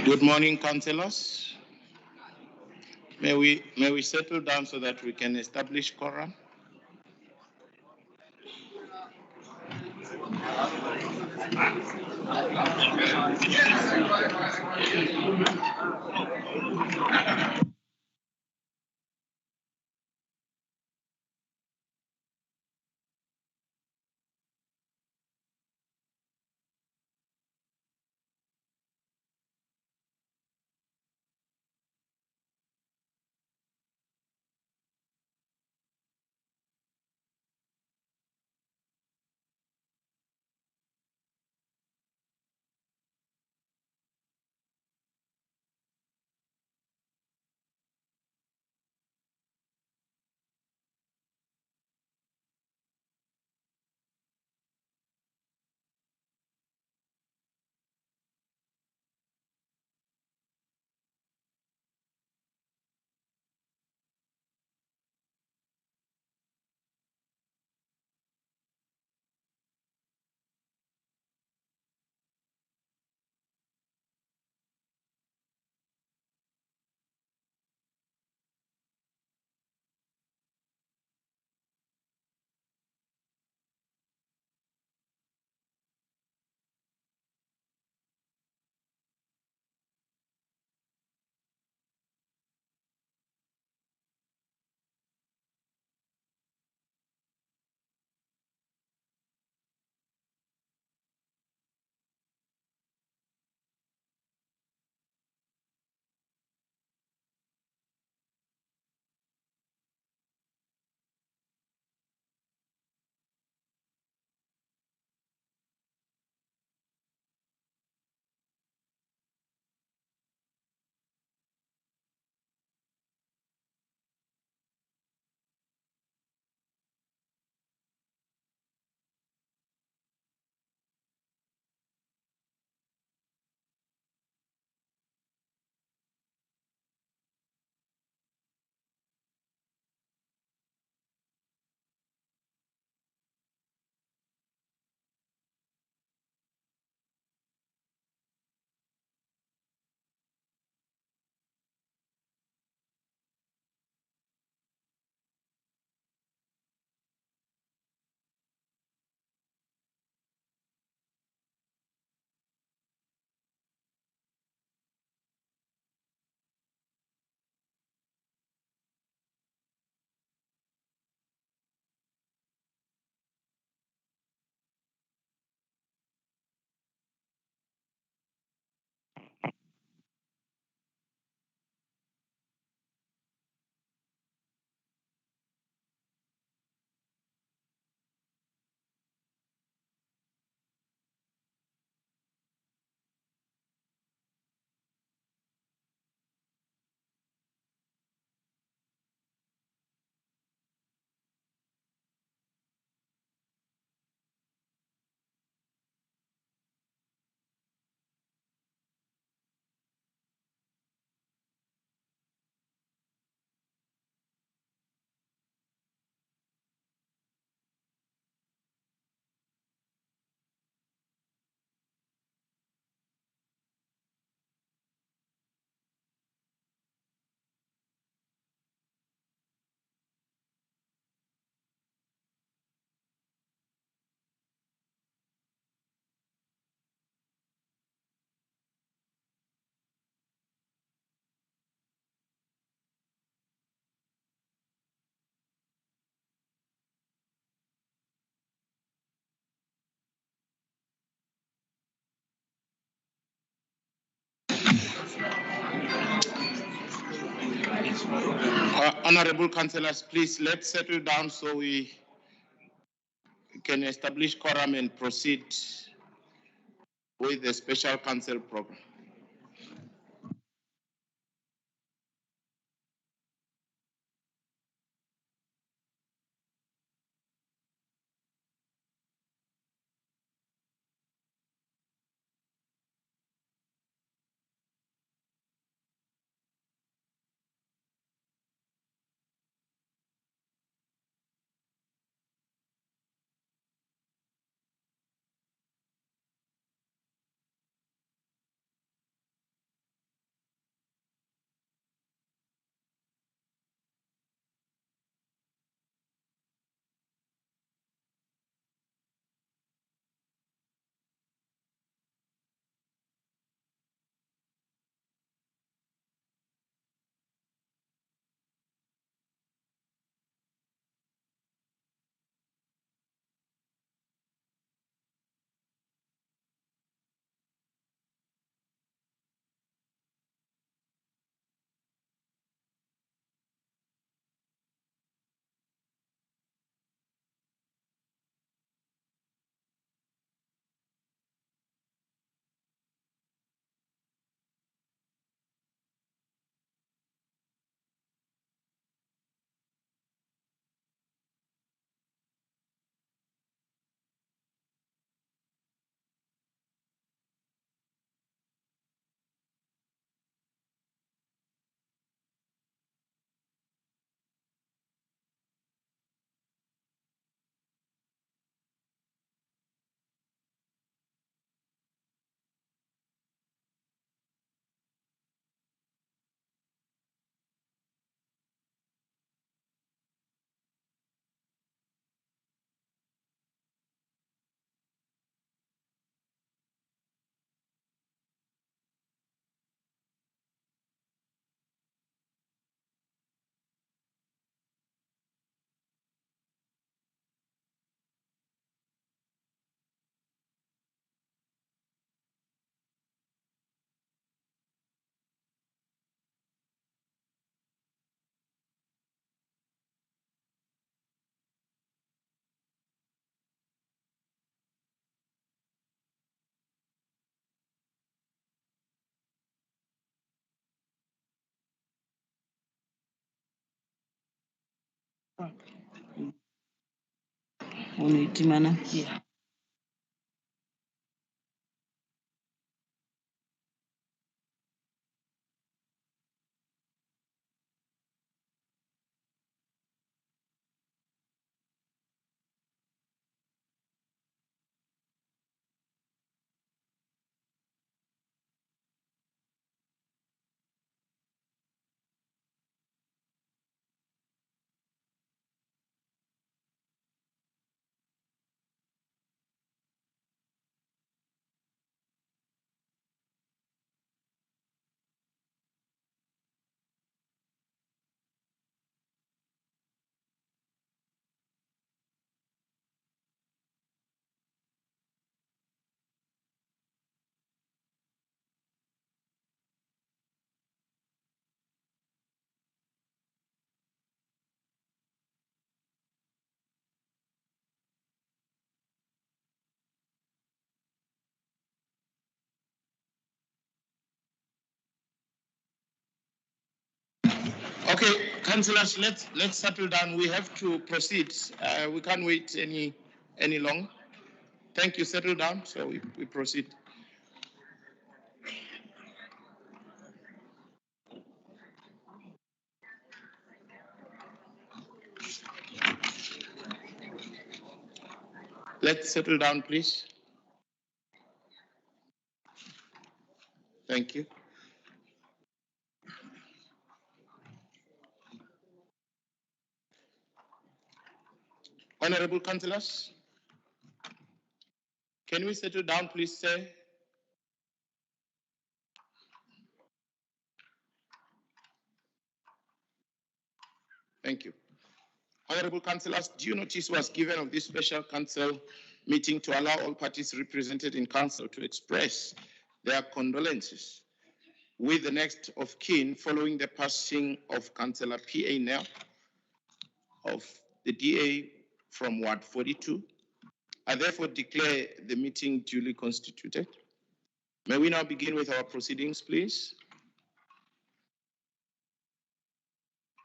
Good morning, councillors. May we settle down so that we can establish quorum? Honorable councillors, please let's settle down so we can establish quorum and proceed with the special council program. Yeah. Okay, councillors, let's settle down. We have to proceed. We can't wait any long. Thank you. Settle down. So we proceed. Let's settle down, please. Thank you. Honorable councillors, can we settle down, please, sir? Thank you. Honorable councillors, due notice was given of this special council meeting to allow all parties represented in council to express their condolences with the next of kin following the passing of Councillor P.A. Nel of the DA from Ward 42. I therefore declare the meeting duly constituted. May we now begin with our proceedings, please?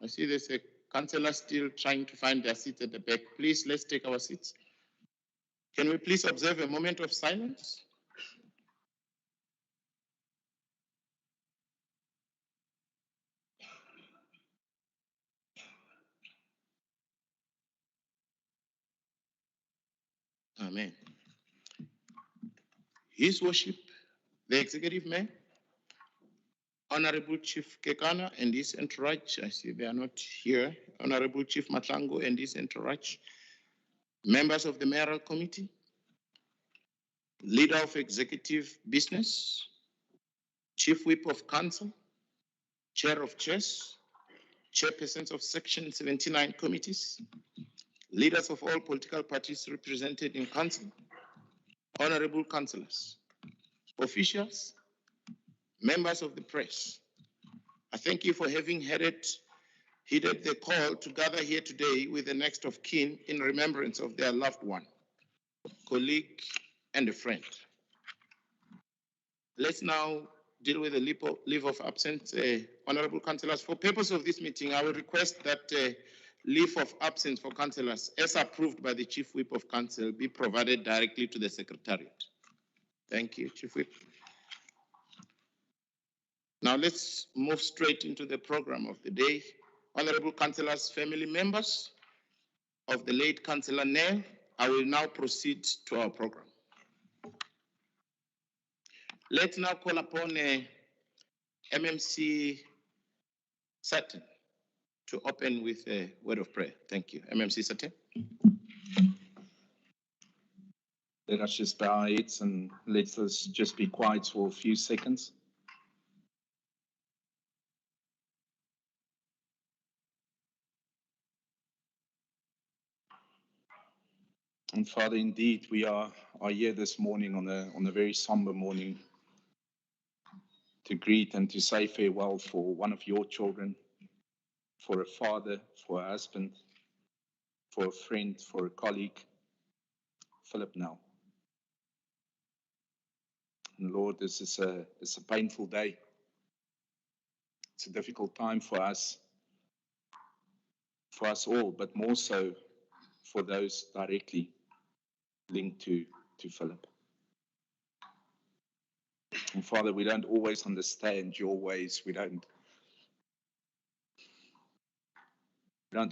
I see there's a councillor still trying to find their seats at the back. Please, let's take our seats. Can we please observe a moment of silence? Amen. His Worship, the Executive Mayor, Honorable Chief Kekana and his entourage, I see they are not here, Honorable Chief Matlango and his entourage, members of the Mayoral Committee, Leader of Executive Business, Chief Whip of Council, Chair of Chairs, Chairpersons of Section 79 committees, leaders of all political parties represented in Council, Honorable Councillors, officials, members of the press, I thank you for having heeded the call to gather here today with the next of kin in remembrance of their loved one, colleague, and a friend. Let's now deal with the leave of absence. Honorable councillors, for purpose of this meeting, I will request that leave of absence for councillors, as approved by the Chief Whip of Council, be provided directly to the Secretariat. Thank you, Chief Whip. Now let's move straight into the program of the day. Honorable councillors, family members of the late Councillor Nel, I will now proceed to our program. Let's now call upon MMC Sutton to open with a word of prayer. Thank you. MMC Sutton. Let us just bow our heads and let us just be quiet for a few seconds. And Father, indeed, we are here this morning on a very somber morning to greet and to say farewell for one of your children, for a father, for a husband, for a friend, for a colleague, Phillip Nel. And Lord, this is a painful day. It's a difficult time for us for us all, but more so for those directly linked to Philip. And Father, we don't always understand your ways. We don't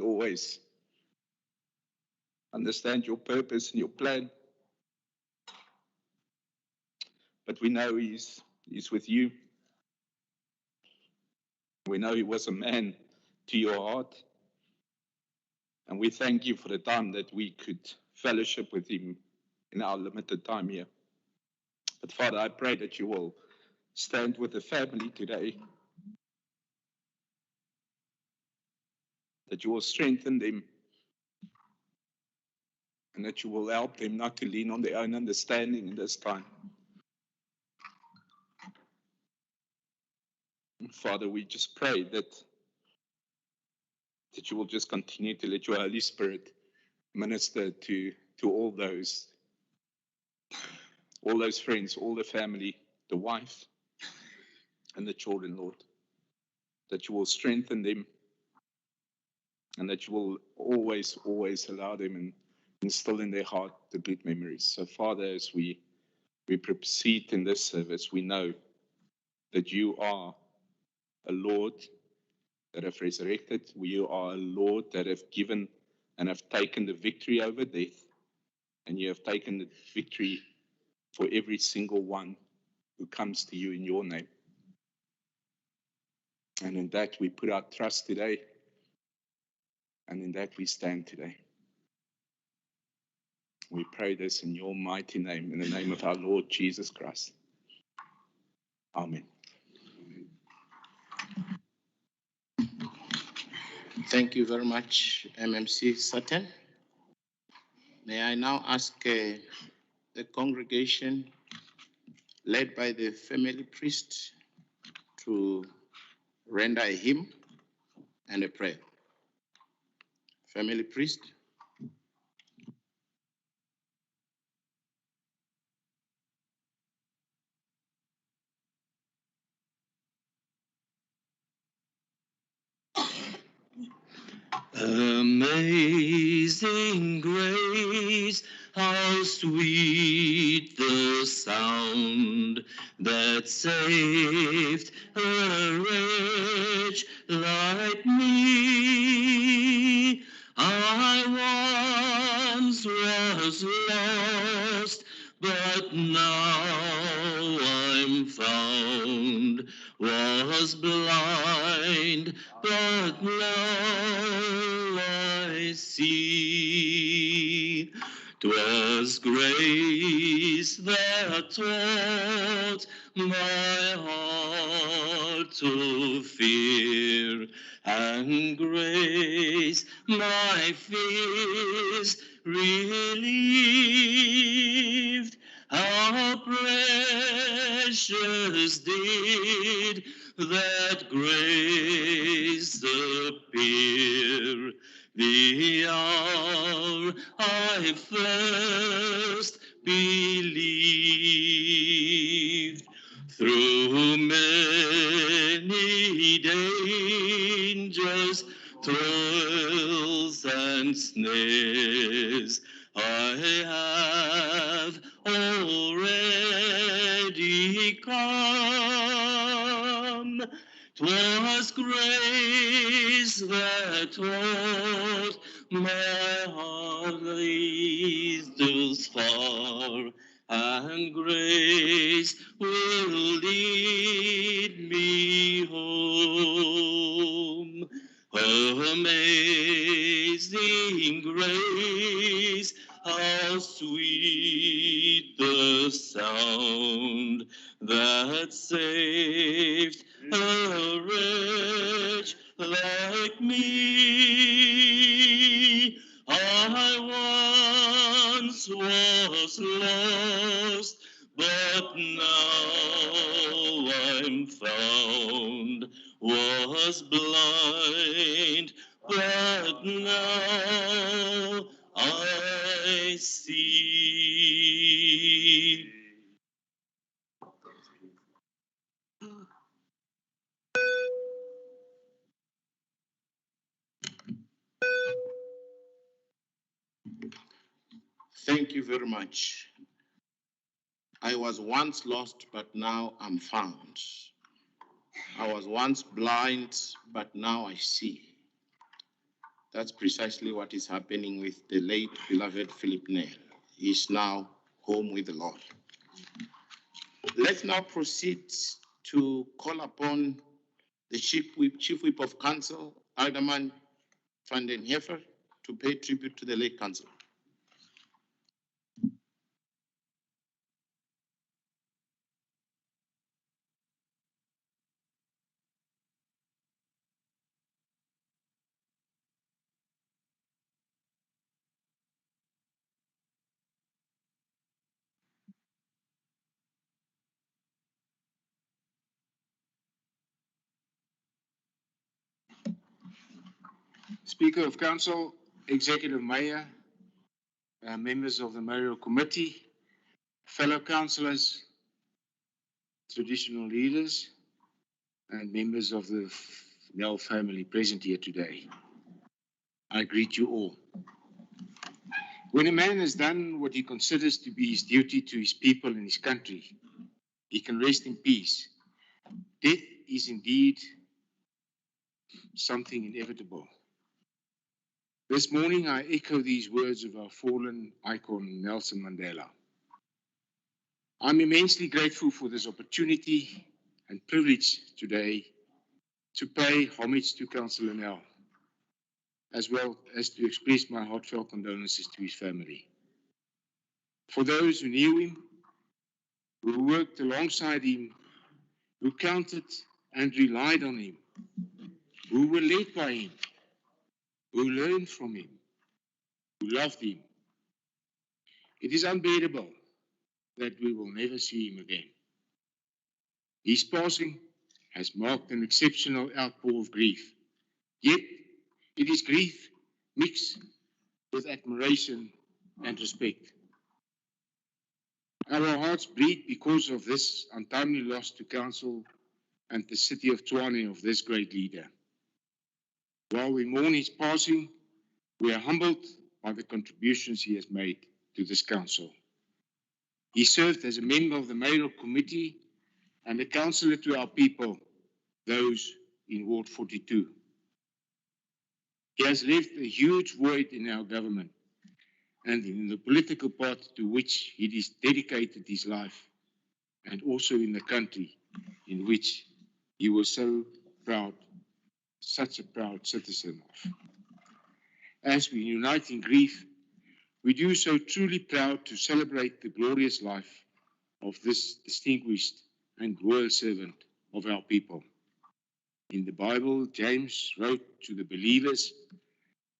always understand your purpose and your plan. But we know he's with you. We know he was a man to your heart. And we thank you for the time that we could fellowship with him in our limited time here. But Father, I pray that you will stand with the family today, that you will strengthen them, and that you will help them not to lean on their own understanding in this time. And Father, we just pray that you will just continue to let your Holy Spirit minister to all those friends, all the family, the wife, and the children, Lord. That you will strengthen them, and that you will always, always allow them and instill in their heart the good memories. So, Father, as we proceed in this service, we know that you are a Lord that have resurrected. You are a Lord that have given and have taken the victory over death. And you have taken the victory for every single one who comes to you in your name. And in that we put our trust today. And in that we stand today. We pray this in your mighty name, in the name of our Lord Jesus Christ. Amen. Thank you very much, MMC Sutton. May I now ask the congregation, led by the family priest, to render a hymn and a prayer. Family priest. Amazing grace, how sweet the sound that saved a wretch like me. I once was lost, but now I'm found, was blind, but now I see. 'Twas grace that taught my heart to fear, and grace my fears relieved. How precious did that grace appear, the hour I first believed. Through many dangers, toils and snares, I have already come. 'Twas grace that taught my heart thus far, and grace will lead me home. Amazing grace, how sweet the sound that saved a wretch like me. I once was lost, but now I'm found, was blind, but now I see. Thank you very much. I was once lost, but now I'm found. I was once blind, but now I see. That's precisely what is happening with the late beloved Phillip Nel. He is now home with the Lord. Let's now proceed to call upon the Chief Whip of Council, Alderman van den Heever, to pay tribute to the late council. Speaker of Council, Executive Mayor, members of the Mayoral Committee, fellow councillors, traditional leaders, and members of the Nel family present here today. I greet you all. When a man has done what he considers to be his duty to his people and his country, he can rest in peace. Death is indeed something inevitable. This morning, I echo these words of our fallen icon, Nelson Mandela. I'm immensely grateful for this opportunity and privilege today to pay homage to Councillor Nel, as well as to express my heartfelt condolences to his family. For those who knew him, who worked alongside him, who counted and relied on him, who were led by him, who learned from him, who loved him, it is unbearable that we will never see him again. His passing has marked an exceptional outpour of grief, yet it is grief mixed with admiration and respect. Our hearts bleed because of this untimely loss to Council and the city of Tshwane of this great leader. While we mourn his passing, we are humbled by the contributions he has made to this Council. He served as a member of the Mayoral Committee and a councillor to our people, those in Ward 42. He has left a huge void in our government and in the political path to which he has dedicated his life, and also in the country in which he was so proud, such a proud citizen of. As we unite in grief, we do so truly proud to celebrate the glorious life of this distinguished and royal servant of our people. In the Bible, James wrote to the believers,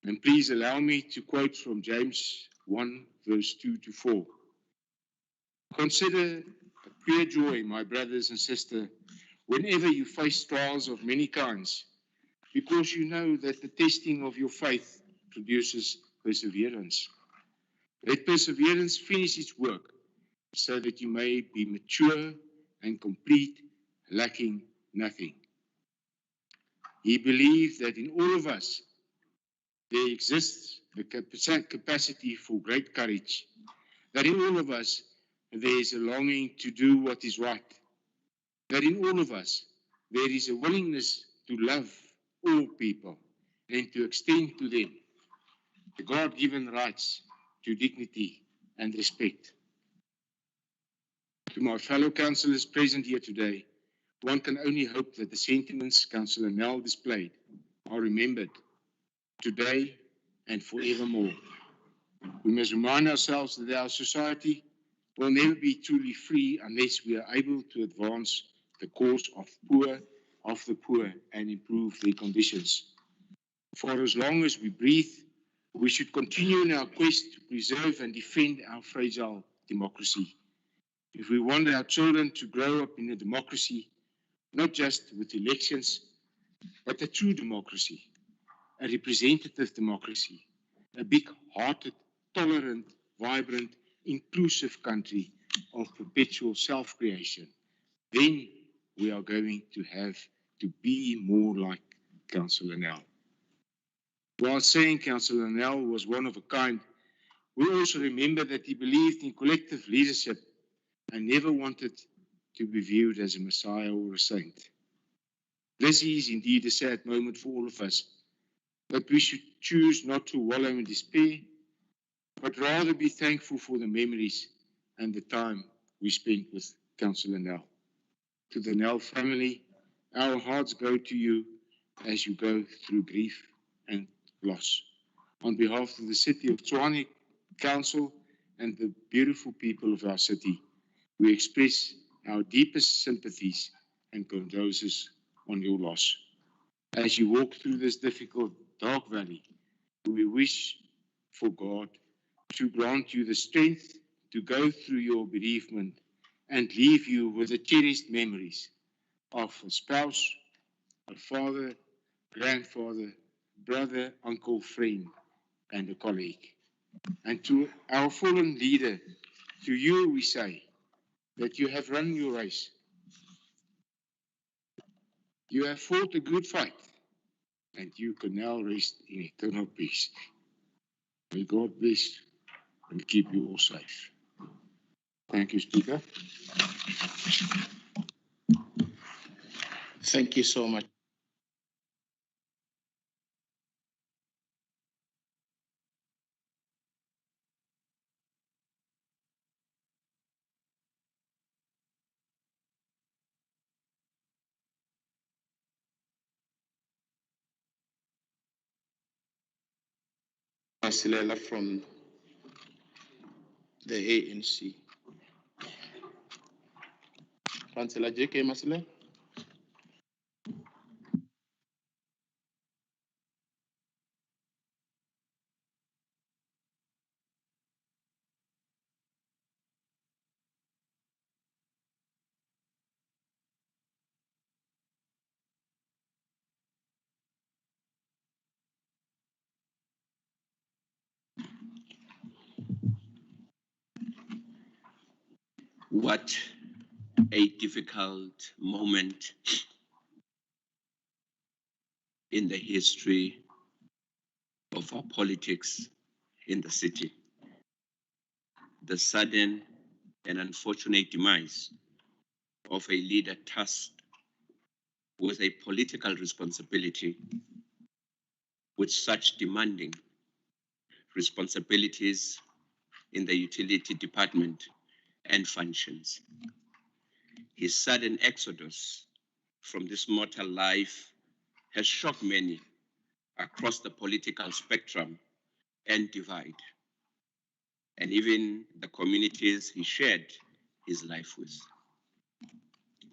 and please allow me to quote from James 1, verse 2 to 4. Consider a pure joy, my brothers and sisters, whenever you face trials of many kinds, because you know that the testing of your faith produces perseverance. Let perseverance finish its work, so that you may be mature and complete, lacking nothing. He believed that in all of us there exists the capacity for great courage, that in all of us there is a longing to do what is right, that in all of us there is a willingness to love all people and to extend to them the God-given rights to dignity and respect. To my fellow councillors present here today, one can only hope that the sentiments Councillor Nel displayed are remembered today and forevermore. We must remind ourselves that our society will never be truly free unless we are able to advance the cause of the poor and improve their conditions. For as long as we breathe, we should continue in our quest to preserve and defend our fragile democracy. If we want our children to grow up in a democracy, not just with elections, but a true democracy, a representative democracy, a big-hearted, tolerant, vibrant, inclusive country of perpetual self-creation, then we are going to have to be more like Councillor Nel. While saying Councillor Nel was one of a kind, We also remember that he believed in collective leadership and never wanted to be viewed as a Messiah or a saint. This is indeed a sad moment for all of us, but we should choose not to wallow in despair, but rather be thankful for the memories and the time we spent with Councillor Nel. To the Nel family, our hearts go to you as you go through grief and loss. On behalf of the City of Tshwane Council and the beautiful people of our city, we express our deepest sympathies and condolences on your loss. As you walk through this difficult, dark valley, we wish for God to grant you the strength to go through your bereavement and leave you with the cherished memories of a spouse, a father, grandfather, brother, uncle, friend, and a colleague. And to our fallen leader, to you we say that you have run your race. You have fought a good fight, and you can now rest in eternal peace. May God bless and keep you all safe. Thank you, Speaker. Thank you so much. Masilela from the ANC. Councillor J.K. Masilela. What a difficult moment in the history of our politics in the city. The sudden and unfortunate demise of a leader tasked with a political responsibility with such demanding responsibilities in the utility department and functions. His sudden exodus from this mortal life has shocked many across the political spectrum and divide, and even the communities he shared his life with.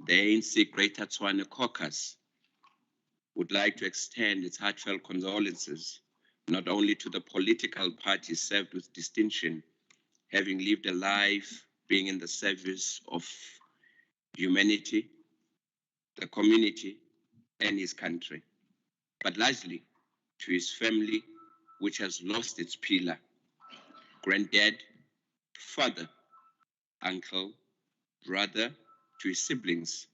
The ANC Greater Tshwane Caucus would like to extend its heartfelt condolences not only to the political party served with distinction, having lived a life being in the service of humanity, the community, and his country, but largely to his family, which has lost its pillar, granddad, father, uncle, brother to his siblings,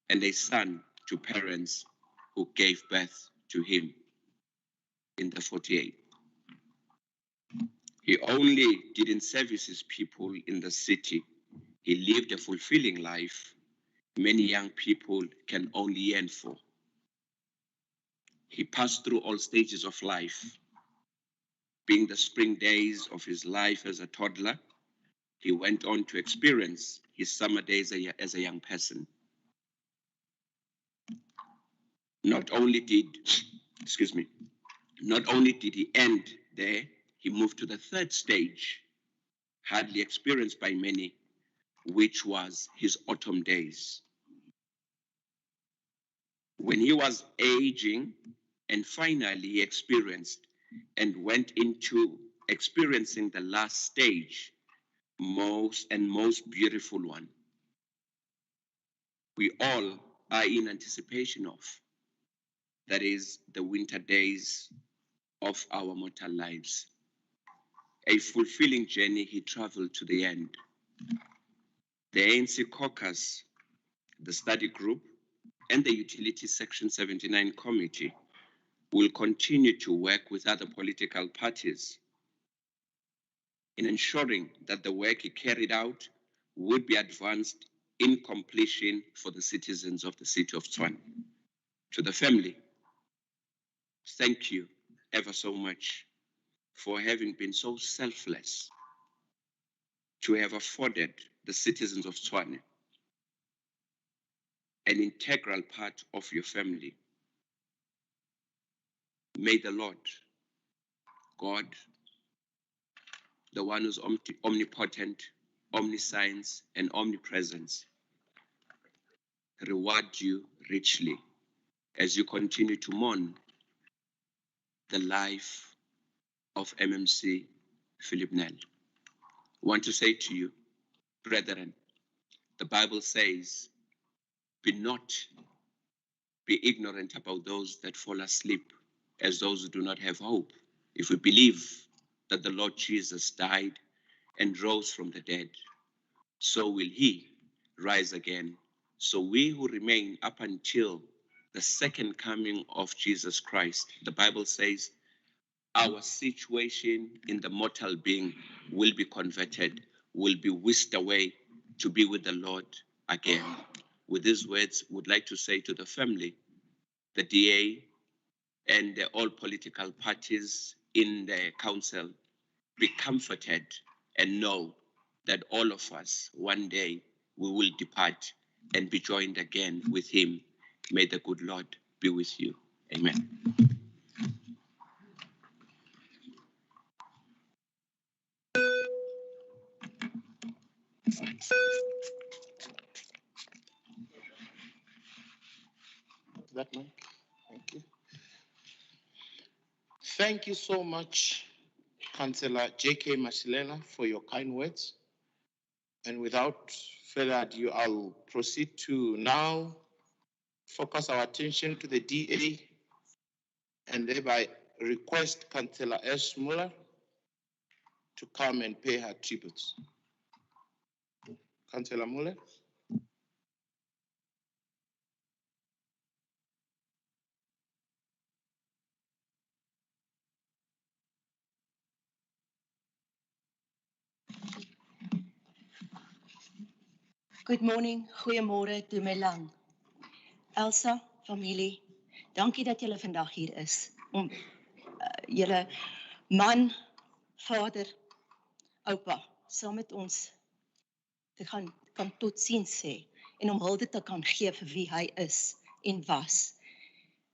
and a son to parents who gave birth to him in the 48. He only didn't service his people in the city. He lived a fulfilling life many young people can only yearn for. He passed through all stages of life. Being the spring days of his life as a toddler, he went on to experience his summer days as a young person. Not only did he end there, he moved to the third stage, hardly experienced by many, which was his autumn days. When he was aging and finally he experienced and went into experiencing the last stage, most beautiful one, we all are in anticipation of. That is the winter days of our mortal lives. A fulfilling journey he traveled to the end. The ANC caucus, the study group, and the Utility Section 79 Committee will continue to work with other political parties in ensuring that the work he carried out would be advanced in completion for the citizens of the city of Tshwane. To the family, thank you ever so much for having been so selfless to have afforded the citizens of Tshwane an integral part of your family. May the Lord, God, the one who's omnipotent, omniscience, and omnipresence, reward you richly as you continue to mourn the life of MMC Phillip Nel. I want to say to you, brethren, the Bible says, be not be ignorant about those that fall asleep, as those who do not have hope. If we believe that the Lord Jesus died and rose from the dead, so will he rise again. So we who remain up until the second coming of Jesus Christ, the Bible says, our situation in the mortal being will be converted, will be whisked away to be with the Lord again. With these words, would like to say to the family, the DA, and all political parties in the council, be comforted and know that all of us, one day, we will depart and be joined again with him. May the good Lord be with you. Amen. That mic. Thank you. Thank you so much, Councillor J.K. Masilela, for your kind words. And without further ado, I'll proceed to now focus our attention to the DA and thereby request Councillor S. Muller to come and pay her tributes. Councillor Muller. Good morning, goeiemôre, dumelang. Elsa, familie, dankie dat julle vandag hier is om julle man, vader, oupa, saam met ons te kan totsiens sê en om hulde te kan gee vir wie hy is en was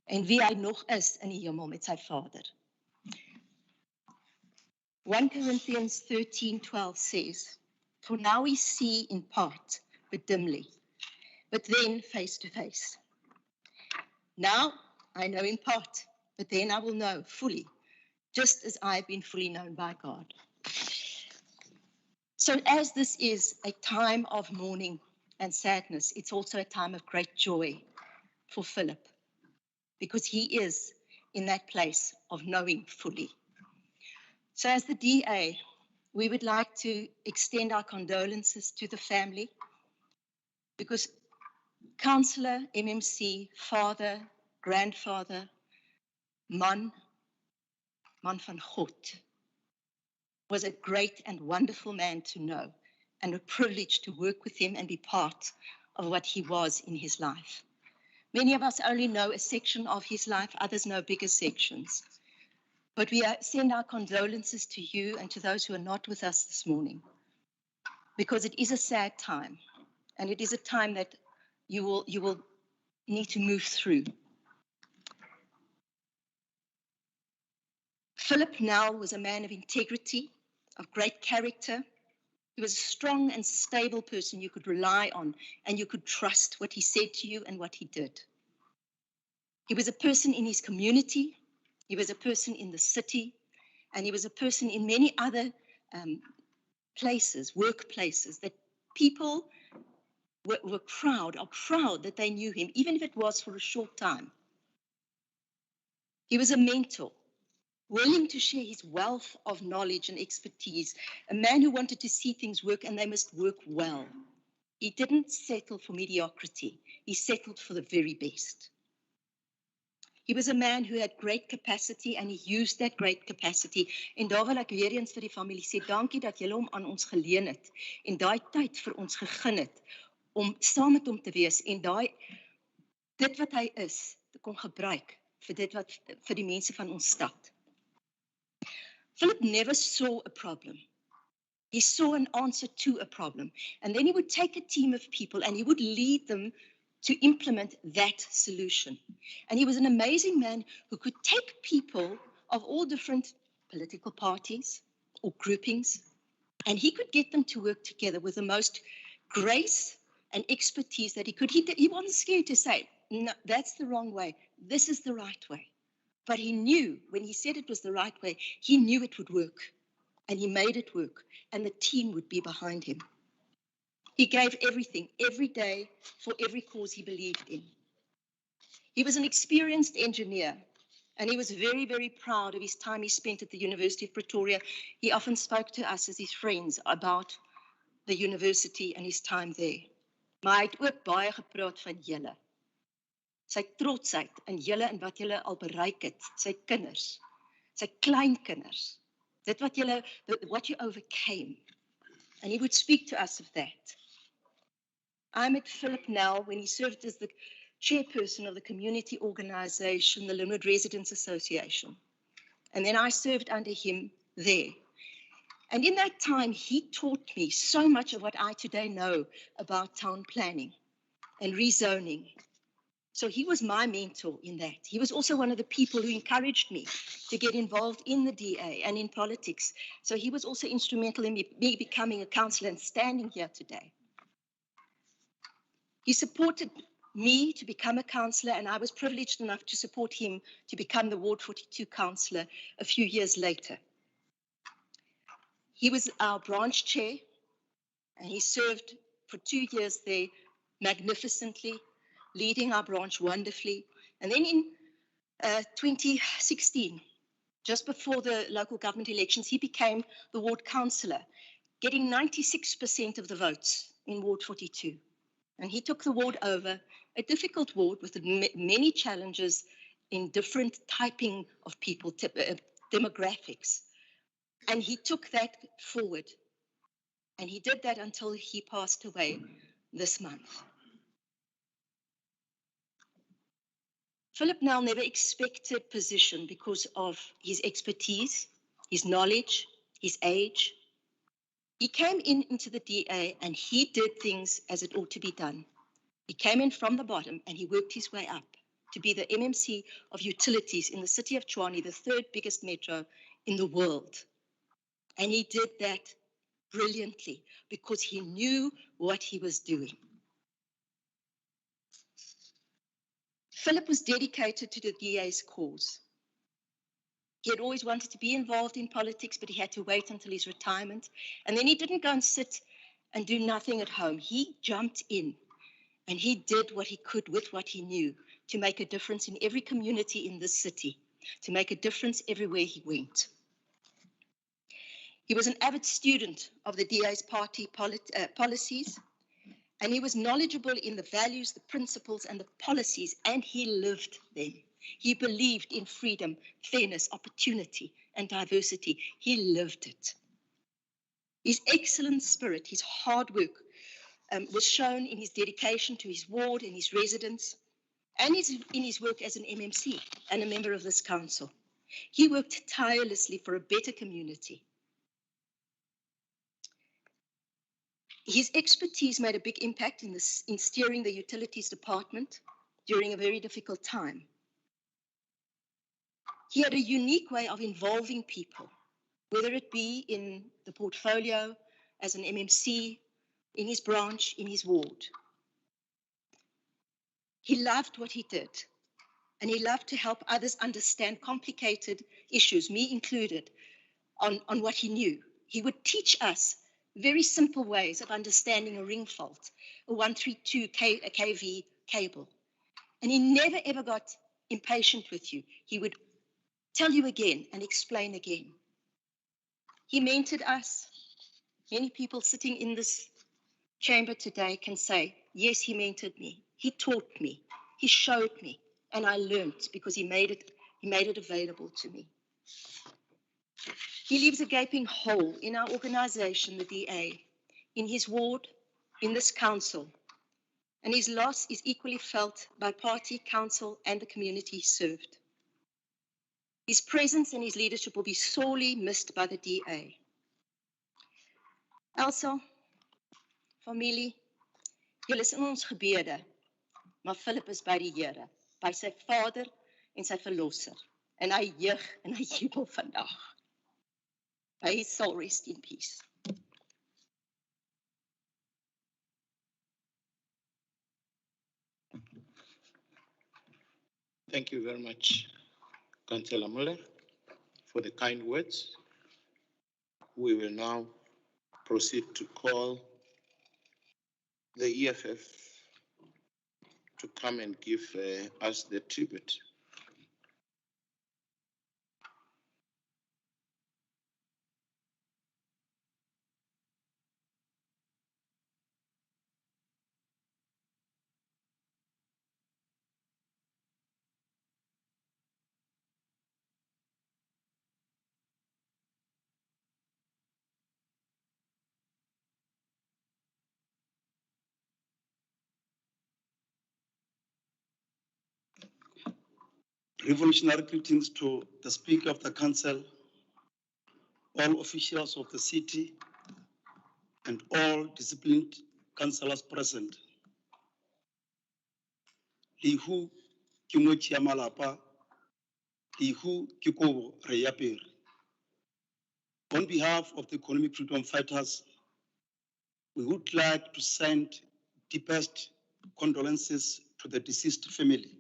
en wie hy nog is in die hemel met sy vader. 1 Corinthians 13:12 says, "For now we see in part, but dimly, but then face to face. Now I know in part, but then I will know fully, just as I have been fully known by God." So as this is a time of mourning and sadness, it's also a time of great joy for Philip, because he is in that place of knowing fully. So as the DA, we would like to extend our condolences to the family, because Councillor, MMC, father, grandfather, man van God, was a great and wonderful man to know, and a privilege to work with him and be part of what he was in his life. Many of us only know a section of his life, others know bigger sections. But we send our condolences to you and to those who are not with us this morning, because it is a sad time, and it is a time that you will need to move through. Phillip Nel was a man of integrity, of great character. He was a strong and stable person you could rely on, and you could trust what he said to you and what he did. He was a person in his community, he was a person in the city, and he was a person in many other places, workplaces, that people are proud that they knew him, even if it was for a short time. He was a mentor, willing to share his wealth of knowledge and expertise, a man who wanted to see things work, and they must work well. He didn't settle for mediocrity. He settled for the very best. He was a man who had great capacity and he used that great capacity. En daar wil ek weer eens vir die familie sê, dankie dat julle hom aan ons geleen het en daai tyd vir ons gegee het om saam met hom te wees en dit wat hy is, te kon gebruik vir die mense van ons stad. Philip never saw a problem. He saw an answer to a problem. And then he would take a team of people and he would lead them to implement that solution. And he was an amazing man who could take people of all different political parties or groupings, and he could get them to work together with the most grace and expertise that he could. He wasn't scared to say, no, that's the wrong way. This is the right way. But he knew when he said it was the right way, he knew it would work. And he made it work. And the team would be behind him. He gave everything, every day, for every cause he believed in. He was an experienced engineer, and he was very, very proud of his time he spent at the University of Pretoria. He often spoke to us as his friends about the university and his time there. Maar hy het ook baie gepraat van julle. Sy trotsheid in julle en wat julle al bereik het, sy kinders, sy kleinkinders, what you overcame. And he would speak to us of that. I met Phillip Nel when he served as the chairperson of the community organization, the Linwood Residents Association. And then I served under him there. And in that time, he taught me so much of what I today know about town planning and rezoning. So he was my mentor in that. He was also one of the people who encouraged me to get involved in the DA and in politics. So he was also instrumental in me becoming a councillor and standing here today. He supported me to become a councillor, and I was privileged enough to support him to become the Ward 42 councillor a few years later. He was our branch chair, and he served for 2 years there magnificently, leading our branch wonderfully. And then in 2016, just before the local government elections, he became the ward councillor, getting 96% of the votes in Ward 42. And he took the ward over, a difficult ward with many challenges in different typing of people, demographics. And he took that forward. And he did that until he passed away this month. Phillip Nel never expected position because of his expertise, his knowledge, his age. He came into the DA and he did things as it ought to be done. He came in from the bottom and he worked his way up to be the MMC of utilities in the city of Tshwane, the third biggest metro in the world. And he did that brilliantly because he knew what he was doing. Phillip was dedicated to the DA's cause. He had always wanted to be involved in politics, but he had to wait until his retirement. And then he didn't go and sit and do nothing at home. He jumped in and he did what he could with what he knew to make a difference in every community in this city, to make a difference everywhere he went. He was an avid student of the DA's party policies, and he was knowledgeable in the values, the principles, and the policies, and he lived them. He believed in freedom, fairness, opportunity, and diversity. He lived it. His excellent spirit, his hard work, was shown in his dedication to his ward and his residents, and in his work as an MMC and a member of this council. He worked tirelessly for a better community. His expertise made a big impact in steering the utilities department during a very difficult time. He had a unique way of involving people, whether it be in the portfolio, as an MMC, in his branch, in his ward. He loved what he did, and he loved to help others understand complicated issues, me included, on what he knew. He would teach us very simple ways of understanding a ring fault, a 132 kV cable. And he never ever got impatient with you. He would tell you again and explain again. He mentored us. Many people sitting in this chamber today can say, yes, he mentored me. He taught me. He showed me. and I learnt because he made it available to me. He leaves a gaping hole in our organization, the DA, in his ward, in this council, and his loss is equally felt by party, council, and the community served. His presence and his leadership will be sorely missed by the DA. Elsa, familie, julle is in ons gebede, maar Philip is by die Here, by sy Vader en sy Verlosser, en hy juig en hy jubel vandag. Hy sal rest in peace. Thank you very much, Councillor Muller, for the kind words. We will now proceed to call the EFF to come and give us the tribute. Revolutionary greetings to the Speaker of the Council, all officials of the city, and all disciplined councillors present. Lihu kimochi malapa, lihu kikobo reyapir. On behalf of the economic freedom fighters, we would like to send deepest condolences to the deceased family.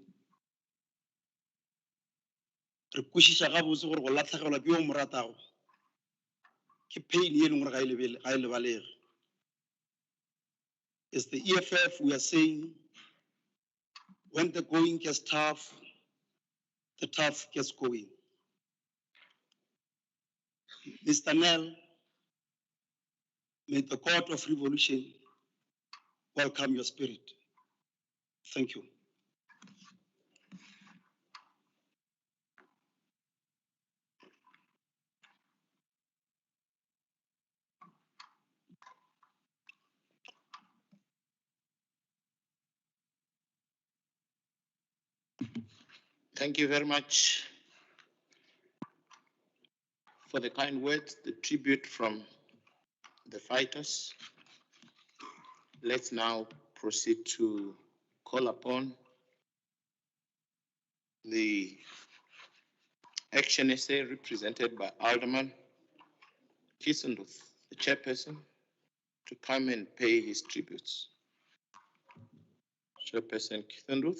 Re kwešiša gabotse gore go latlhegelwa ke yo mo ratago ke pain ye leng gore ga e lebalege. As the EFF, we are saying, when the going gets tough, the tough gets going. Mr. Nel, may the God of Revolution welcome your spirit. Thank you. Thank you very much for the kind words, the tribute from the fighters. Let's now proceed to call upon the action essay represented by Alderman Kisendorf, the chairperson, to come and pay his tributes. Chairperson Kisendorf.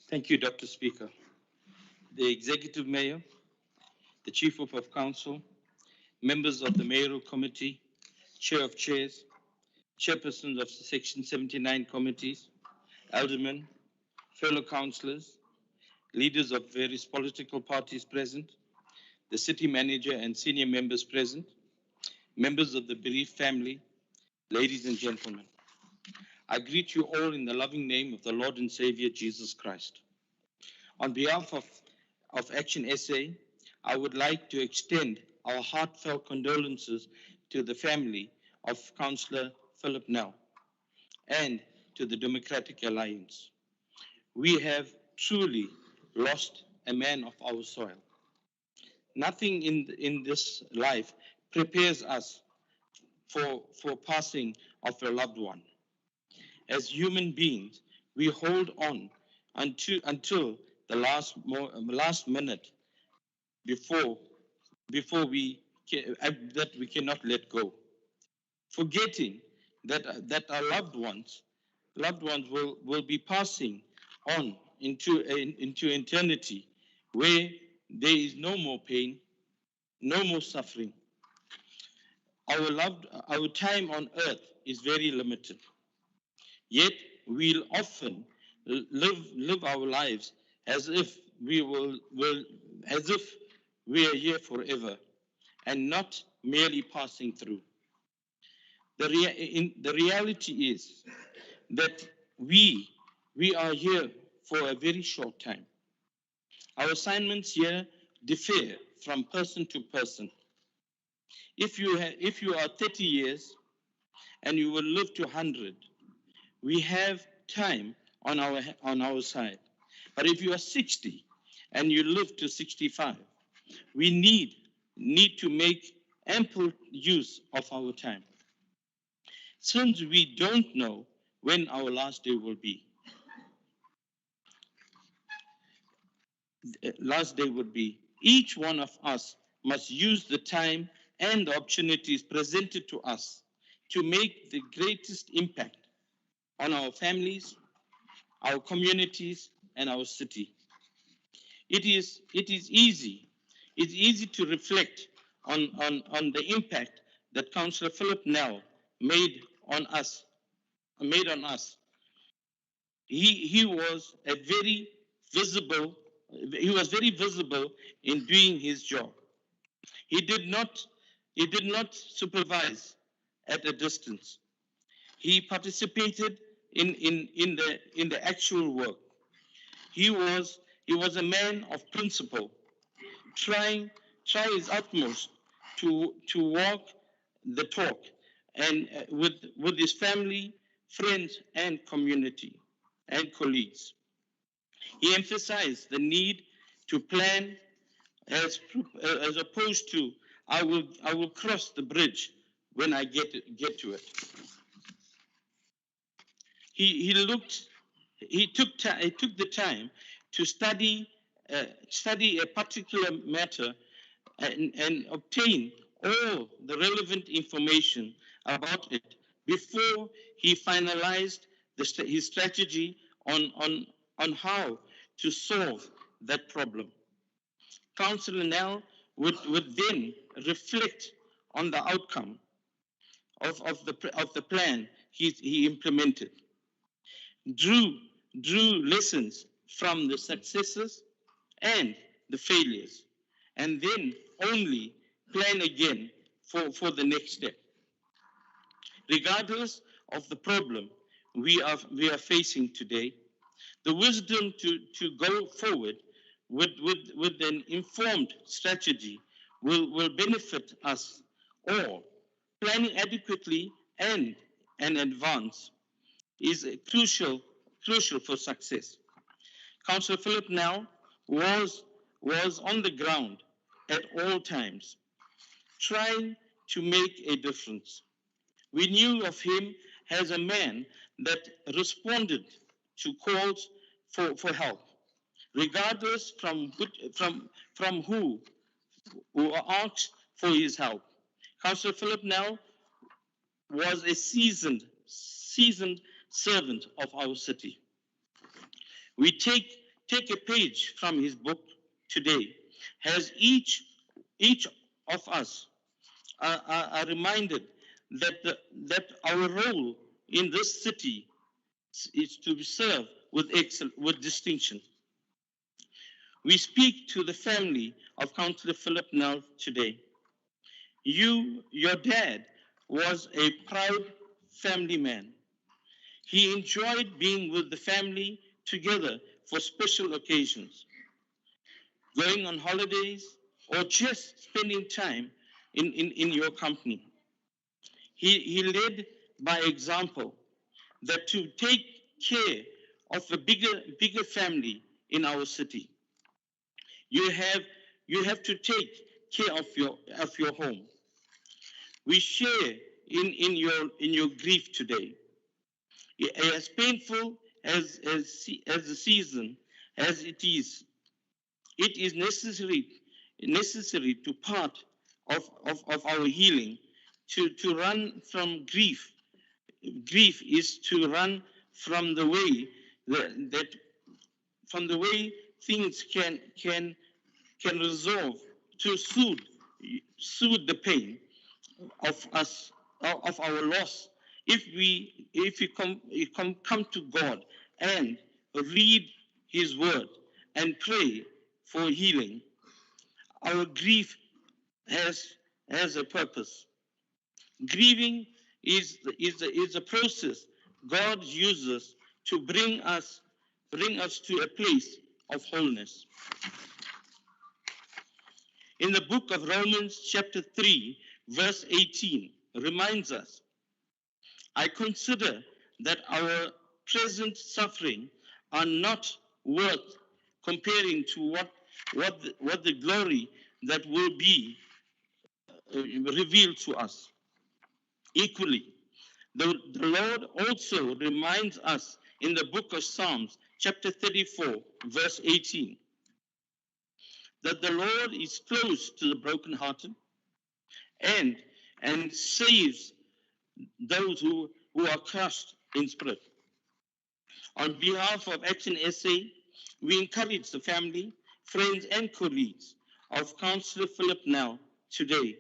Thank you, Dr. Speaker. The Executive Mayor, the Chief Whip of Council, members of the Mayoral Committee, Chair of Chairs, Chairpersons of the Section 79 committees, aldermen, fellow councillors, leaders of various political parties present, the city manager and senior members present, members of the bereaved family, ladies and gentlemen. I greet you all in the loving name of the Lord and Savior Jesus Christ. On behalf of Action SA, I would like to extend our heartfelt condolences to the family of Cllr Phillip Nel and to the Democratic Alliance. We have truly lost a man of our soil. Nothing in this life prepares us for passing of a loved one. As human beings, we hold on until the last minute before that we cannot let go, forgetting that our loved ones will be passing on into eternity, where there is no more pain, no more suffering. Our time on earth is very limited. Yet we'll often live our lives as if we are here forever and not merely passing through. The reality is that we are here for a very short time. Our assignments here differ from person to person. If you are 30 years and you will live to 100, we have time on our side. But if you are 60 and you live to 65, we need to make ample use of our time. Since we don't know when our last day will be, each one of us must use the time and the opportunities presented to us to make the greatest impact on our families, our communities, and our city. It is easy to reflect on the impact that Councillor Phillip Nel made on us. He was very visible in doing his job. He did not supervise at a distance. He participated in the actual work. He was a man of principle, trying his utmost to walk the talk, and with his family, friends, and community and colleagues. He emphasized the need to plan as opposed to I will cross the bridge when I get to it. He took the time to study a particular matter and obtain all the relevant information about it before he finalized his strategy on how to solve that problem. Councillor Nel would then reflect on the outcome of the plan he implemented, drew lessons from the successes and the failures, and then only plan again for the next step. Regardless of the problem we are facing today, the wisdom to go forward with an informed strategy will benefit us all. Planning adequately and in advance is crucial for success. Councillor Phillip Nel was on the ground at all times, trying to make a difference. We knew of him as a man that responded to calls for help, regardless from who asked for his help. Councillor Phillip Nel was a seasoned servant of our city. We take a page from his book today, as each of us are reminded that our role in this city is to serve with distinction. We speak to the family of Councillor Phillip Nel today. Your dad was a proud family man. He enjoyed being with the family together for special occasions, going on holidays, or just spending time in your company. He led by example, that to take care of a bigger family in our city, you have to take care of your home. We share in your grief today. As painful as the season as it is necessary to part of our healing, to run from grief. Grief is to run from the way things can resolve, to soothe the pain of our loss if we come to God and read His word and pray for healing, our grief has a purpose. Grieving is a process God uses to bring us to a place of wholeness. In the book of Romans chapter 3, verse 18, reminds us, I consider that our present suffering are not worth comparing to what the glory that will be revealed to us. Equally, the Lord also reminds us in the book of Psalms, chapter 34, verse 18, that the Lord is close to the brokenhearted and saves those who are crushed in spirit. On behalf of Action SA, we encourage the family, friends, and colleagues of Cllr Phillip Nel today.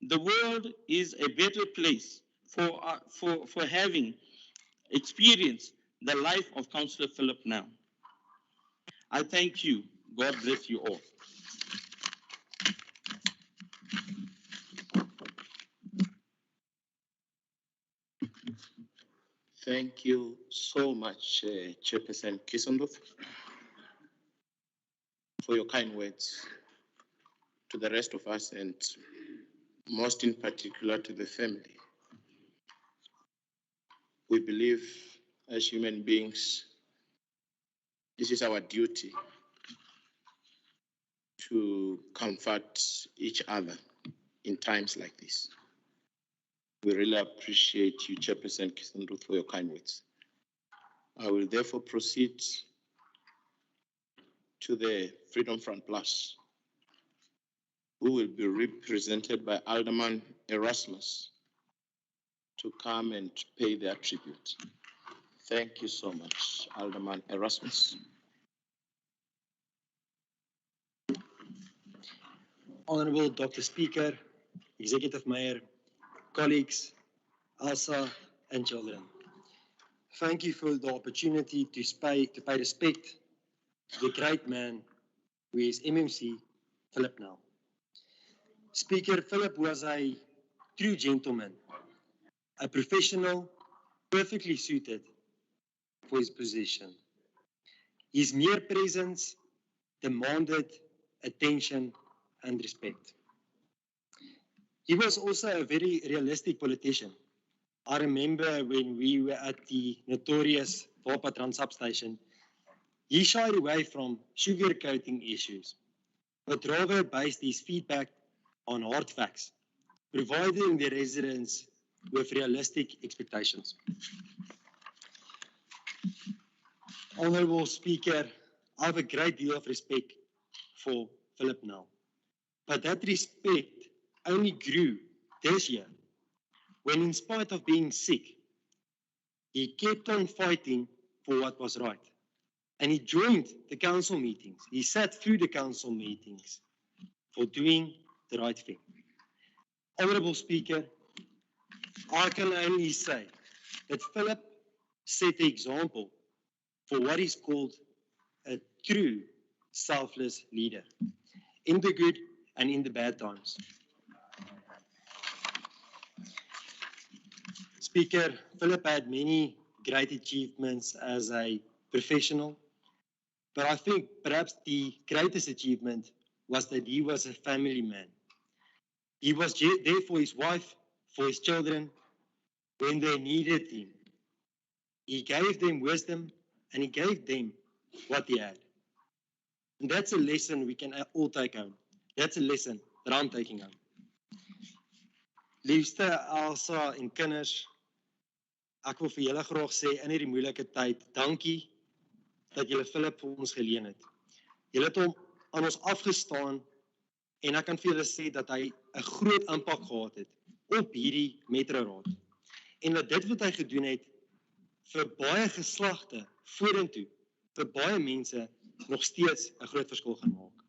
The world is a better place for having experienced the life of Cllr Phillip Nel. I thank you. God bless you all. Thank you so much, Chairperson Kissenduth, for your kind words to the rest of us and most in particular to the family. We believe as human beings, this is our duty to comfort each other in times like this. We really appreciate you, Chairperson Kissenduth, for your kind words. I will therefore proceed to the Freedom Front Plus, who will be represented by Alderman Erasmus to come and pay their tribute. Thank you so much, Alderman Erasmus. Honorable Dr. Speaker, Executive Mayor, colleagues, Elsa, and children. Thank you for the opportunity to pay respect to the great man who is MMC Phillip Nel. Speaker, Phillip was a true gentleman, a professional, perfectly suited for his position. His mere presence demanded attention and respect. He was also a very realistic politician. I remember when we were at the notorious Wapatran substation, he shied away from sugarcoating issues, but rather based his feedback on hard facts, providing the residents with realistic expectations. Honourable Speaker, I have a great deal of respect for Phillip Nel, but that respect only grew this year when, in spite of being sick, he kept on fighting for what was right. And he joined the council meetings. He sat through the council meetings for doing the right thing. Honourable Speaker, I can only say that Phillip set the example for what is called a true selfless leader, in the good and in the bad times. Speaker, Phillip had many great achievements as a professional, but I think perhaps the greatest achievement was that he was a family man. He was there for his wife, for his children, when they needed him. He gave them wisdom and he gave them what he had. And that's a lesson we can all take home. That's a lesson that I'm taking home. Liefste Elsa en kinders, ek wil vir julle graag sê in hierdie moeilike tyd, dankie dat julle Phillip vir ons geleen het. Julle het hom aan ons afgestaan en ek kan vir julle sê dat hy 'n groot impak gehad het op hierdie metroraad. En dat dit wat hy gedoen het vir baie geslagte vorentoe, vir baie mense nog steeds 'n groot verskil gaan maak.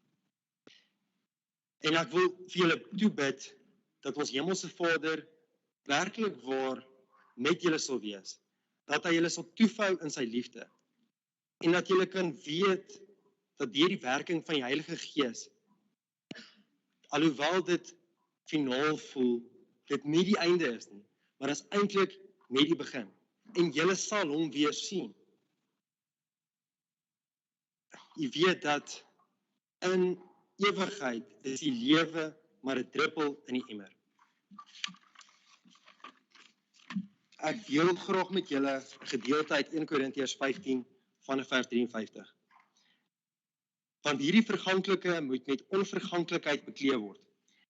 En ek wil vir julle toebid dat ons Hemelse Vader werklik waar met julle sal wees, dat hy julle sal toevou in sy liefde, en dat julle kan weet dat deur die werking van die Heilige Gees, alhoewel dit finaal voel, dit nie die einde is nie, maar is eintlik net die begin. En julle sal hom weer sien. Jy weet dat in ewigheid is die lewe maar 'n druppel in die emmer. Ek deel graag met julle 'n gedeelte uit 1 Korintiërs 15 vanaf vers 53. Want hierdie verganklike moet met onverganklikheid bekleed word,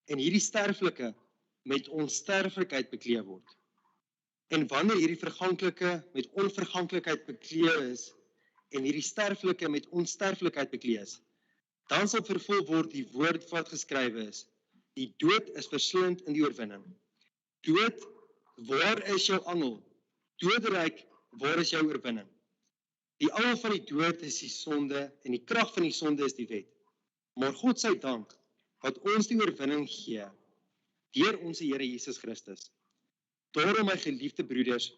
en hierdie sterflike met onsterflikheid bekleed word. En wanneer hierdie verganklike met onverganklikheid bekleed is, en hierdie sterflike met onsterflikheid bekleed is, dan sal vervul word die woord wat geskrywe is. Die dood is verslind in die oorwinning. Dood, waar is jou angel? Doodryk, waar is jou oorwinning? Die angel van die dood is die sonde, en die krag van die sonde is die wet. Maar God sy dank, wat ons die oorwinning gee, deur ons Here Jesus Christus. Daarom, my geliefde broeders,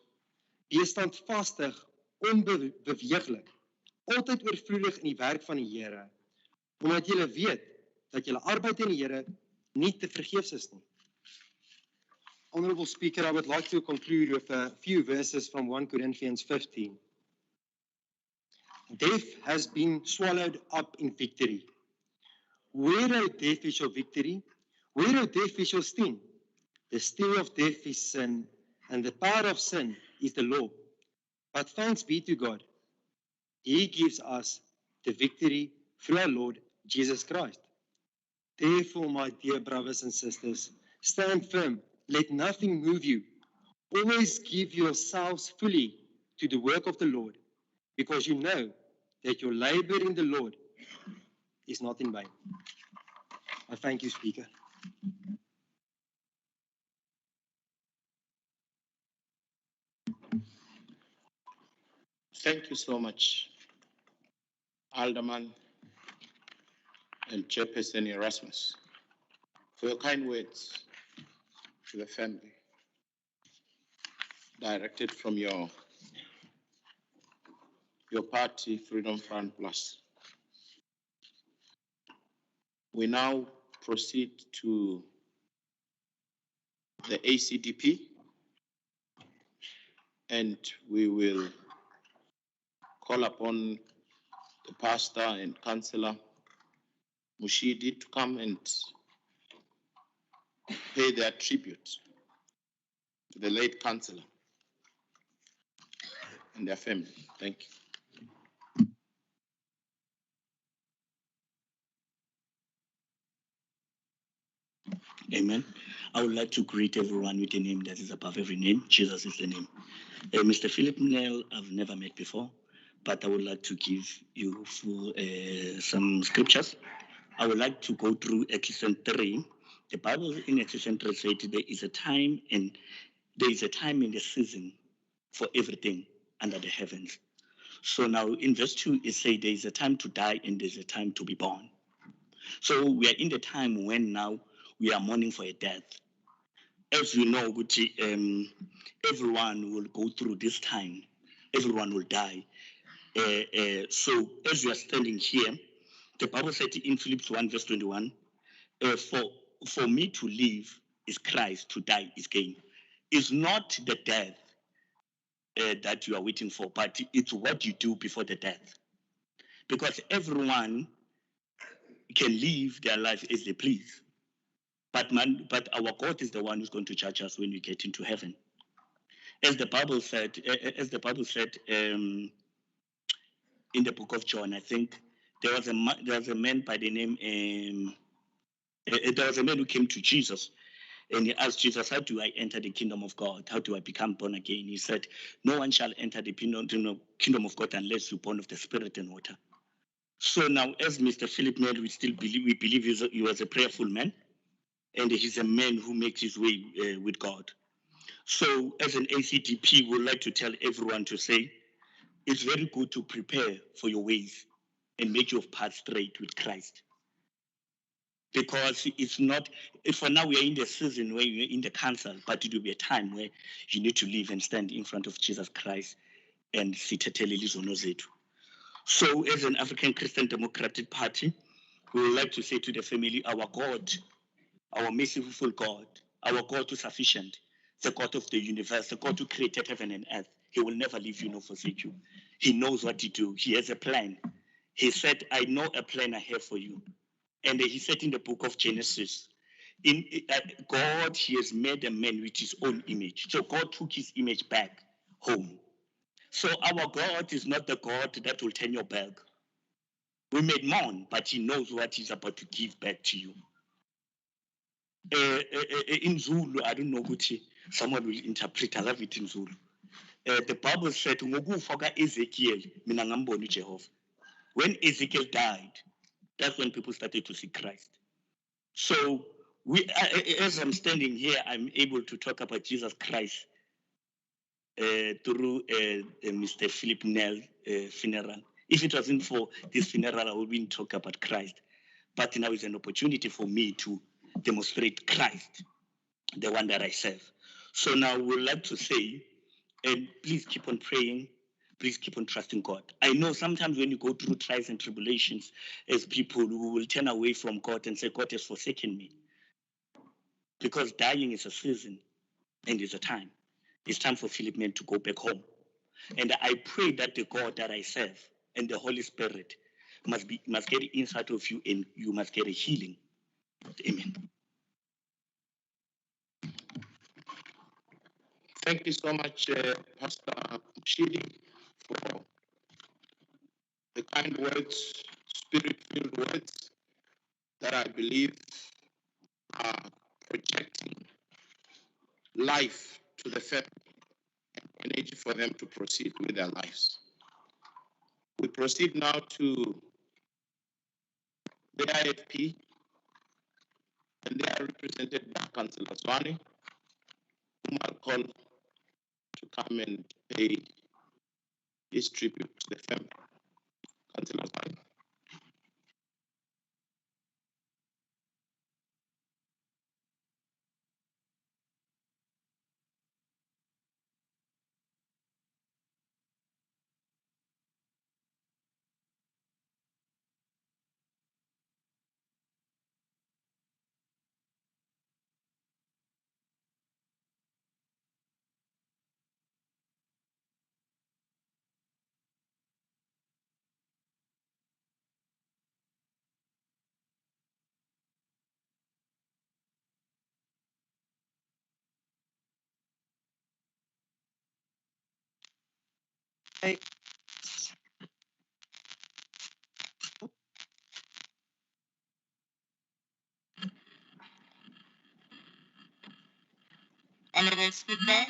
wees standvastig, onbeweeglik, altyd oorvloedig in die werk van die Here, omdat julle weet dat julle arbeid in die Here nie te vergeefs is nie. Honorable Speaker, I would like to conclude with a few verses from 1 Corinthians 15. Death has been swallowed up in victory. Where, O death, is your victory? Where, O death, is your sting? The sting of death is sin, and the power of sin is the law. But thanks be to God, He gives us the victory through our Lord Jesus Christ. Therefore, my dear brothers and sisters, stand firm, let nothing move you. Always give yourselves fully to the work of the Lord, because you know that your labor in the Lord is not in vain. I thank you, Speaker. Thank you so much, Alderman and Chairperson Erasmus, for your kind words to the family, directed from your party, Freedom Front Plus. We now proceed to the ACDP, and we will call upon the pastor and councillor Mushidi to come and pay their tribute to the late councillor and their family. Thank you. Amen. I would like to greet everyone with a name that is above every name. Jesus is the name. Mr. Phillip Nel, I've never met before, but I would like to give you some scriptures. I would like to go through Ecclesiastes 3. The Bible in Ecclesiastes 3 says there is a time and a season for everything under the heavens. So now in verse 2, it says there is a time to die and there's a time to be born. So we are in the time when now we are mourning for a death. As you know, everyone will go through this time. Everyone will die. So as you are standing here, the Bible said in Philippians 1 verse 21, for me to live is Christ, to die is gain. It's not the death that you are waiting for, but it's what you do before the death. Because everyone can live their life as they please. But our God is the one who's going to judge us when we get into heaven. As the Bible said in the book of John, I think there was a man by the name there was a man who came to Jesus and he asked Jesus, how do I enter the kingdom of God? How do I become born again? He said, no one shall enter the kingdom of God unless you're born of the Spirit and water. So now, as Mr. Phillip Nel, we believe he was a prayerful man, and he's a man who makes his way with God. So as an ACDP, we would like to tell everyone to say, it's very good to prepare for your ways and make your path straight with Christ. because it's not, for now we are in the season where you're in the council, but it will be a time where you need to live and stand in front of Jesus Christ and sithathele izono zethu. So as an African Christian Democratic Party, we would like to say to the family, our God, our merciful God, our God who is sufficient, the God of the universe, the God who created heaven and earth, he will never leave you nor forsake you. He knows what to do. He has a plan. He said, I know a plan I have for you. And he said in the book of Genesis, God, he has made a man with his own image. So God took his image back home. So our God is not the God that will turn your back. We may mourn, but he knows what he's about to give back to you. In Zulu, I don't know what someone will interpret. I love it in Zulu. The Bible said, "Ngokufa ka-Ezekiel, mina ngambona uJehova." When Ezekiel died, that's when people started to see Christ. So as I'm standing here, I'm able to talk about Jesus Christ through Mr. Phillip Nel funeral. If it wasn't for this funeral, I wouldn't talk about Christ. But now is an opportunity for me to demonstrate Christ, the one that I serve. So now we would like to say, and please keep on praying. Please keep on trusting God. I know sometimes when you go through trials and tribulations, as people who will turn away from God and say, God has forsaken me. Because dying is a season and is a time. It's time for Phillip Nel to go back home. And I pray that the God that I serve and the Holy Spirit must get inside of you, and you must get a healing. Amen. Thank you so much, Pastor Shidi, for the kind words, spirit-filled words that I believe are projecting life to the family and energy for them to proceed with their lives. We proceed now to the IFP, and they are represented by Councillor Swani, whom I'll call to come and pay his tribute to the family. Councillor Swani. Honorable Speaker,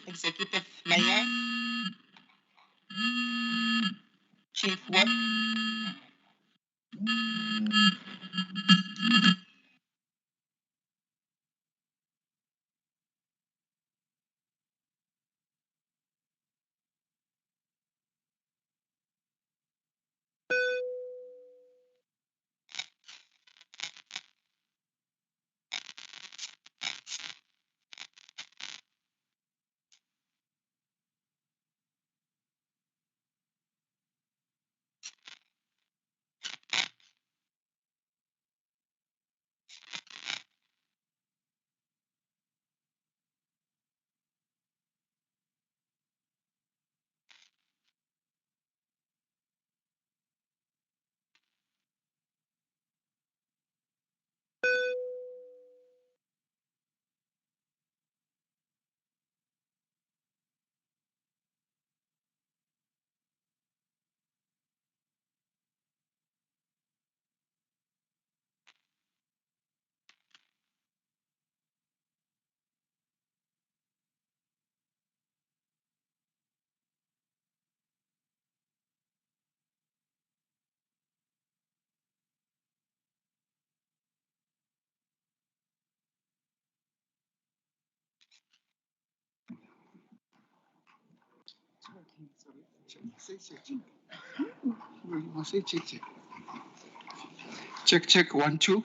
Executive Mayor, Chief Whip, Check, 1, 2.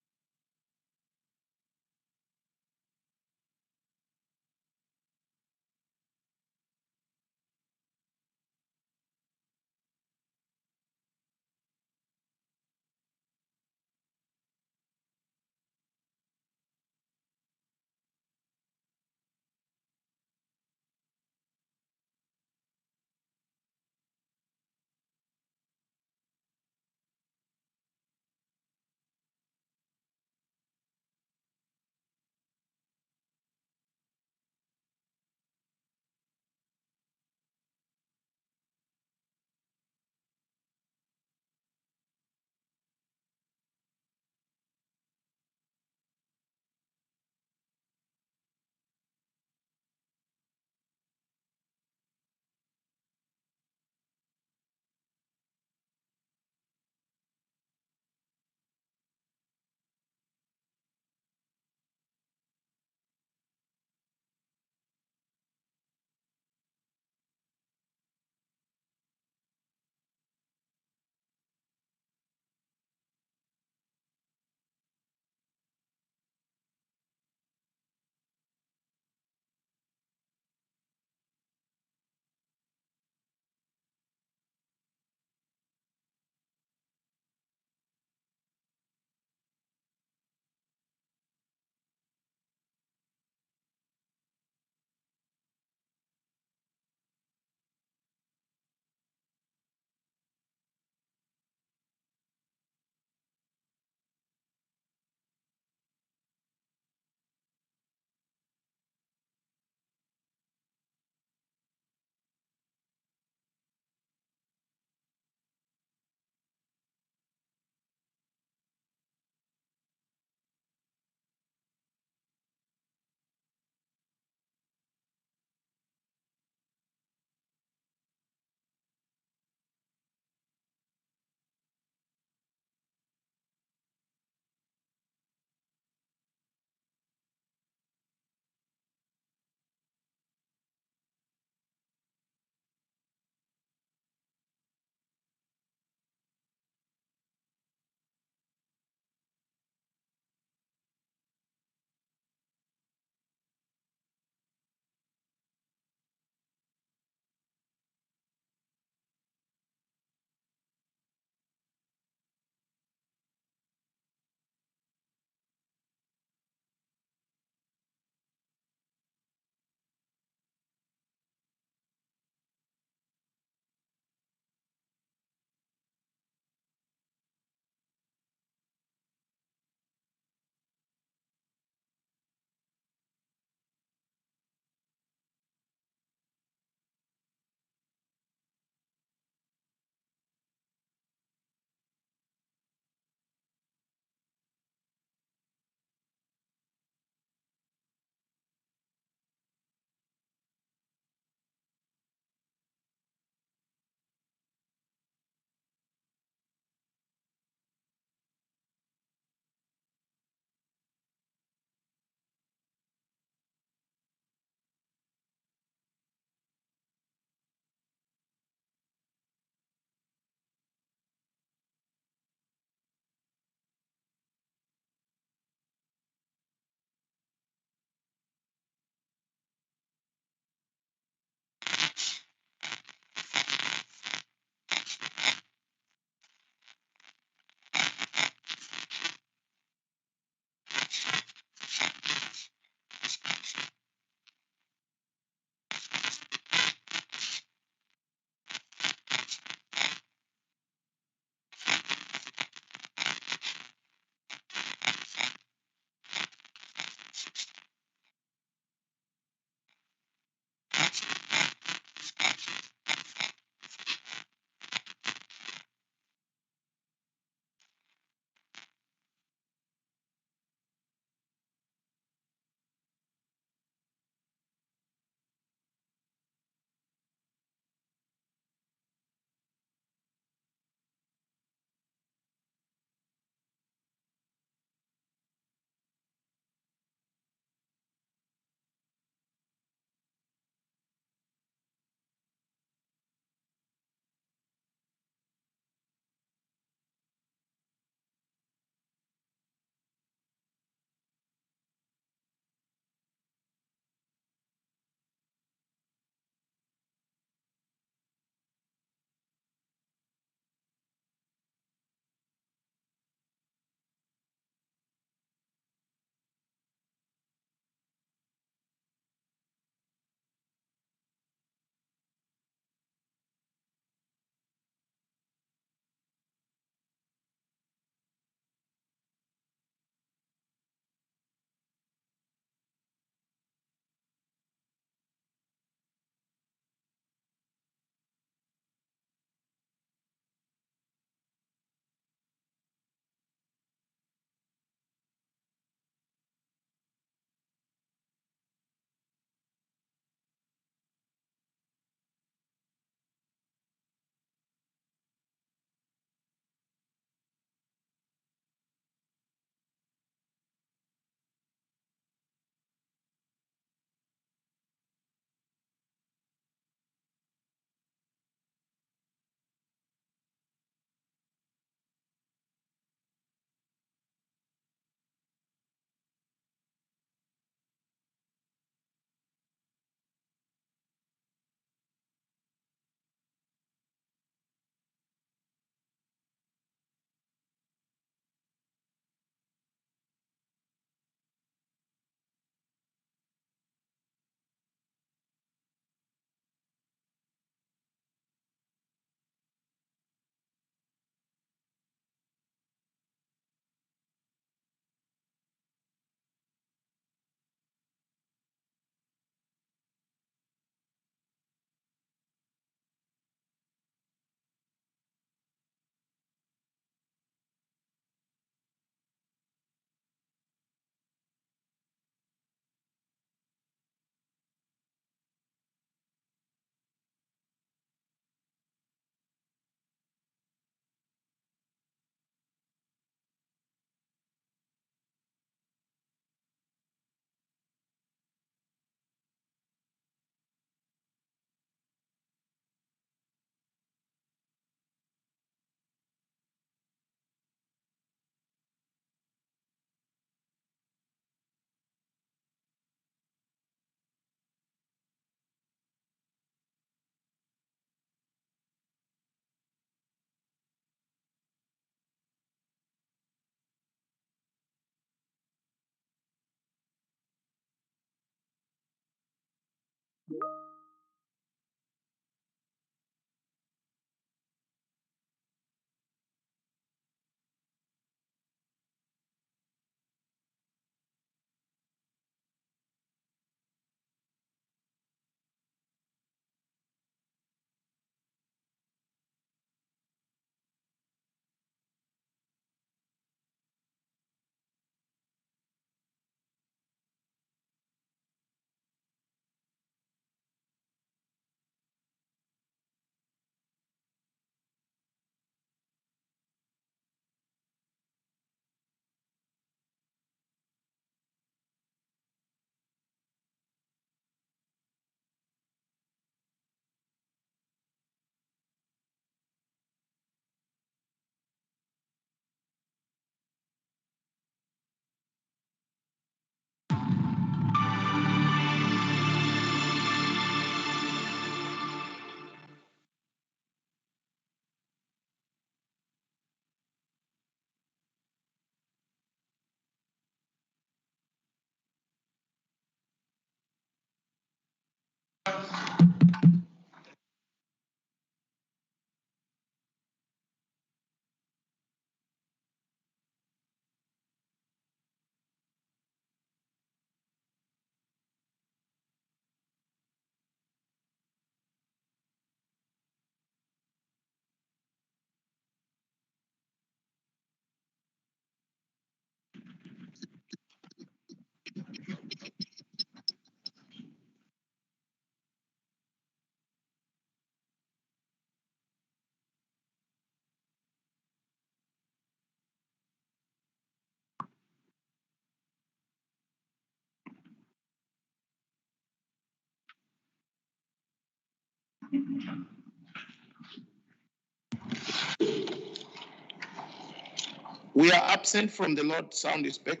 We are absent from the Lord, sound is back.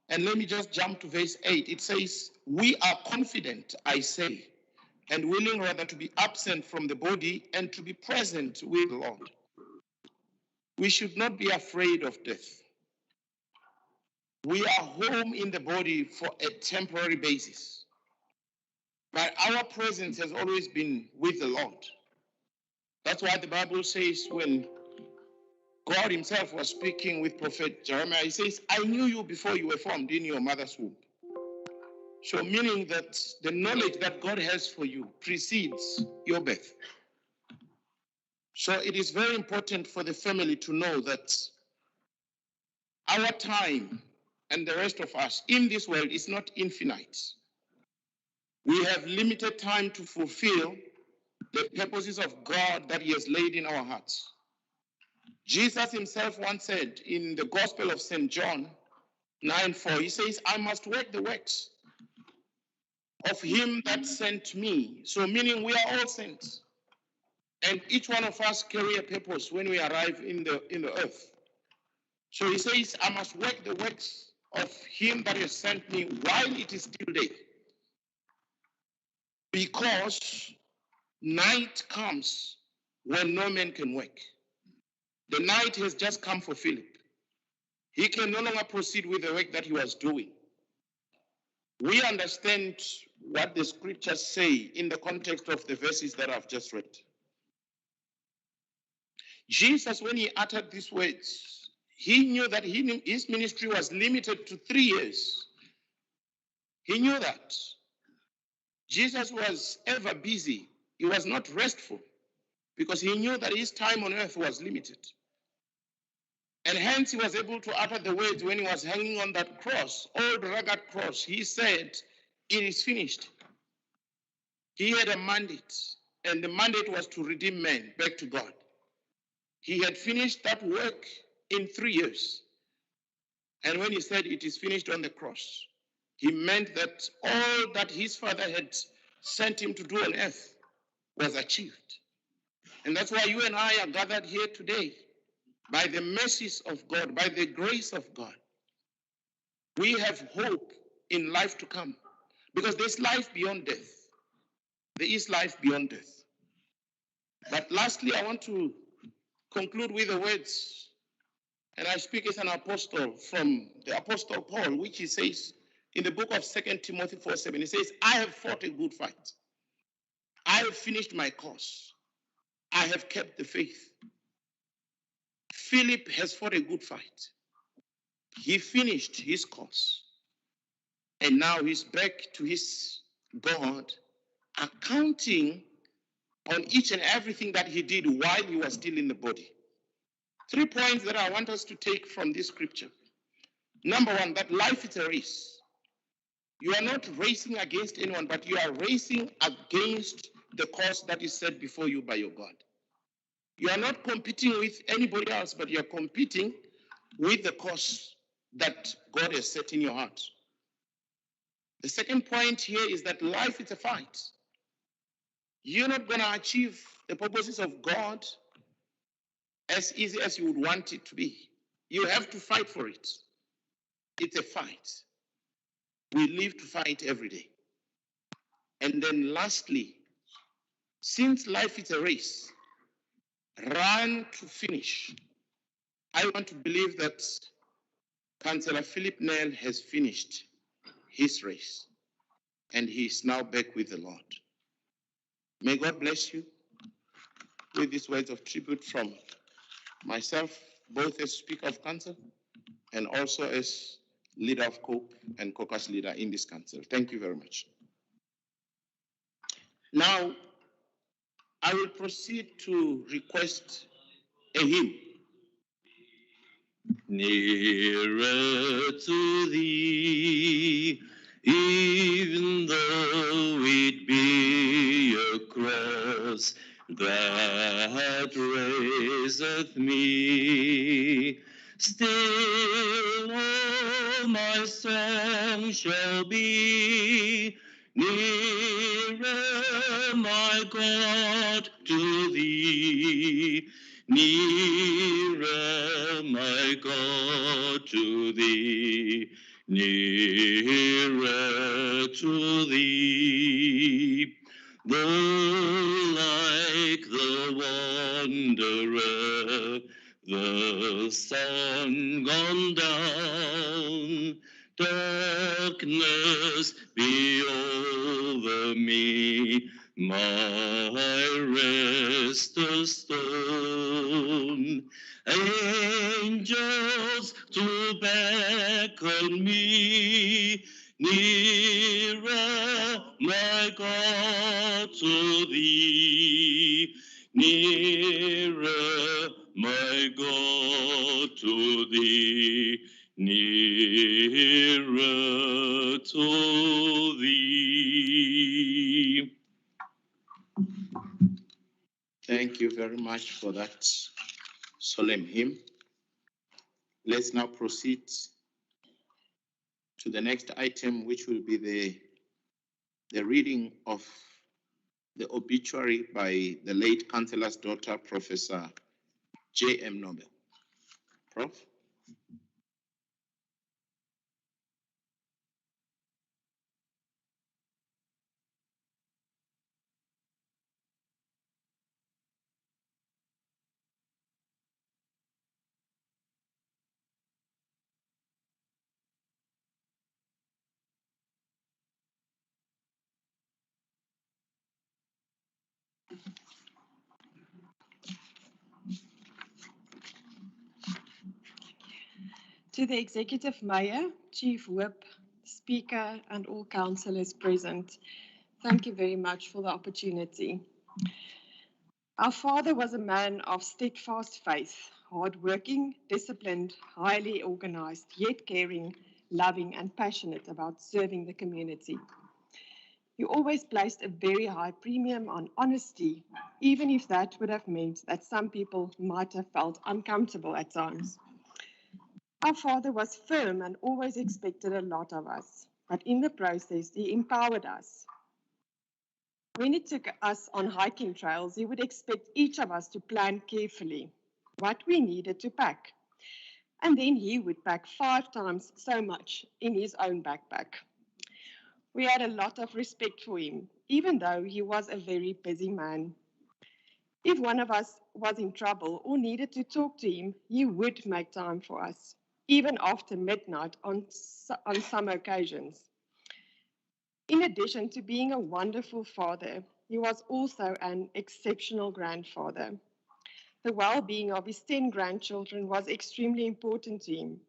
And let me just jump to verse 8. It says, we are confident, I say, and willing rather to be absent from the body and to be present with the Lord. We should not be afraid of death. We are home in the body for a temporary basis. But our presence has always been with the Lord. That's why the Bible says when God himself was speaking with Prophet Jeremiah, he says, I knew you before you were formed in your mother's womb. So meaning that the knowledge that God has for you precedes your birth. So it is very important for the family to know that our time and the rest of us in this world is not infinite. We have limited time to fulfill the purposes of God that he has laid in our hearts. Jesus himself once said in the Gospel of St. John 9:4, he says, I must work the works of him that sent me. So meaning we are all sent. And each one of us carry a purpose when we arrive in the earth. So he says, I must work the works of him that has sent me while it is still day. Because night comes when no man can work. The night has just come for Philip. He can no longer proceed with the work that he was doing. We understand what the scriptures say in the context of the verses that I've just read. Jesus, when he uttered these words, he knew that his ministry was limited to 3 years. He knew that. Jesus was ever busy. He was not restful because he knew that his time on earth was limited. And hence he was able to utter the words when he was hanging on that cross, old rugged cross. He said, it is finished. He had a mandate, and the mandate was to redeem men back to God. He had finished that work in 3 years. And when he said it is finished on the cross, he meant that all that his Father had sent him to do on earth was achieved. And that's why you and I are gathered here today by the mercies of God, by the grace of God. We have hope in life to come because there's life beyond death. There is life beyond death. But lastly, I want to conclude with the words, and I speak as an apostle from the Apostle Paul, which he says in the book of 2 Timothy 4:7, it says, I have fought a good fight. I have finished my course. I have kept the faith. Philip has fought a good fight. He finished his course. And now he's back to his God, accounting on each and everything that he did while he was still in the body. 3 points that I want us to take from this scripture. Number one, that life is a race. You are not racing against anyone, but you are racing against the course that is set before you by your God. You are not competing with anybody else, but you are competing with the course that God has set in your heart. The second point here is that life is a fight. You're not going to achieve the purposes of God as easy as you would want it to be. You have to fight for it. It's a fight. We live to fight every day. And then lastly, since life is a race, run to finish. I want to believe that Cllr Phillip Nel has finished his race and he is now back with the Lord. May God bless you with these words of tribute from myself, both as Speaker of Council and also as leader of COPE and caucus leader in this council. Thank you very much. Now, I will proceed to request a hymn. Nearer to thee, even though it be a cross that raiseth me, still all my song shall be, nearer, my God, to thee. Nearer, my God, to thee, nearer to thee. Though like the wanderer, the sun gone down, darkness be over me, my rest a stone. Angels to beckon me, nearer, my God, to thee. Nearer, my God, to thee. Nearer to thee. Thank you very much for that solemn hymn. Let's now proceed to the next item, which will be the reading of the obituary by the late Councillor's daughter, Professor J.M. Nobel. Prof. To the Executive Mayor, Chief Whip, Speaker, and all councillors present, thank you very much for the opportunity. Our father was a man of steadfast faith, hardworking, disciplined, highly organized, yet caring, loving, and passionate about serving the community. He always placed a very high premium on honesty, even if that would have meant that some people might have felt uncomfortable at times. Our father was firm and always expected a lot of us, but in the process, he empowered us. When he took us on hiking trails, he would expect each of us to plan carefully what we needed to pack. And then he would pack 5 times so much in his own backpack. We had a lot of respect for him, even though he was a very busy man. If one of us was in trouble or needed to talk to him, he would make time for us. even after midnight on some occasions. In addition to being a wonderful father, he was also an exceptional grandfather. The well-being of his 10 grandchildren was extremely important to him,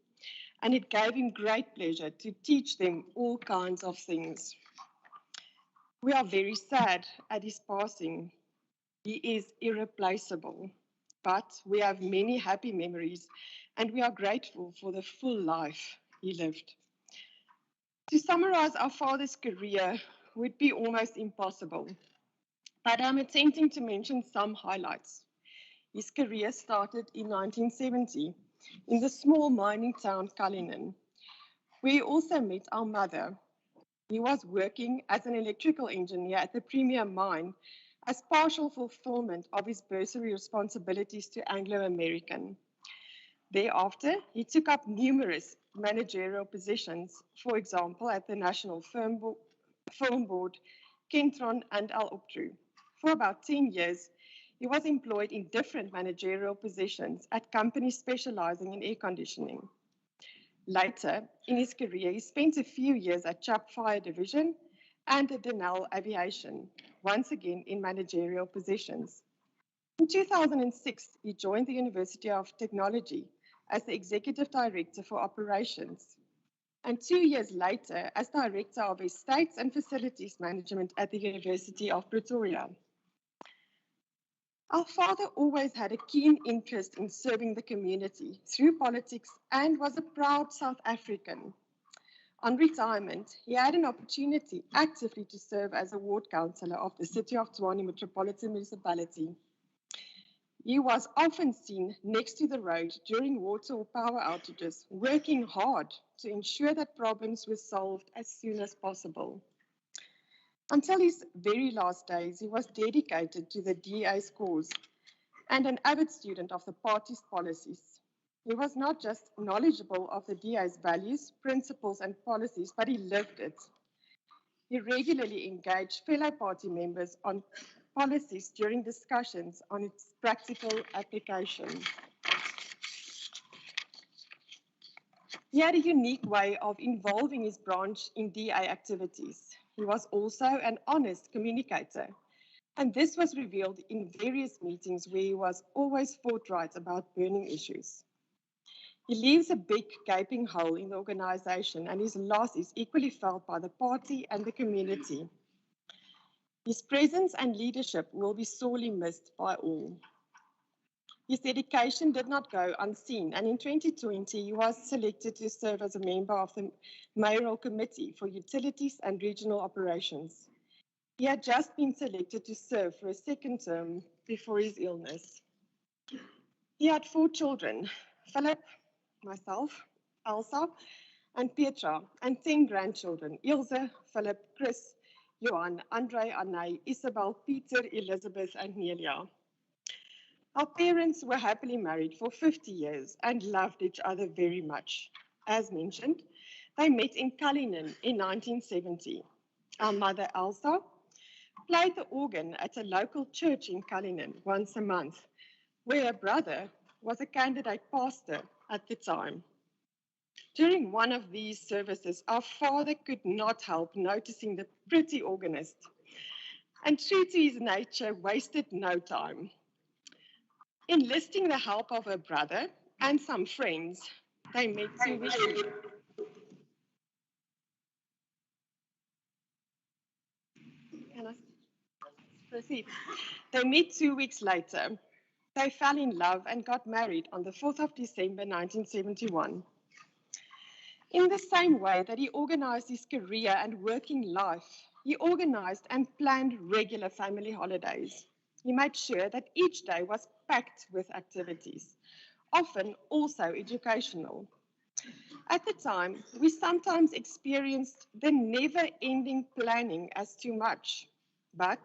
and it gave him great pleasure to teach them all kinds of things. We are very sad at his passing. He is irreplaceable, but we have many happy memories, and we are grateful for the full life he lived. To summarize our father's career would be almost impossible, but I'm attempting to mention some highlights. His career started in 1970 in the small mining town Cullinan, where he also met our mother. He was working as an electrical engineer at the Premier Mine as partial fulfillment of his bursary responsibilities to Anglo American. Thereafter, he took up numerous managerial positions, for example, at the National Film Board, Kentron, and Al Optru. For about 10 years, he was employed in different managerial positions at companies specializing in air conditioning. Later in his career, he spent a few years at Chubb Fire Division and at Denel Aviation, once again in managerial positions. In 2006, he joined the University of Technology as the Executive Director for Operations, and 2 years later as Director of Estates and Facilities Management at the University of Pretoria. Our father always had a keen interest in serving the community through politics and was a proud South African. On retirement, he had an opportunity actively to serve as a ward councillor of the City of Tshwane Metropolitan Municipality. He was often seen next to the road during water or power outages, working hard to ensure that problems were solved as soon as possible. Until his very last days, he was dedicated to the DA's cause and an avid student of the party's policies. He was not just knowledgeable of the DA's values, principles, and policies, but he lived it. He regularly engaged fellow party members on policies during discussions on its practical application. He had a unique way of involving his branch in DA activities. He was also an honest communicator, and this was revealed in various meetings where he was always forthright about burning issues. He leaves a big gaping hole in the organization, and his loss is equally felt by the party and the community. His presence and leadership will be sorely missed by all. His dedication did not go unseen, and in 2020, he was selected to serve as a member of the Mayoral Committee for Utilities and Regional Operations. He had just been selected to serve for a second term before his illness. He had 4 children, Philip, myself, Elsa, and Petra, and 10 grandchildren, Ilse, Philip, Chris, Johan, Andre, Anay, Isabel, Peter, Elizabeth, and Nelia. Our parents were happily married for 50 years and loved each other very much. As mentioned, they met in Cullinan in 1970. Our mother, Elsa, played the organ at a local church in Cullinan once a month, where her brother was a candidate pastor at the time. During one of these services, our father could not help noticing the pretty organist, and true to his nature, wasted no time. Enlisting the help of her brother and some friends, they met 2 weeks later. Can I proceed? They met 2 weeks later. They fell in love and got married on the 4th of December, 1971. In the same way that he organized his career and working life, he organized and planned regular family holidays. He made sure that each day was packed with activities, often also educational. At the time, we sometimes experienced the never-ending planning as too much. But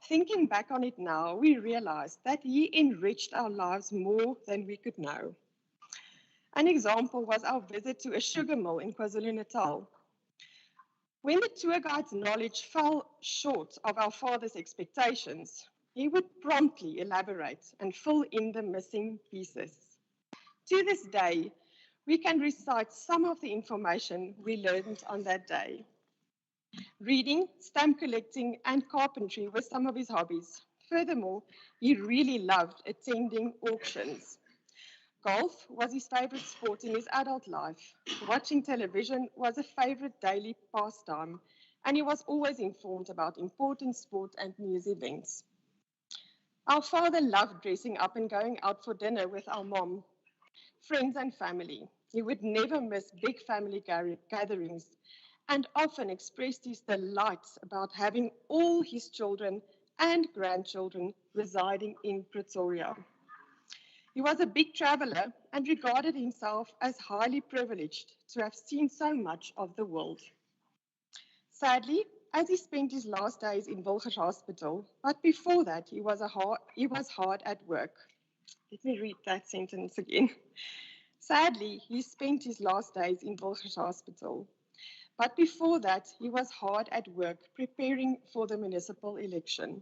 thinking back on it now, we realized that he enriched our lives more than we could know. An example was our visit to a sugar mill in KwaZulu-Natal. When the tour guide's knowledge fell short of our father's expectations, he would promptly elaborate and fill in the missing pieces. To this day, We can recite some of the information we learned on that day. Reading, stamp collecting, and carpentry were some of his hobbies. Furthermore, he really loved attending auctions. Golf was his favorite sport in his adult life. Watching television was a favorite daily pastime, and he was always informed about important sport and news events. Our father loved dressing up and going out for dinner with our mom, friends, and family. He would never miss big family gatherings and often expressed his delights about having all his children and grandchildren residing in Pretoria. He was a big traveler and regarded himself as highly privileged to have seen so much of the world. Sadly, as he spent his last days in Wilgers Hospital, but before that he was hard at work. Let me read that sentence again. Sadly, he spent his last days in Wilgers Hospital, but before that he was hard at work preparing for the municipal election.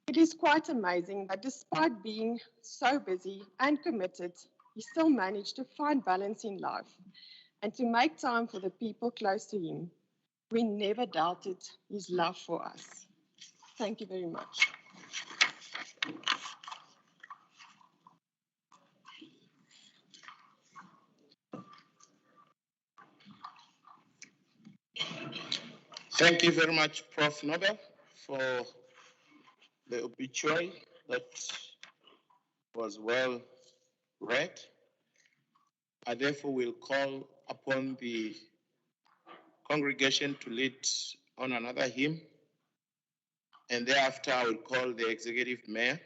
It is quite amazing that despite being so busy and committed, he still managed to find balance in life and to make time for the people close to him. We never doubted his love for us. Thank you very much. Thank you very much, Prof. Nobel, for the obituary that was well read. I therefore will call upon the congregation to lead on another hymn, and thereafter I will call the executive mayor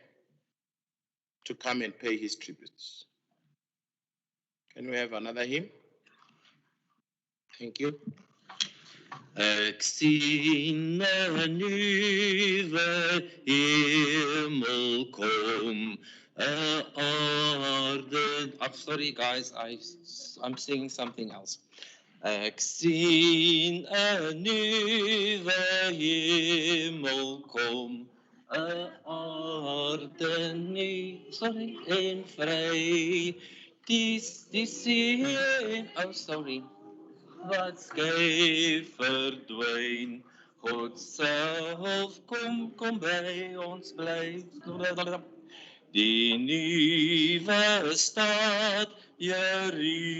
to come and pay his tributes. Can we have another hymn? Thank you. Ek sien 'n nuwe hemel kom, 'n aarde. I'm sorry, guys, I'm singing something else. Ek sien 'n nuwe hemel kom, 'n aarde nuwe, sorry, en vry. Die see, oh sorry. Wat skei verdwyn, God self kom by ons bly. Die nuwe stad, Jerusalem,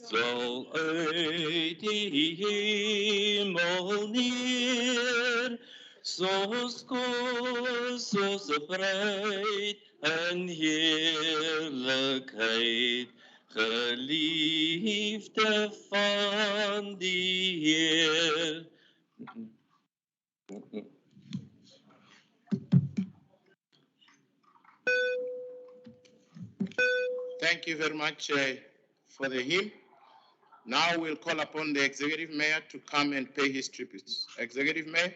sal uit die hemel neer, soos kos, soos 'n bruid in heerlikheid. Geliefde van die Heer. Thank you very much for the hymn. Now we'll call upon the executive mayor to come and pay his tributes. Executive mayor.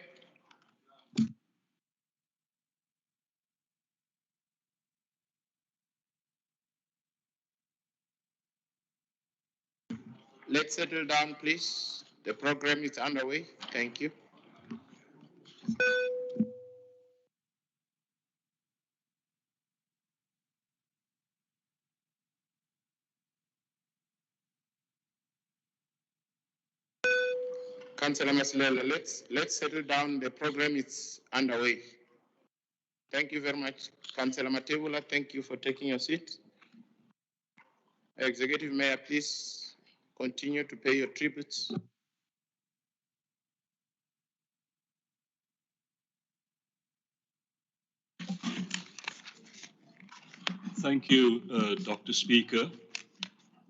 Let's settle down, please. The program is underway. Thank you. Councillor Masilela, let's settle down. The program is underway. Thank you very much. Councillor Matebula, thank you for taking your seat. Executive Mayor, please continue to pay your tributes. Thank you, Dr. Speaker.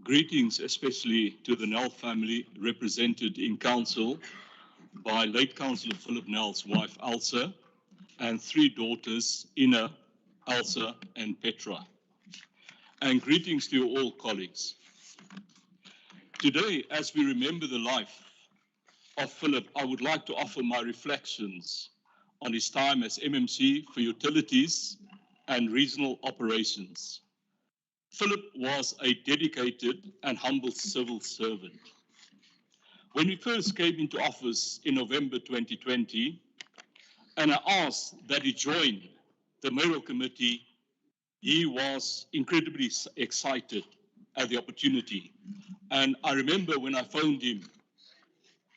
Greetings especially to the Nel family represented in council by late Councillor Phillip Nel's wife, Elsa, and 3 daughters, Ina, Elsa, and Petra. And greetings to you all colleagues. Today, as we remember the life of Phillip, I would like to offer my reflections on his time as MMC for utilities and regional operations. Phillip was a dedicated and humble civil servant. When we first came into office in November 2020, and I asked that he join the mayoral committee, he was incredibly excited at the opportunity. And I remember when I phoned him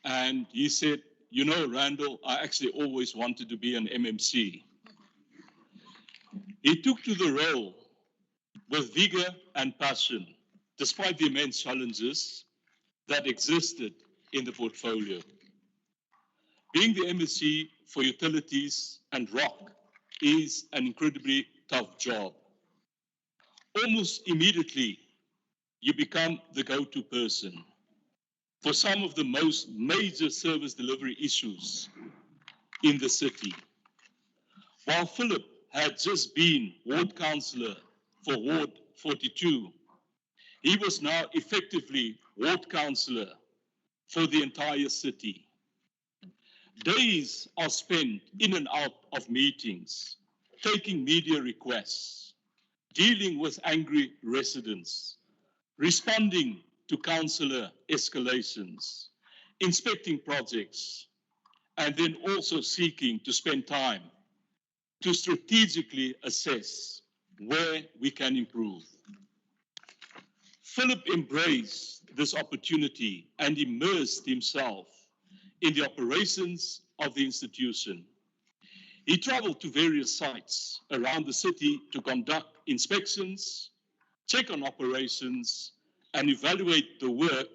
and he said, you know, Randall, I actually always wanted to be an MMC. He took to the role with vigor and passion, despite the immense challenges that existed in the portfolio. Being the MSc for utilities and rock is an incredibly tough job. Almost immediately, you become the go-to person for some of the most major service delivery issues in the city. While Philip had just been ward councillor for Ward 42, he was now effectively ward councillor for the entire city. Days are spent in and out of meetings, taking media requests, dealing with angry residents, responding to councillor escalations, inspecting projects, and then also seeking to spend time to strategically assess where we can improve. Philip embraced this opportunity and immersed himself in the operations of the institution. He traveled to various sites around the city to conduct inspections, check on operations, and evaluate the work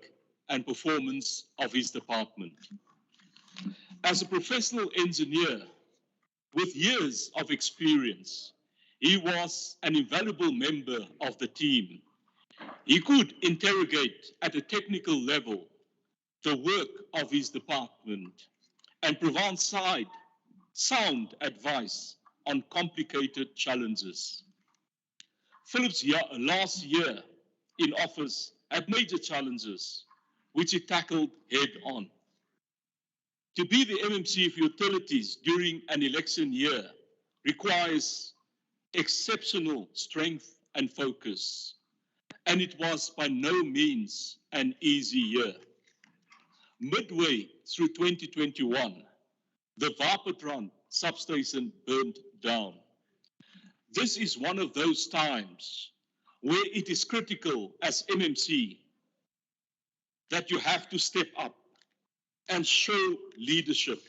and performance of his department. As a professional engineer with years of experience, he was an invaluable member of the team. He could interrogate at a technical level the work of his department and provide sound advice on complicated challenges. Philip's last year in office had major challenges, which he tackled head on. To be the MMC for utilities during an election year requires exceptional strength and focus, and it was by no means an easy year. Midway through 2021, the Wapentron substation burned down. This is one of those times where it is critical as MMC that you have to step up and show leadership.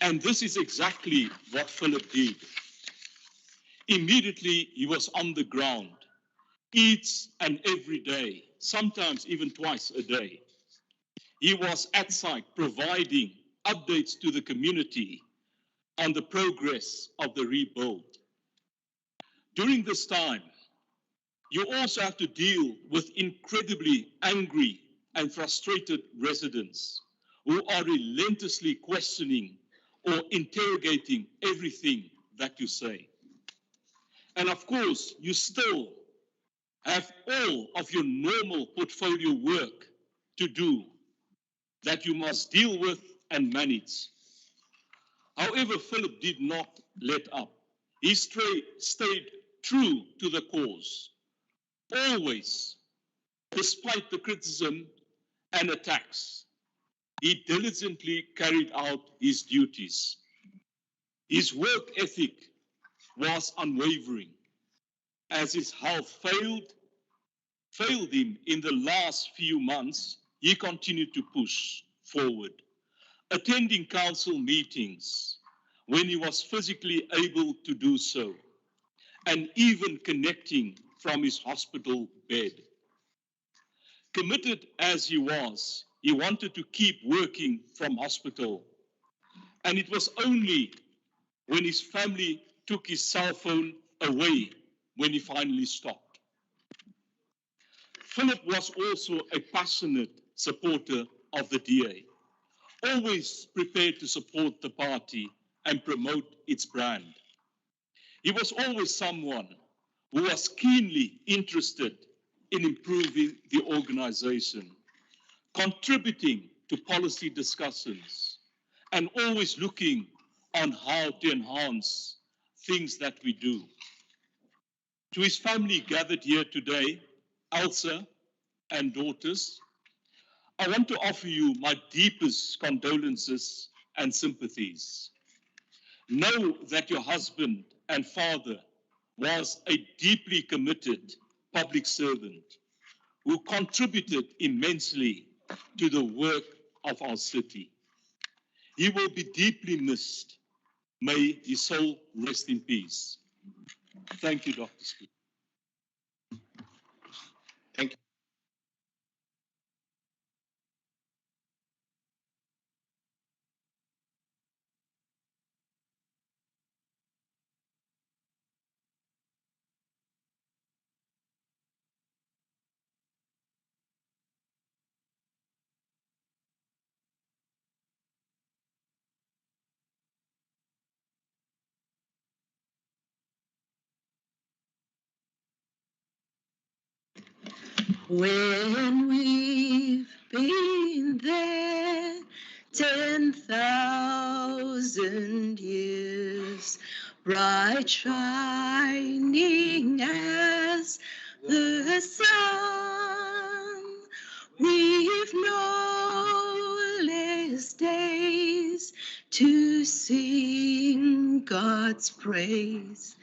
And this is exactly what Philip did. Immediately, he was on the ground, each and every day, sometimes even twice a day. He was at site providing updates to the community on the progress of the rebuild. During this time, you also have to deal with incredibly angry and frustrated residents who are relentlessly questioning or interrogating everything that you say. And of course, you still have all of your normal portfolio work to do that you must deal with and manage. However, Philip did not let up. He stayed true to the cause, always, despite the criticism and attacks. He diligently carried out his duties. His work ethic was unwavering. As his health failed him in the last few months, he continued to push forward, attending council meetings when he was physically able to do so, and even connecting from his hospital bed. Committed as he was, he wanted to keep working from hospital. And it was only when his family took his cell phone away when he finally stopped. Philip was also a passionate supporter of the DA, always prepared to support the party and promote its brand. He was always someone who was keenly interested in improving the organization, contributing to policy discussions, and always looking on how to enhance things that we do. To his family gathered here today, Elsa and daughters, I want to offer you my deepest condolences and sympathies. Know that your husband and father was a deeply committed public servant who contributed immensely to the work of our city. He will be deeply missed. May his soul rest in peace. Thank you, Dr. Speaker. Thank you. When we've been there 10,000 years, bright shining as the sun, we've no less days to sing God's praise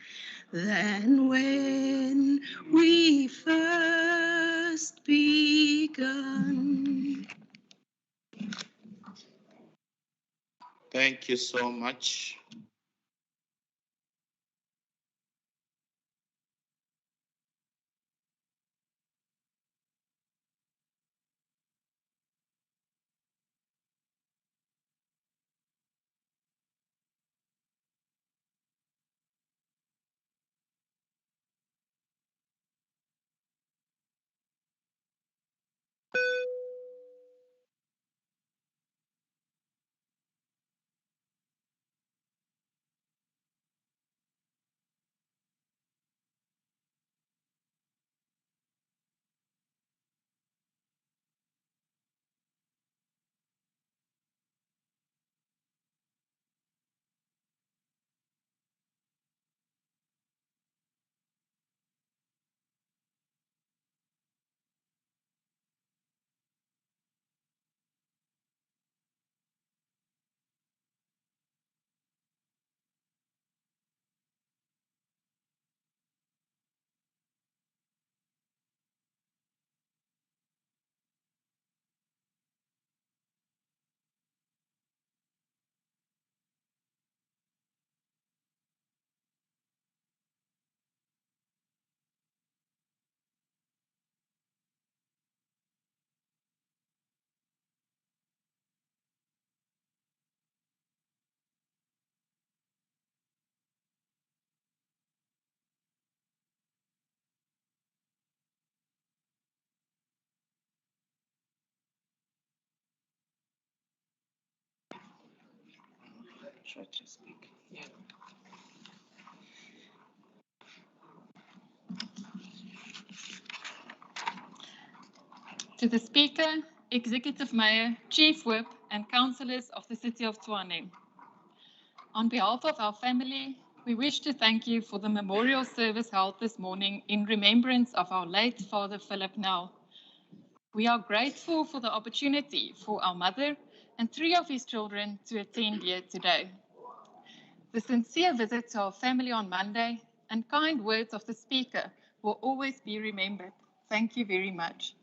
than when we first begun. Thank you so much. To the Speaker, Executive Mayor, Chief Whip, and councillors of the City of Tshwane. On behalf of our family, we wish to thank you for the memorial service held this morning in remembrance of our late father, Phillip Nel. We are grateful for the opportunity for our mother and 3 of his children to attend here today. The sincere visit to our family on Monday and kind words of the Speaker will always be remembered. Thank you very much.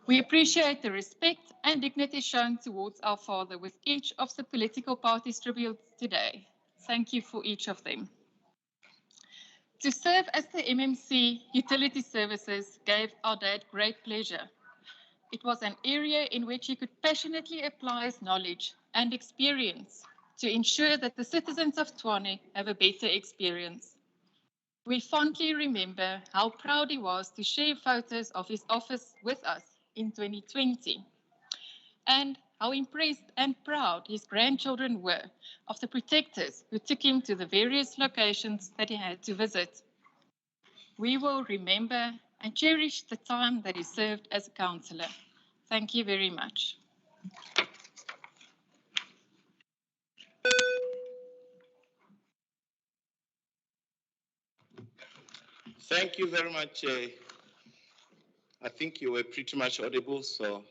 We appreciate the respect and dignity shown towards our father with each of the political parties' tributes today. Thank you for each of them. To serve as the MMC Utility Services gave our dad great pleasure. It was an area in which he could passionately apply his knowledge and experience to ensure that the citizens of Tshwane have a better experience. We fondly remember how proud he was to share photos of his office with us in 2020, and how impressed and proud his grandchildren were of the protectors who took him to the various locations that he had to visit. We will remember and cherish the time that he served as a councillor. Thank you very much. Thank you very much. I think you were pretty much audible, so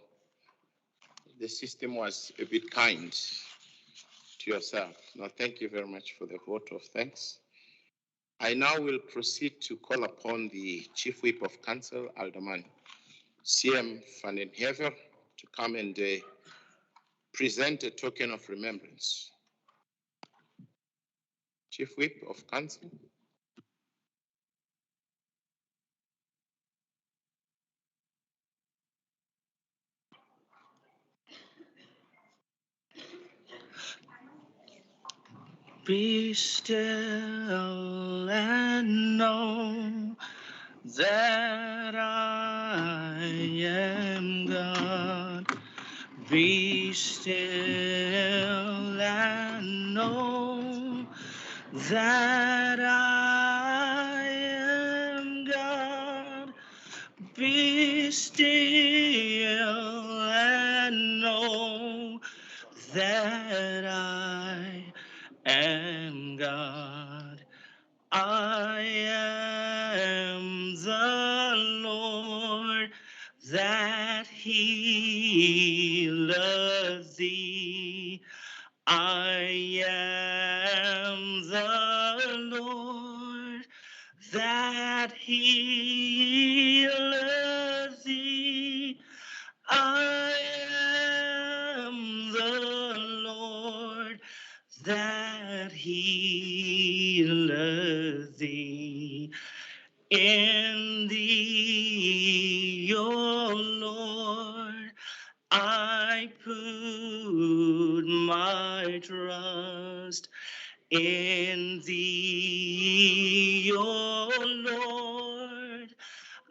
the system was a bit kind to yourself. Now, thank you very much for the vote of thanks. I now will proceed to call upon the Chief Whip of Council, Alderman CM van den Hever, to come and present a token of remembrance. Chief Whip of Council. Be still and know that I am God. Be still and know that I am God. Be still and know that I am God. I am the Lord that healeth thee. I am the Lord that healeth thee. I am the Lord that healeth thee. In thee, O Lord, I put my trust. In thee, O Lord,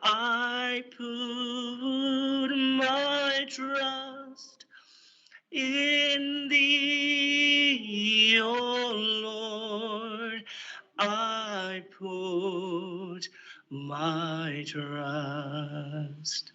I put my trust. In thee, O Lord, I put my trust.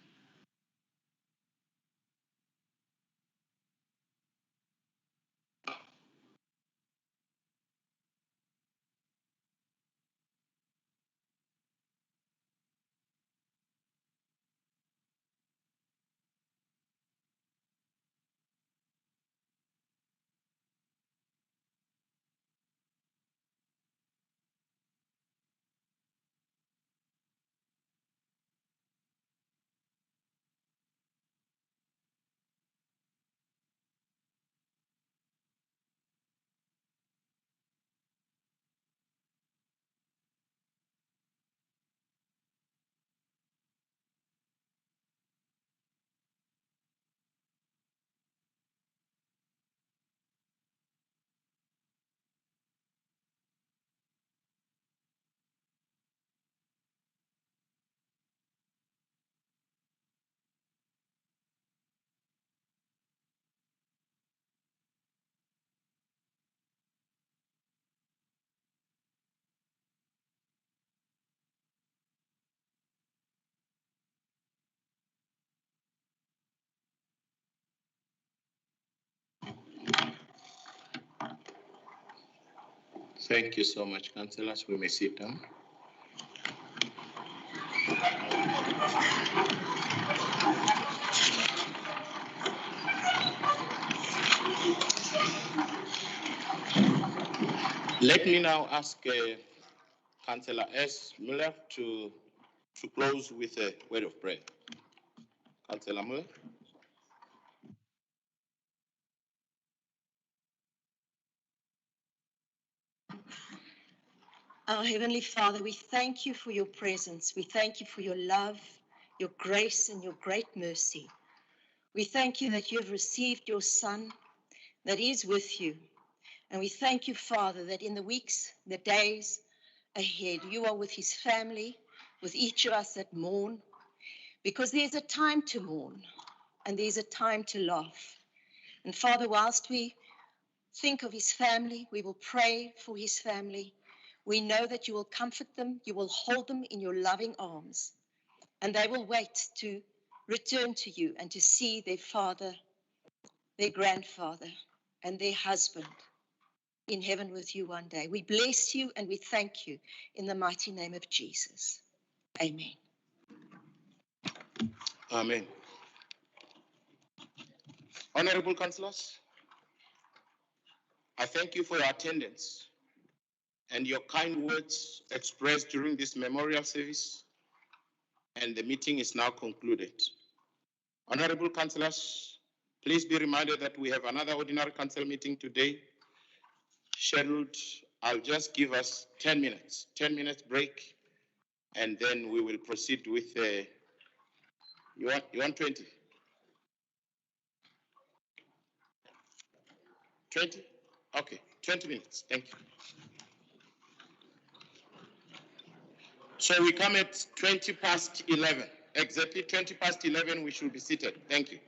Thank you so much, councillors. We may sit down. Let me now ask Councillor S. Muller to close with a word of prayer. Councillor Muller. Our Heavenly Father, we thank you for your presence. We thank you for your love, your grace, and your great mercy. We thank you that you have received your Son that is with you. And we thank you, Father, that in the weeks, the days ahead, you are with his family, with each of us that mourn, because there's a time to mourn and there's a time to laugh. And Father, whilst we think of his family, we will pray for his family. We know that you will comfort them, you will hold them in your loving arms, and they will wait to return to you and to see their father, their grandfather, and their husband in heaven with you one day. We bless you and we thank you in the mighty name of Jesus. Amen. Amen. Honorable councillors, I thank you for your attendance and your kind words expressed during this memorial service, and the meeting is now concluded. Honorable councillors, please be reminded that we have another ordinary council meeting today scheduled. I'll just give us 10 minutes break, and then we will proceed with you want 20? 20? Okay, 20 minutes. Thank you. So we come at 20 past 11. Exactly 20 past 11, we should be seated. Thank you.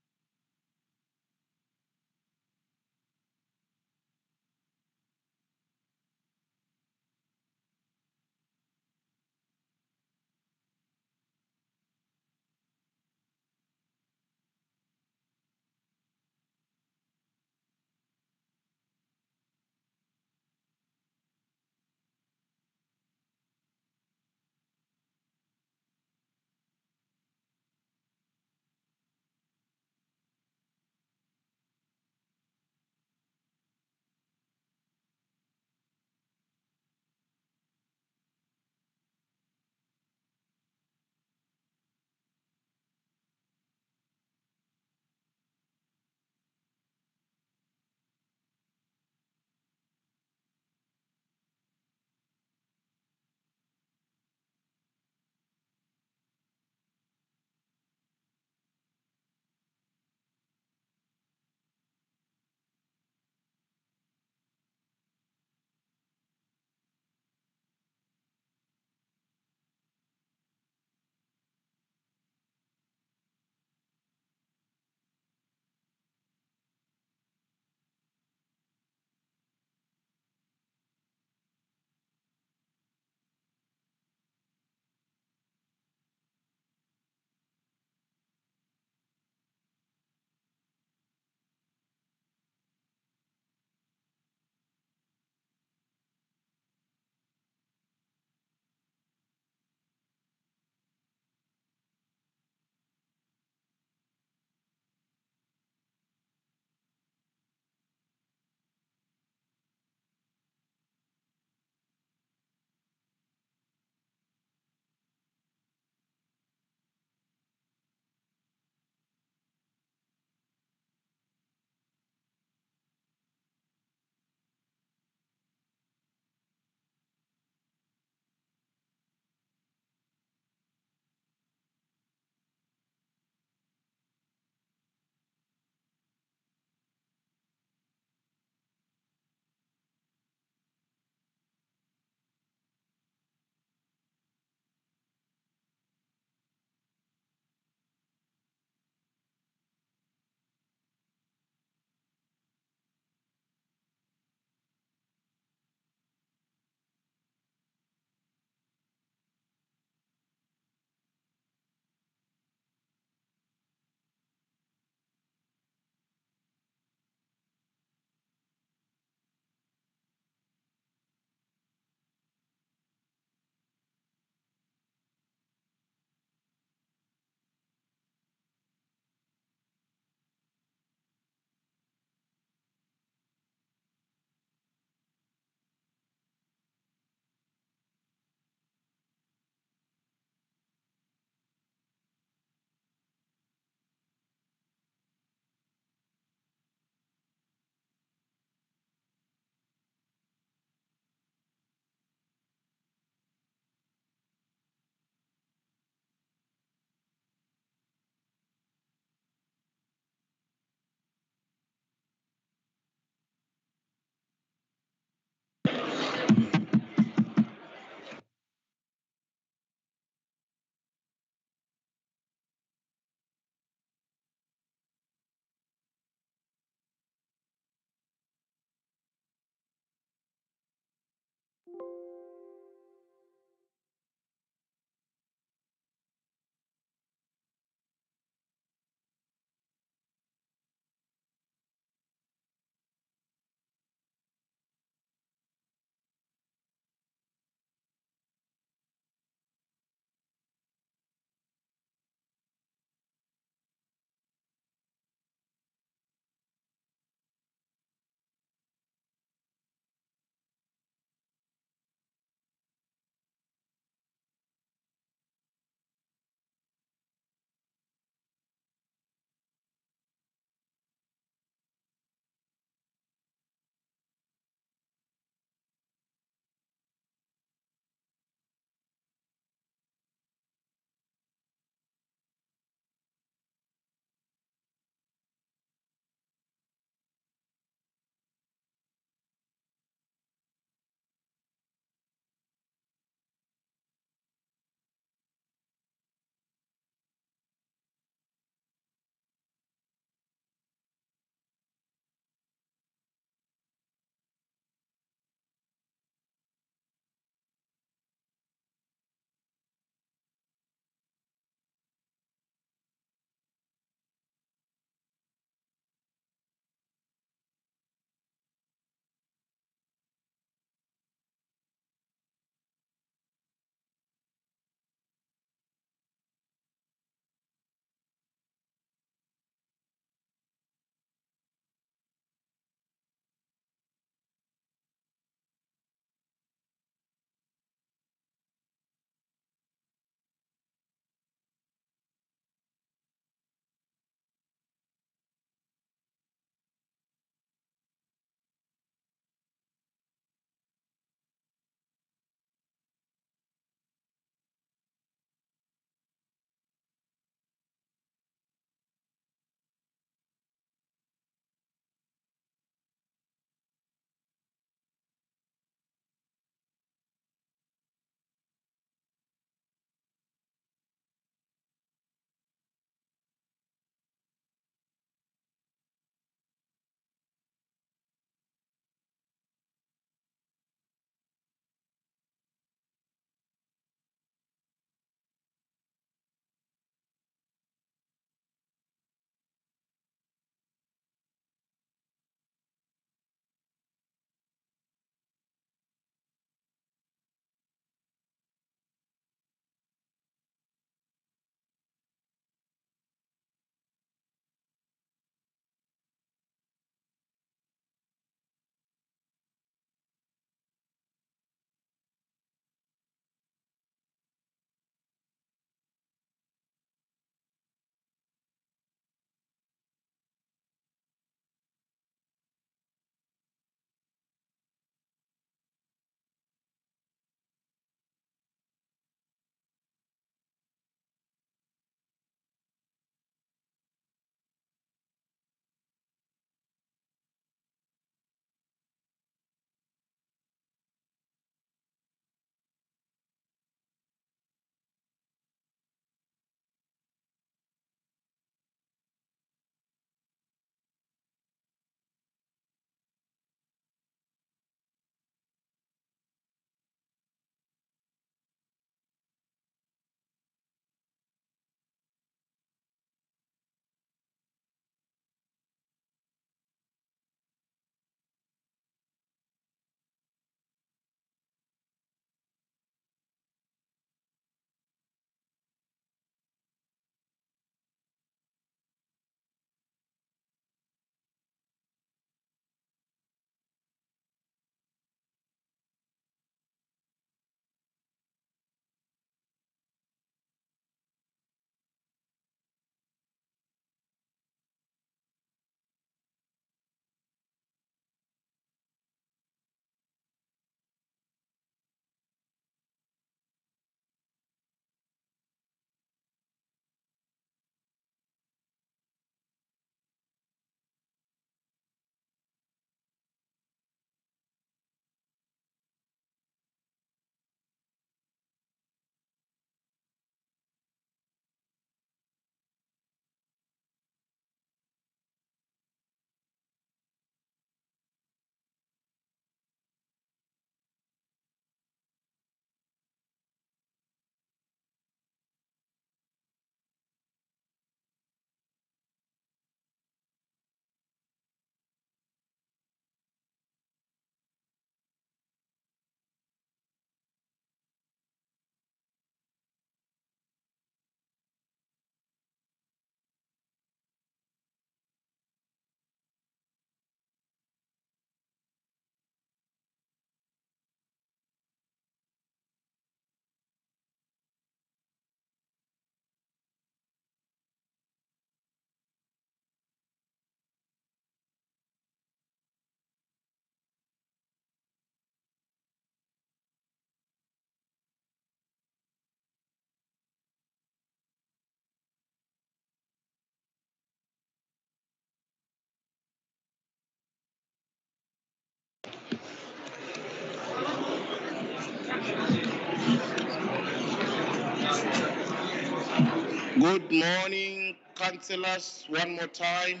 Good morning, councillors, one more time.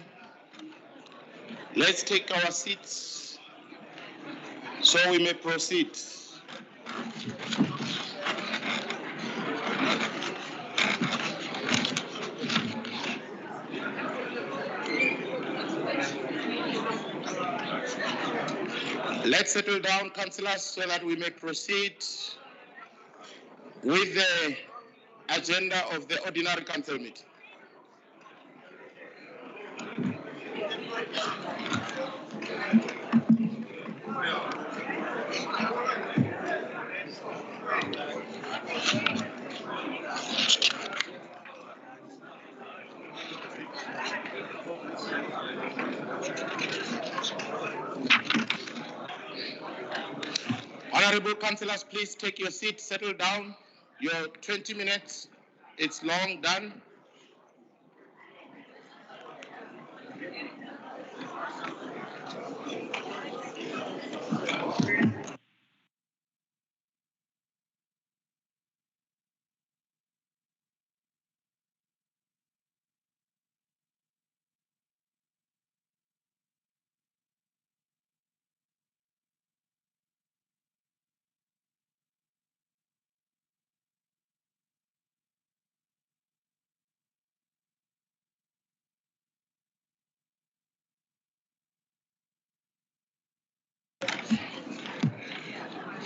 Let's take our seats so we may proceed. Let's settle down, councillors, so that we may proceed with the agenda of the ordinary council meeting. Honorable councillors, please take your seat, settle down. Your 20 minutes, it's long done.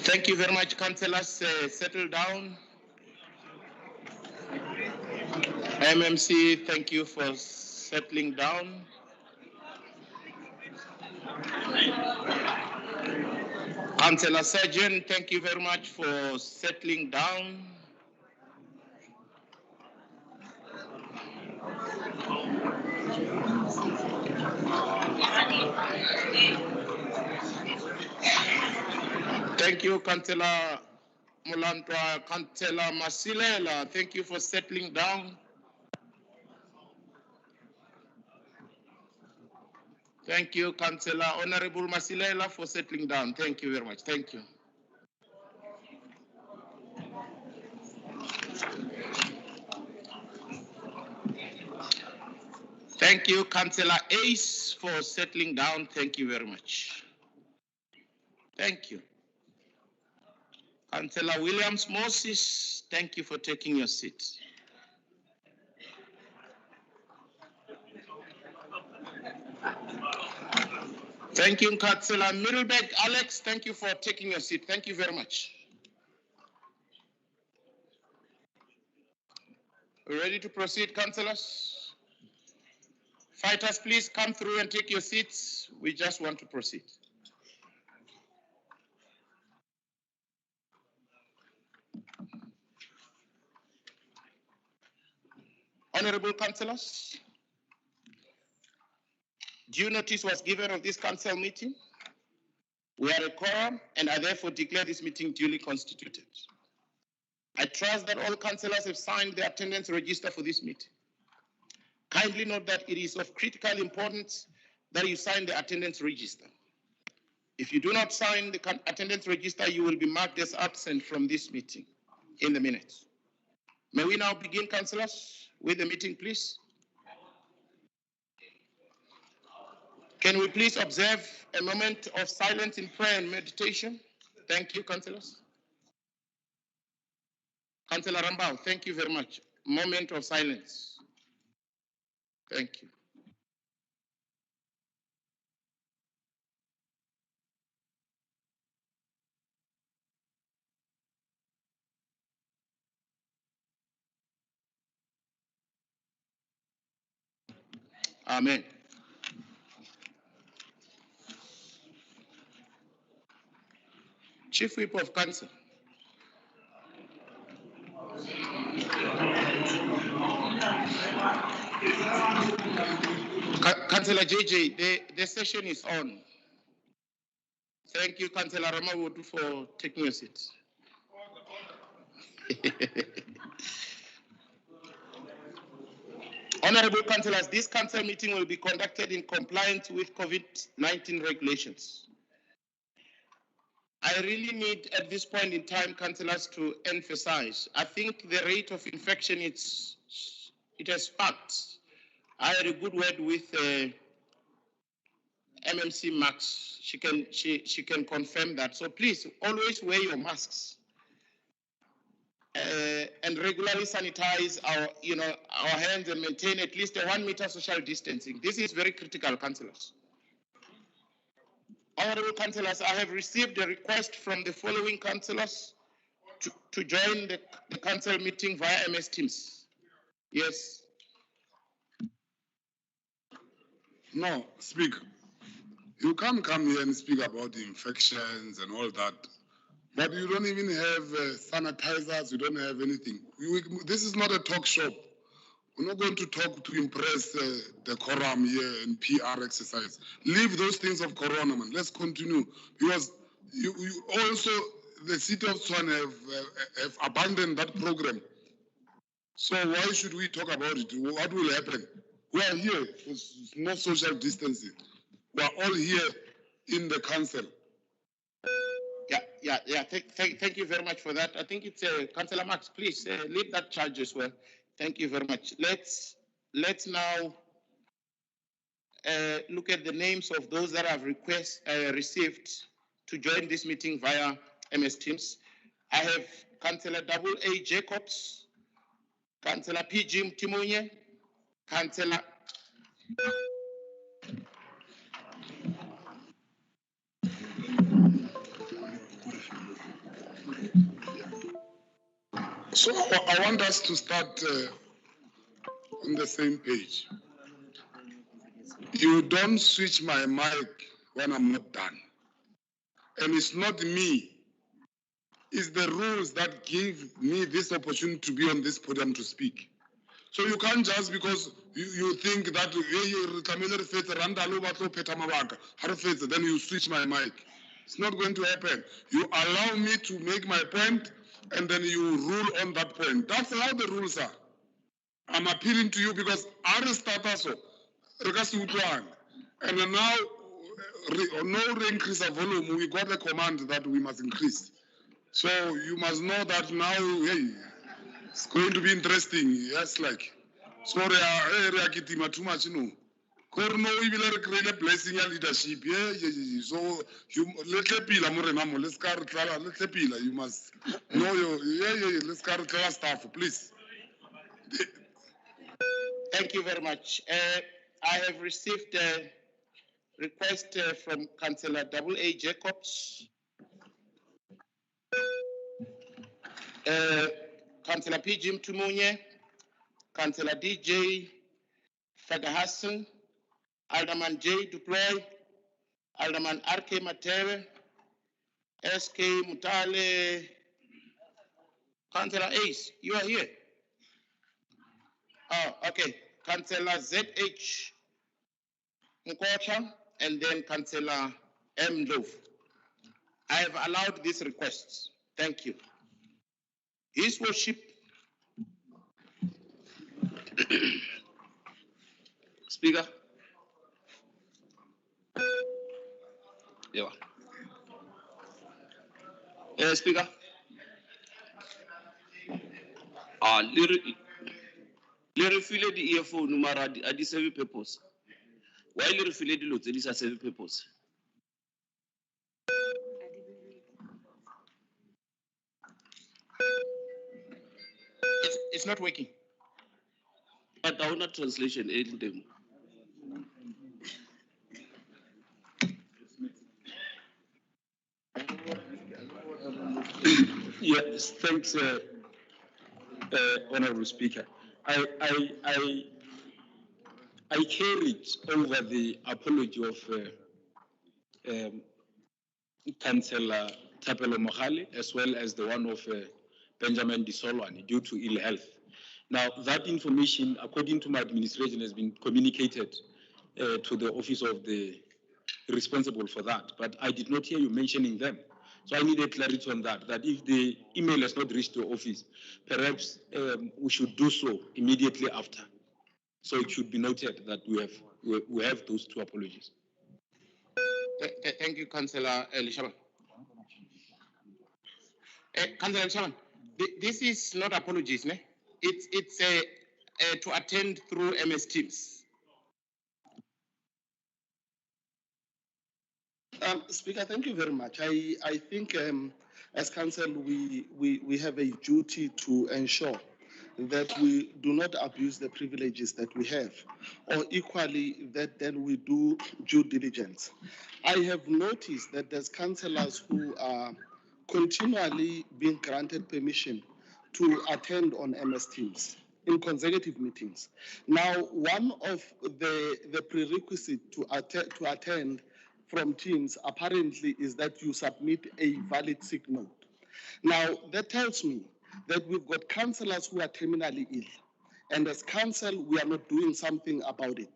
Thank you very much, councillors. Settle down. MMC, thank you for settling down. Councillor Surgeon, thank you very much for settling down. Thank you, Councillor Mulantwa. Councillor Masilela, thank you for settling down. Thank you, Councillor Honorable Masilela, for settling down. Thank you very much. Thank you. Thank you, Councillor Ace, for settling down. Thank you very much. Thank you. Councillor Williams Moses, thank you for taking your seat. Thank you, Councillor Middlebeck Alex, thank you for taking your seat. Thank you very much. We ready to proceed, councillors? Fighters, please come through and take your seats. We just want to proceed. Honorable councillors, due notice was given of this council meeting. We are a quorum and I therefore declare this meeting duly constituted. I trust that all councillors have signed the attendance register for this meeting. Kindly note that it is of critical importance that you sign the attendance register. If you do not sign the attendance register, you will be marked as absent from this meeting in the minutes. May we now begin, councillors, with the meeting, please? Can we please observe a moment of silence in prayer and meditation? Thank you, councillors. Councillor Rambau, thank you very much. Moment of silence. Thank you. Amen. Chief Whip of Council. Councillor JJ, the session is on. Thank you, Councillor Ramawodu, for taking your seat. Honorable councillors, this council meeting will be conducted in compliance with COVID-19 regulations. I really need at this point in time, councillors, to emphasize. I think the rate of infection it has sparked. I had a good word with MMC Max. She can confirm that. So please always wear your masks and regularly sanitize our hands and maintain at least a 1 meter social distancing. This is very critical, councillors. Honorable councillors, I have received a request from the following councillors to join the council meeting via MS Teams. Yes. No, Speaker. You can't come here and speak about the infections and all that, but you don't even have sanitizers, you don't have anything. This is not a talk shop. We're not going to talk to impress the quorum here and PR exercise. Leave those things of Corona, man. Let's continue. Because you also, the city of Tshwane have abandoned that program. So why should we talk about it? What will happen? We are here. There's no social distancing. We are all here in the council. Yeah. Thank you very much for that. I think it's Councillor Max. Please lead that charge as well. Thank you very much. Let's now look at the names of those that have received to join this meeting via MS Teams. I have Councillor AA Jacobs, Councillor PG Timonye, Councillor So I want us to start on the same page. You don't switch my mic when I'm not done. And it's not me. It's the rules that give me this opportunity to be on this podium to speak. So you can't just because you think that then you switch my mic. It's not going to happen. You allow me to make my point and then you rule on that point. That's how the rules are. I'm appealing to you because our status and now no increase of volume. We got a command that we must increase. So you must know that now, hey, it's going to be interesting. Yes, like. Sorry, too much, you know. Corno, we will create a blessing your leadership. Yeah. So you let's start. You must know your let's start staff, please. Thank you very much. I have received a request from Councillor AA Jacobs, Councillor PG Mtumunye, Councillor DJ Fagahassan, Alderman J. Duploy, Alderman RK Matewe, SK Mutale, Councillor Ace, you are here. Oh, okay. Councillor ZH Mkocha, and then Councillor M. Love. I have allowed these requests. Thank you. His worship. Speaker. Yeah. Speaker. Le refile the earphone mara a di serve purpose. Why le refile di lo tse di sa serve purpose? It's not working. But I want translation in them. Yes, thanks, Honorable Speaker. I carried over the apology of Councillor Thapelo Mohale as well as the one of Benjamin Disolwane due to ill health. Now, that information, according to my administration, has been communicated to the office of the responsible for that, but I did not hear you mentioning them. So I needed clarity on that, that if the email has not reached your office, perhaps we should do so immediately after. So it should be noted that we have those two apologies. Thank you, Councillor Elishaba. Councillor Chairman, this is not apologies, ne? It's to attend through MS Teams. Speaker, thank you very much. I think as council, we have a duty to ensure that we do not abuse the privileges that we have, or equally that then we do due diligence. I have noticed that there's councillors who are continually being granted permission to attend on MS Teams in consecutive meetings. Now, one of the prerequisites to attend from Teams apparently is that you submit a valid sick note. Now, that tells me that we've got councillors who are terminally ill, and as council, we are not doing something about it.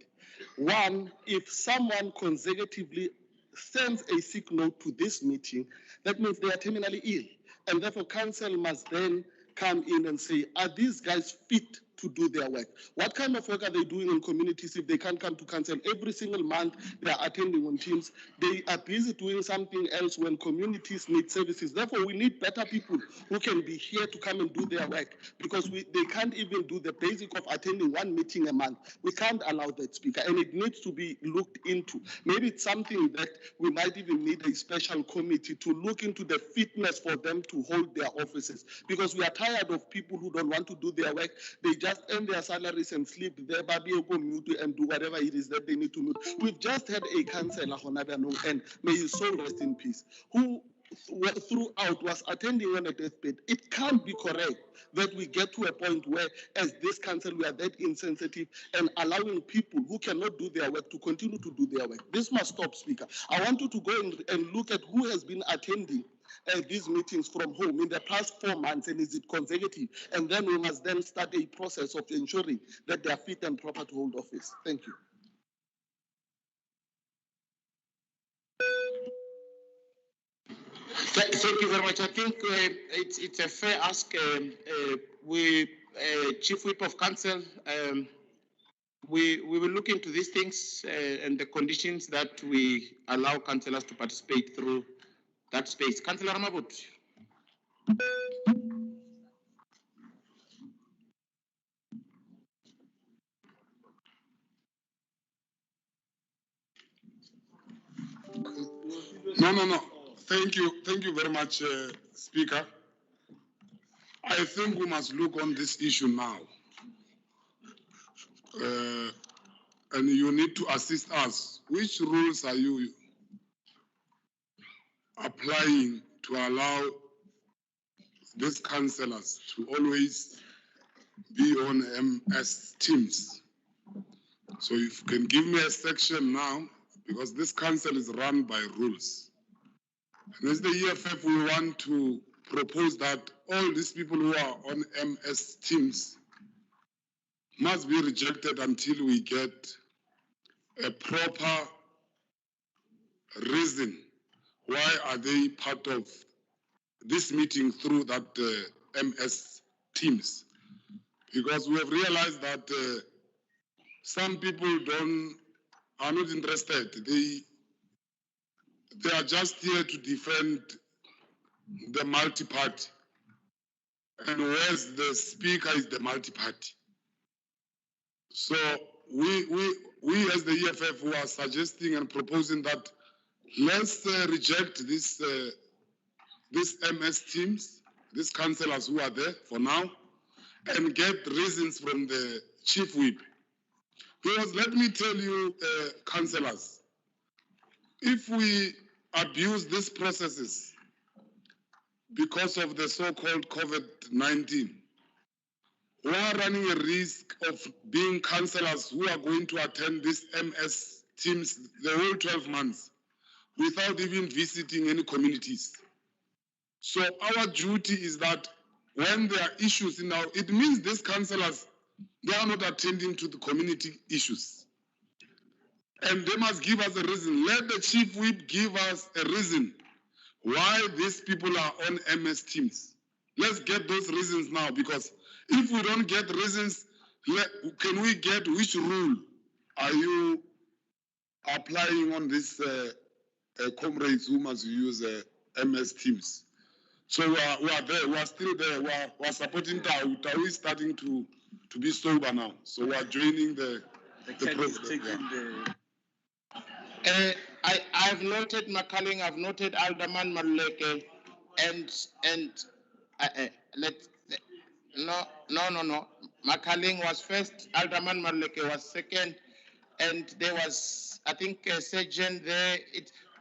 One, if someone consecutively sends a sick note to this meeting, that means they are terminally ill, and therefore council must then come in and say, are these guys fit to do their work? What kind of work are they doing in communities if they can't come to council every single month? They are attending on Teams. They are busy doing something else when communities need services. Therefore, we need better people who can be here to come and do their work, because they can't even do the basic of attending one meeting a month. We can't allow that, Speaker, and it needs to be looked into. Maybe it's something that we might even need a special committee to look into the fitness for them to hold their offices, because we are tired of people who don't want to do their work. They just earn their salaries and sleep there, and do whatever it is that they need to do. We've just had a councillor, and may his soul rest in peace, who throughout was attending on a deathbed. It can't be correct that we get to a point where, as this council, we are that insensitive and allowing people who cannot do their work to continue to do their work. This must stop, Speaker. I want you to go and look at who has been attending these meetings from home in the past 4 months, and is it consecutive? And then we must then start a process of ensuring that they are fit and proper to hold office. Thank you. Thank you very much. I think it's a fair ask. Chief Whip of Council, we will look into these things and the conditions that we allow councillors to participate through that space. Councillor Ramabut. No. Thank you very much, Speaker. I think we must look on this issue now. And you need to assist us. Which rules are you applying to allow these councillors to always be on MS Teams? So if you can give me a section now, because this council is run by rules. And as the EFF, we want to propose that all these people who are on MS Teams must be rejected until we get a proper reason why are they part of this meeting through that MS Teams. Because we have realized that some people are not interested. They are just here to defend the multi-party. And whereas the speaker is the multi-party. So we as the EFF, who are suggesting and proposing that let's reject this MS Teams, these councillors who are there for now, and get reasons from the Chief Whip. Because let me tell you, councillors, if we abuse these processes because of the so-called COVID-19, we are running a risk of being councillors who are going to attend this MS Teams the whole 12 months without even visiting any communities. So our duty is that when there are issues it means these councillors, they are not attending to the community issues. And they must give us a reason. Let the Chief Whip give us a reason why these people are on MS Teams. Let's get those reasons now, because if we don't get reasons, can we get which rule are you applying on this comrades who must use MS Teams? So we are there, we are still there, we are supporting Tau. Tau is starting to be sober now. So we are joining the program. I've noted Makaling, I've noted Alderman Maleke, no. Makaling was first, Alderman Maleke was second, and there was, I think, a Sergeant there.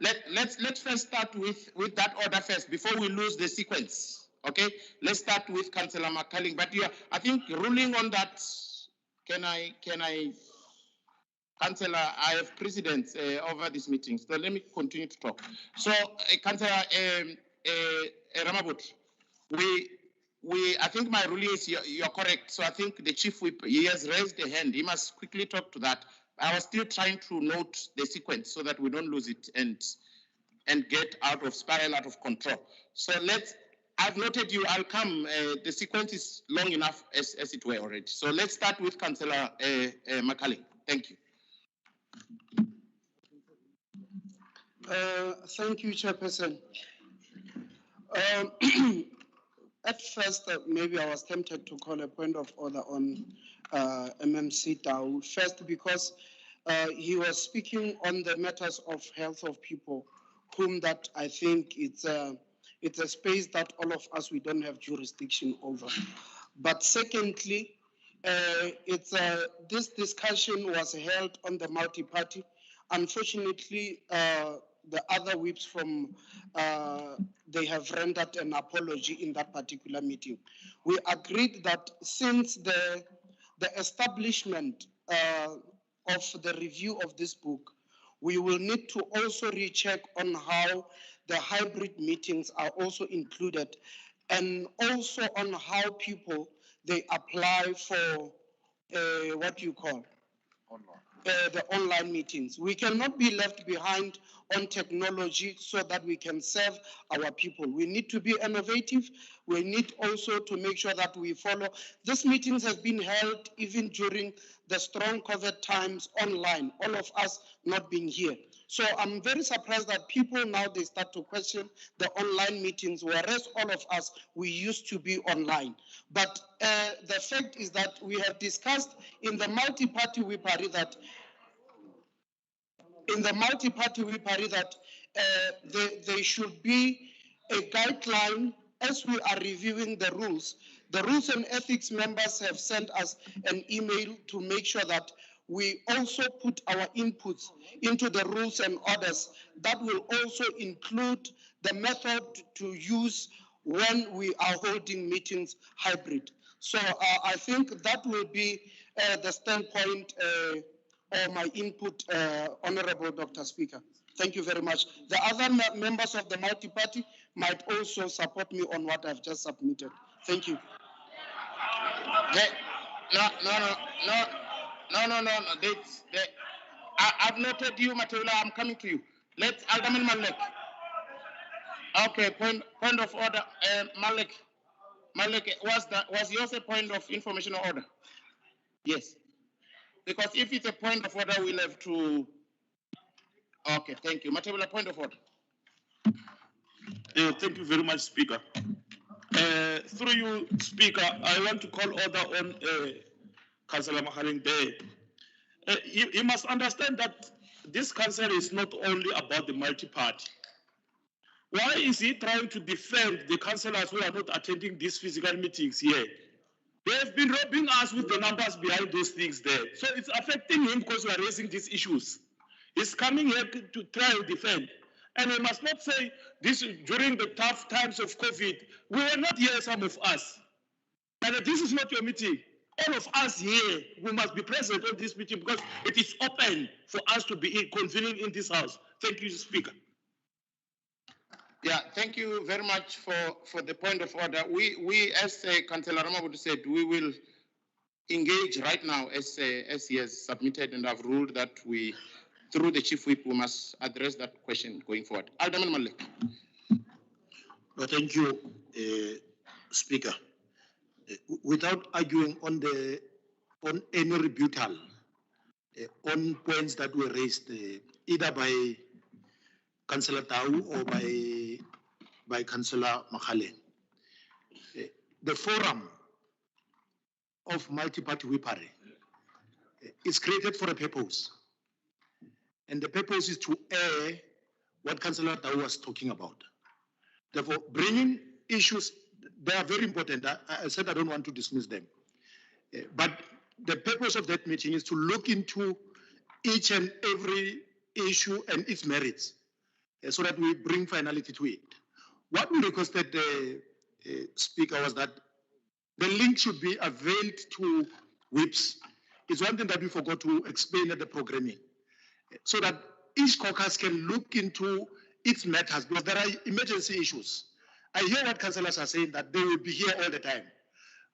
Let's first start with that order first before we lose the sequence. Okay, let's start with Councillor Makaling. But I think ruling on that, can I? Councillor, I have precedence over these meetings, so let me continue to talk. So, Councillor Ramabut, I think my ruling is you're correct. So I think the chief whip, he has raised a hand. He must quickly talk to that. I was still trying to note the sequence so that we don't lose it and get spiral out of control. So I've noted you, I'll come. The sequence is long enough as it were already. So let's start with Councillor Makaling. Thank you. Thank you, Chairperson. At first, maybe I was tempted to call a point of order on MMC Tau. First, because he was speaking on the matters of health of people, whom that I think it's a space that all of us, we don't have jurisdiction over. But secondly, this discussion was held on the multi-party. Unfortunately, the other whips from, they have rendered an apology in that particular meeting. We agreed that since the establishment of the review of this book, we will need to also recheck on how the hybrid meetings are also included, and also on how people, they apply for what you call the online meetings. We cannot be left behind on technology so that we can serve our people. We need to be innovative. We need also to make sure that we follow. These meetings have been held even during the strong COVID times online, all of us not being here. So I'm very surprised that people now, they start to question the online meetings, whereas all of us, we used to be online. But the fact is that we have discussed in the multi-party WIPARI that there should be a guideline as we are reviewing the rules. The Rules and Ethics members have sent us an email to make sure that we also put our inputs into the rules and orders that will also include the method to use when we are holding meetings hybrid. So I think that will be the standpoint or my input, Honorable Dr. Speaker. Thank you very much. The other members of the multi-party might also support me on what I've just submitted. Thank you. No. I've noted you, Matula. I'm coming to you. Let's Alderman Malek. Okay, point of order. Malek, was yours a point of information or order? Yes. Because if it's a point of order, we'll have to. Okay, thank you. Matula, point of order. Thank you very much, Speaker. Through you, Speaker, I want to call order on Councillor Mahaling there. You must understand that this council is not only about the multi-party. Why is he trying to defend the councillors who are not attending these physical meetings here? They have been robbing us with the numbers behind those things there. So it's affecting him because we are raising these issues. He's coming here to try and defend. And we must not say this during the tough times of COVID. We were not here, some of us. And this is not your meeting. All of us here, we must be present on this meeting because it is open for us to be convening in this house. Thank you, Speaker. Yeah, thank you very much for the point of order. We as Councillor Ramabudu said, we will engage right now as he has submitted, and have ruled that we, through the Chief Whip, we must address that question going forward. Alderman Malek. Well, thank you, Speaker. Without arguing on any rebuttal on points that were raised either by Councillor Tau or by by Councillor Makhale. The forum of multi-party whippery is created for a purpose. And the purpose is to air what Councillor Tau was talking about. Therefore, bringing issues, they are very important. I said I don't want to dismiss them. But the purpose of that meeting is to look into each and every issue and its merits so that we bring finality to it. What we requested the Speaker was that the link should be availed to whips. It's one thing that we forgot to explain at the programming, so that each caucus can look into its matters, because there are emergency issues. I hear what councillors are saying, that they will be here all the time.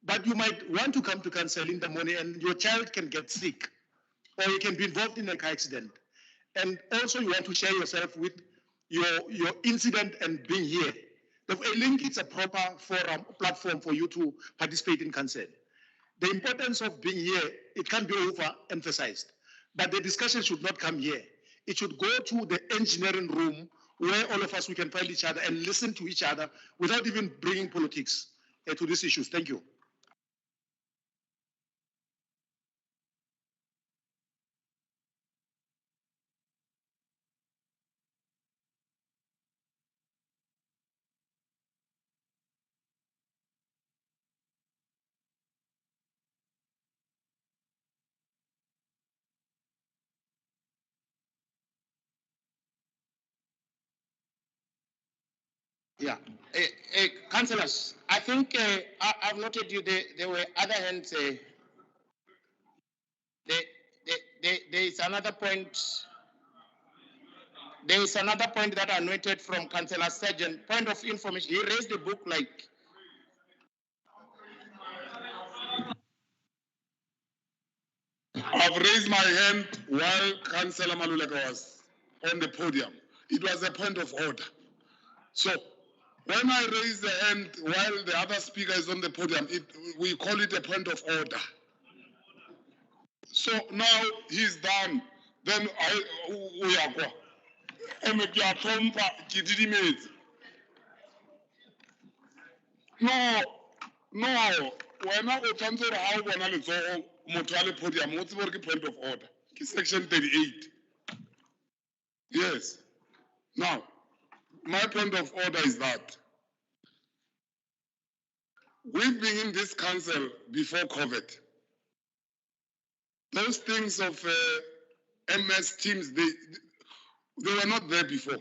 But you might want to come to council in the morning and your child can get sick, or you can be involved in a car accident. And also you want to share yourself with your incident and being here. A link is a proper forum, platform for you to participate in council. The importance of being here, it can't be overemphasized. But the discussion should not come here. It should go to the engineering room where all of us, we can find each other and listen to each other without even bringing politics to these issues. Thank you. Yeah, councillors, I think I've noted you. There were other hands. There is another point. There is another point that I noted from Councillor Sergeant. Point of information. He raised the book like. I've raised my hand while Councillor Maluleka was on the podium. It was a point of order. So when I raise the hand while the other speaker is on the podium, we call it a point of order. So now he's done. Then we are going. No, when I go to how when I go Motale podium, what's the point of order? Section 38. Yes. Now, my point of order is that we've been in this council before COVID. Those things of MS teams, they were not there before.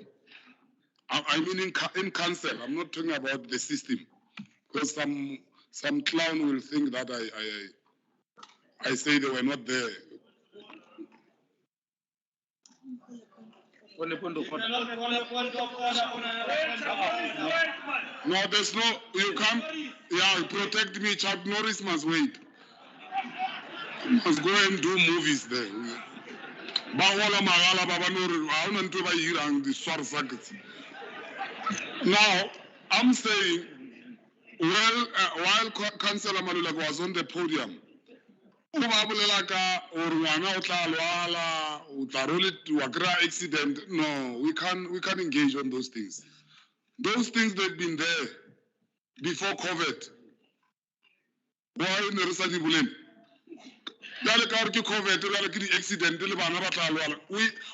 I mean in council, I'm not talking about the system. Because some clown will think that I say they were not there. No, there's no, you can't, yeah, protect me, Chuck Norris must wait. Must go and do movies there. Now, I'm saying, well, while Councillor Maluleka was on the podium, accident. No, we can't engage on those things. Those things they've been there before COVID. Why in the accident?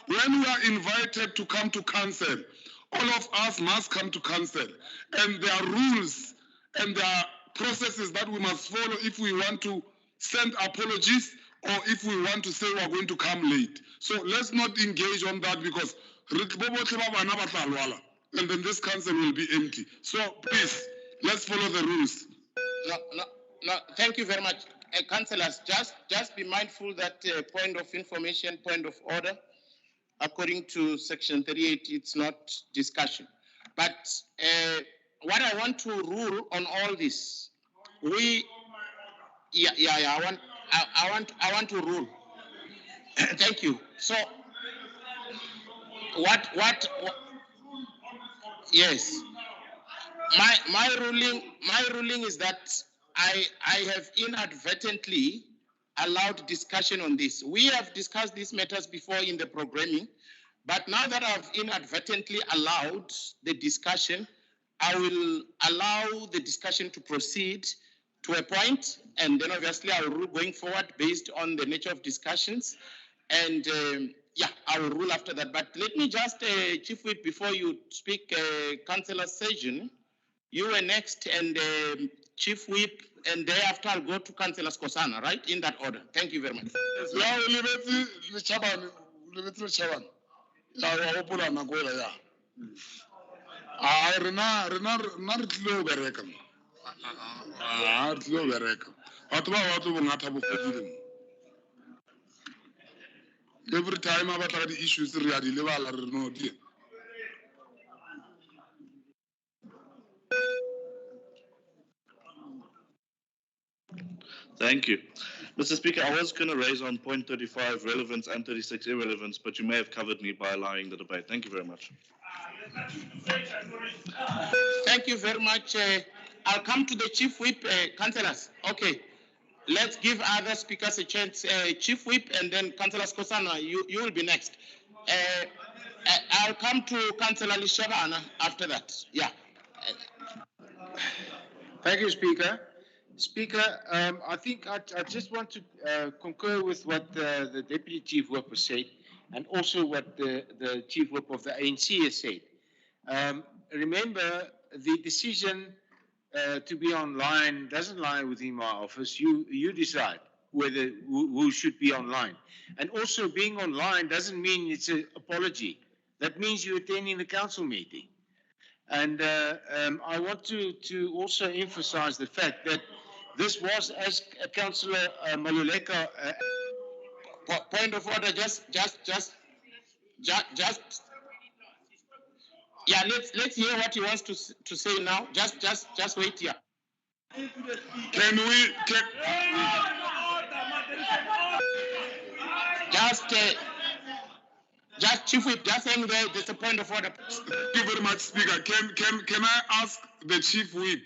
When we are invited to come to council, all of us must come to council, and there are rules and there are processes that we must follow if we want to send apologies or if we want to say we are going to come late. So let's not engage on that, because and then this council will be empty. So please, let's follow the rules. No, thank you very much. Councillors, just be mindful that point of information, point of order, according to section 38, it's not discussion. But what I want to rule on all this, I want to rule. Thank you. So what yes. My ruling is that I have inadvertently allowed discussion on this. We have discussed these matters before in the programming, but now that I've inadvertently allowed the discussion, I will allow the discussion to proceed to a point, and then obviously I will rule going forward based on the nature of discussions. And yeah, I will rule after that. But let me just, Chief Whip, before you speak, Councillor Session, you were next, and Chief Whip, and thereafter I'll go to Councillor Skosana, right? In that order. Thank you very much. Ya o lebetse le Chabane, o lebetse le Chabane. Ya wa gopola nako ela ya. Rena re tlile go bereka. Re tlile go bereka. Batho ba tlo bongata bo fedile mo. Every time I batla di issues re a di lebala re no di. Thank you. Mr. Speaker, I was going to raise on point 35 relevance and 36 irrelevance, but you may have covered me by allowing the debate. Thank you very much. Thank you very much. I'll come to the Chief Whip, councillors. Okay, let's give other speakers a chance. Chief Whip and then Councillor Skosana, you will be next. I'll come to Councillor Lishabana after that. Yeah. Thank you, Speaker. Speaker, I think I just want to concur with what the Deputy Chief Whip has said, and also what the Chief Whip of the ANC has said. Remember, the decision to be online doesn't lie within my office. You decide whether who should be online. And also, being online doesn't mean it's an apology. That means you're attending the council meeting. And I want to also emphasize the fact that this was, as Councillor Maluleka. Point of order, just. Yeah, let's hear what he wants to say now. Just wait here. Can we? Just Chief Whip, just saying there's a point of order. Thank you very much, Speaker. Can I ask the Chief Whip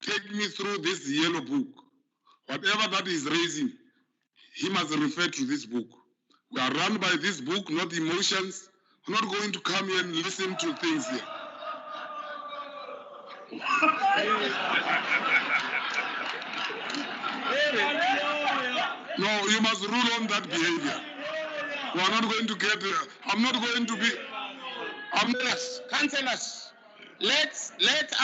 take me through this yellow book? Whatever that is raising, he must refer to this book. We are run by this book, not emotions. We're not going to come here and listen to things here. No, you must rule on that behavior. We are not going to get. I'm not going to be. Councillors, let's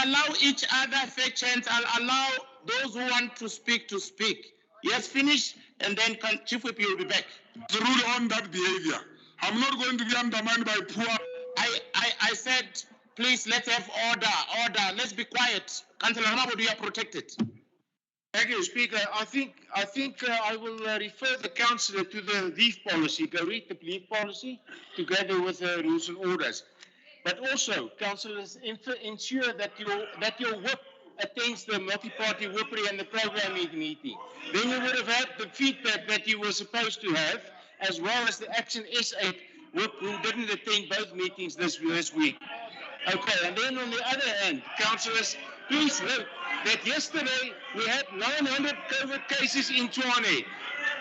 allow each other fair chance. I'll allow those who want to speak to speak. Yes, finish, and then Chief Whip, you'll be back. Rule on that behavior. I'm not going to be undermined by poor. I said, please, let's have order. Let's be quiet. Councillor Ramabo, you are protected. Thank you, Speaker. I think I will refer the councillor to the leave policy. Go read the leave policy together with the rules and orders. But also, councillors, ensure that your whip attends the multi-party whippery and the programming meeting. Then you would have had the feedback that you were supposed to have, as well as the Action S8 whip who didn't attend both meetings this week. Okay, and then on the other hand, councillors, please note that yesterday we had 900 COVID cases in Tshwane.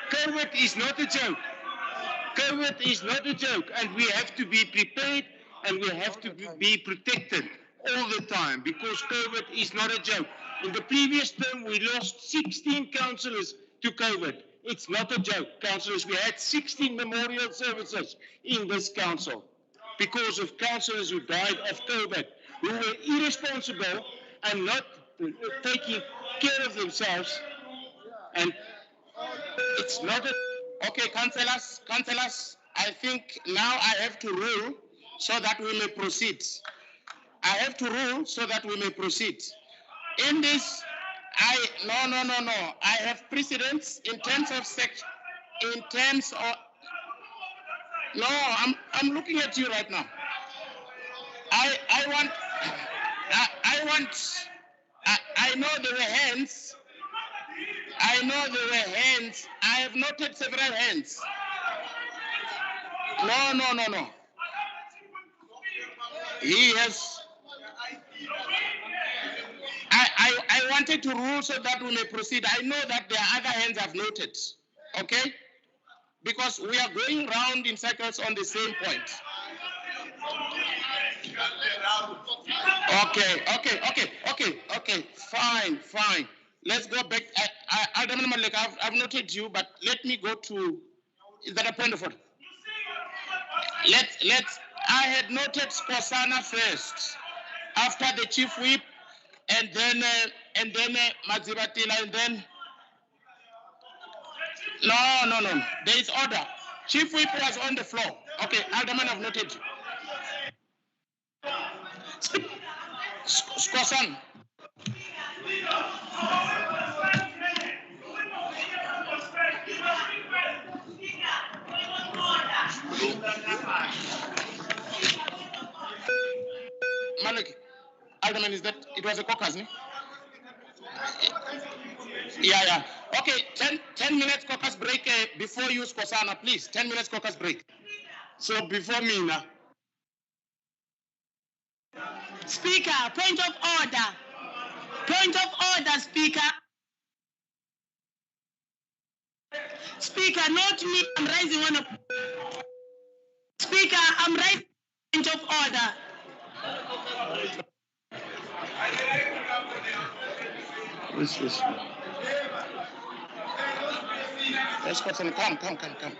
COVID is not a joke. COVID is not a joke, and we have to be prepared and we have to be protected all the time, because COVID is not a joke. In the previous term, we lost 16 councillors to COVID. It's not a joke, councillors. We had 16 memorial services in this council because of councillors who died of COVID, who were irresponsible and not taking care of themselves. And it's not a... Okay, councillors, I think now I have to rule so that we may proceed. I have to rule so that we may proceed. In this, no. I have precedence in terms of no, I'm looking at you right now. I know there were hands. I have noted several hands. No. He has... I wanted to rule so that we may proceed. I know that there are other hands I've noted, okay? Because we are going round in circles on the same point. Okay. Fine. Let's go back. Alderman Malek, I've noted you, but let me go to. Is that a point of order? I had noted Skosana first, after the chief whip, and then Madzibatila, and then. No. There is order. Chief whip was on the floor. Okay, Alderman, I've noted you. Skosan. Malik, Alderman, is that it was a caucus, ne? Yeah. Okay, 10 minutes caucus break before you, Skosana, please. 10 minutes caucus break. So before me now. Speaker, point of order. Point of order, Speaker. Speaker, not me. I'm raising one of. Speaker, I'm raising point of order. Yes. Let's go. Come.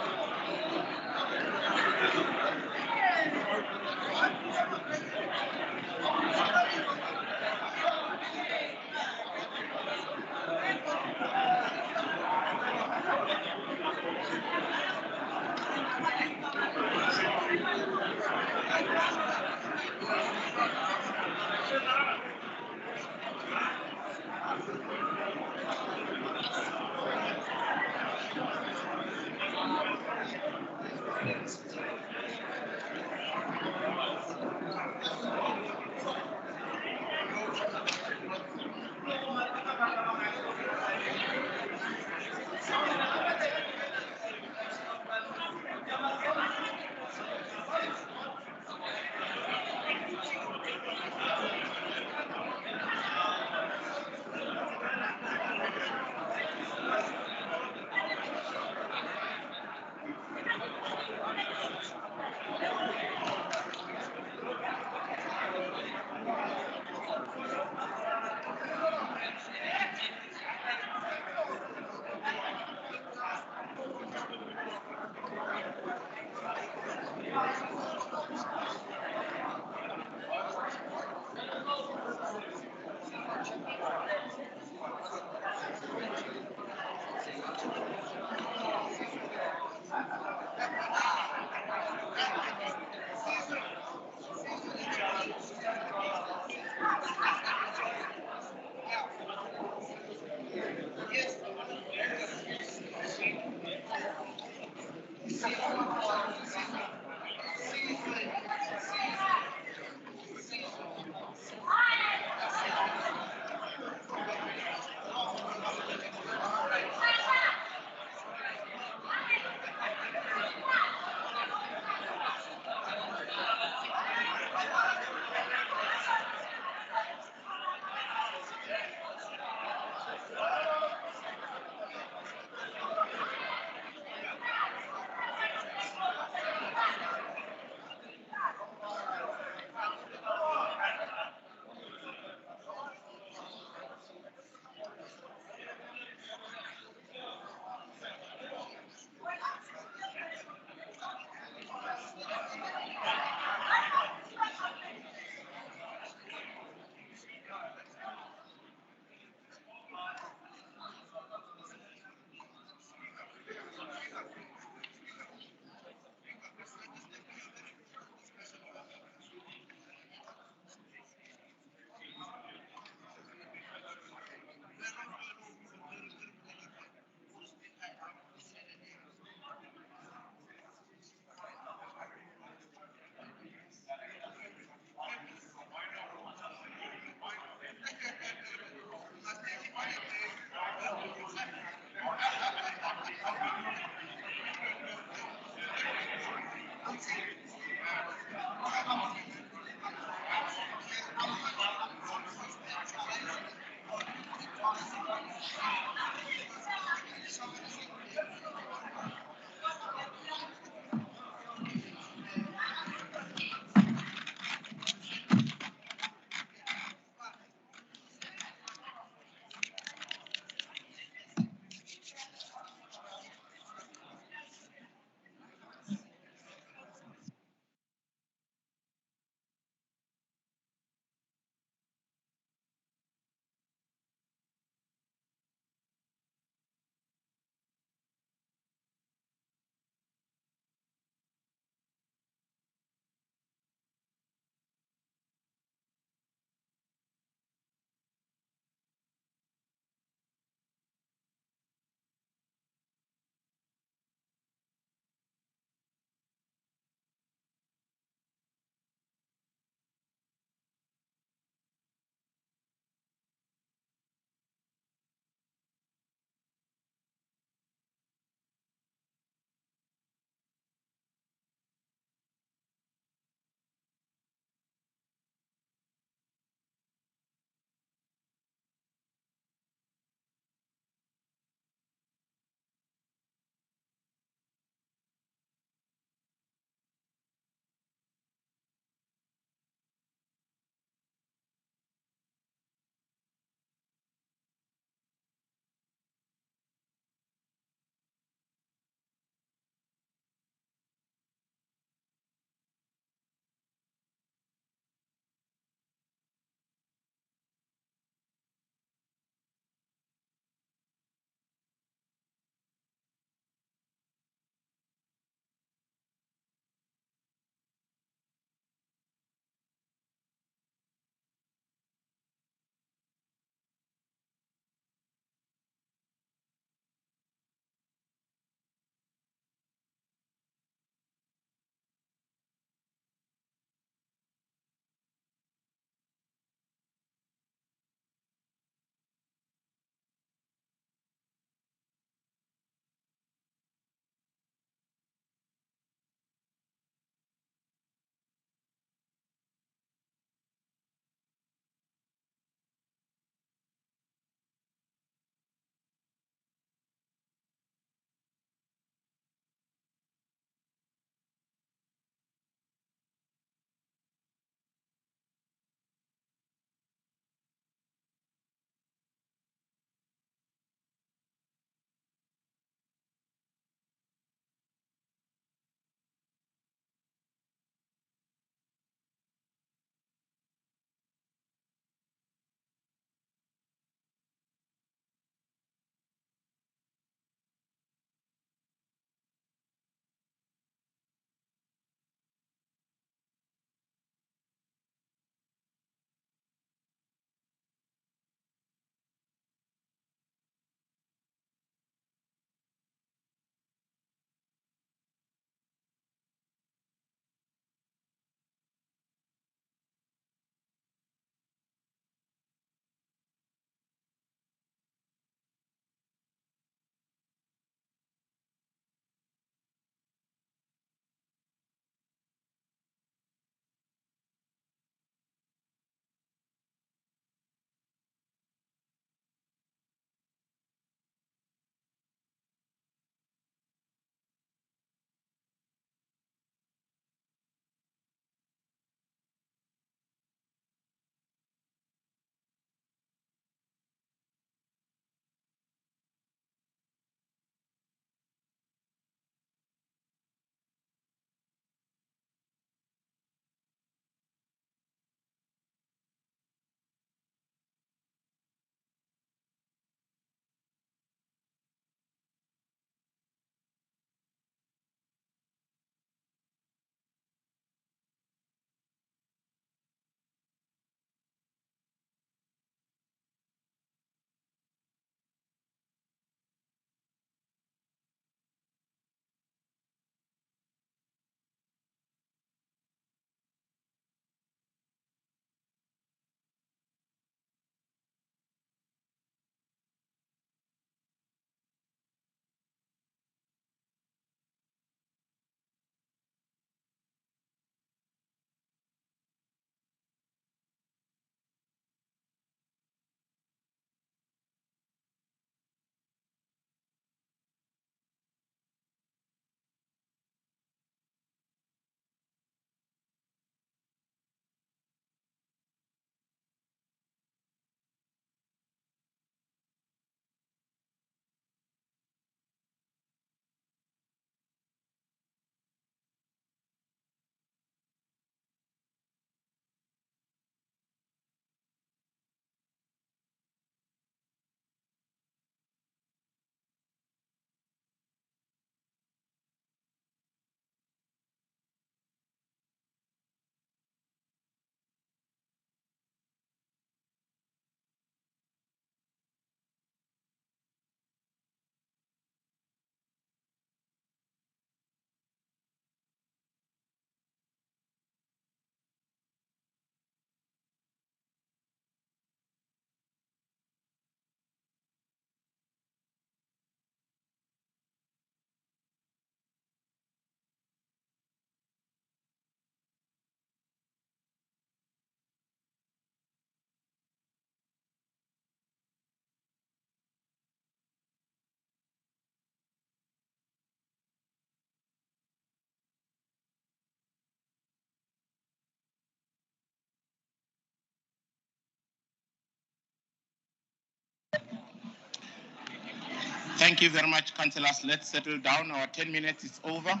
Thank you very much, councillors. Let's settle down. Our 10 minutes is over.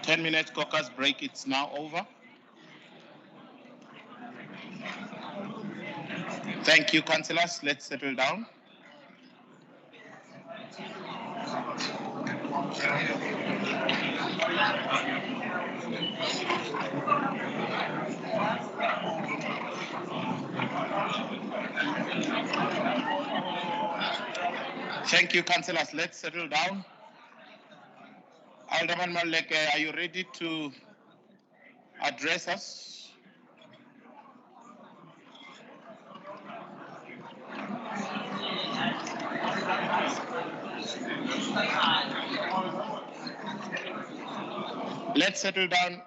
10 minutes caucus break, it's now over. Thank you, councillors. Let's settle down. Thank you, councillors. Let's settle down. Alderman Maleke, are you ready to address us? Let's settle down.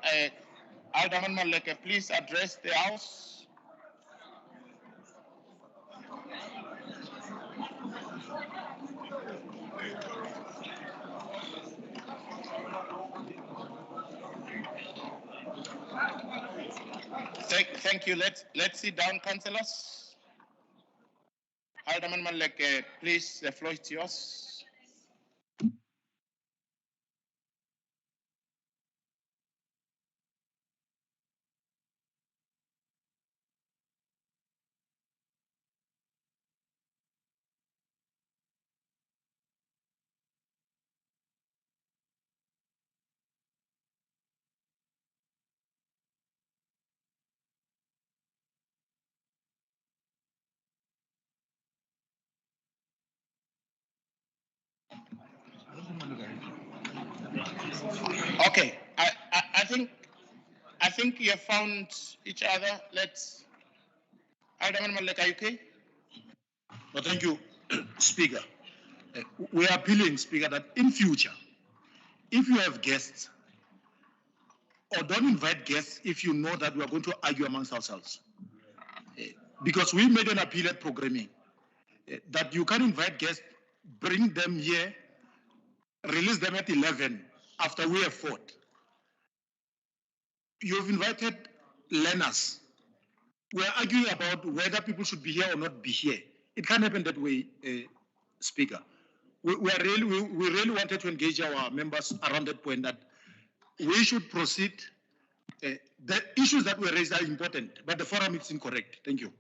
Alderman Maleke, please address the House. Thank you. Let's sit down, councillors. Alderman Maleke, please, the floor is yours. Okay, I think you have found each other. Let's. Alderman Maleke, are you okay? No, thank you, Speaker. We are appealing, Speaker, that in future, if you have guests, or don't invite guests if you know that we are going to argue amongst ourselves. Because we made an appeal at programming that you can invite guests, bring them here, release them at 11 after we have fought. You've invited learners. We're arguing about whether people should be here or not be here. It can't happen that way, Speaker. We really wanted to engage our members around that point that we should proceed. The issues that were raised are important, but the forum is incorrect. Thank you.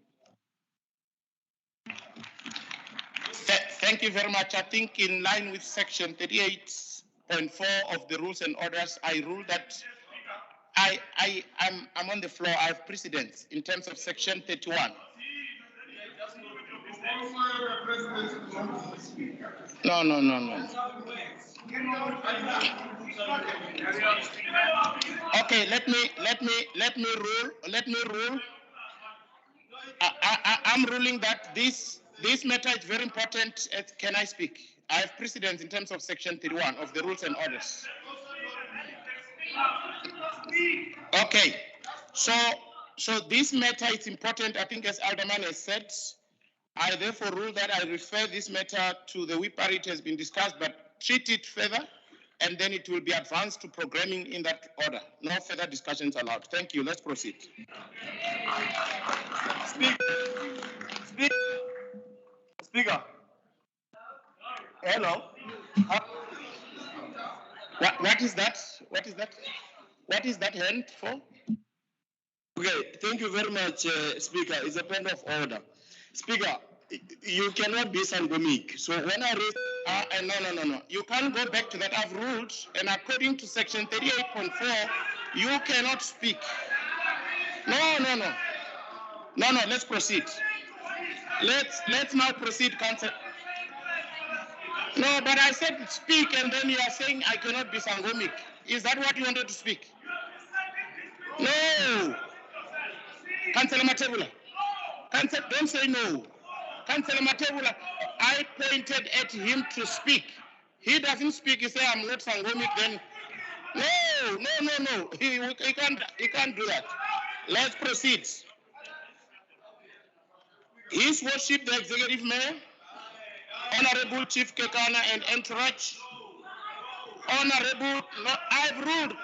Thank you very much. I think in line with section 38.4 of the rules and orders, I rule that I'm on the floor. I have precedence in terms of section 31. No. Okay, let me rule. I'm ruling that this matter is very important. Can I speak? I have precedence in terms of section 31 of the rules and orders. Okay, so this matter is important. I think as Alderman has said, I therefore rule that I refer this matter to the whipper. It has been discussed, but treat it further, and then it will be advanced to programming in that order. No further discussions allowed. Thank you. Let's proceed. Speaker. Hello. What is that? What is that hand for? Okay, thank you very much, Speaker. It's a point of order. Speaker, you cannot be Sangomik. So when I read... No. You can't go back to that. I've ruled, and according to section 38.4, you cannot speak. No. Let's proceed. Let's now proceed, Council. No, but I said speak, and then you are saying I cannot be Sangomik. Is that what you wanted to speak? No. Councillor Matebula. Don't say no. Councillor Matebula, I pointed at him to speak. He doesn't speak. He says I'm not Sangomik. Then no. He can't do that. Let's proceed. His Worship the Executive Mayor, Honorable Chief Kekana and entourage, Honorable, no, I've ruled.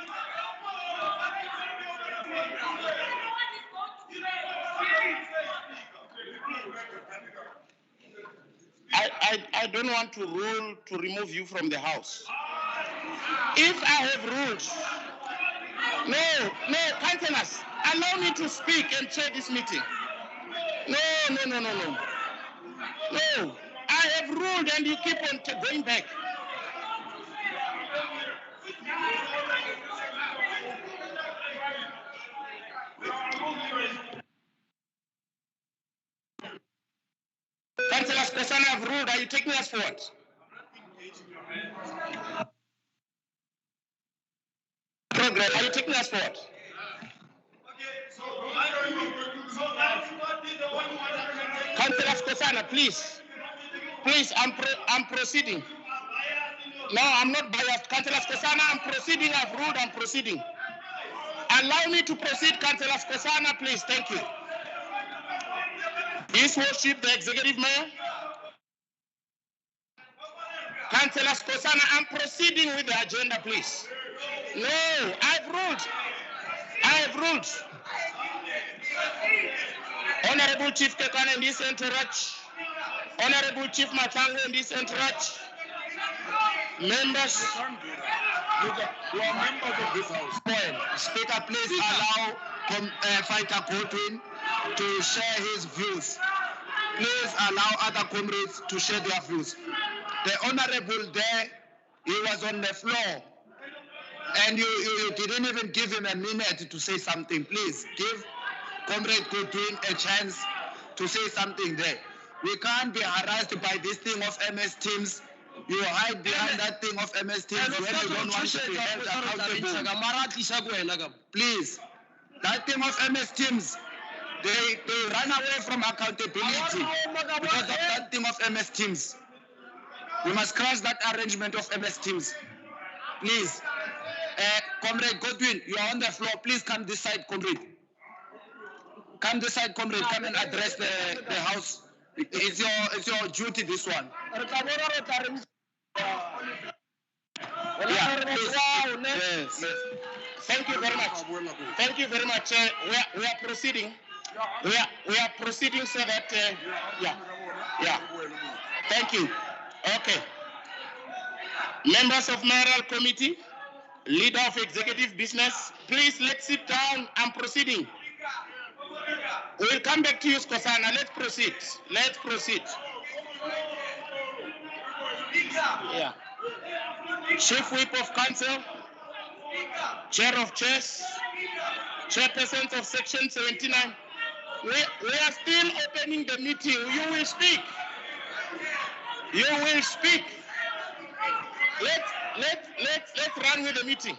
I I don't want to rule to remove you from the house. If I have rules, no, councillors, allow me to speak and chair this meeting. No. No, I have ruled and you keep on going back. Councillor Skosana have ruled. Are you taking us forward? Program, are you taking us forward? Councillor Skosana, please. Please, I'm proceeding. No, I'm not biased. Councillor Skosana, I'm proceeding. I've ruled, I'm proceeding. Allow me to proceed, Councillor Skosana, please. Thank you. His Worship, the Executive Mayor. Councillor Skosana, I'm proceeding with the agenda, please. No, I've ruled. Honorable Chief Kekan and this entourage. Honorable Chief Matango and this entourage. Members. You are members of this house. Speaker, please allow Fighter Godwin to share his views. Please allow other comrades to share their views. The Honorable there, he was on the floor, and you didn't even give him a minute to say something. Please give Comrade Godwin a chance to say something there. We can't be harassed by this thing of MS Teams. You hide behind that thing of MS Teams when you don't want to be held accountable. Please, that thing of MS Teams, they run away from accountability because of that thing of MS Teams. We must crash that arrangement of MS Teams. Please, Comrade Godwin, you are on the floor. Please come this side, Comrade. Come this side, Comrade. Come and address the House. It's your duty, this one. Yeah, please. Yes. Thank you very much. Thank you very much. We are proceeding. We are proceeding so that yeah. Thank you. Okay. Members of Mayoral Committee, leader of executive business, please let's sit down. I'm proceeding. We'll come back to you, Skosana. Let's proceed. Let's proceed. Yeah. Chief Whip of Council, Chair of Chairs, Chairpersons of Section 79. We are still opening the meeting. You will speak. You will speak. Let's run with the meeting.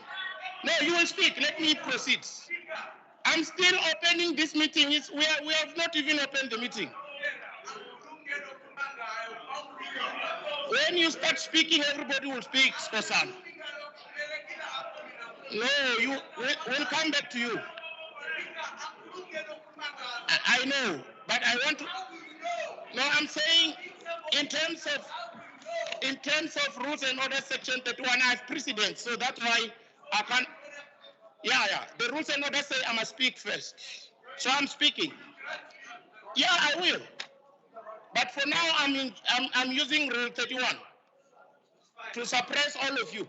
No, you will speak. Let me proceed. I'm still opening this meeting. We have not even opened the meeting. When you start speaking, everybody will speak, Skosan. No, we'll come back to you. I know, but I want to. No, I'm saying in terms of rules and order section 31, I have precedence, so that's why I can't. Yeah. The rules and order say I must speak first, so I'm speaking. Yeah, I will. But for now, I'm using Rule 31 to suppress all of you.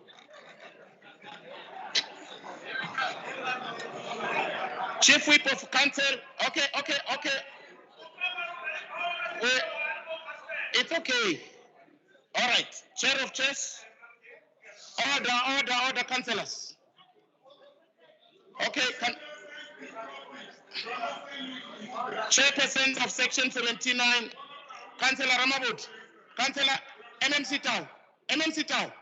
Chief Whip of Council. Okay. It's okay. All right. Chair of Chairs. Order, councillors. Okay. Chairperson of Section 79, Councillor Ramabut. Councillor MMC Tau. MMC Tau.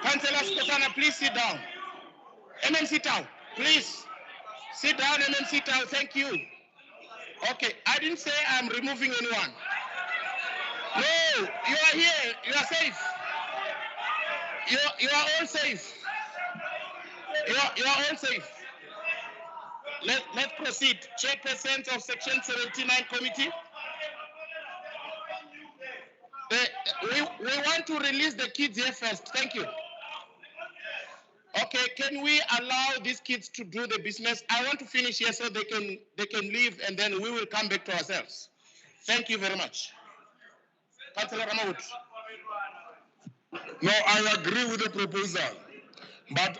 Councillor Skosana, please sit down. MMC Tau, please. Sit down, MMC Tau. Thank you. Okay, I didn't say I'm removing anyone. No, you are here. You are safe. You are all safe. You are all safe. Let's proceed. Chairperson of Section 79 Committee. We want to release the kids here first. Thank you. Okay, can we allow these kids to do the business? I want to finish here so they can leave, and then we will come back to ourselves. Thank you very much. Councillor Ramawut. No, I agree with the proposal. But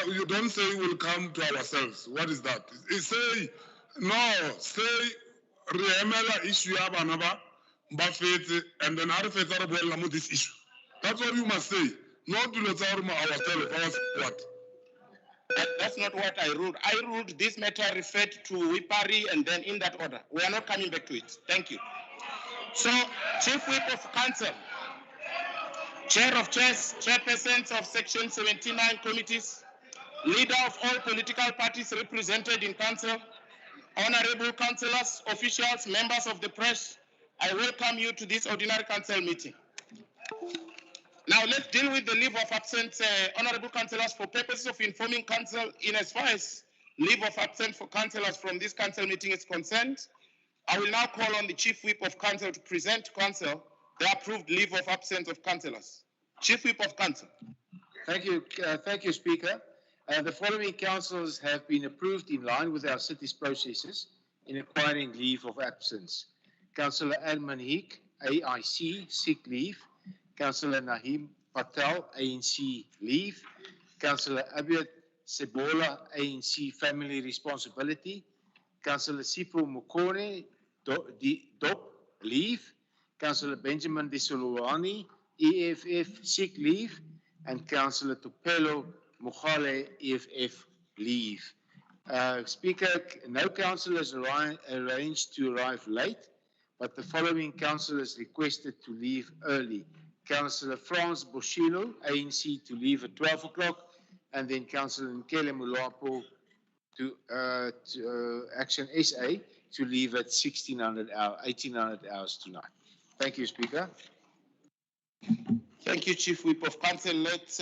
you don't say we'll come to ourselves. What is that? Say, re-emela issue ya bana ba fetse, and then ha re fetsa re boella mo this issue. That's what you must say. Not to let's ourselves. What? That's not what I ruled. I ruled this matter referred to Wipari and then in that order. We are not coming back to it. Thank you. So, Chief Whip of Council, Chair of Chairs, Chairpersons of Section 79 committees, Leader of all political parties represented in Council, Honorable Councillors, officials, members of the press, I welcome you to this ordinary Council meeting. Now let's deal with the leave of absence, Honorable Councillors, for purposes of informing Council in as far as leave of absence for Councillors from this Council meeting is concerned. I will now call on the Chief Whip of Council to present to Council the approved leave of absence of Councillors. Chief Whip of Council. Thank you, Speaker. The following councils have been approved in line with our city's processes in acquiring leave of absence. Councillor Adman Heek, AIC, sick leave. Councillor Nahim Patel, ANC, leave. Councillor Abiyat Sebola, ANC, family responsibility. Councillor Sipho Mukone, DOP, leave. Councillor Benjamin Desolwani, EFF, sick leave. And Councillor Tupelo Mukhale, EFF, leave. Speaker, no councillors arranged to arrive late, but the following councillors requested to leave early. Councillor Frans Boshilo, ANC, to leave at 12 o'clock, and then Councillor Nkele Mulapo to Action SA to leave at 1800 hours tonight. Thank you, Speaker. Thank you, Chief Whip of Council. Let's,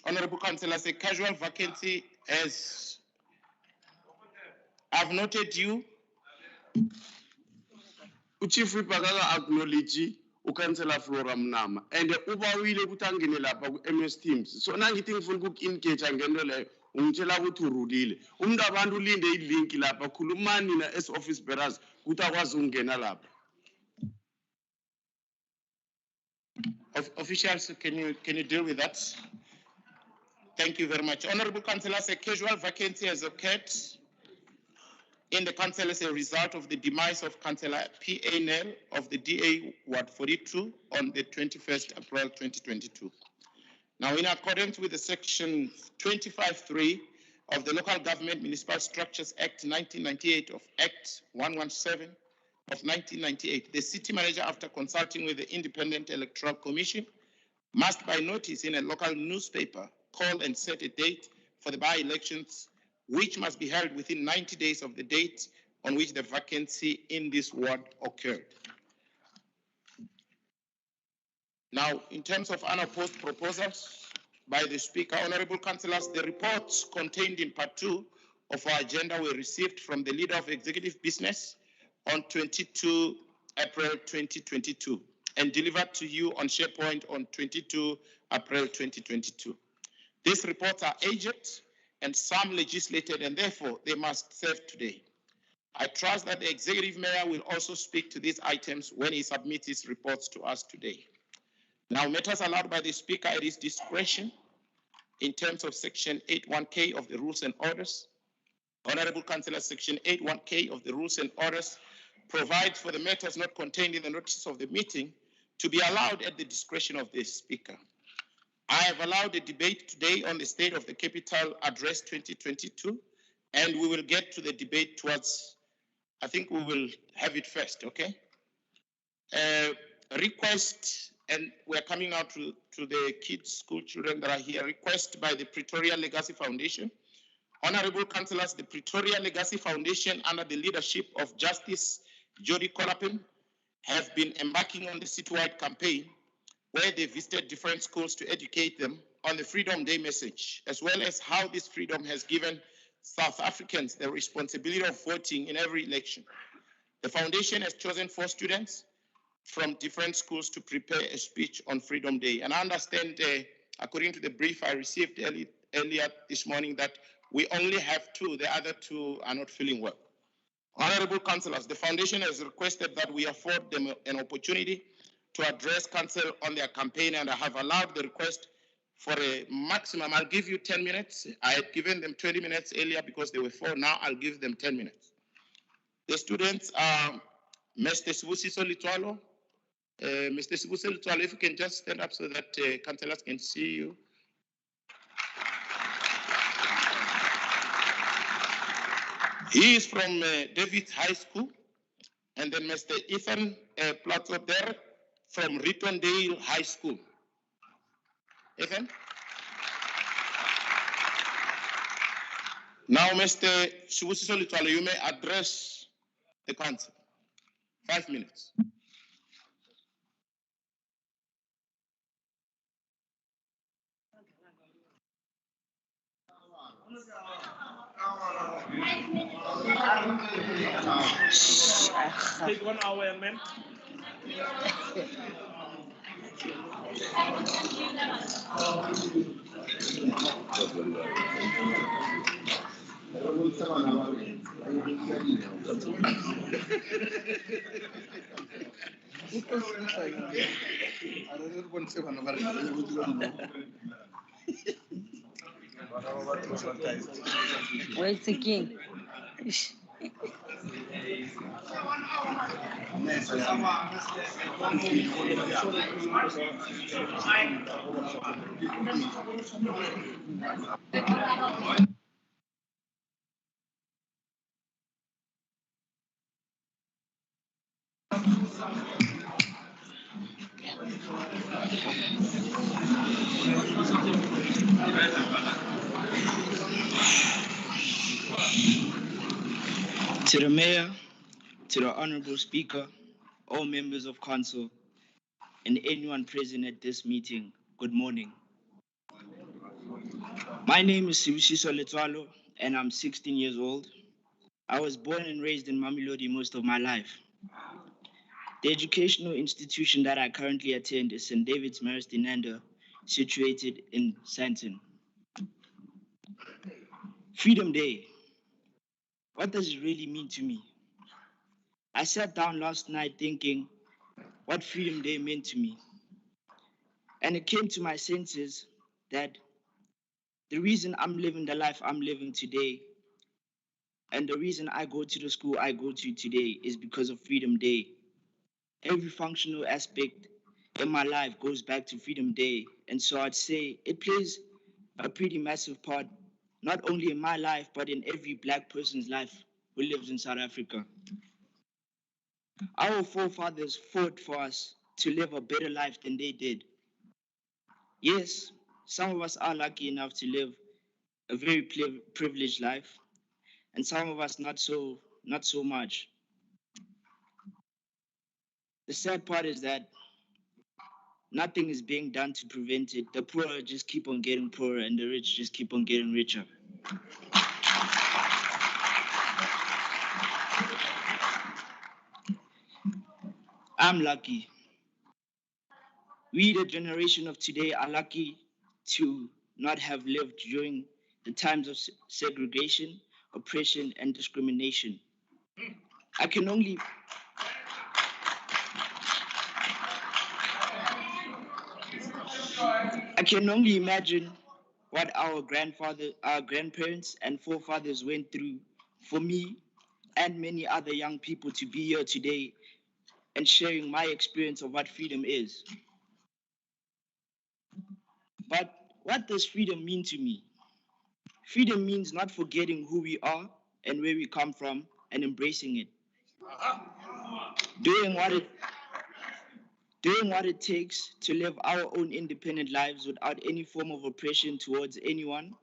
Honorable Councillors, a casual vacancy as I've noted you. Chief Whip acknowledge ukansela Flora Mnama and ubawile ukuthi angene lapha ku-MS Teams. So nangithi ngifuna uku-engage ngento leyo ungitshela ukuthi urudile. Umuntu abantu ulinde i-link lapha khulumani na as office bearers ukuthi akwazi ukungena lapha. Officials, can you deal with that? Thank you very much. Honorable Councillors, a casual vacancy has occurred in the council as a result of the demise of Councillor P.A. Nel of the DA Ward 42 on the 21st April 2022. Now, in accordance with the section 25.3 of the Local Government Municipal Structures Act 1998 of Act 117 of 1998, the city manager, after consulting with the Independent Electoral Commission, must by notice in a local newspaper call and set a date for the by-elections, which must be held within 90 days of the date on which the vacancy in this ward occurred. Now, in terms of unopposed proposals by the Speaker, Honorable Councillors, the reports contained in Part 2 of our agenda were received from the Leader of Executive Business on 22 April 2022 and delivered to you on SharePoint on 22 April 2022. These reports are aged and some legislated, and therefore they must serve today. I trust that the Executive Mayor will also speak to these items when he submits his reports to us today. Now, matters allowed by the Speaker at his discretion in terms of Section 81K of the Rules and Orders. Honorable Councillor, Section 81K of the Rules and Orders provides for the matters not contained in the notice of the meeting to be allowed at the discretion of the Speaker. I have allowed a debate today on the State of the Capital Address 2022, and we will get to the debate towards, I think we will have it first, okay? Request, and we're coming out to the kids, school children that are here, request by the Pretoria Legacy Foundation. Honorable Councillors, the Pretoria Legacy Foundation, under the leadership of Justice Jody Kolapin, have been embarking on the citywide campaign where they visited different schools to educate them on the Freedom Day message, as well as how this freedom has given South Africans the responsibility of voting in every election. The foundation has chosen 4 students from different schools to prepare a speech on Freedom Day. And I understand, according to the brief I received earlier this morning that we only have 2. The other 2 are not feeling well. Honorable councillors, the foundation has requested that we afford them an opportunity to address council on their campaign, and I have allowed the request for a maximum. I'll give you 10 minutes. I had given them 20 minutes earlier because they were 4. Now I'll give them 10 minutes. The students are Mr. Sibusiso Litwalo. Mr. Sibusiso Litwalo, if you can just stand up so that councillors can see you. He is from David High School. And then Mr. Ethan Platzo there from Rittondale High School. Ethan? Now, Mr. Sibusiso Litwalo, you may address the council. 5 minutes. Take 1 hour, man. Where's the king? To the Mayor, to the Honorable Speaker, all members of Council, and anyone present at this meeting, good morning. My name is Sibusiso Litwalo, and I'm 16 years old. I was born and raised in Mamelodi most of my life. The educational institution that I currently attend is St. David's Maristinanda, situated in Sandton. Freedom Day. What does it really mean to me? I sat down last night thinking what Freedom Day meant to me. And it came to my senses that the reason I'm living the life I'm living today and the reason I go to the school I go to today is because of Freedom Day. Every functional aspect in my life goes back to Freedom Day. And so I'd say it plays a pretty massive part, not only in my life, but in every Black person's life who lives in South Africa. Our forefathers fought for us to live a better life than they did. Yes, some of us are lucky enough to live a very privileged life, and some of us not so much. The sad part is that nothing is being done to prevent it. The poor just keep on getting poorer and the rich just keep on getting richer. I'm lucky. We, the generation of today, are lucky to not have lived during the times of segregation, oppression, and discrimination. I can only imagine what our grandparents and forefathers went through for me and many other young people to be here today and sharing my experience of what freedom is. But what does freedom mean to me? Freedom means not forgetting who we are and where we come from and embracing it. Doing what it takes to live our own independent lives without any form of oppression towards anyone,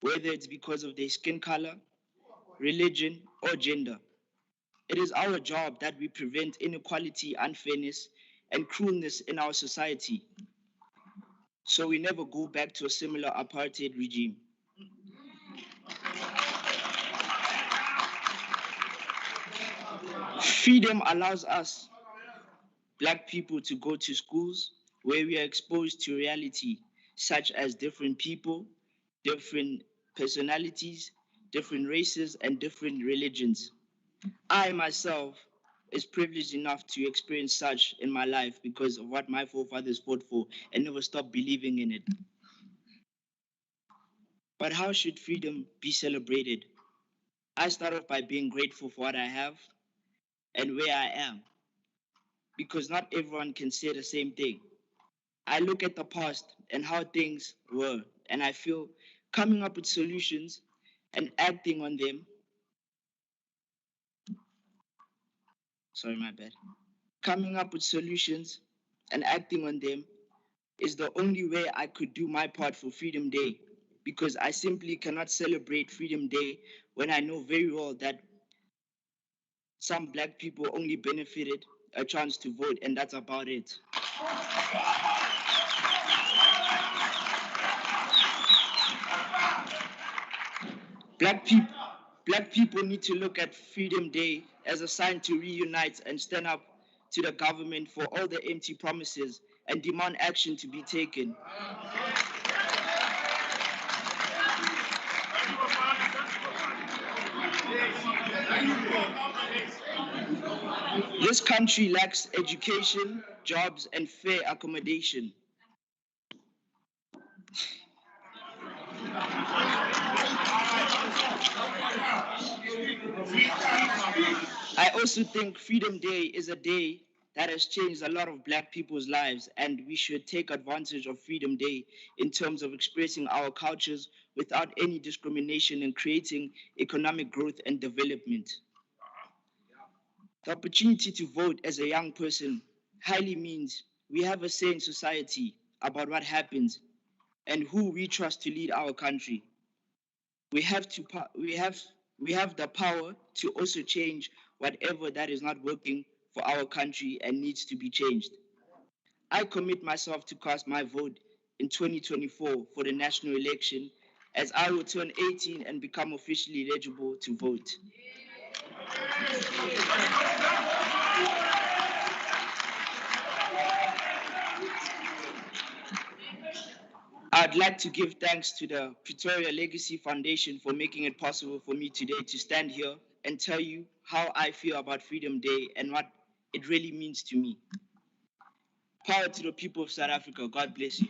whether it's because of their skin color, religion, or gender. It is our job that we prevent inequality, unfairness, and cruelness in our society, so we never go back to a similar apartheid regime. Freedom allows us, Black people, to go to schools where we are exposed to reality, such as different people, different personalities, different races, and different religions. I myself is privileged enough to experience such in my life because of what my forefathers fought for and never stopped believing in it. But how should freedom be celebrated? I start off by being grateful for what I have and where I am, because not everyone can say the same thing. I look at the past and how things were, and I feel coming up with solutions and acting on them. Sorry, my bad. Coming up with solutions and acting on them is the only way I could do my part for Freedom Day, because I simply cannot celebrate Freedom Day when I know very well that some black people only benefited a chance to vote, and that's about it. Black people need to look at Freedom Day as a sign to reunite and stand up to the government for all the empty promises and demand action to be taken. This country lacks education, jobs, and fair accommodation. I also think Freedom Day is a day that has changed a lot of black people's lives, and we should take advantage of Freedom Day in terms of expressing our cultures without any discrimination and creating economic growth and development. The opportunity to vote as a young person highly means we have a say in society about what happens and who we trust to lead our country. We have the power to also change whatever that is not working for our country and needs to be changed. I commit myself to cast my vote in 2024 for the national election, as I will turn 18 and become officially eligible to vote. I'd like to give thanks to the Pretoria Legacy Foundation for making it possible for me today to stand here and tell you how I feel about Freedom Day and what it really means to me. Power to the people of South Africa. God bless you.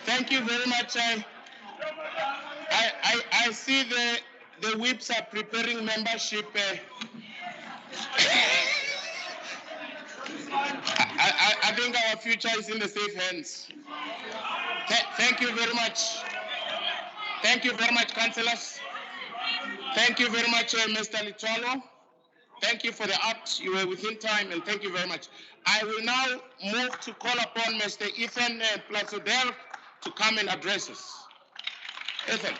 Thank you very much. I see the whips are preparing membership. I think our future is in the safe hands. Thank you very much. Thank you very much, councillors. Thank you very much, Mr. Litwalo. Thank you for the act. You were within time, and thank you very much. I will now move to call upon Mr. Ethan Plasodel to come and address us. Ethan.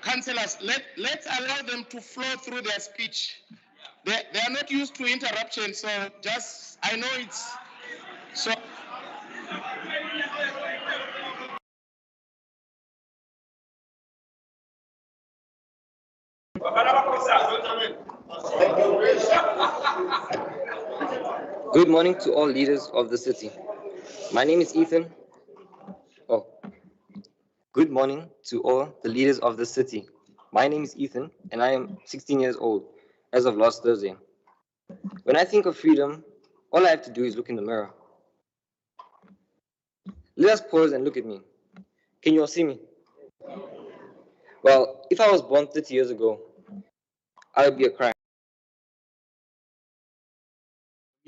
Councillors, let's allow them to flow through their speech. They are not used to interruption, so just, I know it's, so. Good morning to all leaders of the city. My name is Ethan. Good morning to all the leaders of the city. My name is Ethan, and I am 16 years old as of last Thursday. When I think of freedom, all I have to do is look in the mirror. Let us pause and look at me. Can you all see me? Well, if I was born 30 years ago, I would be a crime.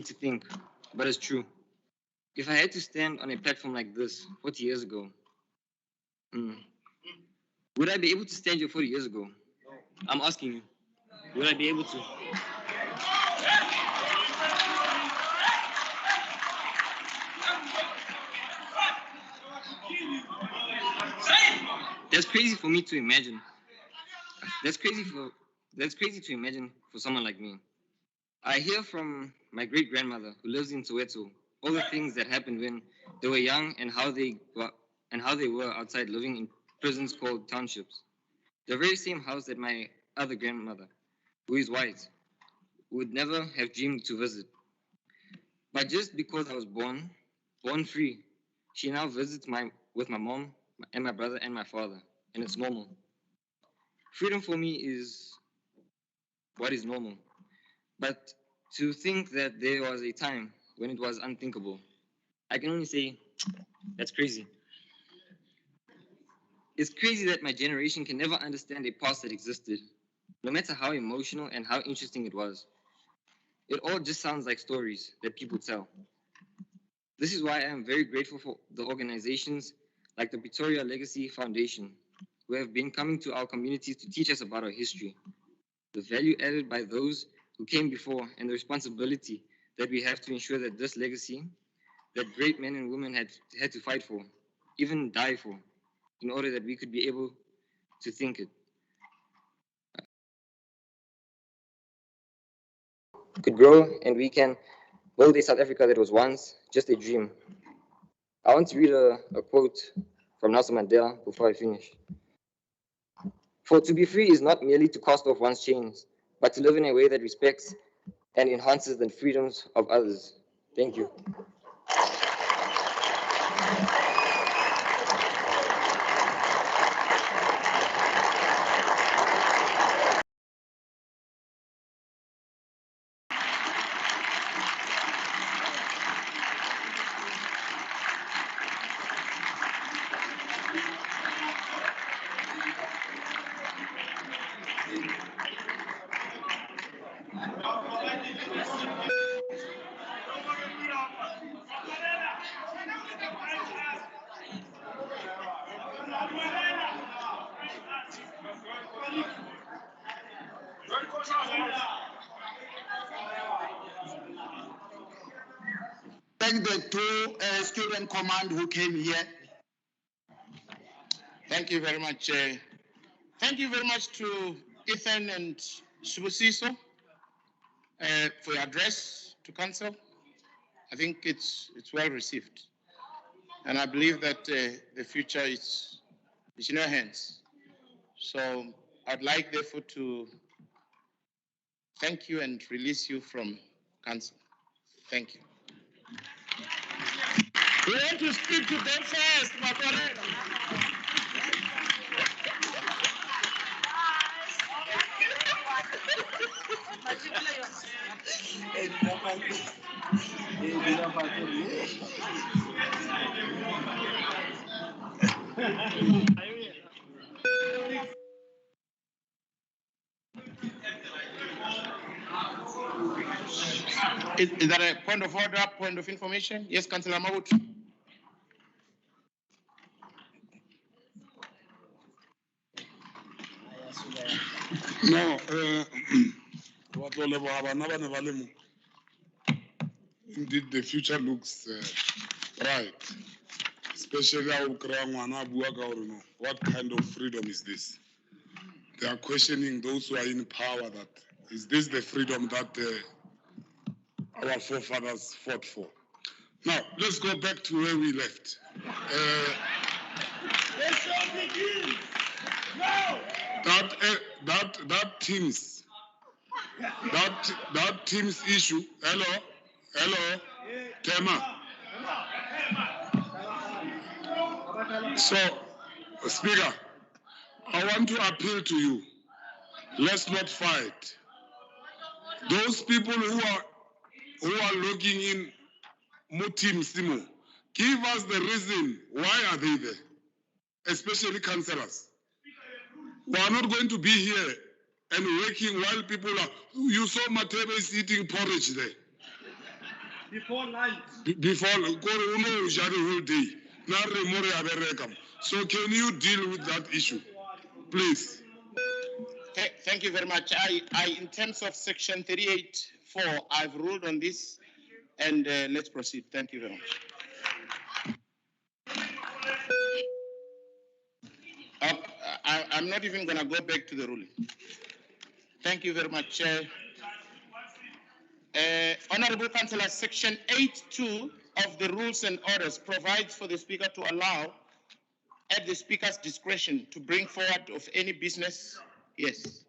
To think, but it's true. If I had to stand on a platform like this 40 years ago, Would I be able to stand here 40 years ago? I'm asking you. Would I be able to? That's crazy for me to imagine. That's crazy to imagine for someone like me. I hear from my great-grandmother who lives in Soweto all the things that happened when they were young and how they were outside living in prisons called townships. The very same house that my other grandmother, who is white, would never have dreamed to visit. But just because I was born free, she now visits with my mom and my brother and my father, and it's normal. Freedom for me is what is normal. But to think that there was a time when it was unthinkable, I can only say, that's crazy. It's crazy that my generation can never understand a past that existed, no matter how emotional and how interesting it was. It all just sounds like stories that people tell. This is why I am very grateful for the organizations like the Pretoria Legacy Foundation, who have been coming to our communities to teach us about our history, the value added by those who came before, and the responsibility that we have to ensure that this legacy that great men and women had to fight for, even die for, in order that we could be able to think it, could grow, and we can build a South Africa that was once just a dream. I want to read a quote from Nelson Mandela before I finish. For to be free is not merely to cast off one's chains, but to live in a way that respects and enhances the freedoms of others. Thank you. Thank the two student command who came here. Thank you very much. Thank you very much to Ethan and Subusiso for your address to council. I think it's well received. And I believe that the future is in your hands. So I'd like, therefore, to thank you and release you from council. Thank you. We want to speak to them first, Makorela. Is that a point of order, point of information? Yes, Councillor Mahut. No, indeed the future looks bright, especially how what kind of freedom is this? They are questioning those who are in power that, is this the freedom that our forefathers fought for? Now, let's go back to where we left. Let's not begin. No. That team's issue. Hello, Tema. So, Speaker, I want to appeal to you. Let's not fight. Those people who are logging in Mutim Simo, give us the reason why are they there, especially councillors. We are not going to be here and working while people are. You saw Matebe is eating porridge there. Before lunch. Before, go the whole day. Now remember Aberekam. So can you deal with that issue, please? Thank you very much. In terms of section 38(4), I've ruled on this, and let's proceed. Thank you very much. I'm not even going to go back to the ruling. Thank you very much. Honorable Councillor, section 8(2) of the rules and orders provides for the Speaker to allow, at the Speaker's discretion, to bring forward of any business. Yes.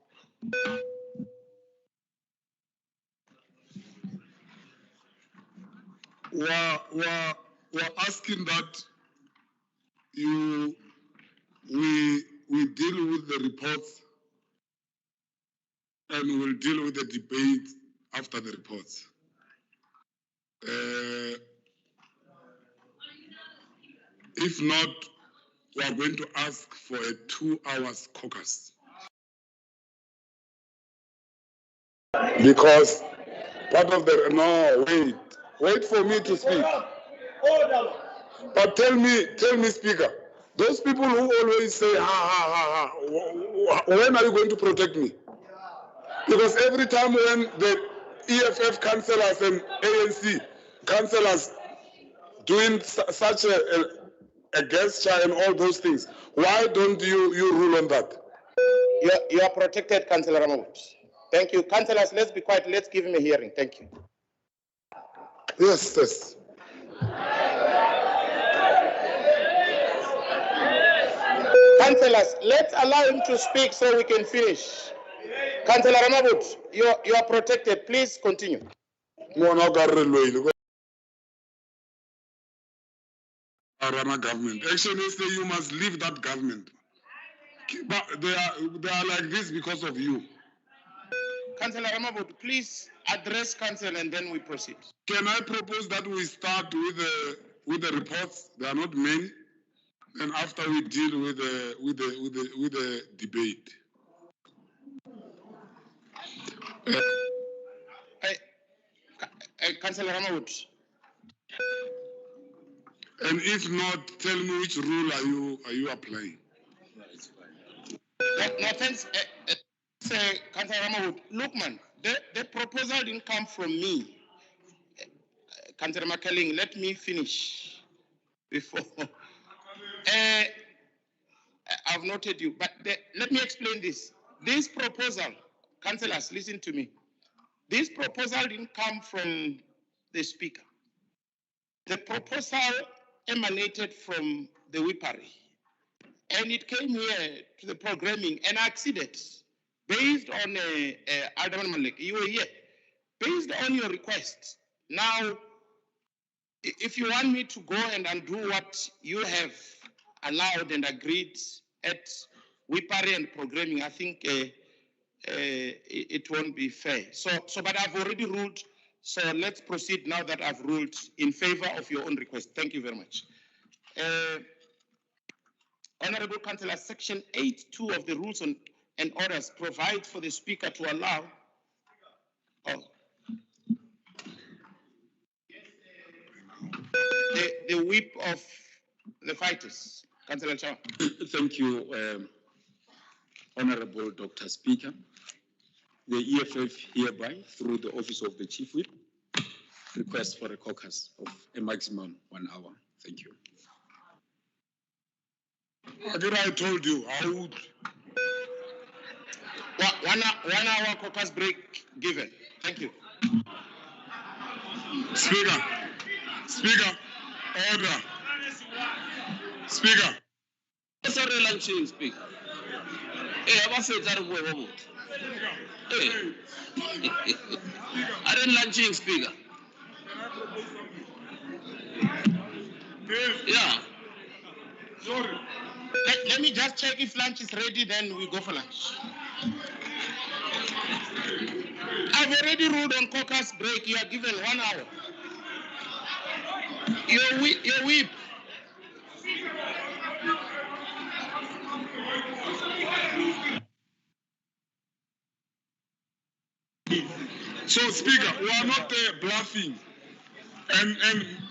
We're asking that we deal with the reports and we'll deal with the debate after the reports. If not, we are going to ask for a 2 hours caucus. Because part of the, no, wait for me to speak. But tell me, Speaker, those people who always say, when are you going to protect me? Because every time when the EFF councillors and ANC councillors doing such a gesture and all those things, why don't you rule on that? You are protected, Councillor Ramawut. Thank you. Councillors, let's be quiet. Let's give him a hearing. Thank you. Yes. Councillors, let's allow him to speak so we can finish. Councillor Ramawut, you are protected. Please continue. Rana government. Actually, say you must leave that government. But they are like this because of you. Councillor Ramawut, please address council and then we proceed. Can I propose that we start with the reports? There are not many, and after we deal with the debate. Councillor Ramawut. And if not, tell me which rule are you applying? No thanks, Councillor Ramawut. Look, man, the proposal didn't come from me. Councillor Makaling, let me finish before. I've noted you, but let me explain this. This proposal, councillors, listen to me. This proposal didn't come from the Speaker. The proposal emanated from the Whippery, and it came here to the programming and acceded based on Alderman Malik. You were here. Based on your request. Now, if you want me to go and undo what you have allowed and agreed at Whippery and programming, I think it won't be fair. But I've already ruled. So let's proceed now that I've ruled in favor of your own request. Thank you very much. Honorable Councillor, section 8(2) of the rules and orders provides for the Speaker to allow the whip of the fighters. Councillor Chao. Thank you, Honorable Dr. Speaker. The EFF hereby, through the Office of the Chief Whip, requests for a caucus of a maximum 1 hour. Thank you. Again, I told you, I would. 1 hour caucus break given. Thank you. Speaker, order. Speaker. Sorry, lunching, Speaker. Hey, I'm afraid that will Hey. I didn't lunching, Speaker. Yeah. Sorry. Let me just check if lunch is ready, then we go for lunch. I've already ruled on caucus break. You are given 1 hour. Your whip. So, Speaker, we are not bluffing. And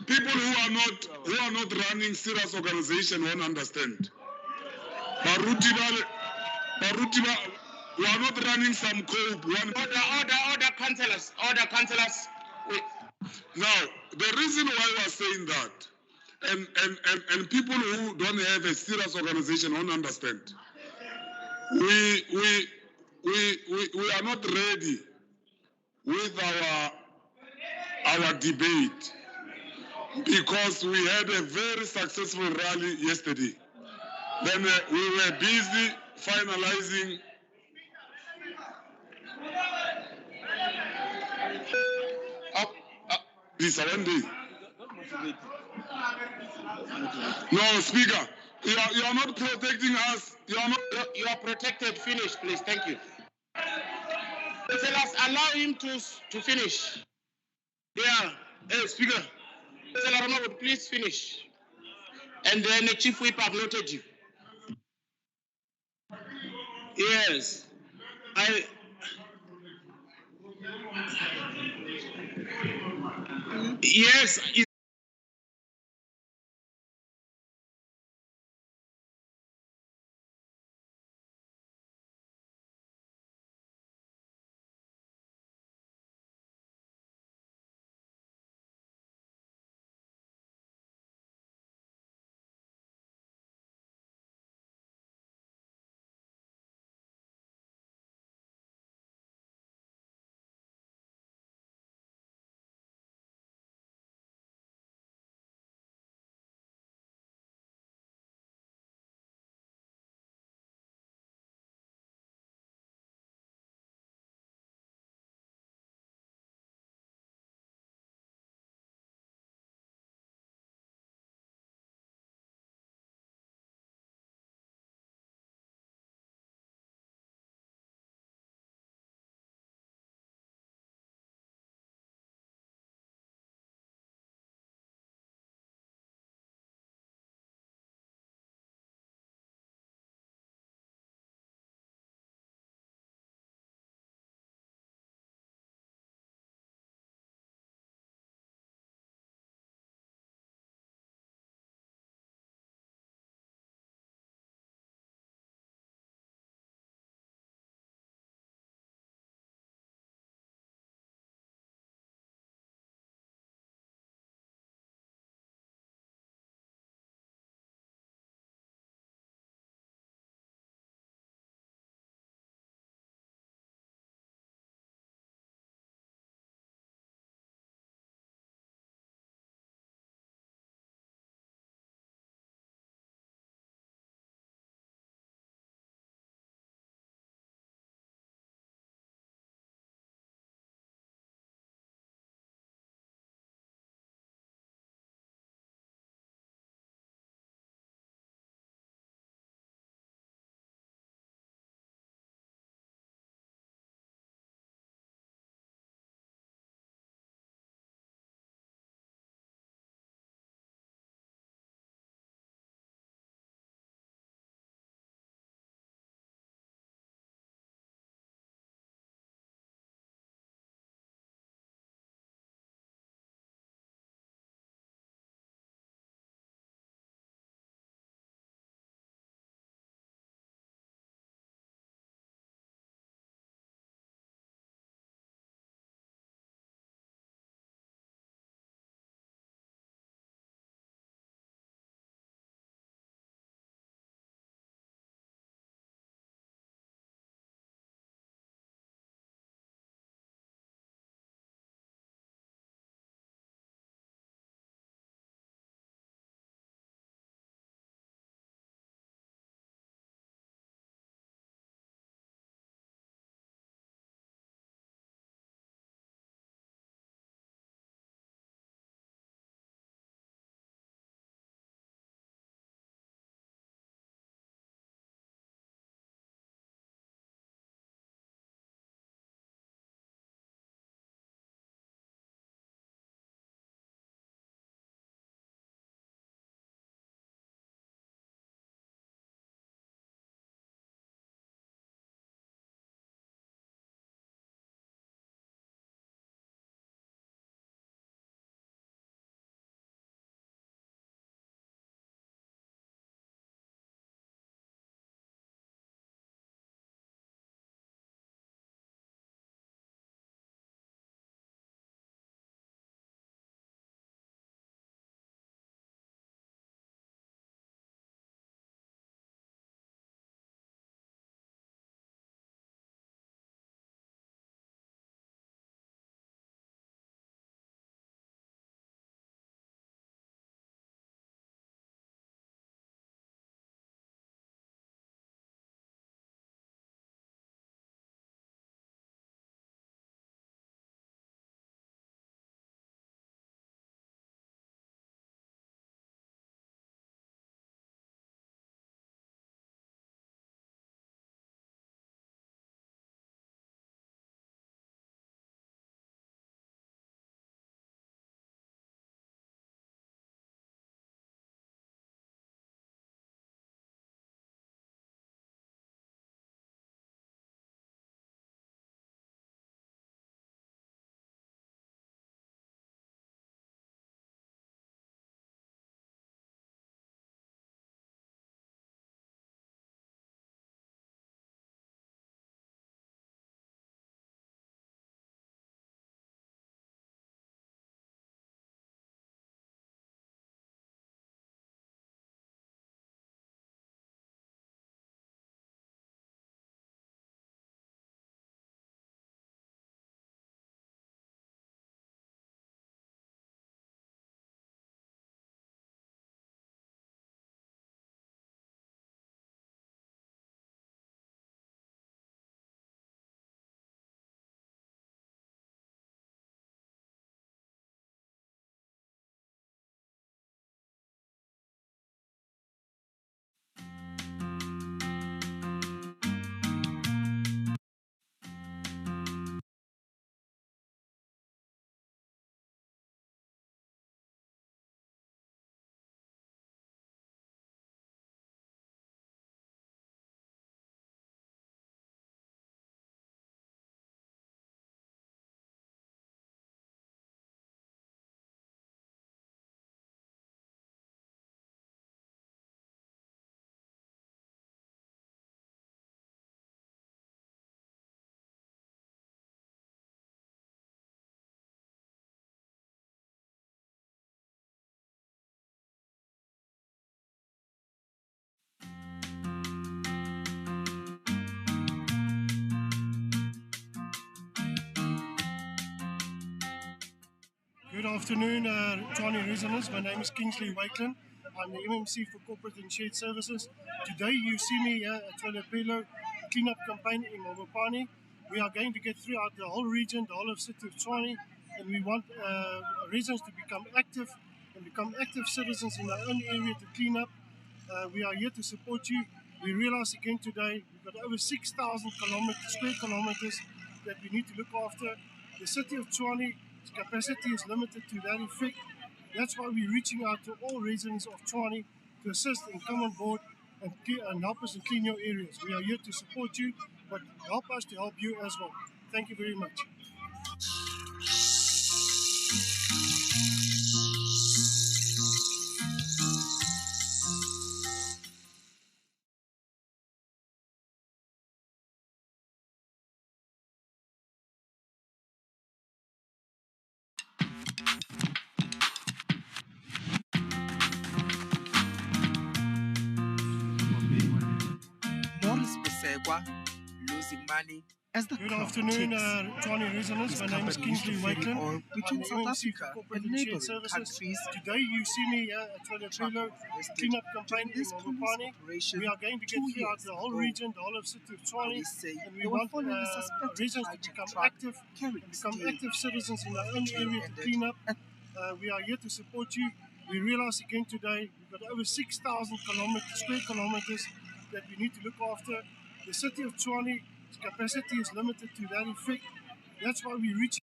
people who are not running serious organization won't understand. Baruti we are not running some code. Order, councillors. Order, councillors. Now, the reason why we are saying that, and people who don't have a serious organization won't understand. We are not ready with our debate because we had a very successful rally yesterday. Then we were busy finalizing. This one day. No, Speaker, you are not protecting us. You are protected. Finish, please. Thank you. Tell us, allow him to finish. Yeah, Speaker. Please finish. And then the Chief Whip have noted you. Yes, yes, Good afternoon, Tshwane residents. My name is Kingsley Wakeland. I'm the MMC for Corporate and Shared Services. Today you see me here at Cllr Phillip cleanup campaign in Mobopane. We are going to get throughout the whole region, the whole of city of Tshwane, and we want residents to become active and become active citizens in our own area to clean up. We are here to support you. We realize again today we've got over 6,000 square kilometers that we need to look after. The city of Tshwane capacity is limited to that effect. That's why we're reaching out to all residents of Tshwane to assist and come on board and help us and clean your areas. We are here to support you, but help us to help you as well. Thank you very much. Morris Besekwa losing money as the Good crowd afternoon, takes Tshwane residents. his My name is company used to Kingsley ferry Wakeland. oil between I'm the South MMC for Africa Corporate and and Shared neighboring Services. countries. Today you see me here at Cllr Phillip cleanup campaign in This police Mobopane. operation We are going to get 2 throughout years the whole ago, region, the whole of city of Tshwane, police say and they we were want following a suspected residents to hijacked become truck active carrying and become steel. active citizens in our own Jail area to ended clean up. We are here to support you. We realize again today we've got over 6,000 square kilometers that we need to look after. The city of Tshwane capacity is limited to that effect. That's why we reach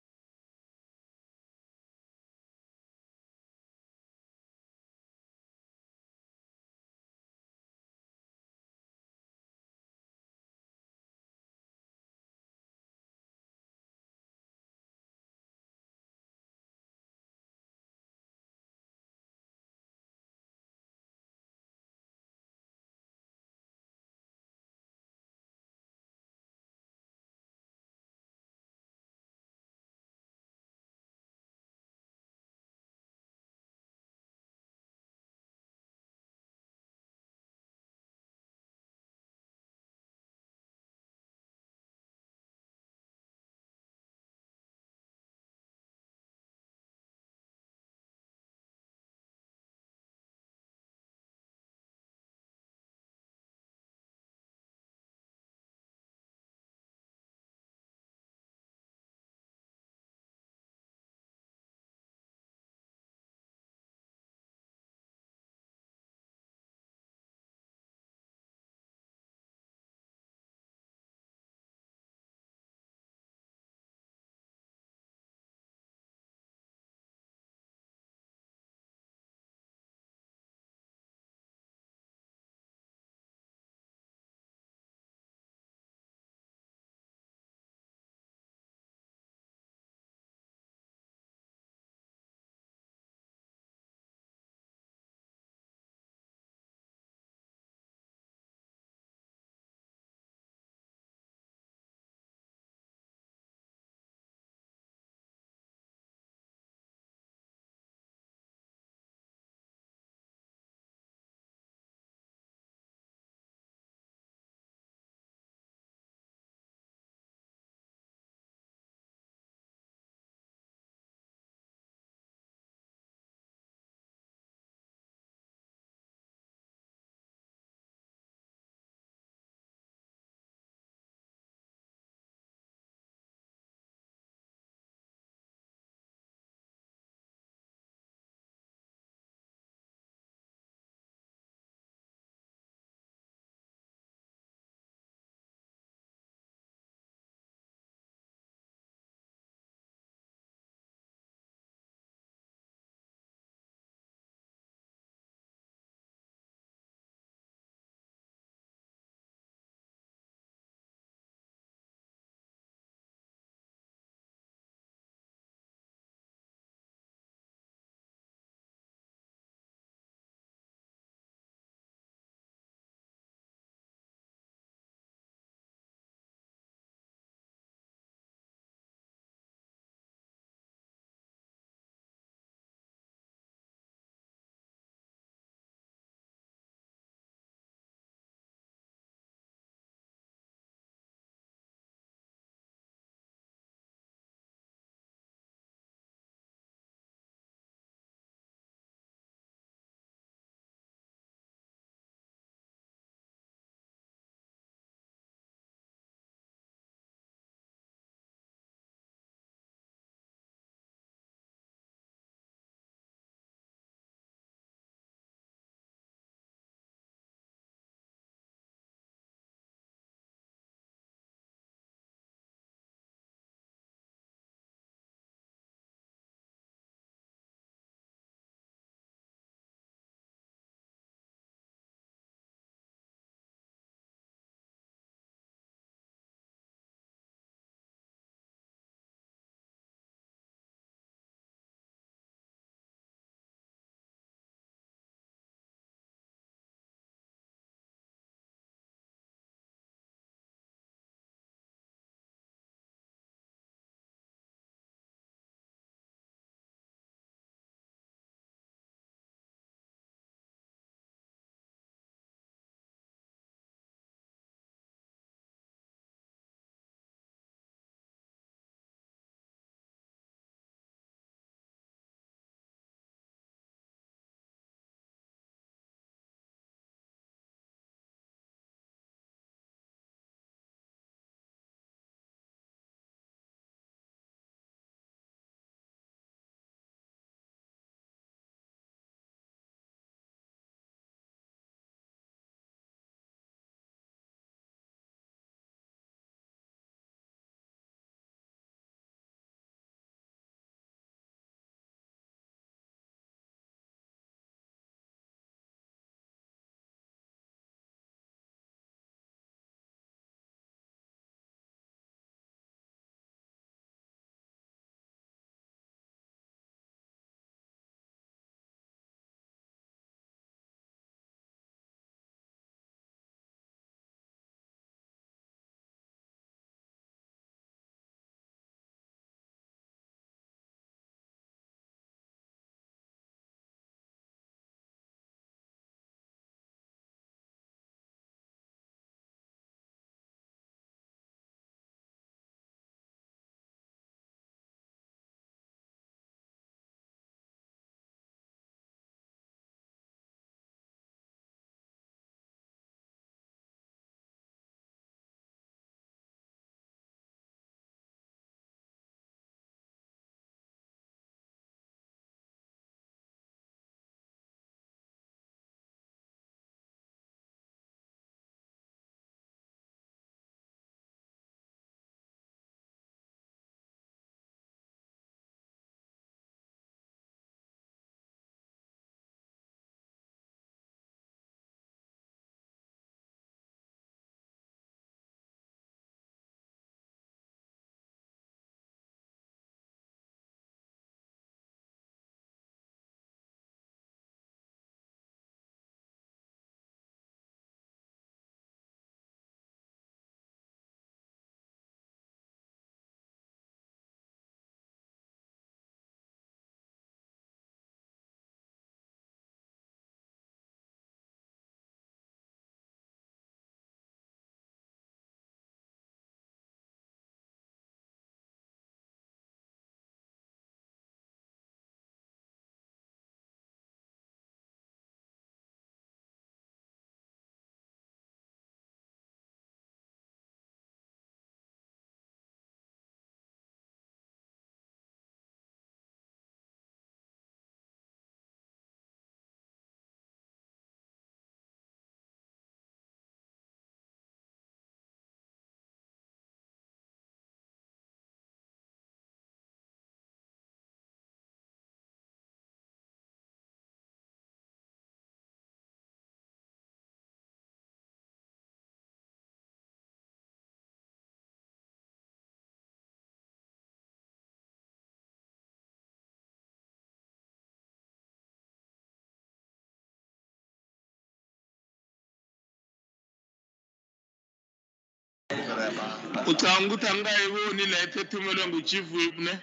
Ucanga ukuthi angikayiboni le ethunyelwe ngu-Chief Whip ne?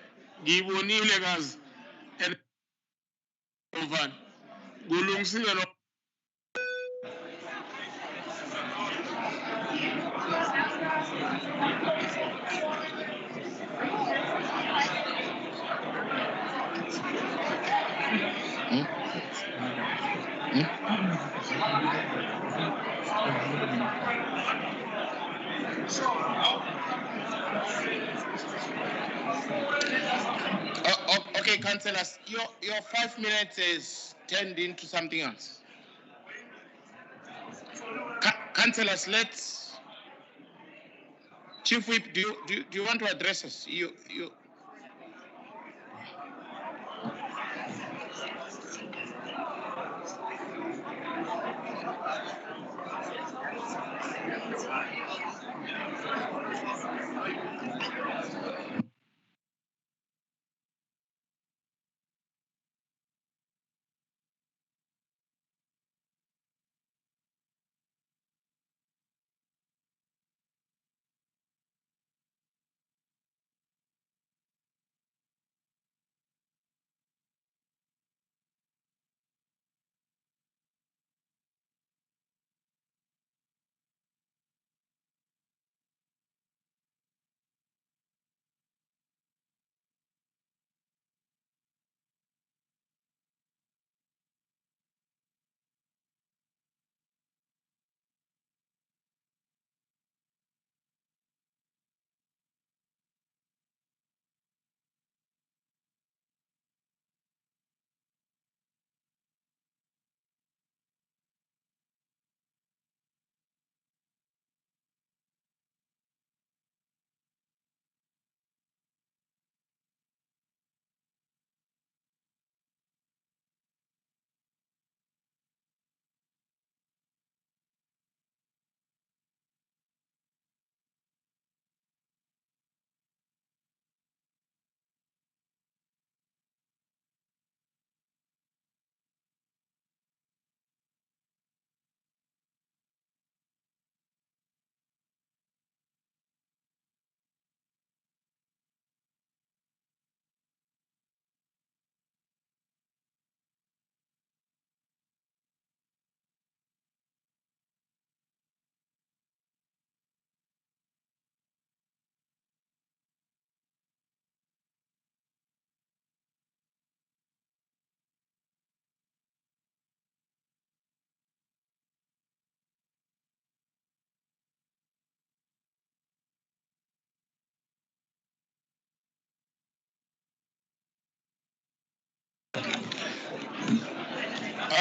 Ngiyibonile kazi. And mfana. Kulungisiwe no. Okay, councillors, your 5 minutes is turned into something else. Councillors, let's. Chief Whip, do you want to address us? You.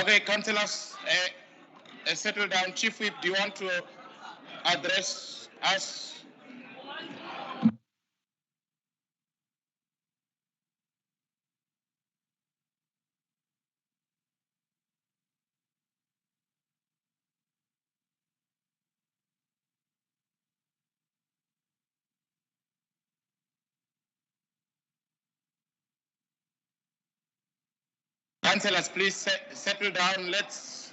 Okay, councillors, settle down. Chief Whip, do you want to address us? Councillors, please settle down. Let's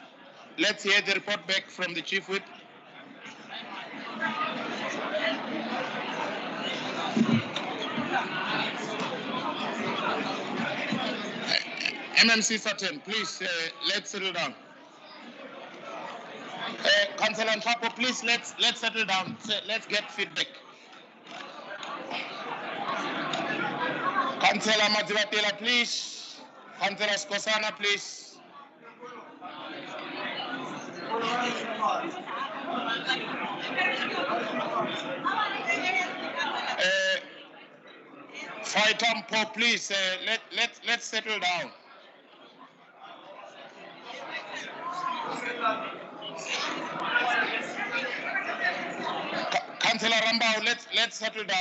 hear the report back from the Chief Whip. MMC Sutton, please, let's settle down. Councillor Mpapo, please, let's settle down. Let's get feedback. Councillor Madzivatela, please. Councillor Skosana, please. Fighter Mpo, please, let's settle down. Councillor Rambao, let's settle down.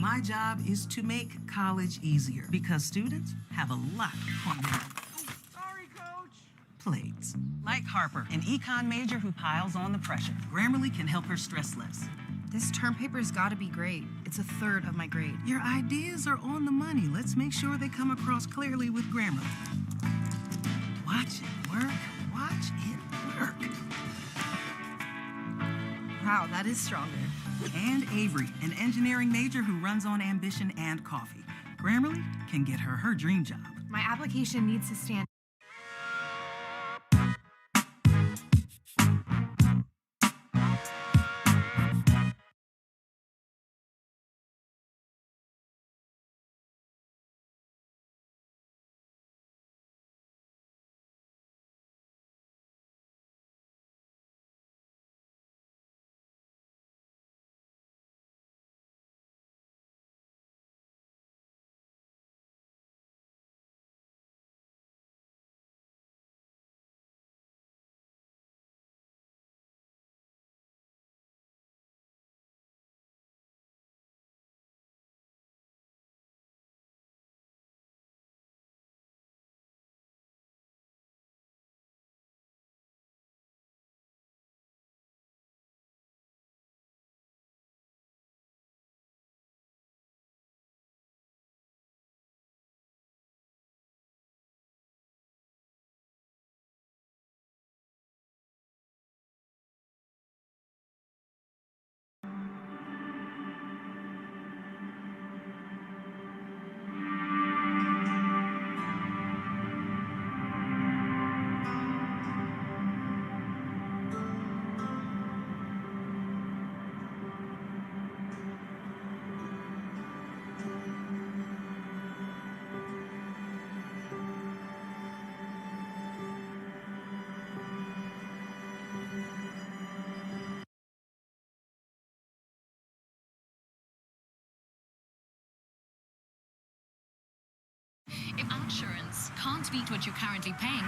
My job is to make college easier because students have a lot on their plates. Like Harper, an econ major who piles on the pressure. Grammarly can help her stress less. This term paper's gotta be great. It's a third of my grade. Your ideas are on the money. Let's make sure they come across clearly with Grammarly. Watch it work. Watch it work. Wow, that is stronger. And Avery, an engineering major who runs on ambition and coffee. Grammarly can get her dream job. My application needs to stand. If insurance can't beat what you're currently paying,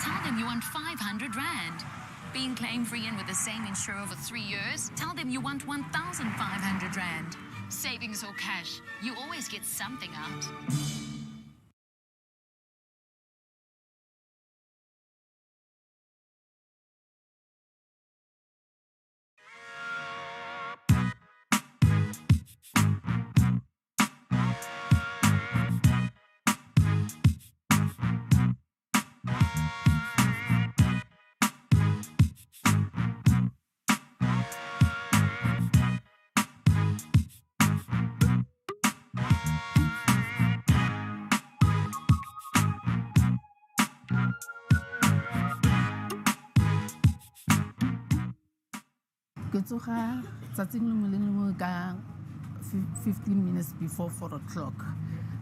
tell them you want 500 Rand. Being claim-free and with the same insurer for 3 years, tell them you want 1,500 Rand. Savings or cash, you always get something out. Ke tsoga tsatsing lengwe le lengwe ka 15 minutes before 4 o'clock.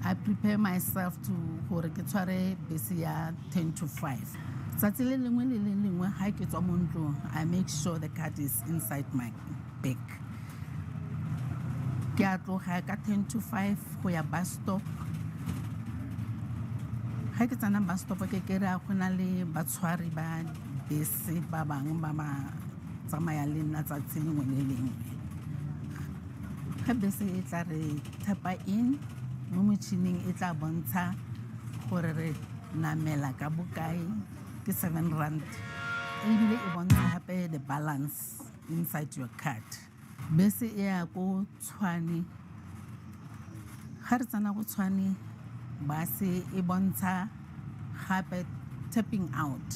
I prepare myself to gore ke tshware bese ya 10 to 5. Tsatsi le lengwe le lengwe ha ke tswa mo ntlong, I make sure the card is inside my bag. Ke a tloga ka 10 to 5 go ya bus stop. Ha ke tsena bus stop ke kera go na le batshwari ba bese ba bang ba ma tsamaya le nna tsatsi lengwe le lengwe. Ga bese e tla re tapa in mo motšhining e tla bontsha gore re namela ka bokae ke 7 rand. Ebile e bontsha gape the balance inside your card. Bese e ya ko Tshwane. Ga re tsena go Tshwane, base e bontsha gape tapping out.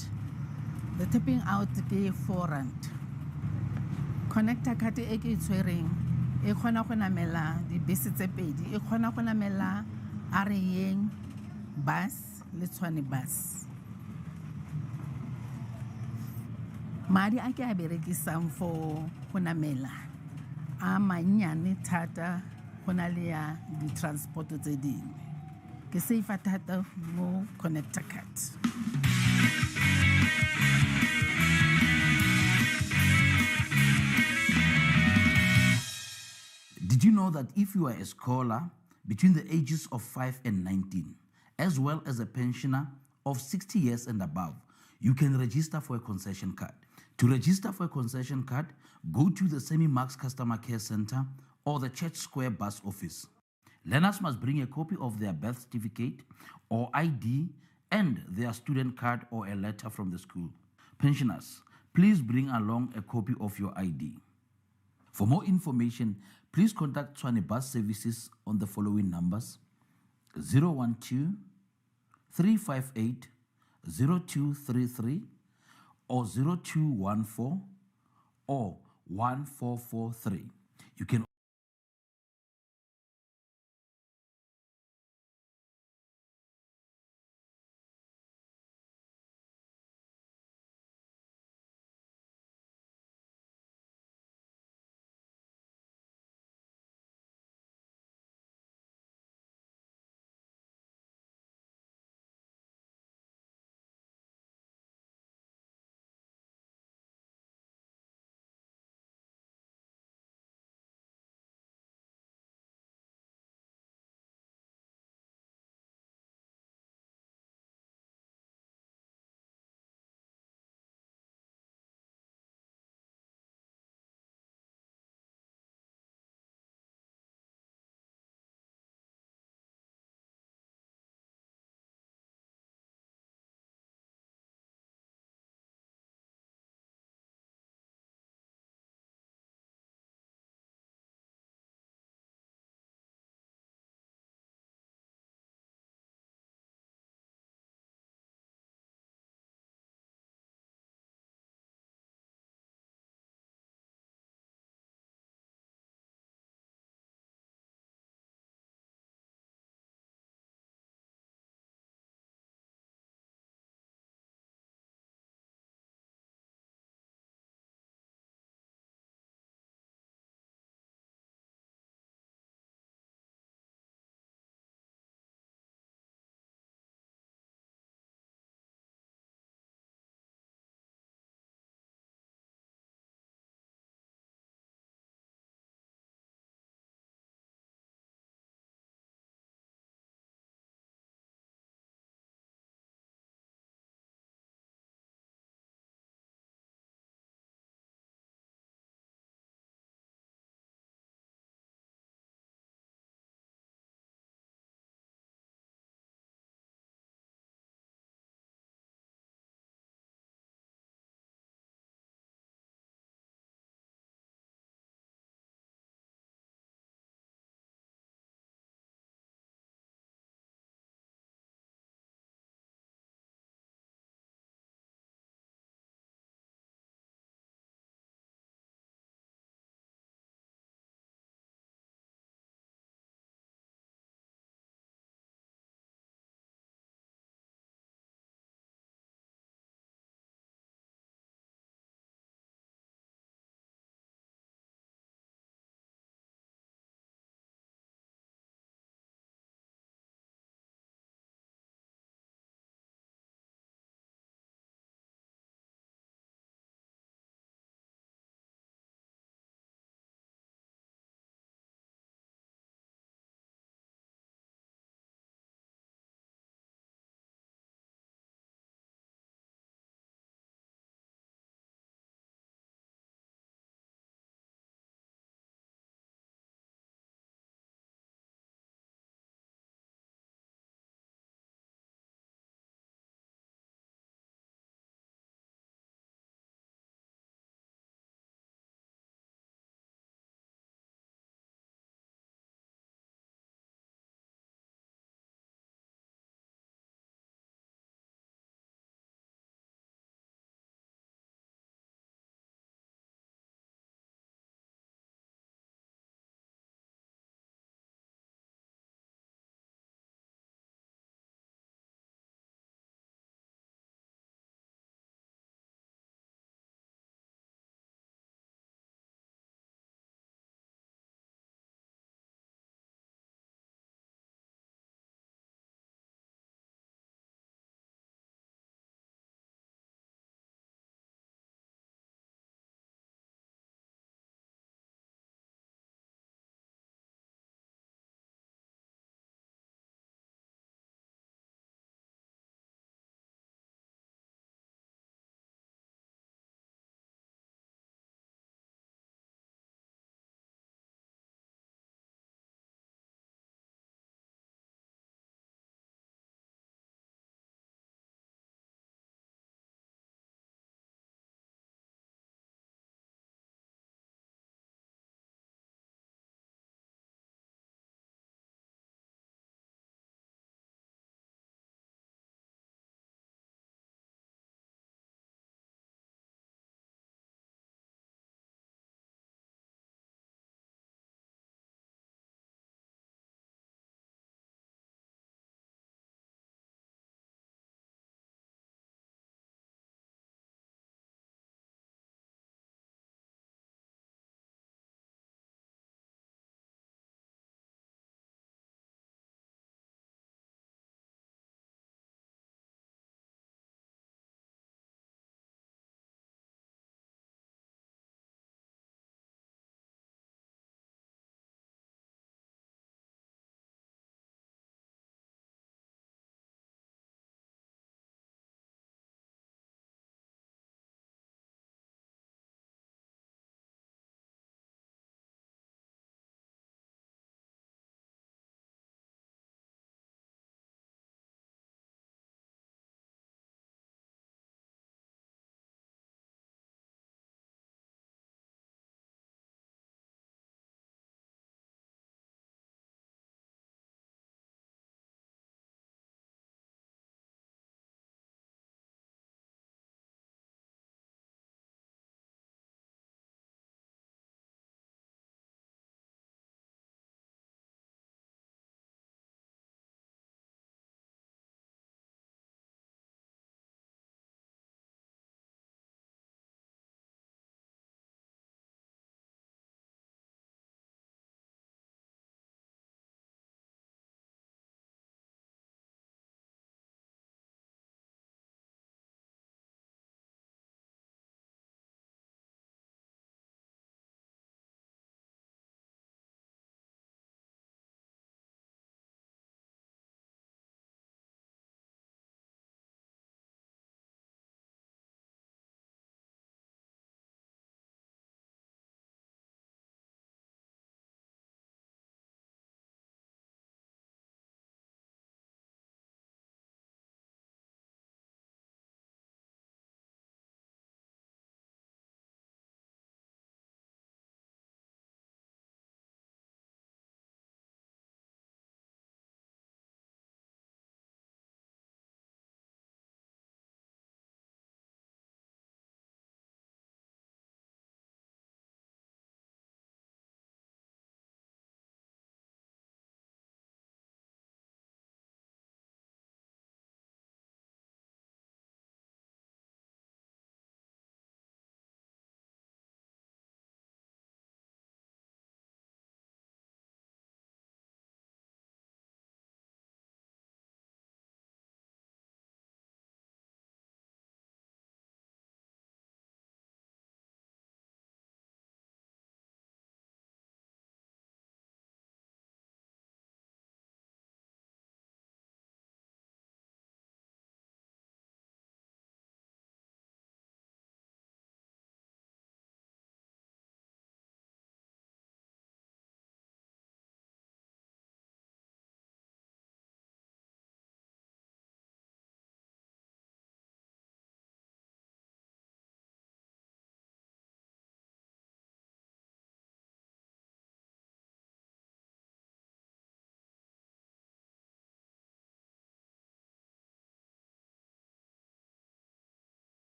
The tapping out ke 4 rand. Connector card e ke tshwereng e kgona go namela dibese tse pedi, e kgona go namela Areyeng bus le Tshwane bus. Madi a ke a berekisang for go namela a mannyane thata go na le ya di-transport tse dingwe. Ke save thata mo connector card. Did you know that if you are a scholar between the ages of 5 and 19, as well as a pensioner of 60 years and above, you can register for a concession card. To register for a concession card, go to the Semi-Max Customer Care Center or the Church Square bus office. Learners must bring a copy of their birth certificate or ID and their student card or a letter from the school. Pensioners, please bring along a copy of your ID. For more information, please contact Tshwane Bus Services on the following numbers: 012 358 0233 or 0214 or 1443. You can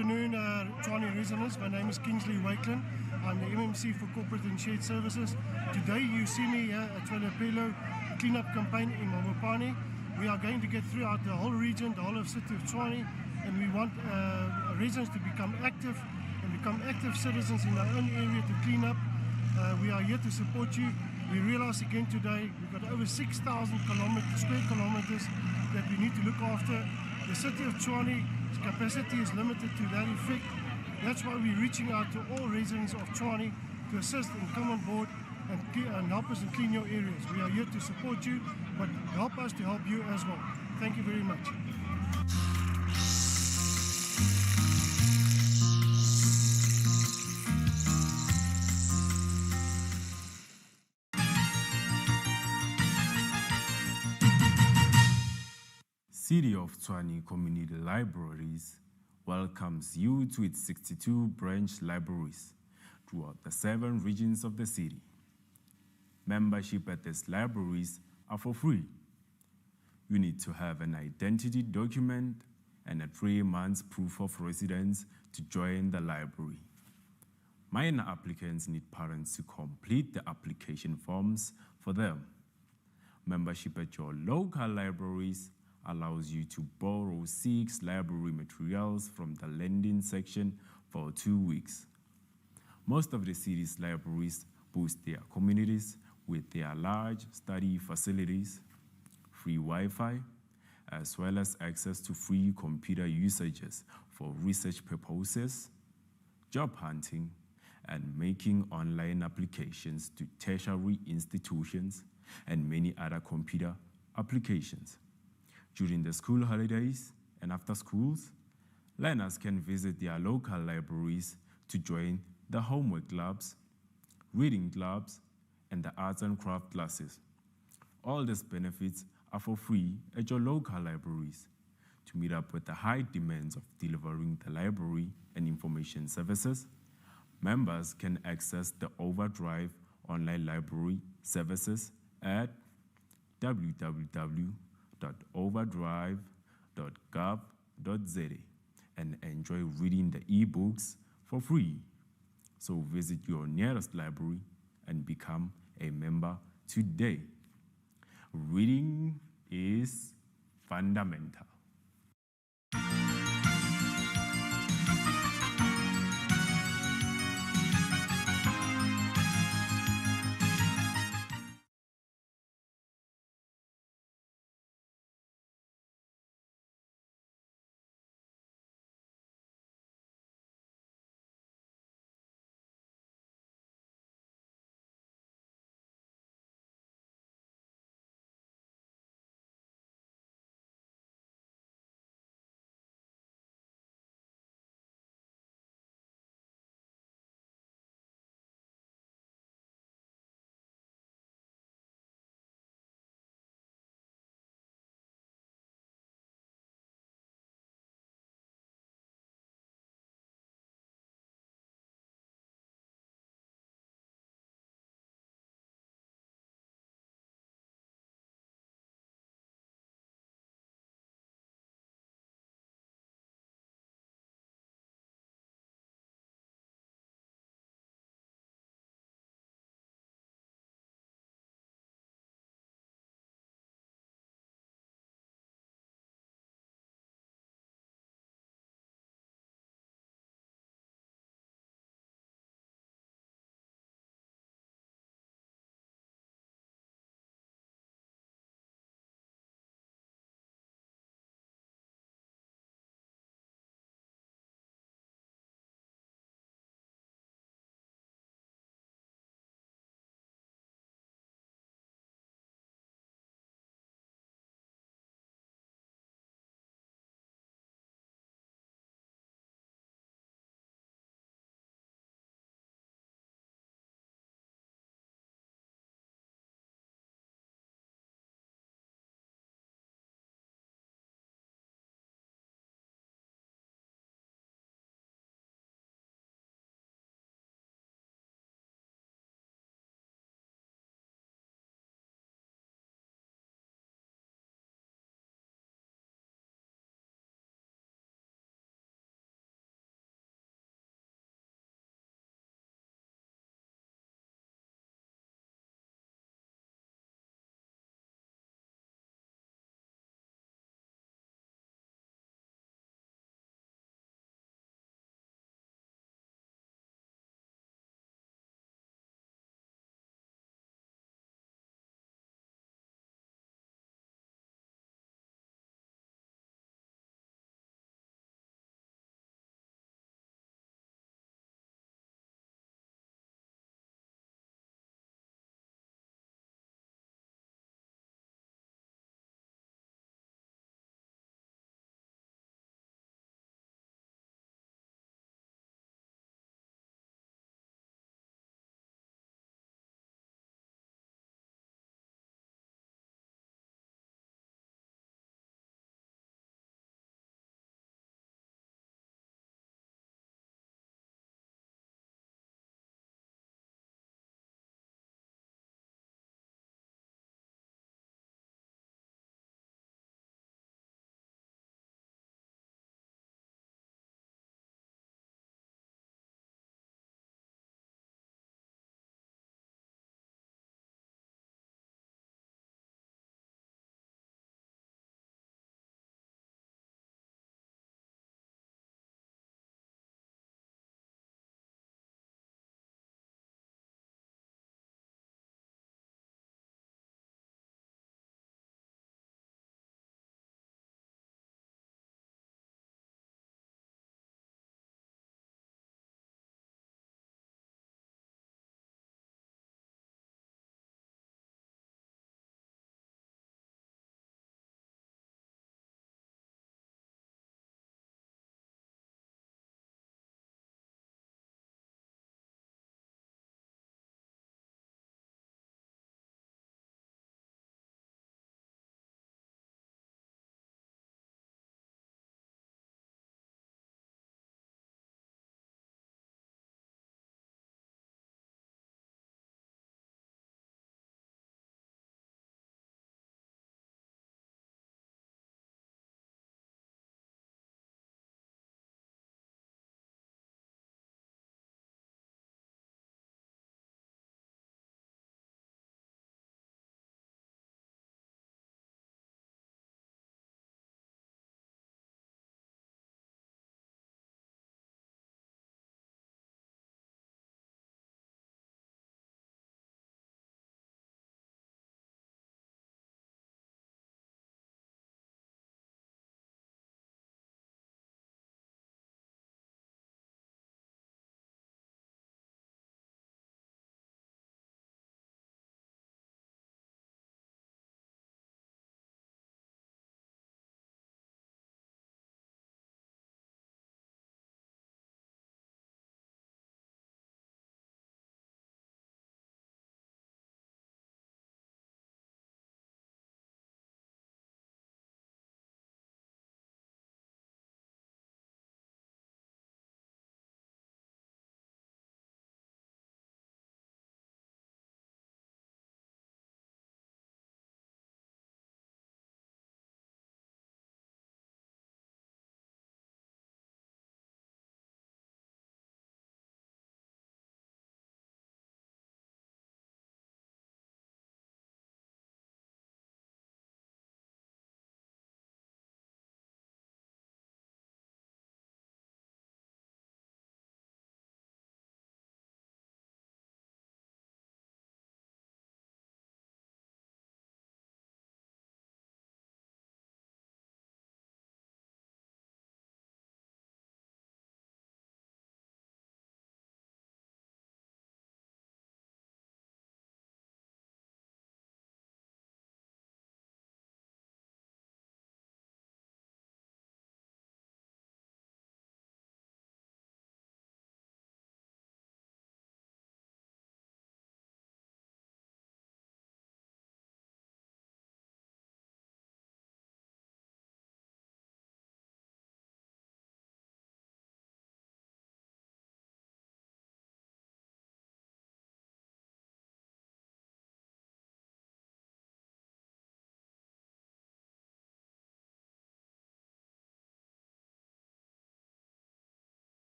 Good afternoon, Tshwane residents. My name is Cllr Phillip. I'm the MMC for Corporate and Shared Services. Today you see me here at Cllr Phillip cleanup campaign in Mopani. We are going to get throughout the whole region, the whole of city of Tshwane, and we want residents to become active and become active citizens in our own area to clean up. We are here to support you. We realize again today we've got over 6,000 square kilometers that we need to look after. The city of Tshwane's capacity is limited to that effect. That's why we're reaching out to all residents of Tshwane to assist and come on board and help us and clean your areas. We are here to support you, but help us to help you as well. Thank you very much. City of Tshwane Community Libraries welcomes you to its 62 branch libraries throughout the 7 regions of the city. Membership at these libraries are for free. You need to have an identity document and a 3-month proof of residence to join the library. Minor applicants need parents to complete the application forms for them. Membership at your local libraries allows you to borrow 6 library materials from the lending section for 2 weeks. Most of the city's libraries boost their communities with their large study facilities, free Wi-Fi, as well as access to free computer usages for research purposes, job hunting, and making online applications to tertiary institutions and many other computer applications. During the school holidays and after schools, learners can visit their local libraries to join the homework clubs, reading clubs, and the arts and craft classes. All these benefits are for free at your local libraries. To meet up with the high demands of delivering the library and information services, members can access the Overdrive online library services at www.overdrive.gov.za and enjoy reading the ebooks for free. So visit your nearest library and become a member today. Reading is fundamental.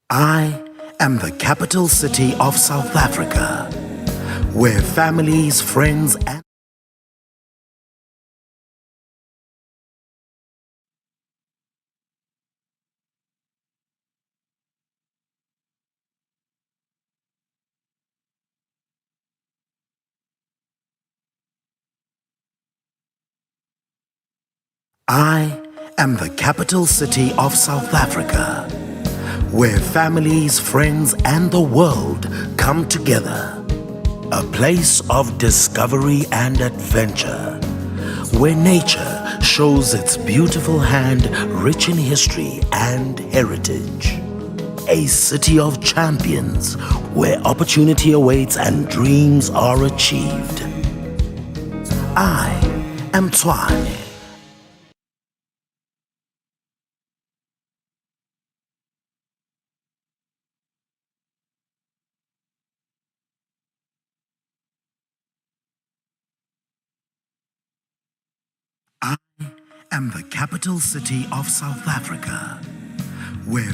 I am the capital city of South Africa, where families, friends, and I am the capital city of South Africa, where families, friends, and the world come together. A place of discovery and adventure, where nature shows its beautiful hand rich in history and heritage. A city of champions, where opportunity awaits and dreams are achieved. I am Tshwane. I am the capital city of South Africa, where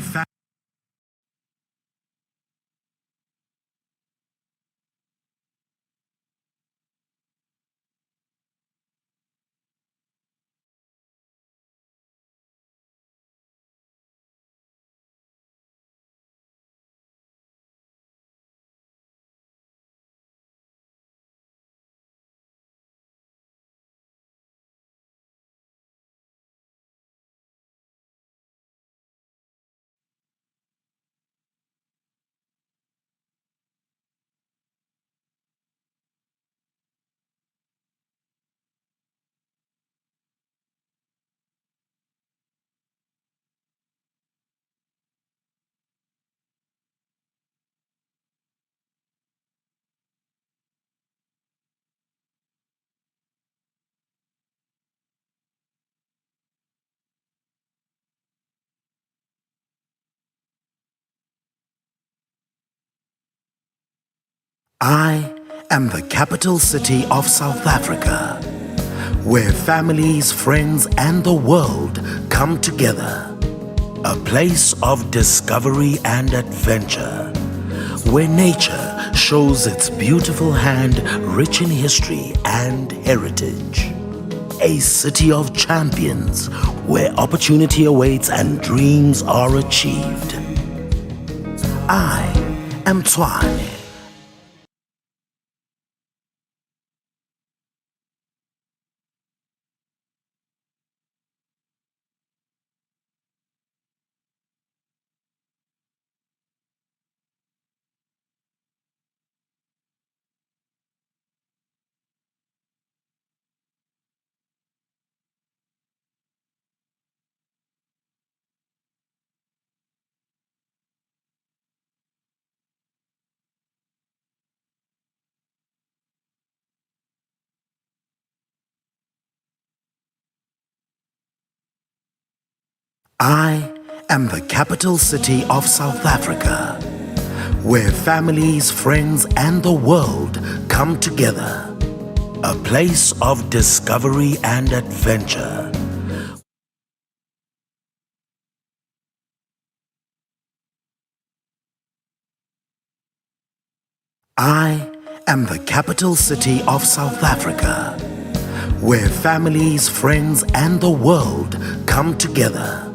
I am the capital city of South Africa, where families, friends, and the world come together. A place of discovery and adventure, where nature shows its beautiful hand rich in history and heritage. A city of champions, where opportunity awaits and dreams are achieved. I am Tshwane. I am the capital city of South Africa, where families, friends, and the world come together. A place of discovery and adventure. I am the capital city of South Africa, where families, friends, and the world come together.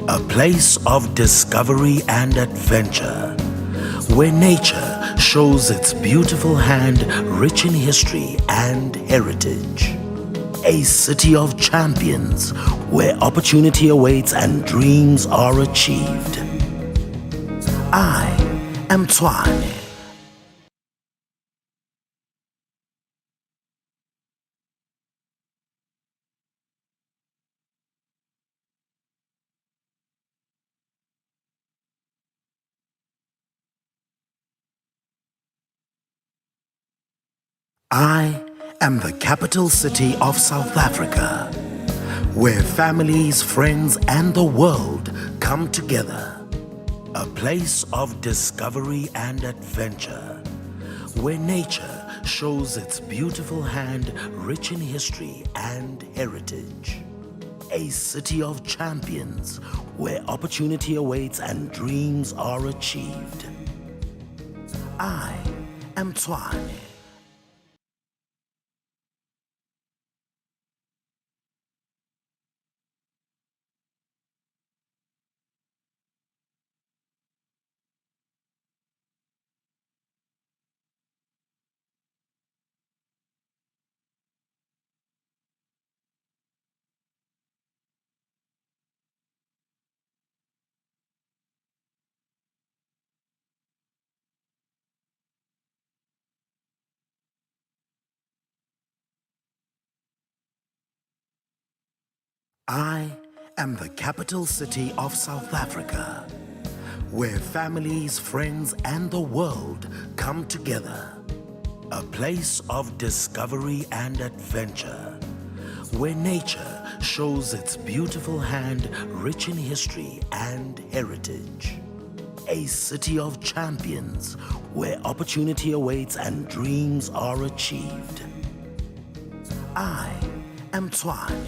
A place of discovery and adventure, where nature shows its beautiful hand rich in history and heritage. A city of champions, where opportunity awaits and dreams are achieved. I am Tshwane. I am the capital city of South Africa, where families, friends, and the world come together. A place of discovery and adventure, where nature shows its beautiful hand rich in history and heritage. A city of champions where opportunity awaits and dreams are achieved. I am Tshwane. I am the capital city of South Africa, where families, friends, and the world come together. A place of discovery and adventure, where nature shows its beautiful hand rich in history and heritage. A city of champions, where opportunity awaits and dreams are achieved. I am Tshwane.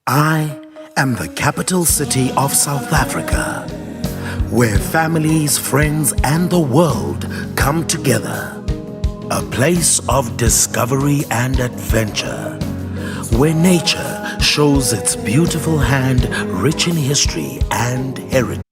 I am the capital city of South Africa, where families, friends, and the world come together. A place of discovery and adventure, where nature shows its beautiful hand rich in history and heritage.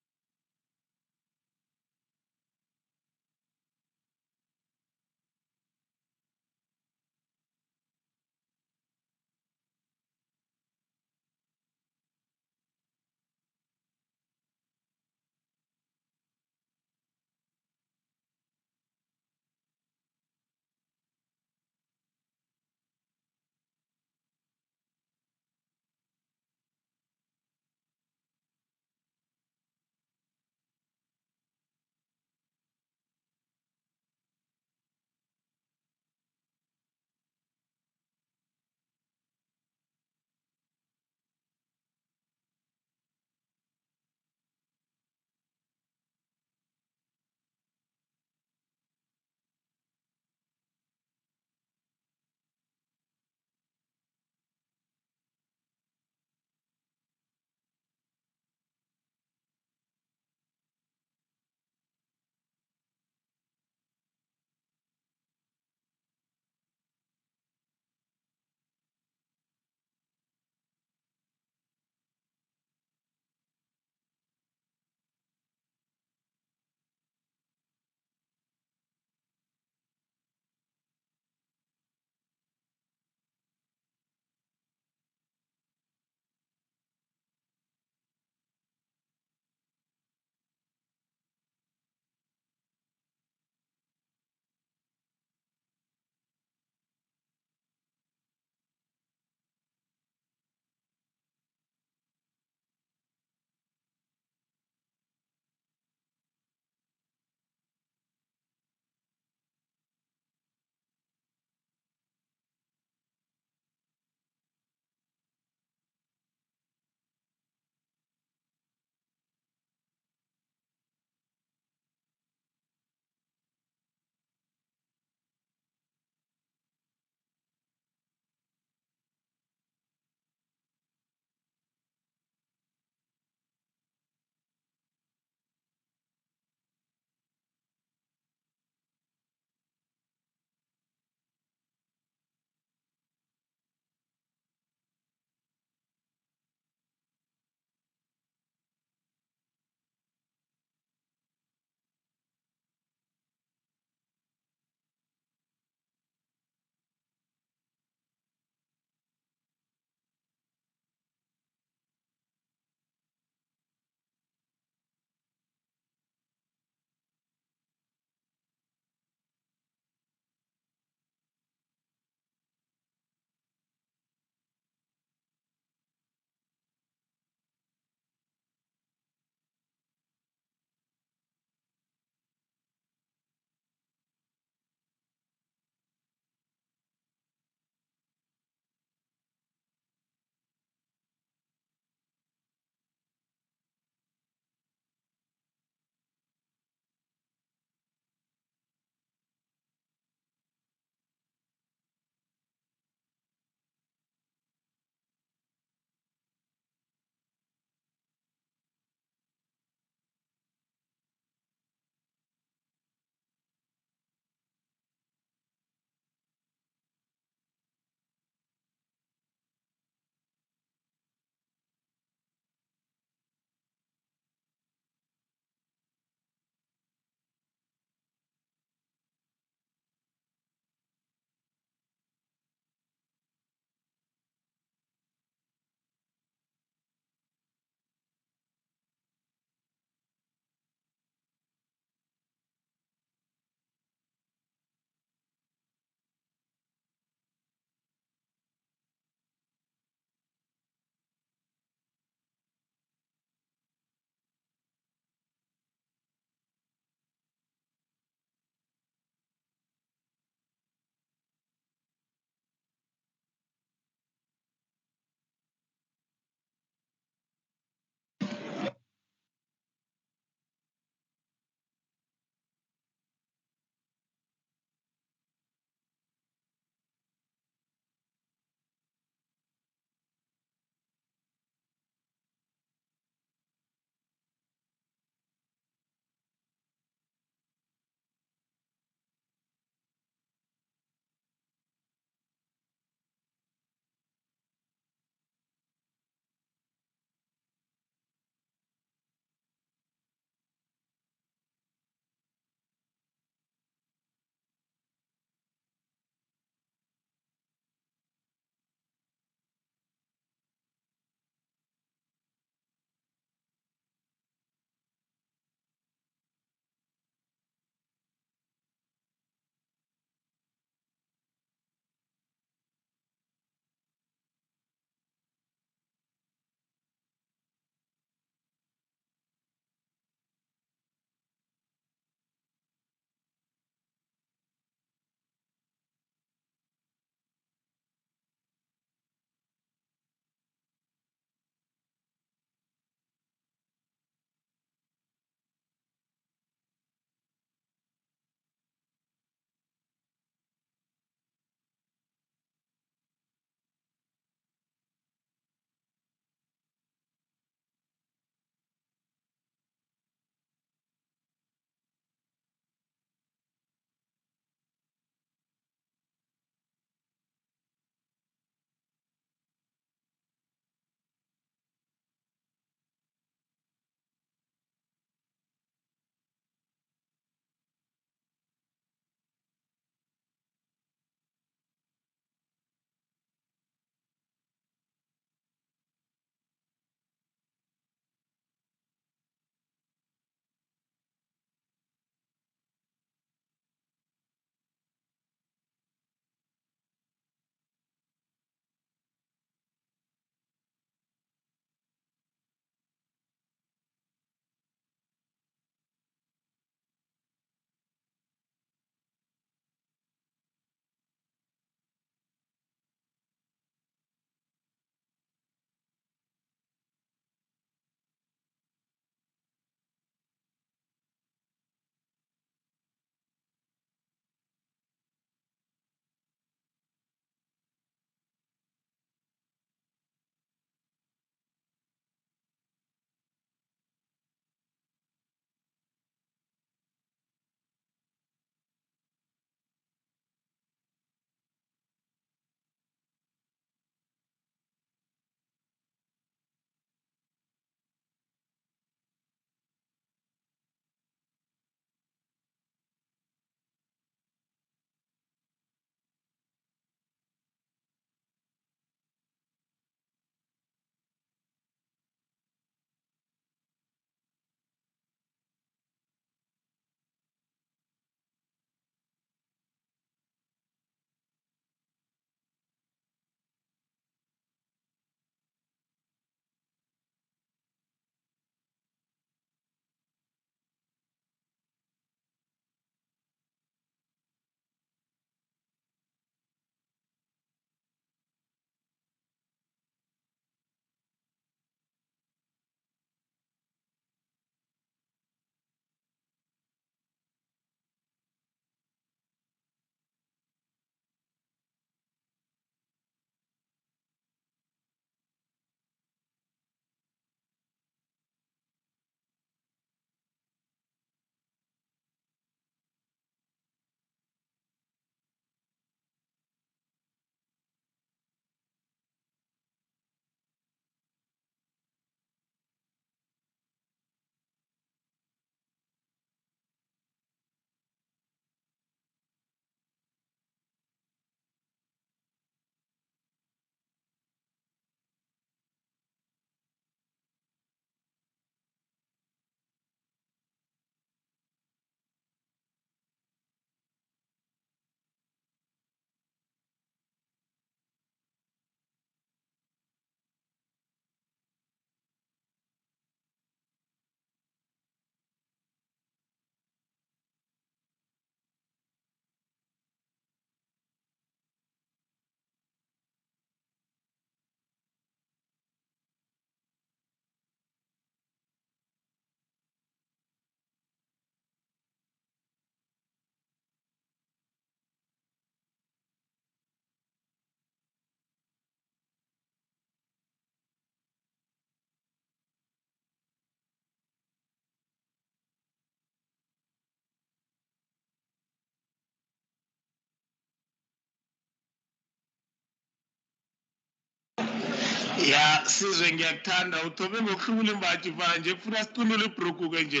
Ya sizwe ngiyakuthanda uthome ngokuhlubula imbaji manje kufuna siqinule ibhrugu-ke nje.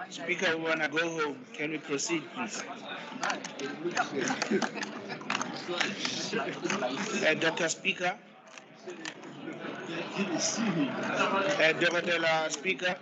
Speaker, we want to go home. Can we proceed, please? Dr. Speaker. Dr. Speaker.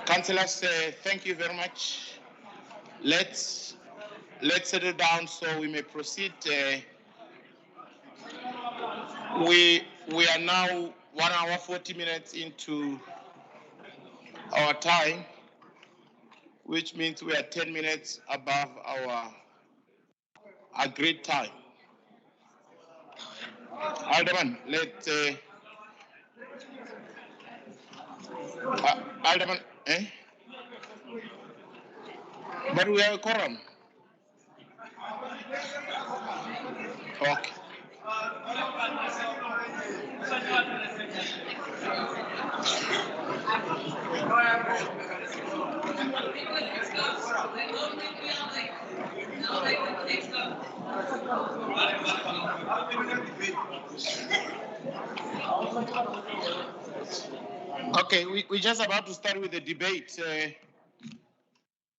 Councillors, thank you very much. Let's settle down so we may proceed. We are now 1 hour 40 minutes into our time, which means we are 10 minutes above our agreed time. Alderman, Alderman, but we have a quorum. Okay. Okay, we're just about to start with the debate,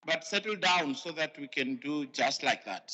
but settle down so that we can do just like that.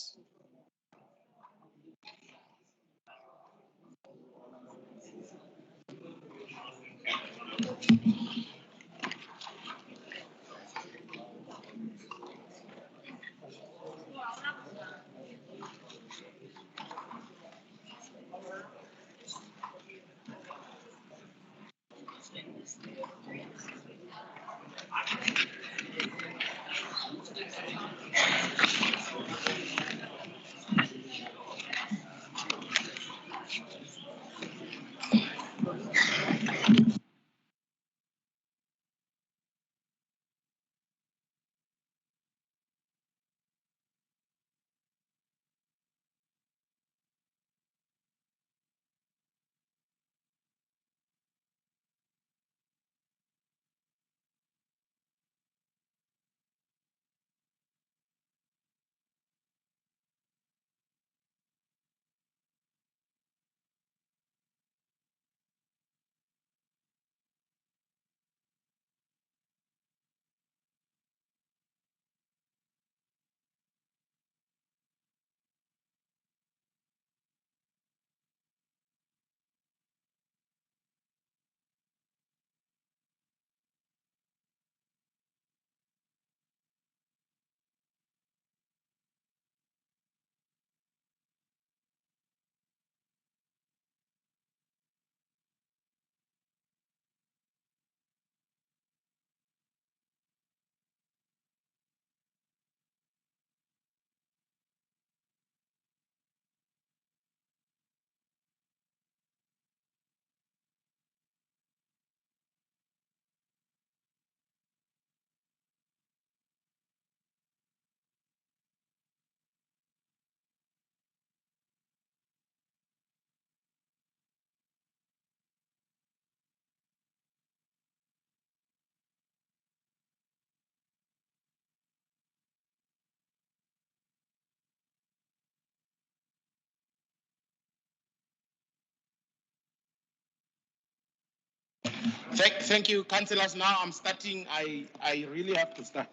Thank you, councillors. Now I'm starting. I really have to start.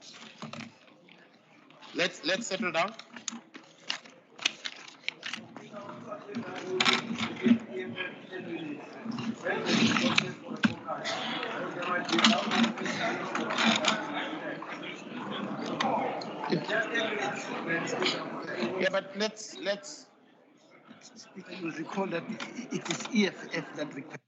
Let's settle down. Yeah, but let's. Speaker, you recall that it is EFF that requests.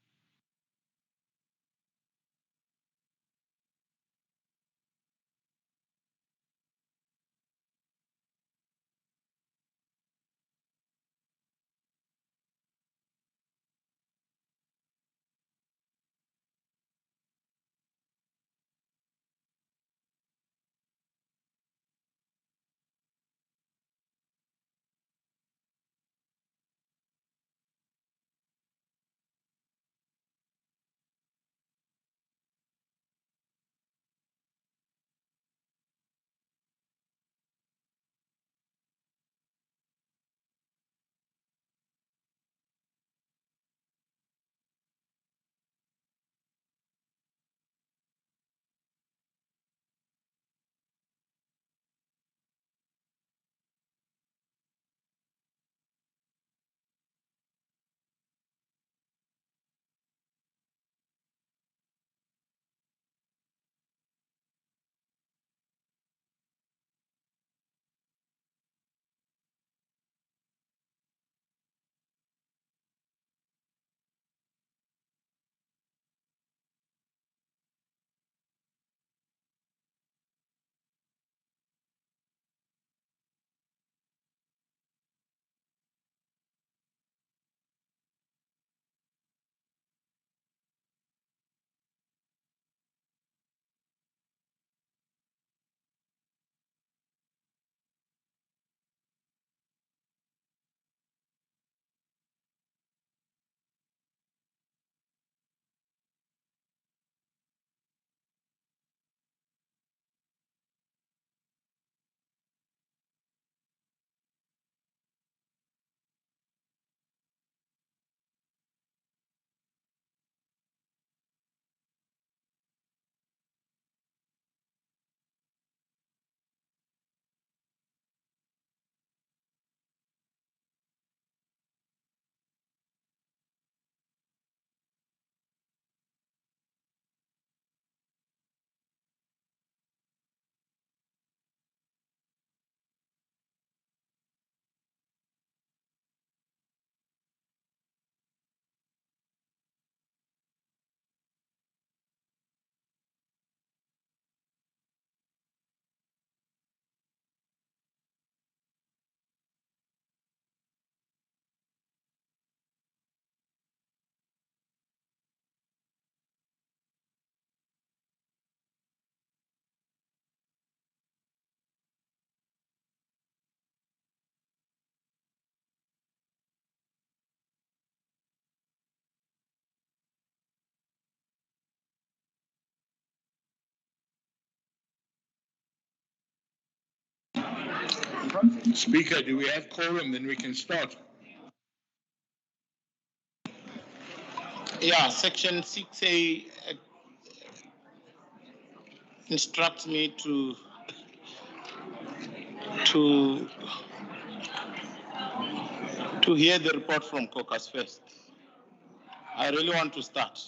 Speaker, do we have quorum? Then we can start. Yeah, section 6A instructs me to hear the report from caucus first. I really want to start.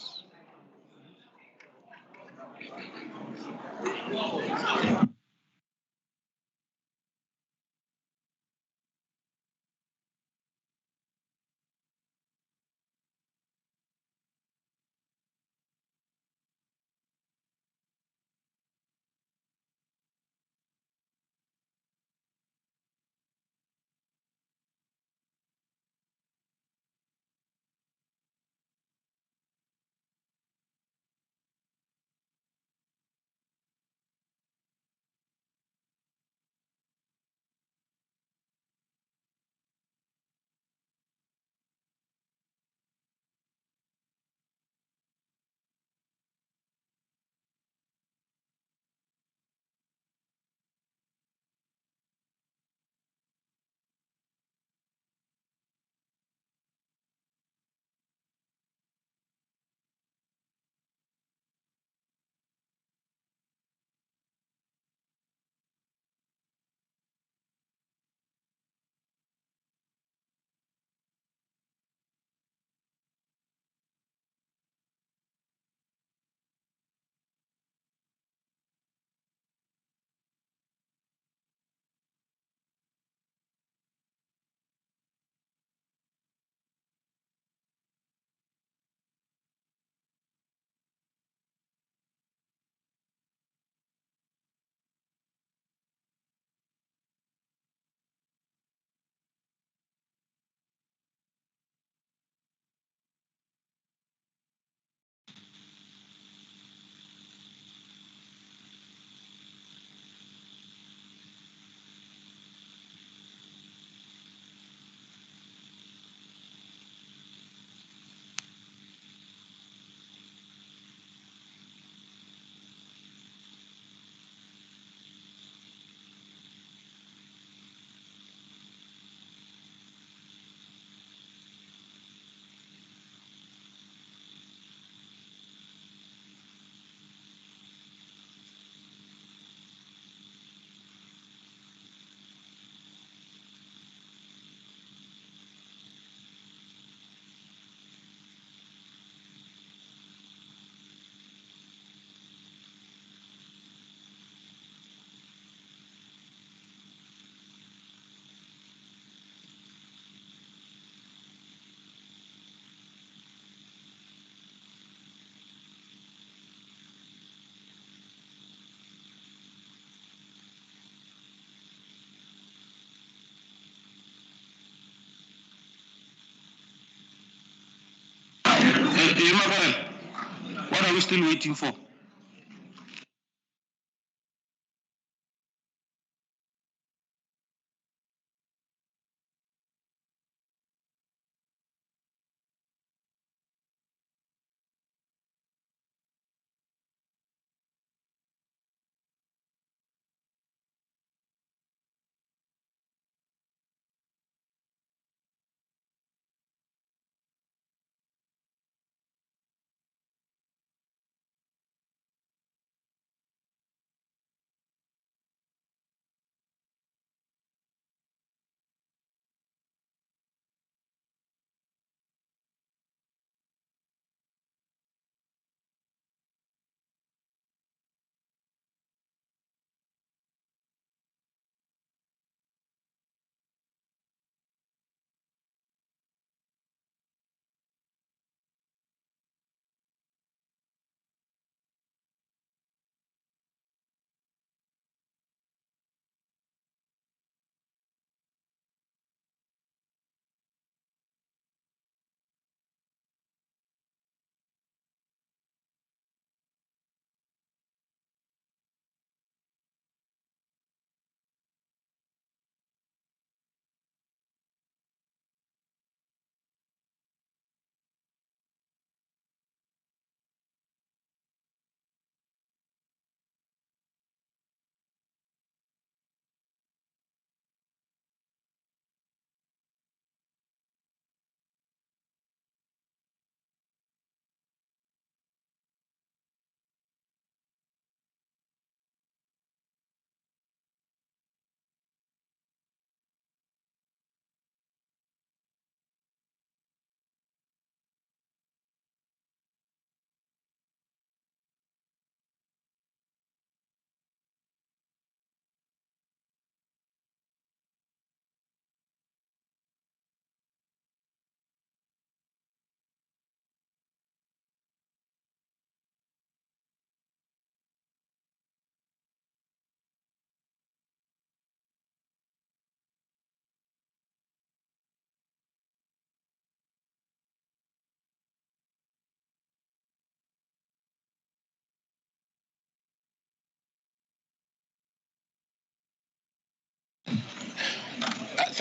What are we still waiting for?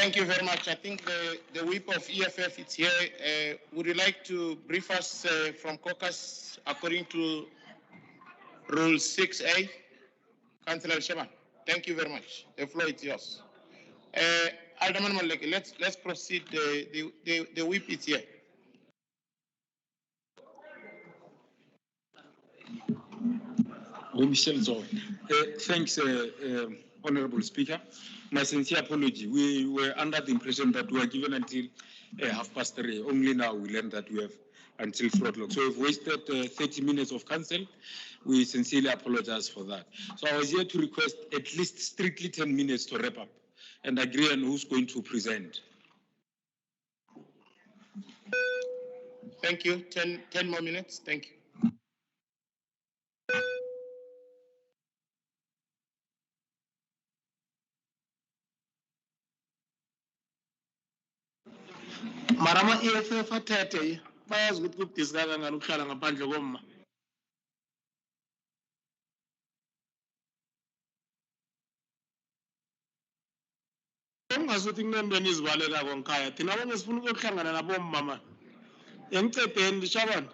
Thank you very much. I think the whip of EFF is here. Would you like to brief us from caucus according to Rule 6A? Councillor Shaban, thank you very much. The floor is yours. Alderman Maleki, let's proceed. The whip is here. Michelle Zol. Thanks, Honorable Speaker. My sincere apology. We were under the impression that we were given until 3:30. Only now we learned that we have until 4 o'clock. So we've wasted 30 minutes of council. We sincerely apologize for that. So I was here to request at least strictly 10 minutes to wrap up and agree on who's going to present. Thank you. 10 more minutes. Thank you. Marama EFF athethe bayazi ukuthi kudiskaka ngalo ukuhlala ngaphandle komma. Ungazuthi kunembeni izibalekako ngikhaya thina bonke sifuna ukuyohlangana nabomma mama. Yangicedeni lishabana.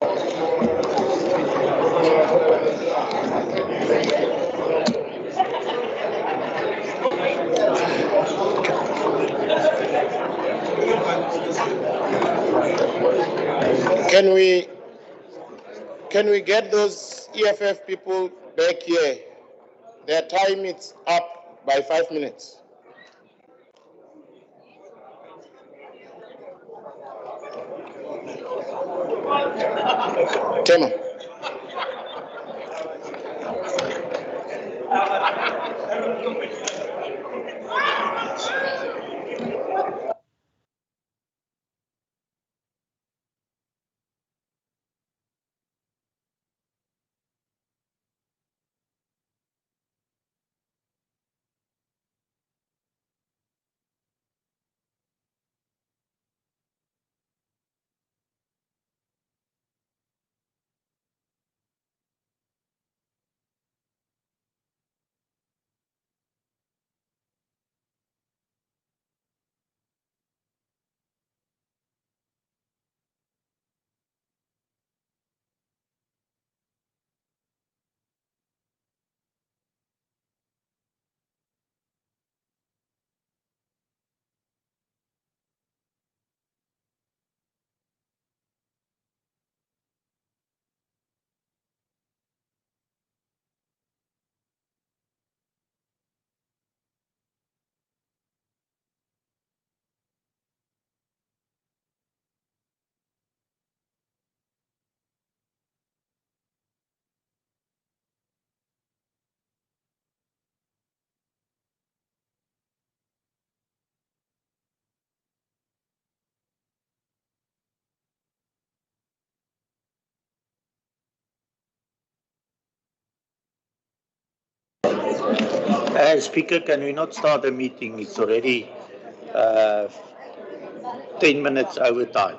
Can we get those EFF people back here? Their time is up by 5 minutes. Tema. Speaker, can we not start the meeting? It's already 10 minutes over time.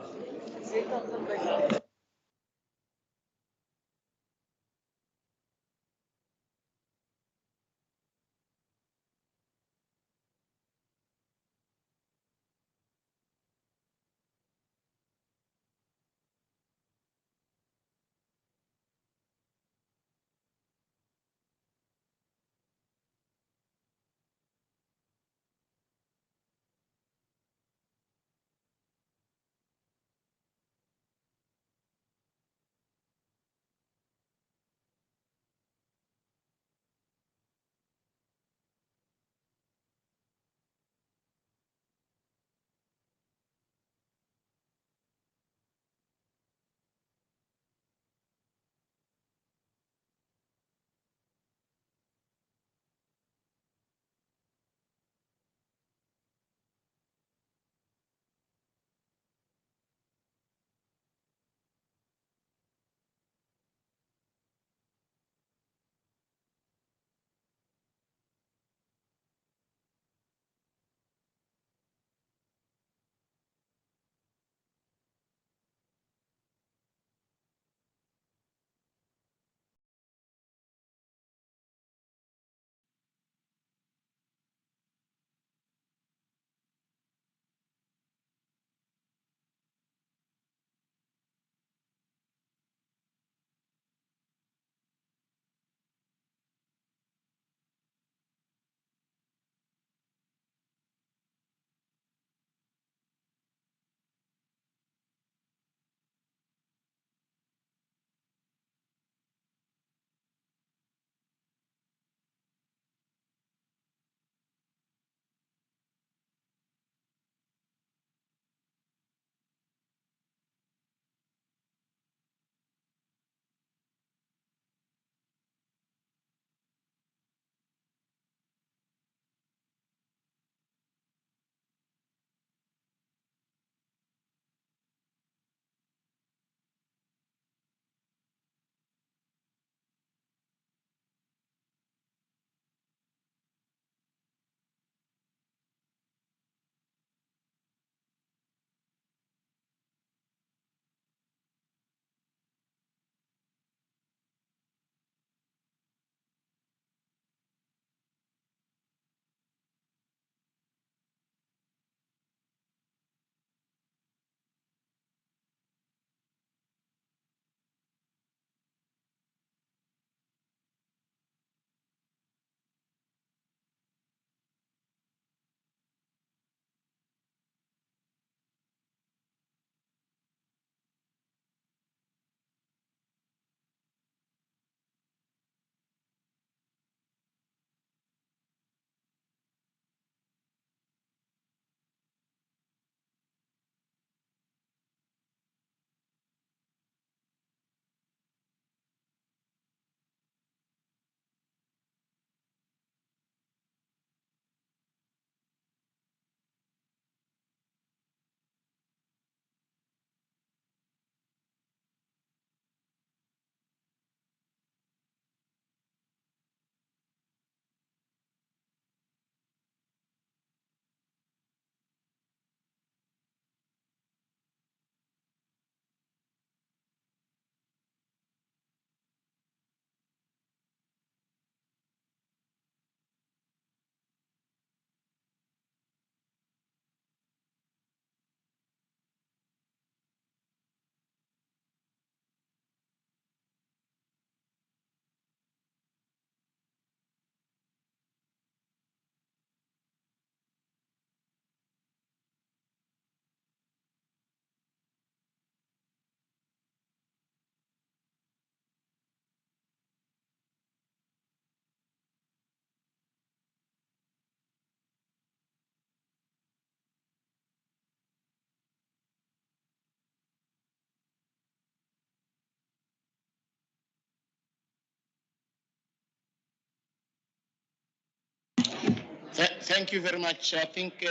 Thank you very much. I think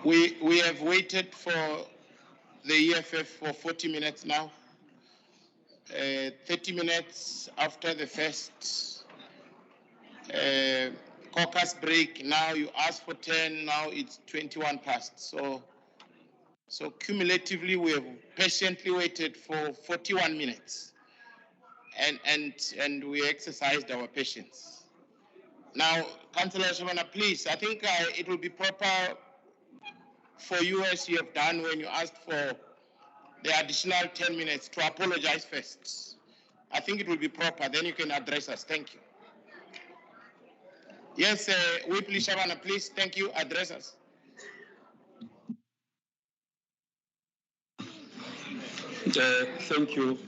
we have waited for the EFF for 40 minutes now. 30 minutes after the first caucus break. Now you ask for 10, now it's 21 past. So cumulatively, we have patiently waited for 41 minutes, and we exercised our patience. Now, Councillor Shabana, please, I think it will be proper for you, as you have done when you asked for the additional 10 minutes, to apologize first. I think it will be proper, then you can address us. Thank you. Yes, Whip Shabana, please, thank you, address us. Thank you.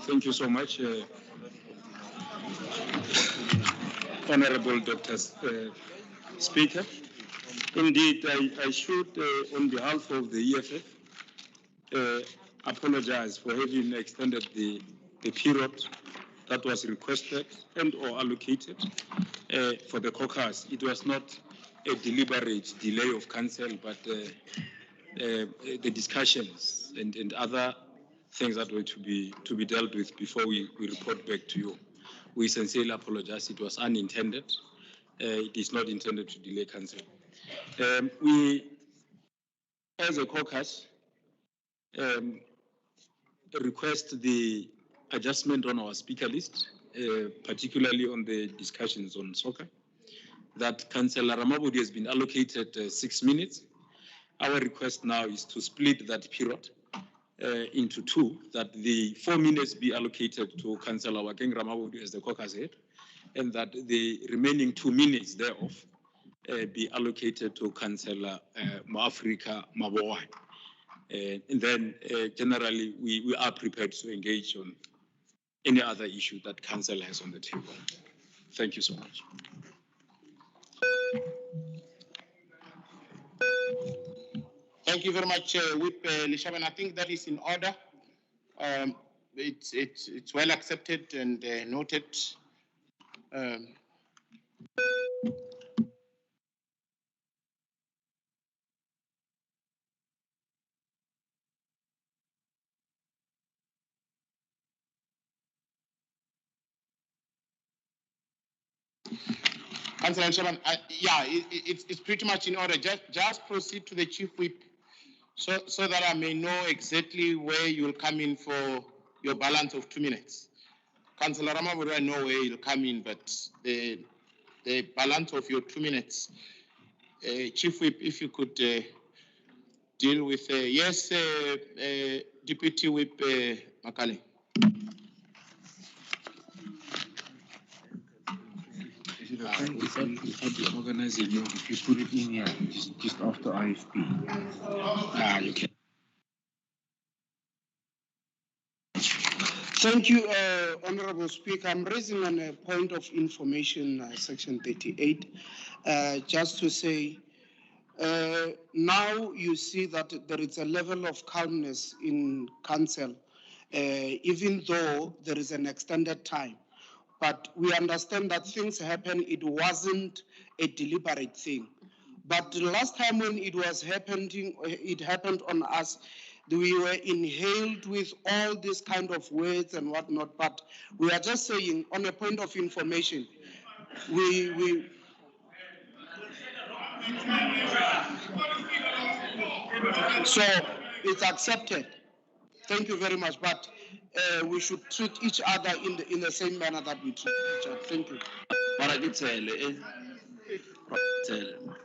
Thank you so much, Honorable Dr. Speaker. Indeed, I should, on behalf of the EFF, apologize for having extended the period that was requested and or allocated for the caucus. It was not a deliberate delay of council, but the discussions and other things that were to be dealt with before we report back to you. We sincerely apologize. It was unintended. It is not intended to delay council. We, as a caucus, request the adjustment on our speaker list, particularly on the discussions on soccer, that Councillor Ramabudi has been allocated 6 minutes. Our request now is to split that period into two, that the 4 minutes be allocated to Councillor Wakeng Ramabudi as the caucus head, and that the remaining 2 minutes thereof be allocated to Councillor Maafrika Maboa. And then generally we are prepared to engage on any other issue that council has on the table. Thank you so much. Thank you very much, Whip Lishaban. I think that is in order. It's well accepted and noted. Councillor Lishaban, yeah, it's pretty much in order. Just proceed to the Chief Whip, so that I may know exactly where you'll come in for your balance of 2 minutes. Councillor Ramabudi, I know where you'll come in, but the balance of your 2 minutes, Chief Whip, if you could deal with, yes, Deputy Whip Makale. Without organizing, if you put it in here, just after IFP. You can. Thank you, Honorable Speaker. I'm raising on a point of information, Section 38, just to say, now you see that there is a level of calmness in council, even though there is an extended time. But we understand that things happen, it wasn't a deliberate thing. But the last time when it was happening, it happened on us, we were inhaled with all these kind of words and whatnot, but we are just saying, on a point of information, so it's accepted. Thank you very much, but we should treat each other in the same manner that we treat each other. Thank you. Mara ke tshele, tshele.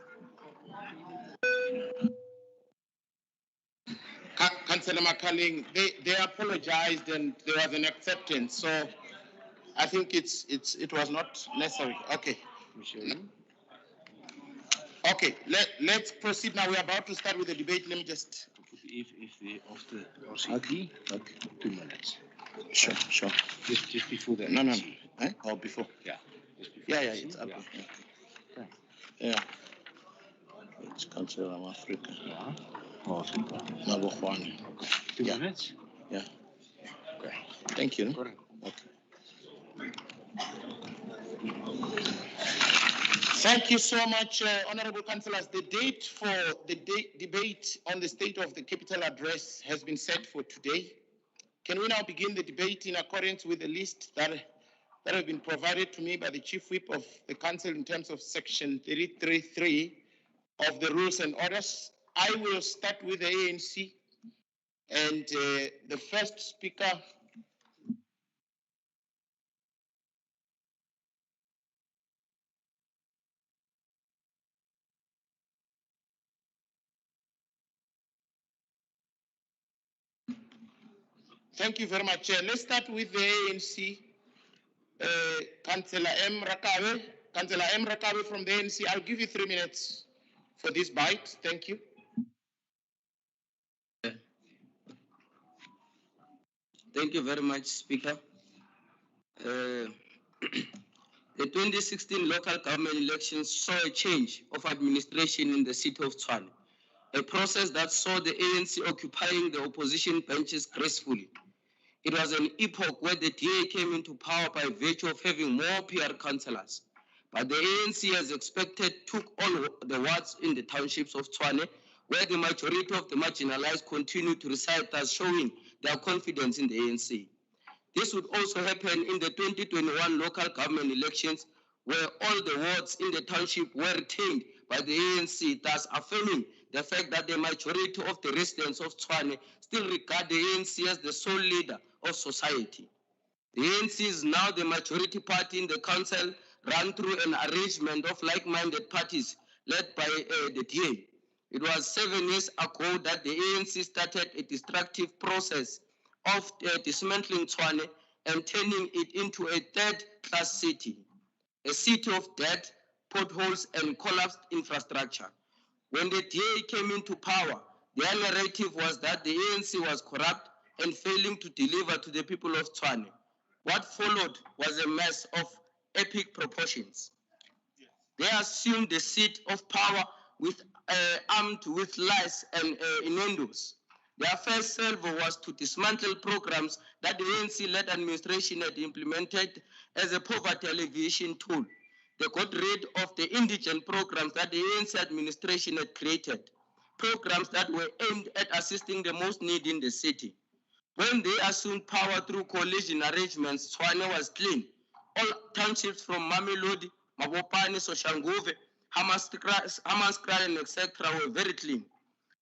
Councillor Makaling, they apologized and there was an acceptance. So I think it was not necessary. Okay. Okay, let's proceed now. We're about to start with the debate. Let me just. If they after RCD, okay. 2 minutes. Sure. Just before that. No. Eh? Or before? Yeah. Just before Yeah, it's up. Yeah. Okay. Yeah. It's Council of Africa. Yeah. Africa. Mabokwane. 2 minutes? Yeah. Okay. Thank you. Correct. Okay. Thank you so much, Honorable Councillors. The date for the debate on the State of the Capital Address has been set for today. Can we now begin the debate in accordance with the list that have been provided to me by the Chief Whip of the Council in terms of Section 33.3 of the Rules and Orders? I will start with the ANC, and the first speaker. Thank you very much. Let's start with the ANC. Councillor M. Rakabe. Councillor M. Rakabe from the ANC. I'll give you 3 minutes for this bite. Thank you. Thank you very much, Speaker. The 2016 local government elections saw a change of administration in the city of Tshwane, a process that saw the ANC occupying the opposition benches gracefully. It was an epoch where the DA came into power by virtue of having more PR councillors. But the ANC, as expected, took all the wards in the townships of Tshwane, where the majority of the marginalized continued to reside, thus showing their confidence in the ANC. This would also happen in the 2021 local government elections, where all the wards in the township were retained by the ANC, thus affirming the fact that the majority of the residents of Tshwane still regard the ANC as the sole leader of society. The ANC is now the majority party in the council, run through an arrangement of like-minded parties led by the DA. It was 7 years ago that the ANC started a destructive process of dismantling Tshwane and turning it into a third-class city, a city of debt, potholes, and collapsed infrastructure. When the DA came into power, their narrative was that the ANC was corrupt and failing to deliver to the people of Tshwane. What followed was a mess of epic proportions. They assumed the seat of power armed with lies and innuendos. Their first salvo was to dismantle programs that the ANC-led administration had implemented as a poverty alleviation tool. They got rid of the indigent programs that the ANC administration had created, programs that were aimed at assisting the most needy in the city. When they assumed power through coalition arrangements, Tshwane was clean. All townships from Mamelodi, Mabopane, Soshanguve, Hammanskraal, etc. were very clean.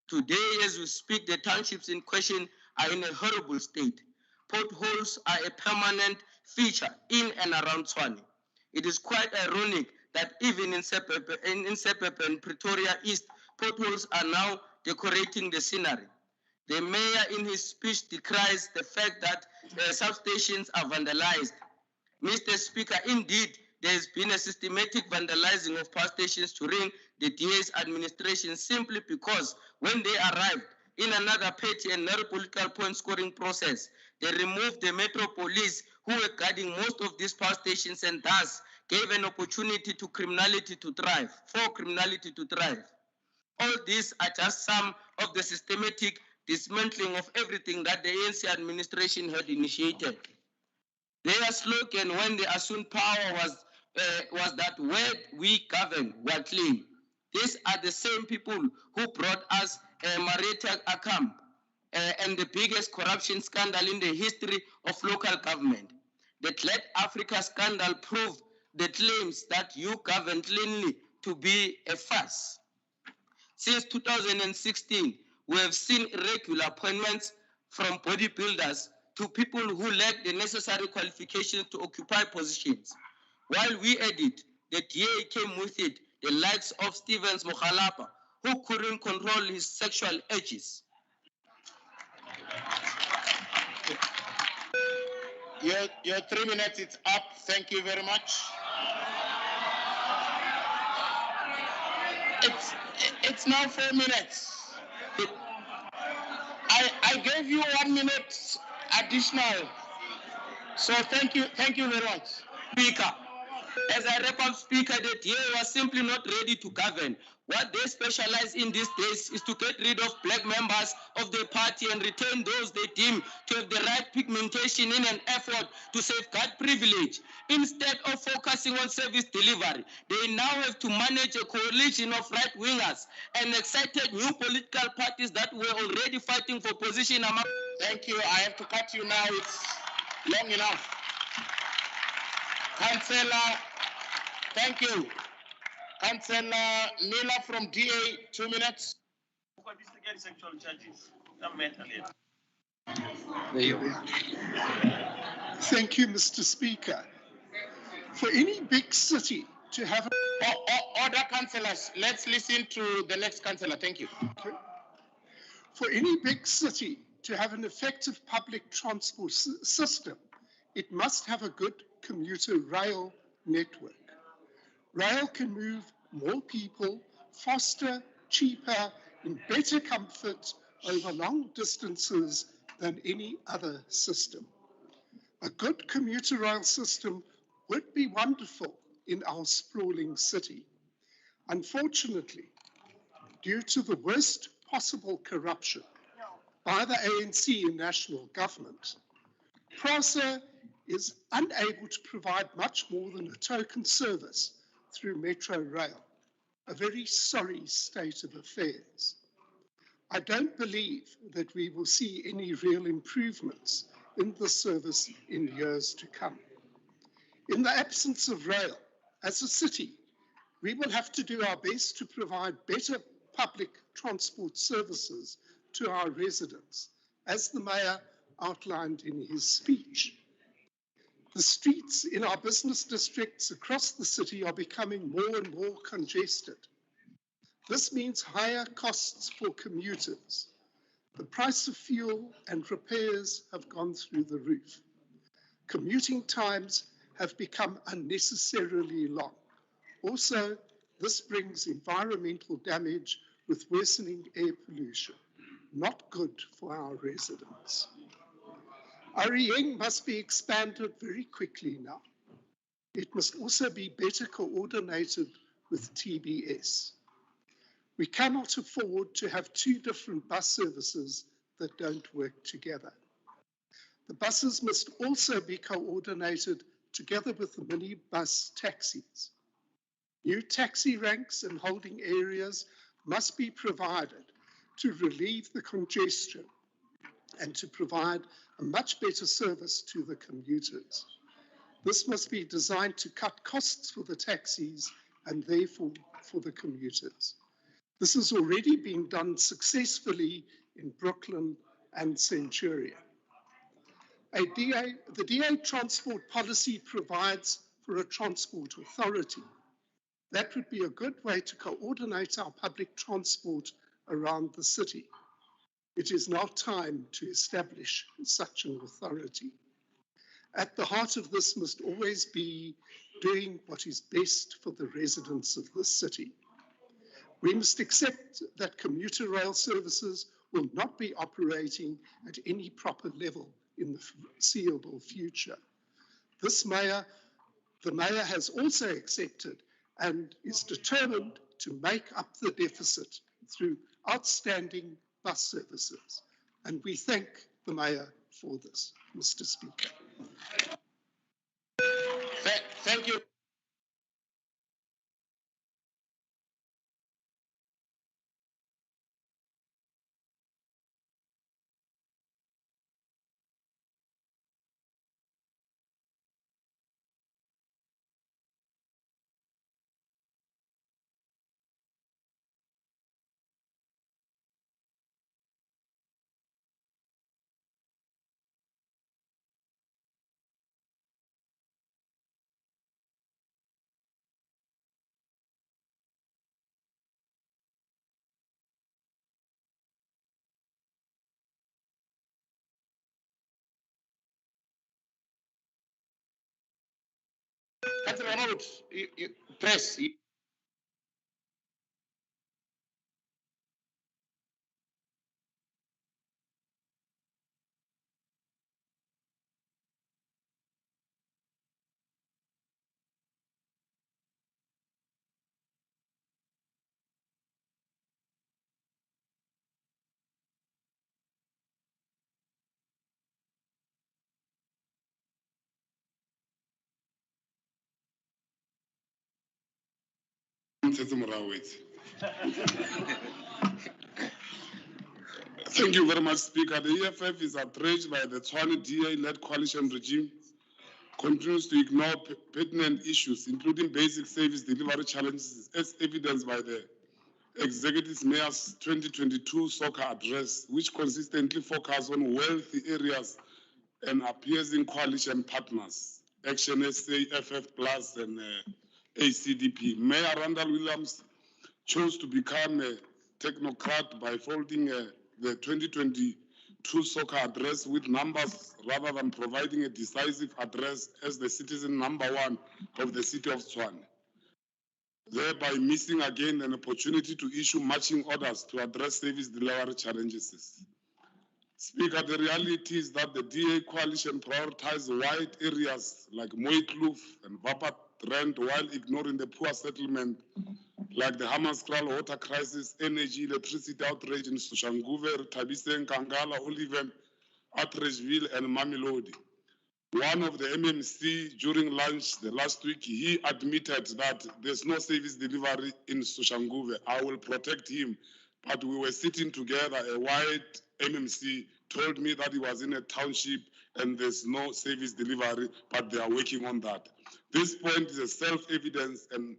Today, as we speak, the townships in question are in a horrible state. Potholes are a permanent feature in and around Tshwane. It is quite ironic that even in Sepep and Pretoria East, potholes are now decorating the scenery. The mayor in his speech decries the fact that substations are vandalized. Mr. Speaker, indeed, there has been a systematic vandalizing of power stations during the DA's administration simply because when they arrived in another petty and narrow political point scoring process, they removed the Metro Police who were guarding most of these power stations and thus gave an opportunity to criminality to thrive, for criminality to thrive. All these are just some of the systematic dismantling of everything that the ANC administration had initiated. Their slogan when they assumed power was that where we govern, we are clean. These are the same people who brought us Marita Akamp and the biggest corruption scandal in the history of local government. The Cllr Africa scandal proved the claims that you govern cleanly to be a farce. Since 2016, we have seen irregular appointments from bodybuilders to people who lack the necessary qualifications to occupy positions. While we added, the DA came with it the likes of Stevens Mokhalapa, who couldn't control his sexual urges. Your 3 minutes is up. Thank you very much. It's now 4 minutes. I gave you 1 minute additional. So thank you very much. Speaker, as I wrap up, Speaker, the DA was simply not ready to govern. What they specialize in these days is to get rid of black members of the party and retain those they deem to have the right pigmentation in an effort to safeguard privilege. Instead of focusing on service delivery, they now have to manage a coalition of right-wingers and excited new political parties that were already fighting for position among... Thank you. I have to cut you now. It's long enough. Councillor, thank you. Councillor Miller from DA, 2 minutes. Sexual charges. Mentally. Thank you, Mr. Speaker. For any big city to have Order, councillors. Let's listen to the next councillor. Thank you. For any big city to have an effective public transport system, it must have a good commuter rail network. Rail can move more people faster, cheaper, in better comfort over long distances than any other system. A good commuter rail system would be wonderful in our sprawling city. Unfortunately, due to the worst possible corruption by the ANC in national government, PRASA is unable to provide much more than a token service through Metro Rail, a very sorry state of affairs. I don't believe that we will see any real improvements in the service in years to come. In the absence of rail, as a city, we will have to do our best to provide better public transport services to our residents, as the Mayor outlined in his speech. The streets in our business districts across the city are becoming more and more congested. This means higher costs for commuters. The price of fuel and repairs have gone through the roof. Commuting times have become unnecessarily long. Also, this brings environmental damage with worsening air pollution. Not good for our residents. REM must be expanded very quickly now. It must also be better coordinated with TBS. We cannot afford to have two different bus services that don't work together. The buses must also be coordinated together with the minibus taxis. New taxi ranks and holding areas must be provided to relieve the congestion and to provide a much better service to the commuters. This must be designed to cut costs for the taxis and therefore for the commuters. This has already been done successfully in Brooklyn and Centurion. The DA transport policy provides for a transport authority. That would be a good way to coordinate our public transport around the city. It is now time to establish such an authority. At the heart of this must always be doing what is best for the residents of this city. We must accept that commuter rail services will not be operating at any proper level in the foreseeable future. The Mayor has also accepted and is determined to make up the deficit through outstanding bus services. And we thank the Mayor for this, Mr. Speaker. Thank you. let's run out. Press. Thank you very much, Speaker. The EFF is outraged by the Tshwane DA-led coalition regime, continues to ignore pertinent issues, including basic service delivery challenges, as evidenced by the Executive Mayor's 2022 soccer address, which consistently focuses on wealthy areas and appeasing coalition partners, Action SA, FF Plus, and ACDP. Mayor Randall Williams chose to become a technocrat by folding the 2022 soccer address with numbers rather than providing a decisive address as the citizen #1 of the city of Tshwane, thereby missing again an opportunity to issue marching orders to address service delivery challenges. Speaker, the reality is that the DA coalition prioritized wide areas like Mooikloof and Vapat Rand while ignoring the poor settlement like the Hammanskraal water crisis, energy, electricity outrage in Soshanguve, Tabiseng, Kangala, Oliven, Atteridgeville, and Mamelodi. One of the MMC during lunch the last week, he admitted that there's no service delivery in Soshanguve. I will protect him. But we were sitting together, a white MMC told me that he was in a township and there's no service delivery, but they are working on that. This point is a self-evidence and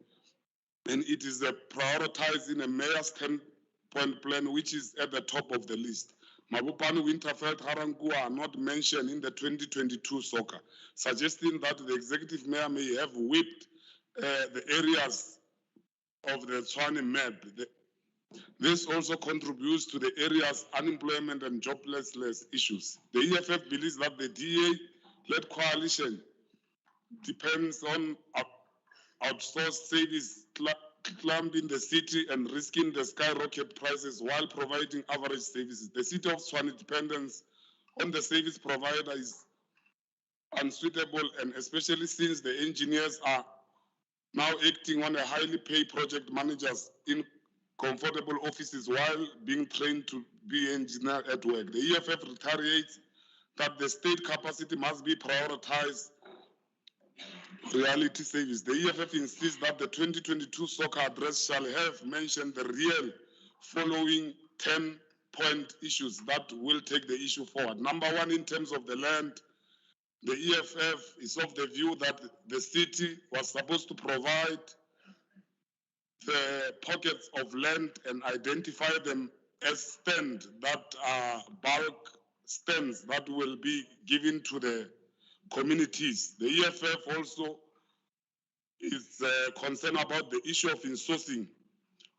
it is a prioritizing a mayor's 10-point plan, which is at the top of the list. Mabopane, Winterfeld, Harangua are not mentioned in the 2022 soccer, suggesting that the executive mayor may have whipped the areas of the Tshwane map. This also contributes to the area's unemployment and joblessness issues. The EFF believes that the DA-led coalition depends on outsourced service clumping the city and risking the skyrocket prices while providing average services. The city of Tshwane dependence on the service provider is unsuitable, and especially since the engineers are now acting on a highly paid project managers in comfortable offices while being trained to be engineer at work. The EFF reiterates that the state capacity must be prioritized reality service. The EFF insists that the 2022 soccer address shall have mentioned the real following 10-point issues that will take the issue forward. #1, in terms of the land, the EFF is of the view that the city was supposed to provide the pockets of land and identify them as stands that are bulk stands that will be given to the communities. The EFF also is concerned about the issue of insourcing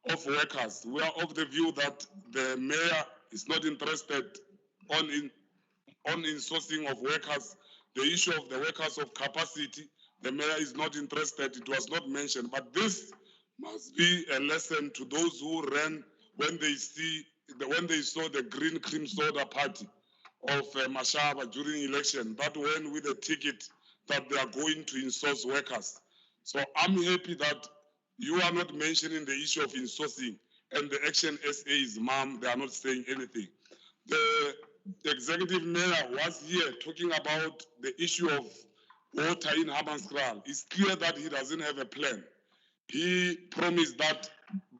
of workers. We are of the view that the mayor is not interested on insourcing of workers. The issue of the workers of capacity, the mayor is not interested. It was not mentioned, but this must be a lesson to those who ran when they saw the green cream soda party of Mashaba during election, that went with a ticket that they are going to insource workers. So I'm happy that you are not mentioning the issue of insourcing, and the Action SA is mum, they are not saying anything. The executive mayor was here talking about the issue of water in Hammanskraal. It's clear that he doesn't have a plan. He promised that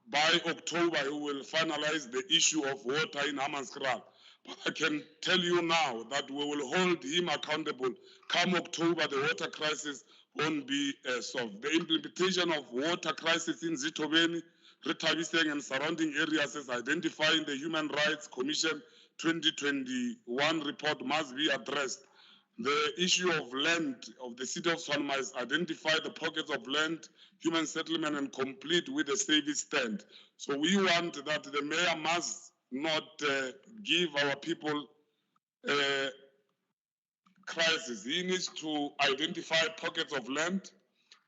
by October he will finalize the issue of water in Hammanskraal. But I can tell you now that we will hold him accountable. Come October, the water crisis won't be solved. The implementation of water crisis in Zitobeni, Retabiseng, and surrounding areas as identified in the Human Rights Commission 2021 report must be addressed. The issue of land of the city of Tshwane must identify the pockets of land, human settlement, and complete with a service stand. So we want that the mayor must not give our people crisis. He needs to identify pockets of land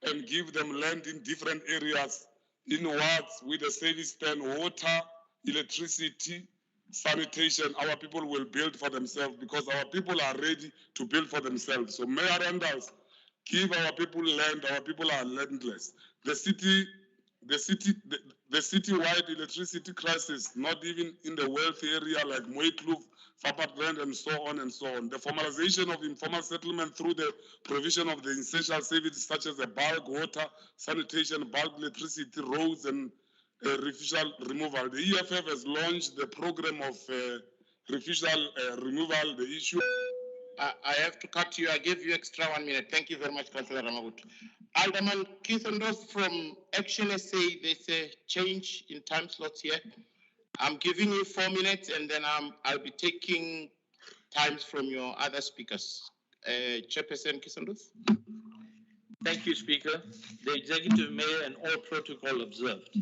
and give them land in different areas in wards with a service stand, water, electricity, sanitation. Our people will build for themselves because our people are ready to build for themselves. So Mayor Randall, give our people land. Our people are landless. The citywide electricity crisis, not even in the wealthy area like Mooikloof, Fapatland, and so on and so on. The formalization of informal settlement through the provision of the essential services such as the bulk water, sanitation, bulk electricity, roads, and refusal removal. The EFF has launched the program of refusal removal. The issue. I have to cut you. I gave you extra 1 minute. Thank you very much, Councillor Ramabut. Alderman Keithendos from Action SA, there's a change in time slots here. I'm giving you 4 minutes, and then I'll be taking times from your other speakers. Chairperson Keithendos. Thank you, Speaker. The Executive Mayor and all protocol observed.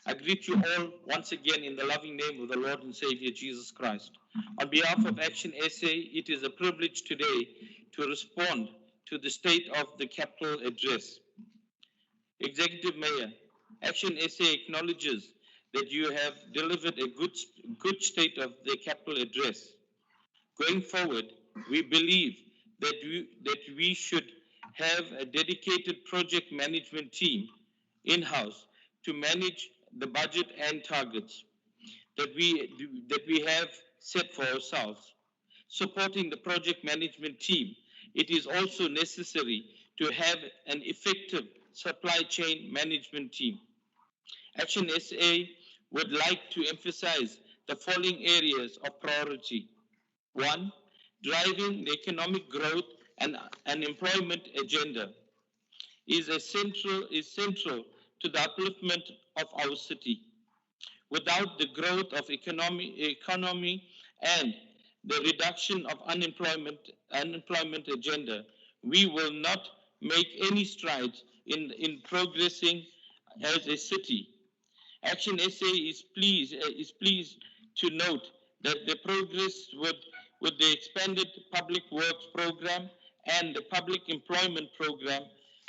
I greet you all once again in the loving name of the Lord and Savior Jesus Christ. On behalf of Action SA, it is a privilege today to respond to the State of the Capital Address. Executive Mayor, Action SA acknowledges that you have delivered a good State of the Capital Address. Going forward, we believe that we should have a dedicated project management team in-house to manage the budget and targets that we have set for ourselves. Supporting the project management team, it is also necessary to have an effective supply chain management team. Action SA would like to emphasize the following areas of priority. 1, driving the economic growth and employment agenda is central to the upliftment of our city. Without the growth of economy and the reduction of unemployment agenda, we will not make any strides in progressing as a city. Action SA is pleased to note that the progress with the expanded public works program and the public employment program,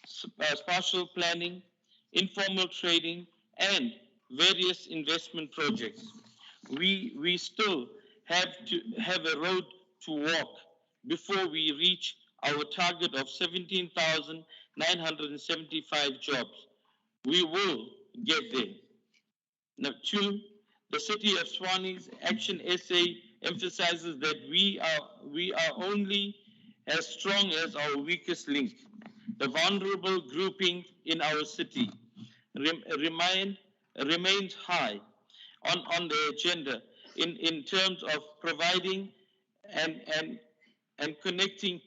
spatial planning, informal trading, and various investment projects. We still have a road to walk before we reach our target of 17,975 jobs. We will get there. Now, 2, the City of Tshwane's Action SA emphasizes that we are only as strong as our weakest link. The vulnerable grouping in our city remains high on the agenda in terms of providing and connecting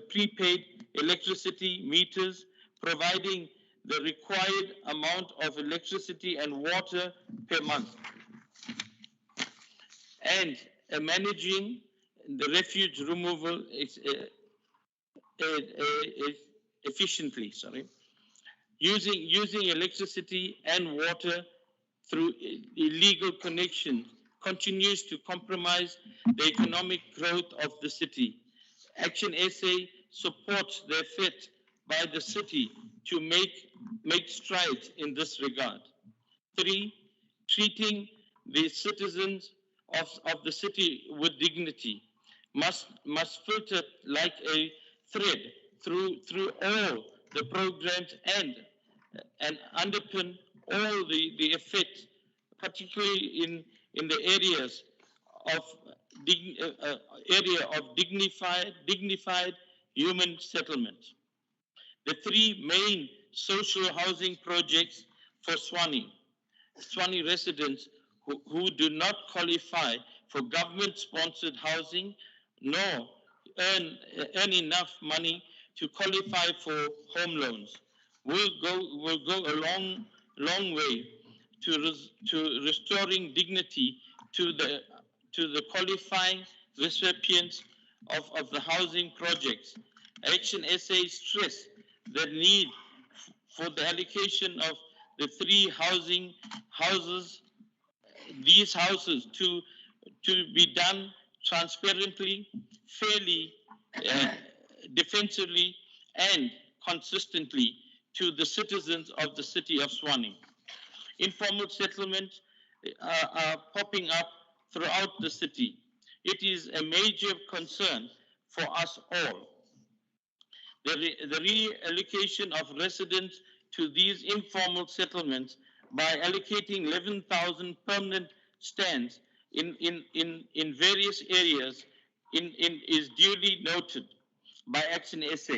prepaid electricity meters, providing the required amount of electricity and water per month, and managing the refuge removal efficiently. Using electricity and water through illegal connections continues to compromise the economic growth of the city. Action SA supports the effort by the city to make strides in this regard. 3, treating the citizens of the city with dignity must filter like a thread through all the programs and underpin all the effects, particularly in the areas of dignified human settlement. The 3 main social housing projects for Tshwane residents who do not qualify for government-sponsored housing nor earn enough money to qualify for home loans will go a long way to restoring dignity to the qualifying recipients of the housing projects. Action SA stress the need for the allocation of the 3 these houses to be done transparently, fairly, defensively, and consistently to the citizens of the city of Tshwane. Informal settlements are popping up throughout the city. It is a major concern for us all. The reallocation of residents to these informal settlements by allocating 11,000 permanent stands in various areas is duly noted by Action SA.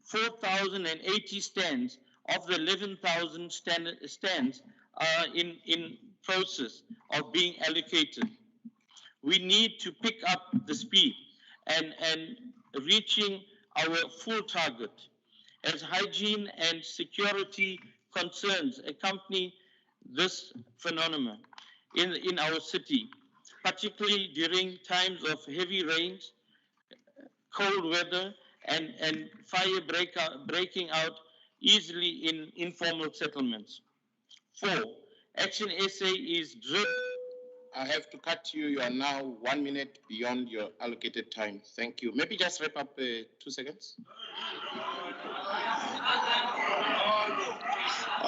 4,080 stands of the 11,000 stands are in process of being allocated. We need to pick up the speed and reaching our full target. As hygiene and security concerns accompany this phenomenon in our city, particularly during times of heavy rains, cold weather, and fire breaking out easily in informal settlements. 4, Action SA is driven. I have to cut you. You are now 1 minute beyond your allocated time. Thank you. Maybe just wrap up 2 seconds.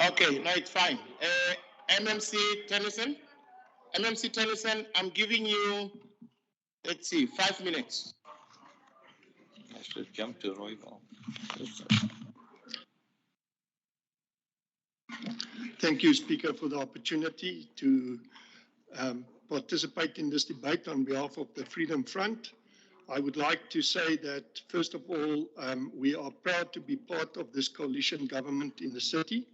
Okay, no, it's fine. MMC Tennyson. MMC Tennyson, I'm giving you, let's see, 5 minutes. I should jump to Royval. Thank you, Speaker, for the opportunity to participate in this debate on behalf of the Freedom Front. I would like to say that, first of all, we are proud to be part of this coalition government in the city.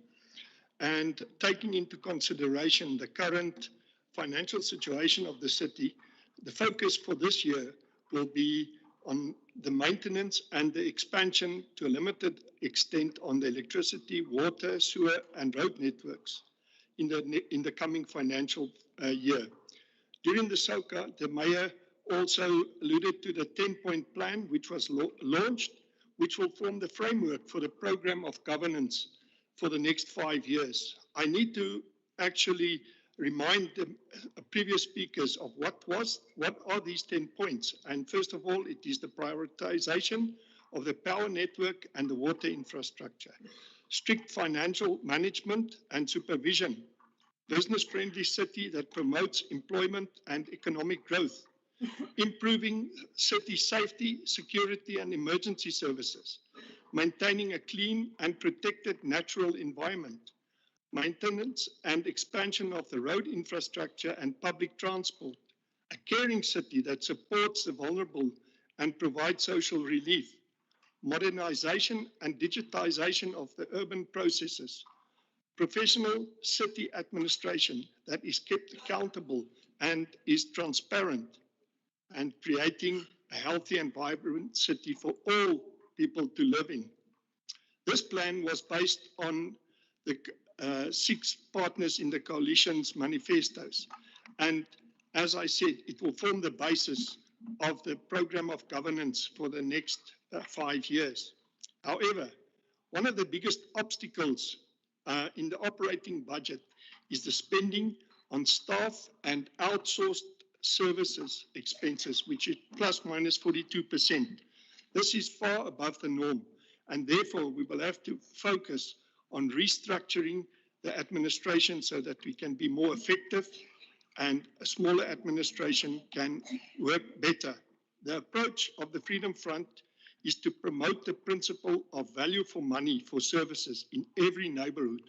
And taking into consideration the current financial situation of the city, the focus for this year will be on the maintenance and the expansion to a limited extent on the electricity, water, sewer, and road networks in the coming financial year. During the SOCA, the mayor also alluded to the 10-point plan which was launched, which will form the framework for the program of governance for the next 5 years. I need to actually remind the previous speakers of what are these 10 points. And first of all, it is the prioritization of the power network and the water infrastructure, strict financial management and supervision, business-friendly city that promotes employment and economic growth, improving city safety, security, and emergency services, maintaining a clean and protected natural environment, maintenance and expansion of the road infrastructure and public transport, a caring city that supports the vulnerable and provides social relief, modernization and digitization of the urban processes, professional city administration that is kept accountable and is transparent, and creating a healthy and vibrant city for all people to live in. This plan was based on the 6 partners in the coalition's manifestos. And as I said, it will form the basis of the program of governance for the next 5 years. However, one of the biggest obstacles in the operating budget is the spending on staff and outsourced services expenses, which is plus minus 42%. This is far above the norm, and therefore we will have to focus on restructuring the administration so that we can be more effective and a smaller administration can work better. The approach of the Freedom Front is to promote the principle of value for money for services in every neighborhood.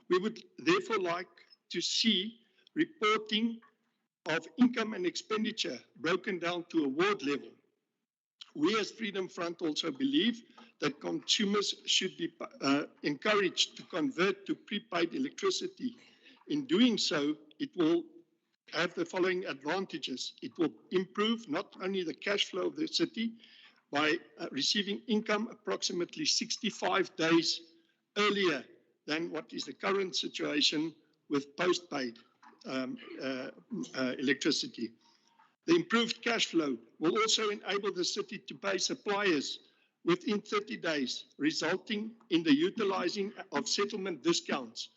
We would therefore like to see reporting of income and expenditure broken down to a ward level. We as Freedom Front also believe that consumers should be encouraged to convert to prepaid electricity. In doing so, it will have the following advantages. It will improve not only the cash flow of the city by receiving income approximately 65 days earlier than what is the current situation with postpaid electricity. The improved cash flow will also enable the city to pay suppliers within 30 days, resulting in the utilizing of settlement discounts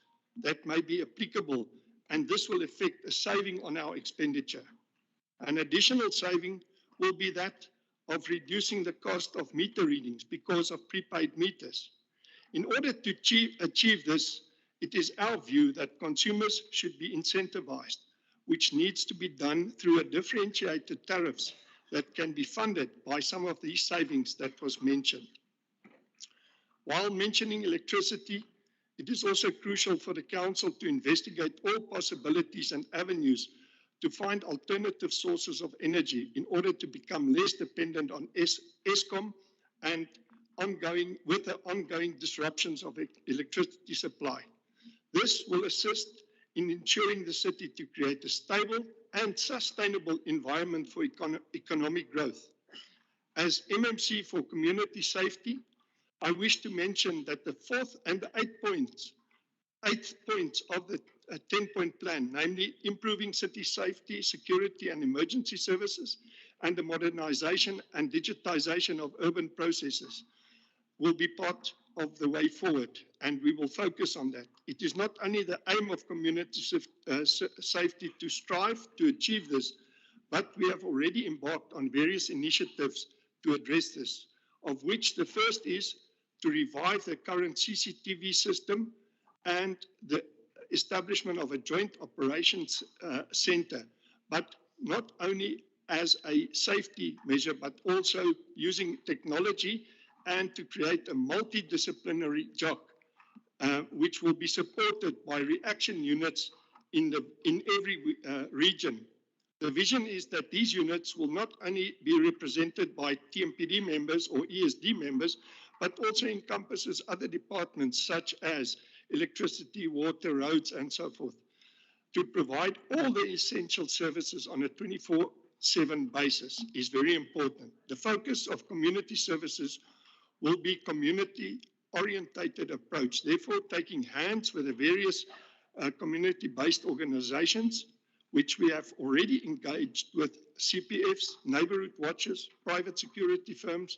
that may be applicable, and this will affect a saving on our expenditure. An additional saving will be that of reducing the cost of meter readings because of prepaid meters. In order to achieve this, it is our view that consumers should be incentivized, which needs to be done through a differentiated tariffs that can be funded by some of these savings that was mentioned. While mentioning electricity, it is also crucial for the Council to investigate all possibilities and avenues to find alternative sources of energy in order to become less dependent on Eskom and with the ongoing disruptions of electricity supply. This will assist in ensuring the city to create a stable and sustainable environment for economic growth. As MMC for community safety, I wish to mention that the fourth and the eighth points of the 10-point plan, namely improving city safety, security and emergency services, and the modernization and digitization of urban processes, will be part of the way forward, and we will focus on that. It is not only the aim of community safety to strive to achieve this, but we have already embarked on various initiatives to address this, of which the first is to revive the current CCTV system and the establishment of a joint operations center, but not only as a safety measure, but also using technology and to create a multidisciplinary JOC, which will be supported by reaction units in every region. The vision is that these units will not only be represented by TMPD members or ESD members, but also encompasses other departments such as electricity, water, roads, and so forth, to provide all the essential services on a 24/7 basis is very important. The focus of community services will be community-orientated approach, therefore taking hands with the various community-based organizations, which we have already engaged with CPFs, neighborhood watches, private security firms,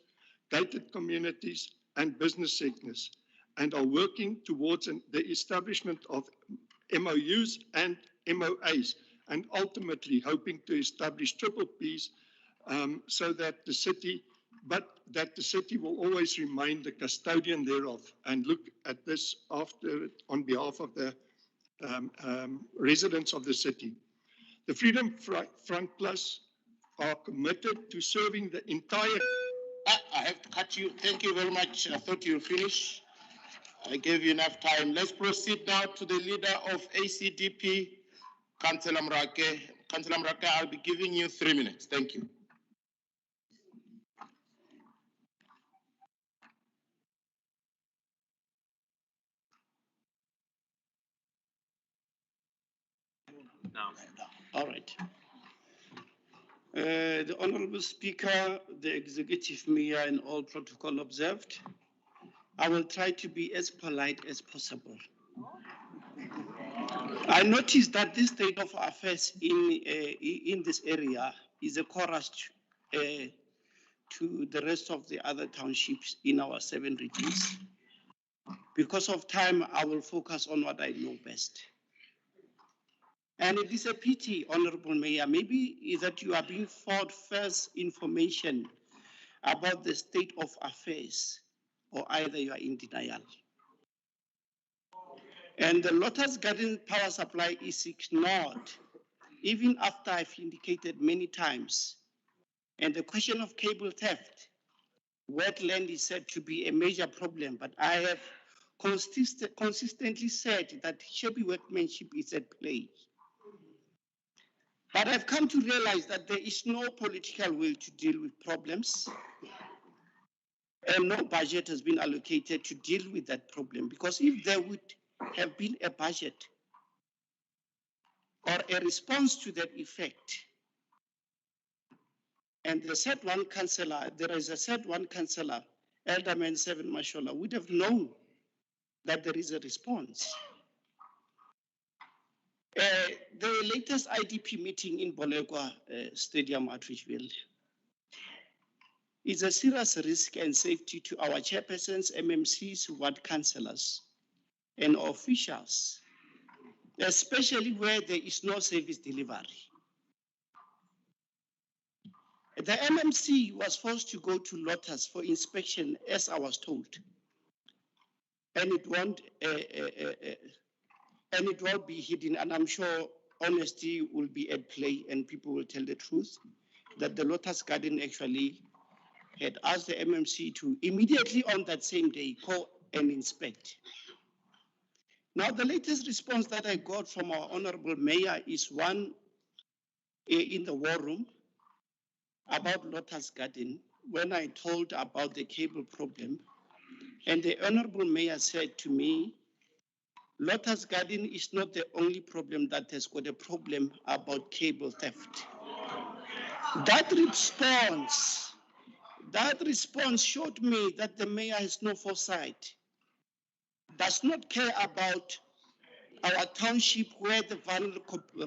gated communities, and business sectors, and are working towards the establishment of MOUs and MOAs, and ultimately hoping to establish triple Ps so that the city will always remain the custodian thereof, and look at this on behalf of the residents of the city. The Freedom Front Plus are committed to serving the entire... I have to cut you. Thank you very much. I thought you were finished. I gave you enough time. Let's proceed now to the leader of ACDP, Councillor Mrake. Councillor Mrake, I'll be giving you 3 minutes. Thank you. All right. The Honorable Speaker, the Executive Mayor, and all protocol observed, I will try to be as polite as possible. I noticed that this state of affairs in this area is a chorus to the rest of the other townships in our 7 regions. Because of time, I will focus on what I know best. And it is a pity, Honorable Mayor, maybe that you are being fed first information about the state of affairs, or either you are in denial. And the Lotus Garden power supply is ignored, even after I've indicated many times. And the question of cable theft, wetland is said to be a major problem, but I have consistently said that shabby workmanship is at play. But I've come to realize that there is no political will to deal with problems, and no budget has been allocated to deal with that problem. Because if there would have been a budget or a response to that effect, and the said one councillor, there is a said one councillor, Elderman 7 Mashola, would have known that there is a response. The latest IDP meeting in Bolekwa Stadium at Richville is a serious risk and safety to our chairpersons, MMCs, ward councillors, and officials, especially where there is no service delivery. The MMC was forced to go to Lotus for inspection, as I was told. and it won't and it won't be hidden. And I'm sure honesty will be at play, and people will tell the truth that the Lotus Garden actually had asked the MMC to immediately on that same day go and inspect. Now, the latest response that I got from our Honorable Mayor is one in the war room about Lotus Garden when I told about the cable problem. And the Honorable Mayor said to me, Lotus Garden is not the only problem that has got a problem about cable theft. That response showed me that the mayor has no foresight, does not care about our township where the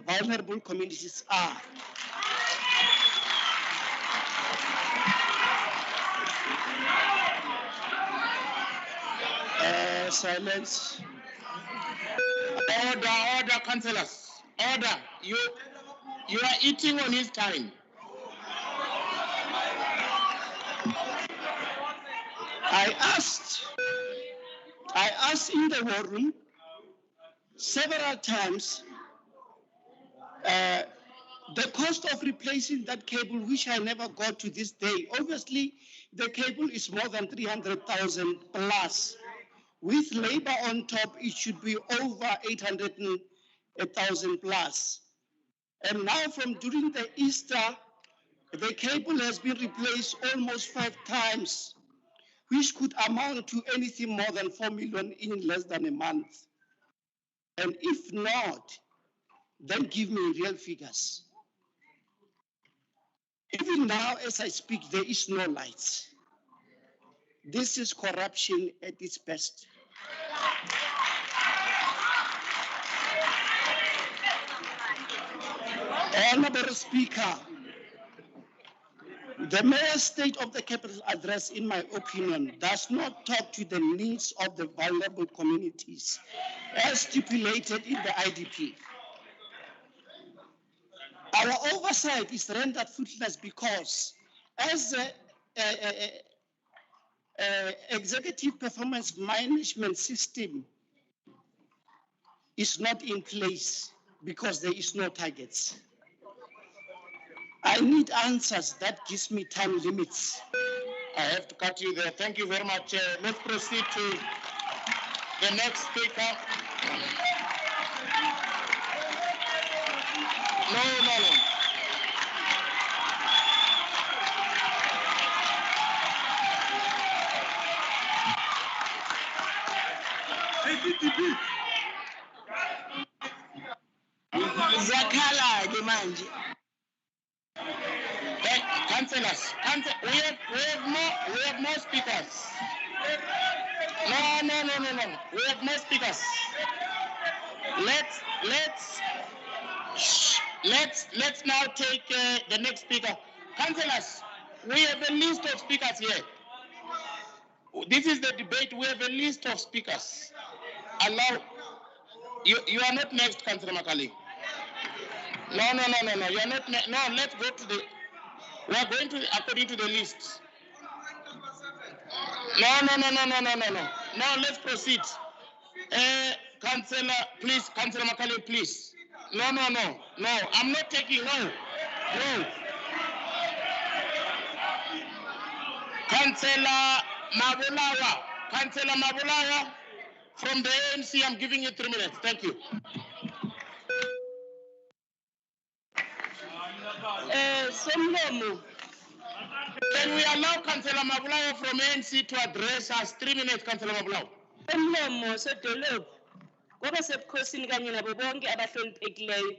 vulnerable communities are. Silence. Order, councillors. Order. You are eating on his time. I asked in the war room several times the cost of replacing that cable, which I never got to this day. Obviously, the cable is more than 300,000 plus. With labor on top, it should be over 800,000 plus. And now from during the Easter, the cable has been replaced almost 5 times, which could amount to anything more than 4 million in less than a month. And if not, then give me real figures. Even now, as I speak, there is no lights. This is corruption at its best. Honorable Speaker, the Mayor's State of the Capital Address, in my opinion, does not talk to the needs of the vulnerable communities as stipulated in the IDP. Our oversight is rendered fruitless because as the executive performance management system is not in place because there is no targets. I need answers. That gives me time limits. I have to cut you there. Thank you very much. Let's proceed to the next speaker. No. Zakhala manje. Councillors, we have more speakers. No. We have more speakers. Let's now take the next speaker. Councillors, we have a list of speakers here. This is the debate. We have a list of speakers. Allow you are not next, Councillor Makali. No. You are not. No, let's go to the. We are going to according to the list. No. No, let's proceed. Councillor, please, Councillor Makali, please. No. I'm not taking. No. Councillor Mabulawa, from the ANC, I'm giving you 3 minutes. Thank you. Somlomo. Can we allow Councillor Mabulawa from ANC to address us? 3 minutes, Councillor Mabulawa. Somlomo sedolophu. Ngoba sebukhosini kanye nabo bonke abahloniphekileyo.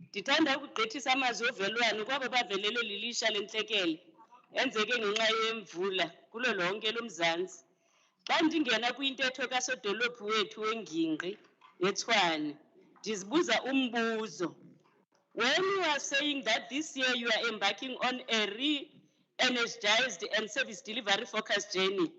Ndithanda ukugqithisa amazwi ovelwano kwabo bavelelwe lilisha lentlekele. Enzeke ngenxa yemvula kulo lonke lomzantsi. Xa ndingena kwintetho kasodolophu wethu wengingqi yeTshwane, ndizibuza umbuzo. When you are saying that this year you are embarking on a re-energized and service delivery focused journey,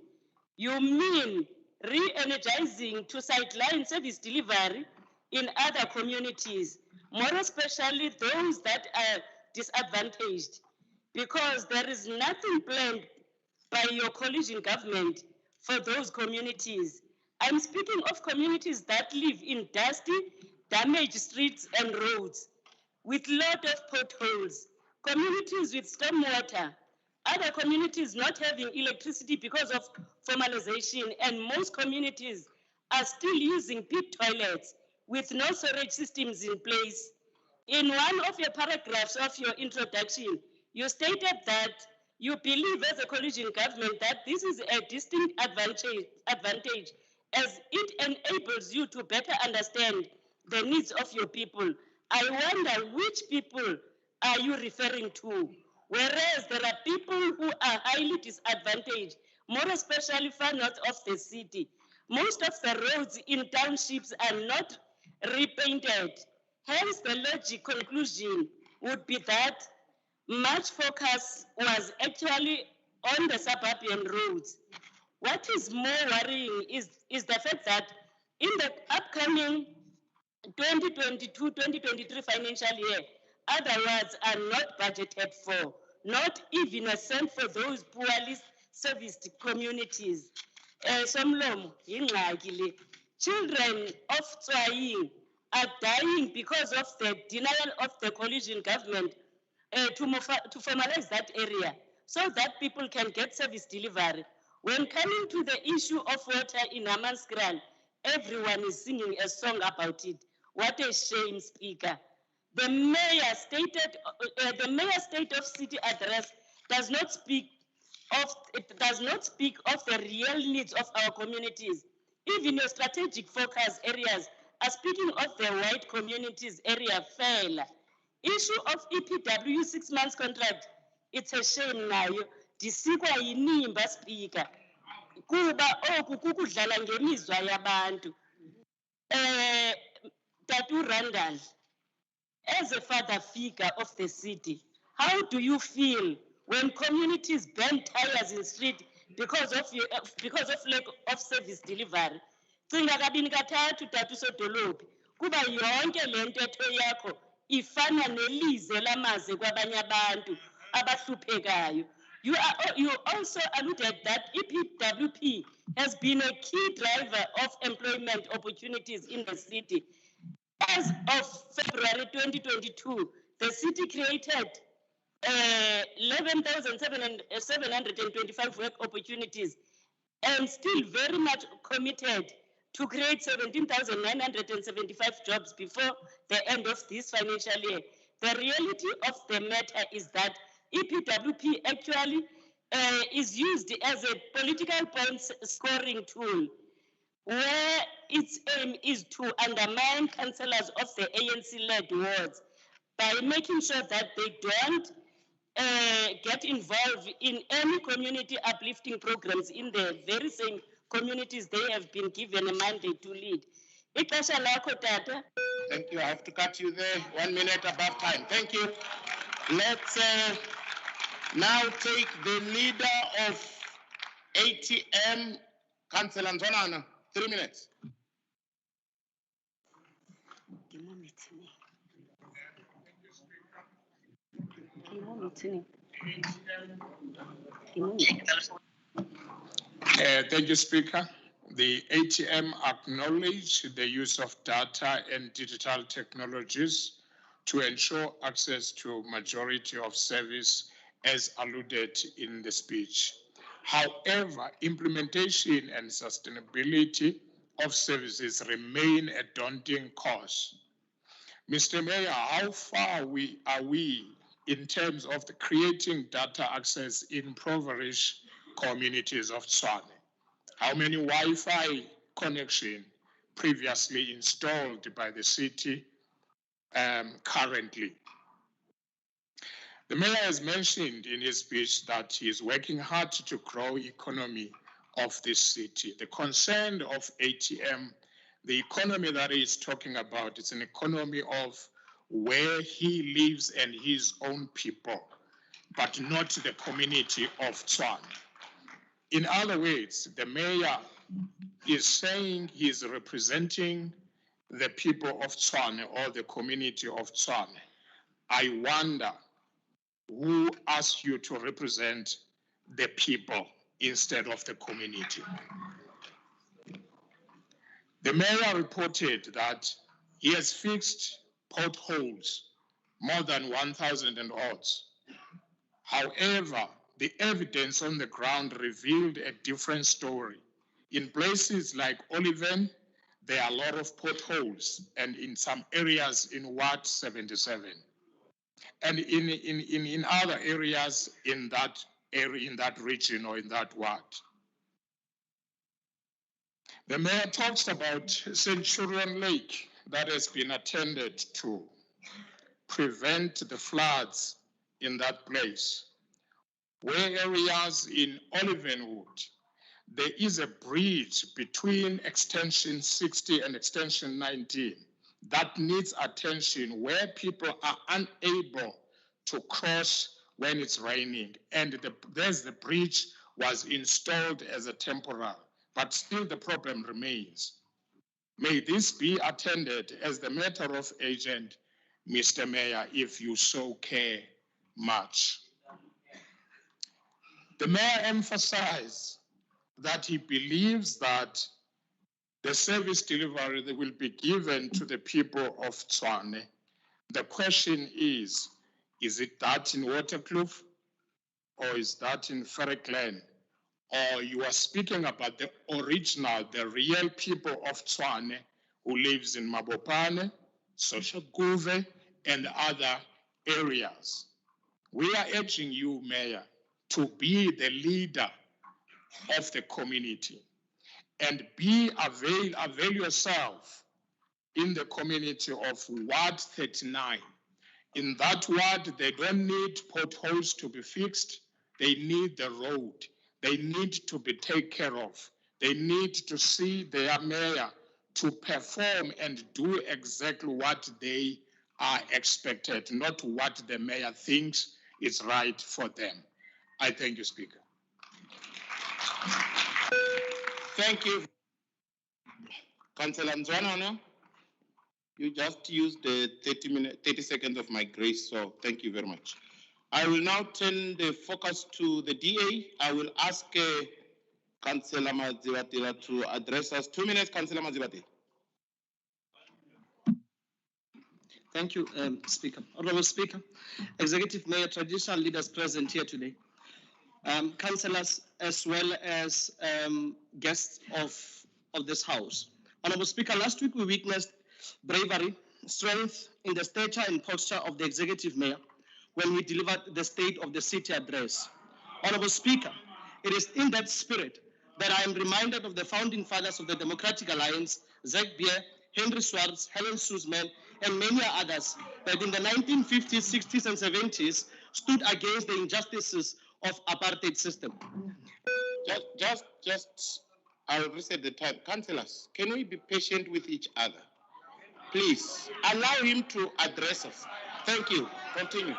you mean re-energizing to sideline service delivery in other communities, more especially those that are disadvantaged, because there is nothing planned by your coalition government for those communities. I'm speaking of communities that live in dusty, damaged streets and roads, with lot of potholes, communities with stormwater, other communities not having electricity because of formalization, and most communities are still using pit toilets with no storage systems in place. In one of your paragraphs of your introduction, you stated that you believe as a coalition government that this is a distinct advantage as it enables you to better understand the needs of your people. I wonder which people are you referring to? Whereas there are people who are highly disadvantaged, more especially far north of the city. Most of the roads in townships are not repainted. Hence, the logic conclusion would be that much focus was actually on the suburban roads. What is more worrying is the fact that in the upcoming 2022-2023 financial year, other words are not budgeted for, not even a cent for those poorly serviced communities. Somlomo, yingxaki le. Children of Tswaying are dying because of the denial of the coalition government to formalize that area so that people can get service delivery. When coming to the issue of water in Hammanskraal, everyone is singing a song about it. What a shame, Speaker. The mayor state of city address does not speak of the real needs of our communities. Even your strategic focus areas are speaking of the white communities area fail. Issue of EPW 6 months contract, it's a shame nayo. Disikwa yinimba, Speaker. Kuba oku kukudlala ngemizwa yabantu. Tatu Randall, as a father figure of the city, how do you feel when communities burn tires in street because of lack of service delivery? Cinga kabini kathathu Tatu Sodolophi, kuba yonke le ntetho yakho ifana nelize lamaze kwabanye abantu abahluphekayo. You also alluded that EPWP has been a key driver of employment opportunities in the city. As of February 2022, the city created 11,725 work opportunities and still very much committed to create 17,975 jobs before the end of this financial year. The reality of the matter is that EPWP actually is used as a political points scoring tool, where its aim is to undermine councillors of the ANC-led wards by making sure that they don't get involved in any community uplifting programs in the very same communities they have been given a mandate to lead. Ixesha lakho, Tata. Thank you. I have to cut you there. 1 minute above time. Thank you. Let's now take the leader of ATM, Councillor Nzonana. 3 minutes. Thank you, Speaker. The ATM acknowledge the use of data and digital technologies to ensure access to majority of service as alluded in the speech. However, implementation and sustainability of services remain a daunting cause. Mr. Mayor, how far are we in terms of the creating data access in impoverished communities of Tshwane? How many Wi-Fi connections previously installed by the city currently? The mayor has mentioned in his speech that he is working hard to grow economy of this city. The concern of ATM, the economy that he is talking about, is an economy of where he lives and his own people, but not the community of Tshwane. In other words, the mayor is saying he is representing the people of Tshwane or the community of Tshwane. I wonder who asked you to represent the people instead of the community. The mayor reported that he has fixed potholes more than 1,000 and odds. However, the evidence on the ground revealed a different story. In places like Oliven, there are a lot of potholes, and in some areas in Ward 77. And in other areas in that area, in that region or in that ward. The mayor talks about Centurion Lake that has been attended to prevent the floods in that place. Where areas in Olivenwood, there is a bridge between extension 60 and extension 19 that needs attention, where people are unable to cross when it's raining. And the bridge was installed as a temporary, but still the problem remains. May this be attended as the matter of urgent, Mr. Mayor, if you so care much. The mayor emphasized that he believes that the service delivery that will be given to the people of Tshwane. The question is it that in Waterkloof, or is that in Ferriglen? Or you are speaking about the original, the real people of Tshwane who lives in Mabopane, Soshanguve, and other areas. We are urging you, Mayor, to be the leader of the community and avail yourself in the community of Ward 39. In that ward, they don't need potholes to be fixed. They need the road. They need to be taken care of. They need to see their mayor to perform and do exactly what they are expected, not what the mayor thinks is right for them. I thank you, Speaker. Thank you. Councillor Nzwanana, you just used the 30 seconds of my grace, so thank you very much. I will now turn the focus to the DA. I will ask Councillor Mazibatela to address us. 2 minutes, Councillor Mazibatela. Thank you, Speaker. Honorable Speaker, Executive Mayor, traditional leaders present here today, councillors, as well as guests of this House. Honorable Speaker, last week we witnessed bravery, strength in the stature and posture of the Executive Mayor when we delivered the State of the City address. Honorable Speaker, it is in that spirit that I am reminded of the founding fathers of the Democratic Alliance, Zach Beer, Henry Swartz, Helen Suzman, and many others that in the 1950s, 60s, and 70s stood against the injustices of apartheid system. I'll reset the time. Councillors, can we be patient with each other? Please, allow him to address us. Thank you. Continue.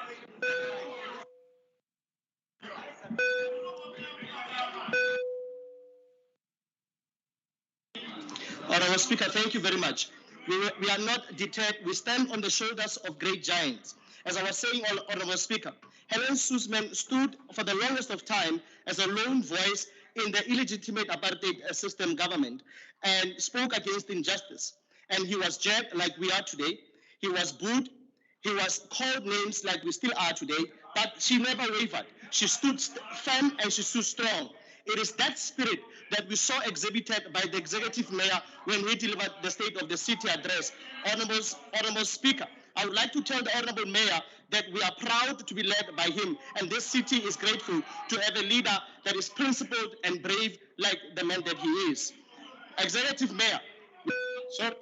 Honorable Speaker, thank you very much. We are not deterred. We stand on the shoulders of great giants. As I was saying, Honorable Speaker, Helen Suzman stood for the longest of time as a lone voice in the illegitimate apartheid system government and spoke against injustice. And he was jailed like we are today. He was booed. He was called names like we still are today, but she never wavered. She stood firm and she stood strong. It is that spirit that we saw exhibited by the Executive Mayor when we delivered the State of the City address. Honorable Speaker, I would like to tell the Honorable Mayor that we are proud to be led by him, and this city is grateful to have a leader that is principled and brave like the man that he is. Executive Mayor.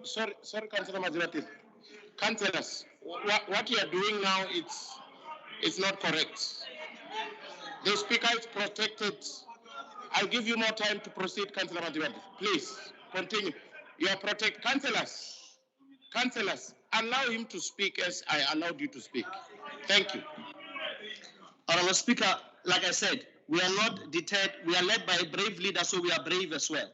Sorry, Councillor Mazibatela. Councillors, what you are doing now, it's not correct. The Speaker is protected. I'll give you more time to proceed, Councillor Mazibatela. Please, continue. You are protected. Councillors, allow him to speak as I allowed you to speak. Thank you. Honorable Speaker, like I said, we are not deterred. We are led by a brave leader, so we are brave as well.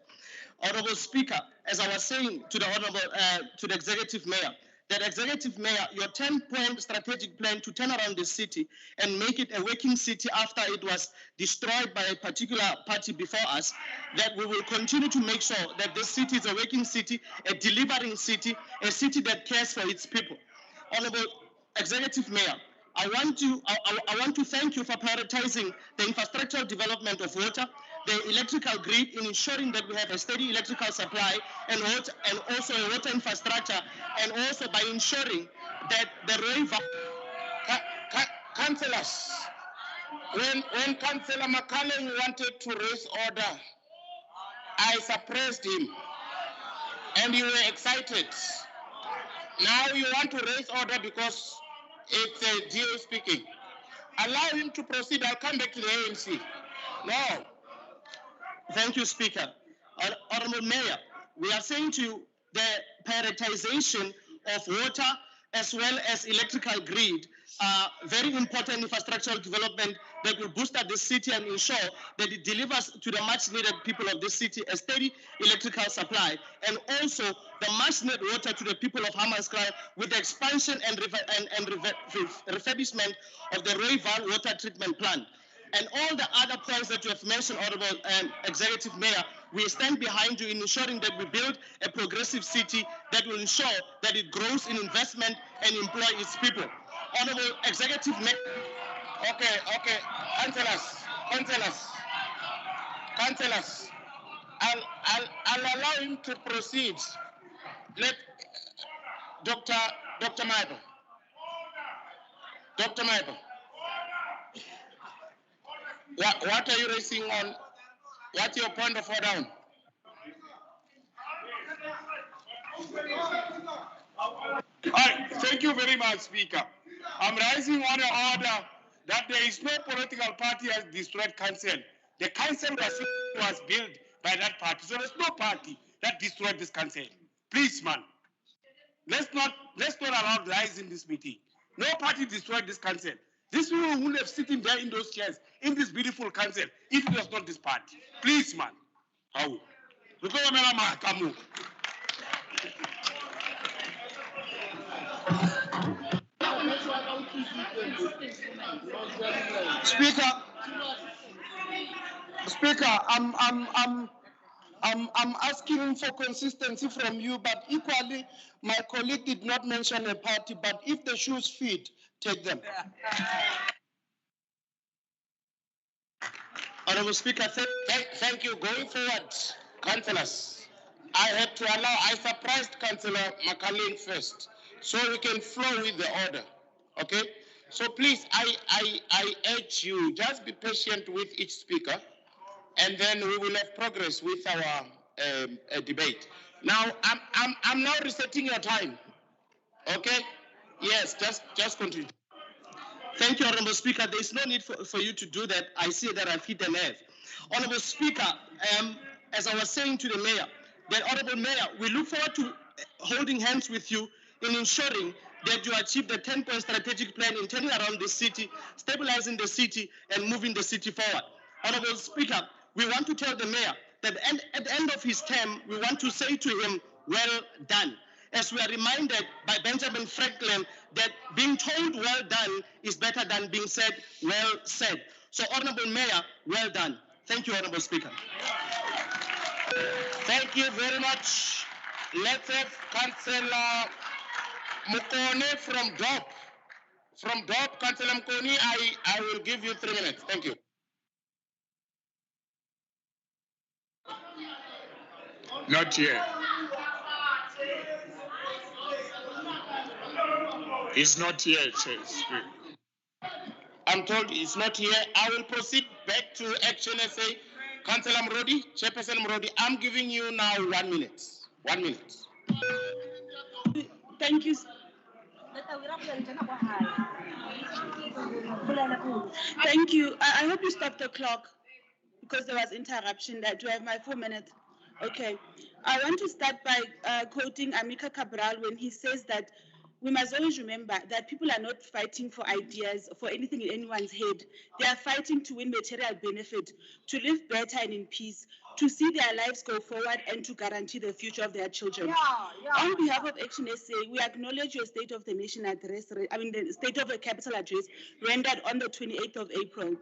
Honorable Speaker, as I was saying to the Executive Mayor, that Executive Mayor, your 10-point strategic plan to turn around the city and make it a working city after it was destroyed by a particular party before us, that we will continue to make sure that this city is a working city, a delivering city, a city that cares for its people. Honorable Executive Mayor, I want to thank you for prioritizing the infrastructural development of water, the electrical grid, in ensuring that we have a steady electrical supply and also a water infrastructure, and also by ensuring that the river. Councillors, when Councillor McCallum wanted to raise order, I suppressed him, and you were excited. Now you want to raise order because it's a GO speaking. Allow him to proceed. I'll come back to the ANC. No. Thank you, Speaker. Honorable Mayor, we are saying to you the prioritization of water as well as electrical grid are very important infrastructural development that will boost up the city and ensure that it delivers to the much needed people of this city a steady electrical supply, and also the much needed water to the people of Hammanskraal with the expansion and refurbishment of the Rooiwal water treatment plant. And all the other points that you have mentioned, Honorable Executive Mayor, we stand behind you in ensuring that we build a progressive city that will ensure that it grows in investment and employ its people. Honorable Executive Mayor. Okay. Councillors. I'll allow him to proceed. Let Dr. Maibo. Dr. Maibo. What are you raising on? What's your point of order on? Thank you very much, Speaker. I'm raising on the order that there is no political party has destroyed council. The council was built by that party, so there's no party that destroyed this council. Please, man, let's not allow lies in this meeting. No party destroyed this council. These people who have sitting there in those chairs in this beautiful council, if it was not this party. Please, man. How? Speaker, I'm asking for consistency from you, but equally, my colleague did not mention a party, but if the shoes fit, take them. Honorable Speaker, thank you. Going forward, councillors, I surprised Councillor McCallum first, so we can flow with the order. Okay? So please, I urge you, just be patient with each speaker, and then we will have progress with our debate. Now, I'm now resetting your time. Okay? Yes, just continue. Thank you, Honorable Speaker. There is no need for you to do that. I see that I've hit the nerve. Honorable Speaker, as I was saying to the Mayor, that Honorable Mayor, we look forward to holding hands with you in ensuring that you achieve the 10-point strategic plan in turning around the city, stabilizing the city, and moving the city forward. Honorable Speaker, we want to tell the Mayor that at the end of his term, we want to say to him, well done. As we are reminded by Benjamin Franklin that being told well done is better than being said well said. So, Honorable Mayor, well done. Thank you, Honorable Speaker. Thank you very much. Let's have Councillor Mukone from DOP. From DOP, Councillor Mukone, I will give you 3 minutes. Thank you. Not yet. It's not here, Speaker. I'm told it's not here. I will proceed back to Action SA. Councillor Mrodi, Chairperson Mrodi, I'm giving you now 1 minute. 1 minute. Thank you. Thank you. I hope you stopped the clock because there was interruption. That do I have my 4 minutes? Okay. I want to start by quoting Amika Cabral when he says that we must always remember that people are not fighting for ideas, for anything in anyone's head. They are fighting to win material benefit, to live better and in peace. to see their lives go forward and to guarantee the future of their children. On behalf of Action SA, we acknowledge your State of the Nation address, the State of the Capital address rendered on the 28th of April.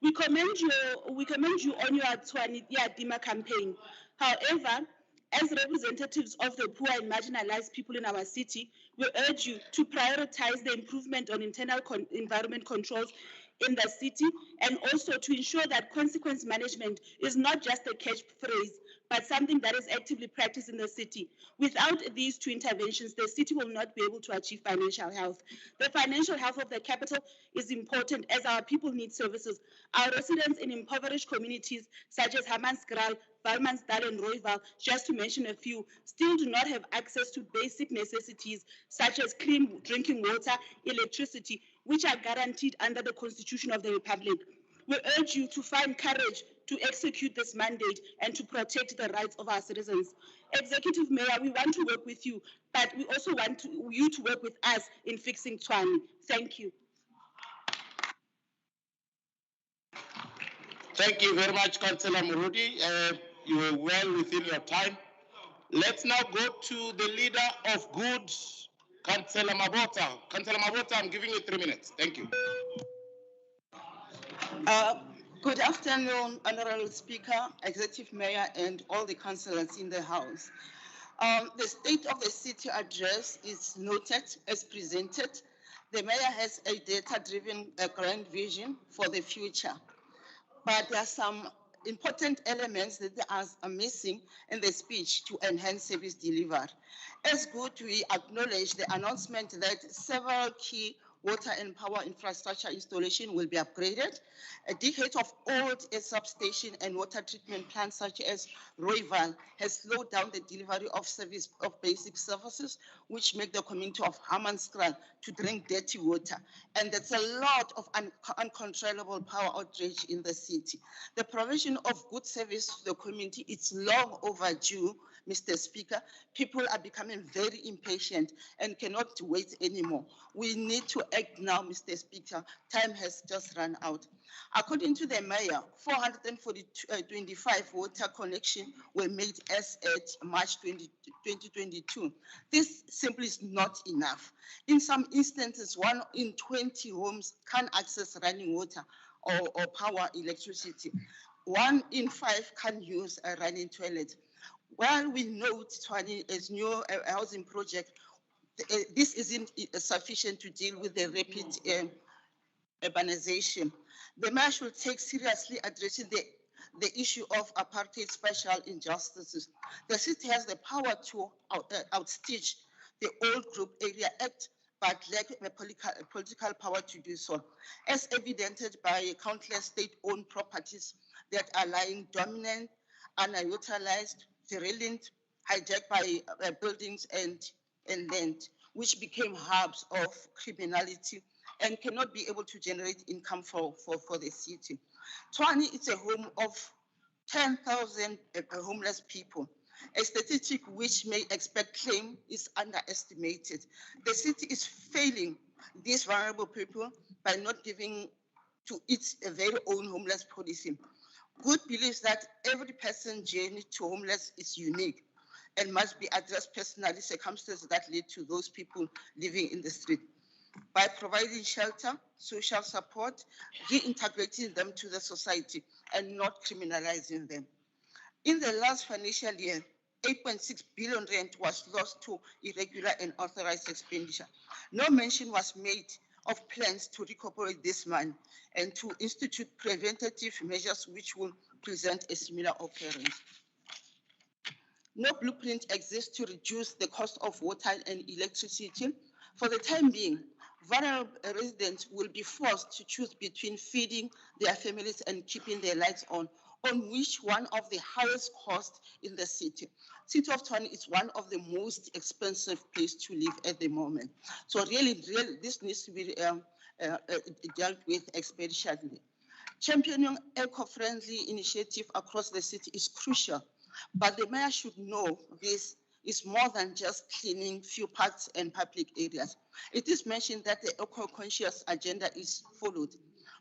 We commend you on your Tshwane Yatima campaign. However, as representatives of the poor and marginalized people in our city, we urge you to prioritize the improvement on internal environment controls in the city, and also to ensure that consequence management is not just a catchphrase, but something that is actively practiced in the city. Without these two interventions, the city will not be able to achieve financial health. The financial health of the capital is important as our people need services. Our residents in impoverished communities such as Hammanskraal, Valmansdal and Rooiwal, just to mention a few, still do not have access to basic necessities such as clean drinking water, electricity, which are guaranteed under the Constitution of the Republic. We urge you to find courage to execute this mandate and to protect the rights of our citizens. Executive Mayor, we want to work with you, but we also want you to work with us in fixing Tshwane. Thank you. Thank you very much, Councillor Murudi. You were well within your time. Let's now go to the leader of good, Councillor Mabota. Councillor Mabota, I'm giving you 3 minutes. Thank you. Good afternoon, Honorable Speaker, Executive Mayor, and all the councillors in the House. The State of the City address is noted as presented. The Mayor has a data-driven grand vision for the future, but there are some important elements that are missing in the speech to enhance service delivery. As good, we acknowledge the announcement that several key water and power infrastructure installation will be upgraded. A decade of old substation and water treatment plants such as Rooiwal has slowed down the delivery of basic services, which make the community of Hammanskraal to drink dirty water. And that's a lot of uncontrollable power outrage in the city. The provision of good service to the community is long overdue, Mr. Speaker. People are becoming very impatient and cannot wait anymore. We need to act now, Mr. Speaker. Time has just run out. According to the Mayor, 425 water connections were made as at March 2022. This simply is not enough. In some instances, 1 in 20 homes can't access running water or power electricity. 1 in 5 can use a running toilet. While we note Tshwane as new housing project, this isn't sufficient to deal with the rapid urbanization. The Mayor should take seriously addressing the issue of apartheid special injustices. The city has the power to outstitch the Old Group Area Act, but lack the political power to do so, as evidenced by countless state-owned properties that are lying dominant, underutilized, derelict, hijacked by buildings and land, which became hubs of criminality and cannot be able to generate income for the city. Tshwane is a home of 10,000 homeless people. A statistic which may expect claim is underestimated. The city is failing these vulnerable people by not giving to its very own homeless policy. Good believes that every person's journey to homeless is unique and must be addressed personally, circumstances that lead to those people living in the street. By providing shelter, social support, reintegrating them to the society and not criminalizing them. In the last financial year, 8.6 billion rand was lost to irregular and unauthorized expenditure. No mention was made of plans to recuperate this money and to institute preventative measures which will present a similar occurrence. No blueprint exists to reduce the cost of water and electricity. For the time being, vulnerable residents will be forced to choose between feeding their families and keeping their lights on which one of the highest costs in the city. City of Tshwane is one of the most expensive places to live at the moment. So really, this needs to be dealt with expeditiously. Championing eco-friendly initiative across the city is crucial, but the Mayor should know this is more than just cleaning few parks and public areas. It is mentioned that the eco-conscious agenda is followed,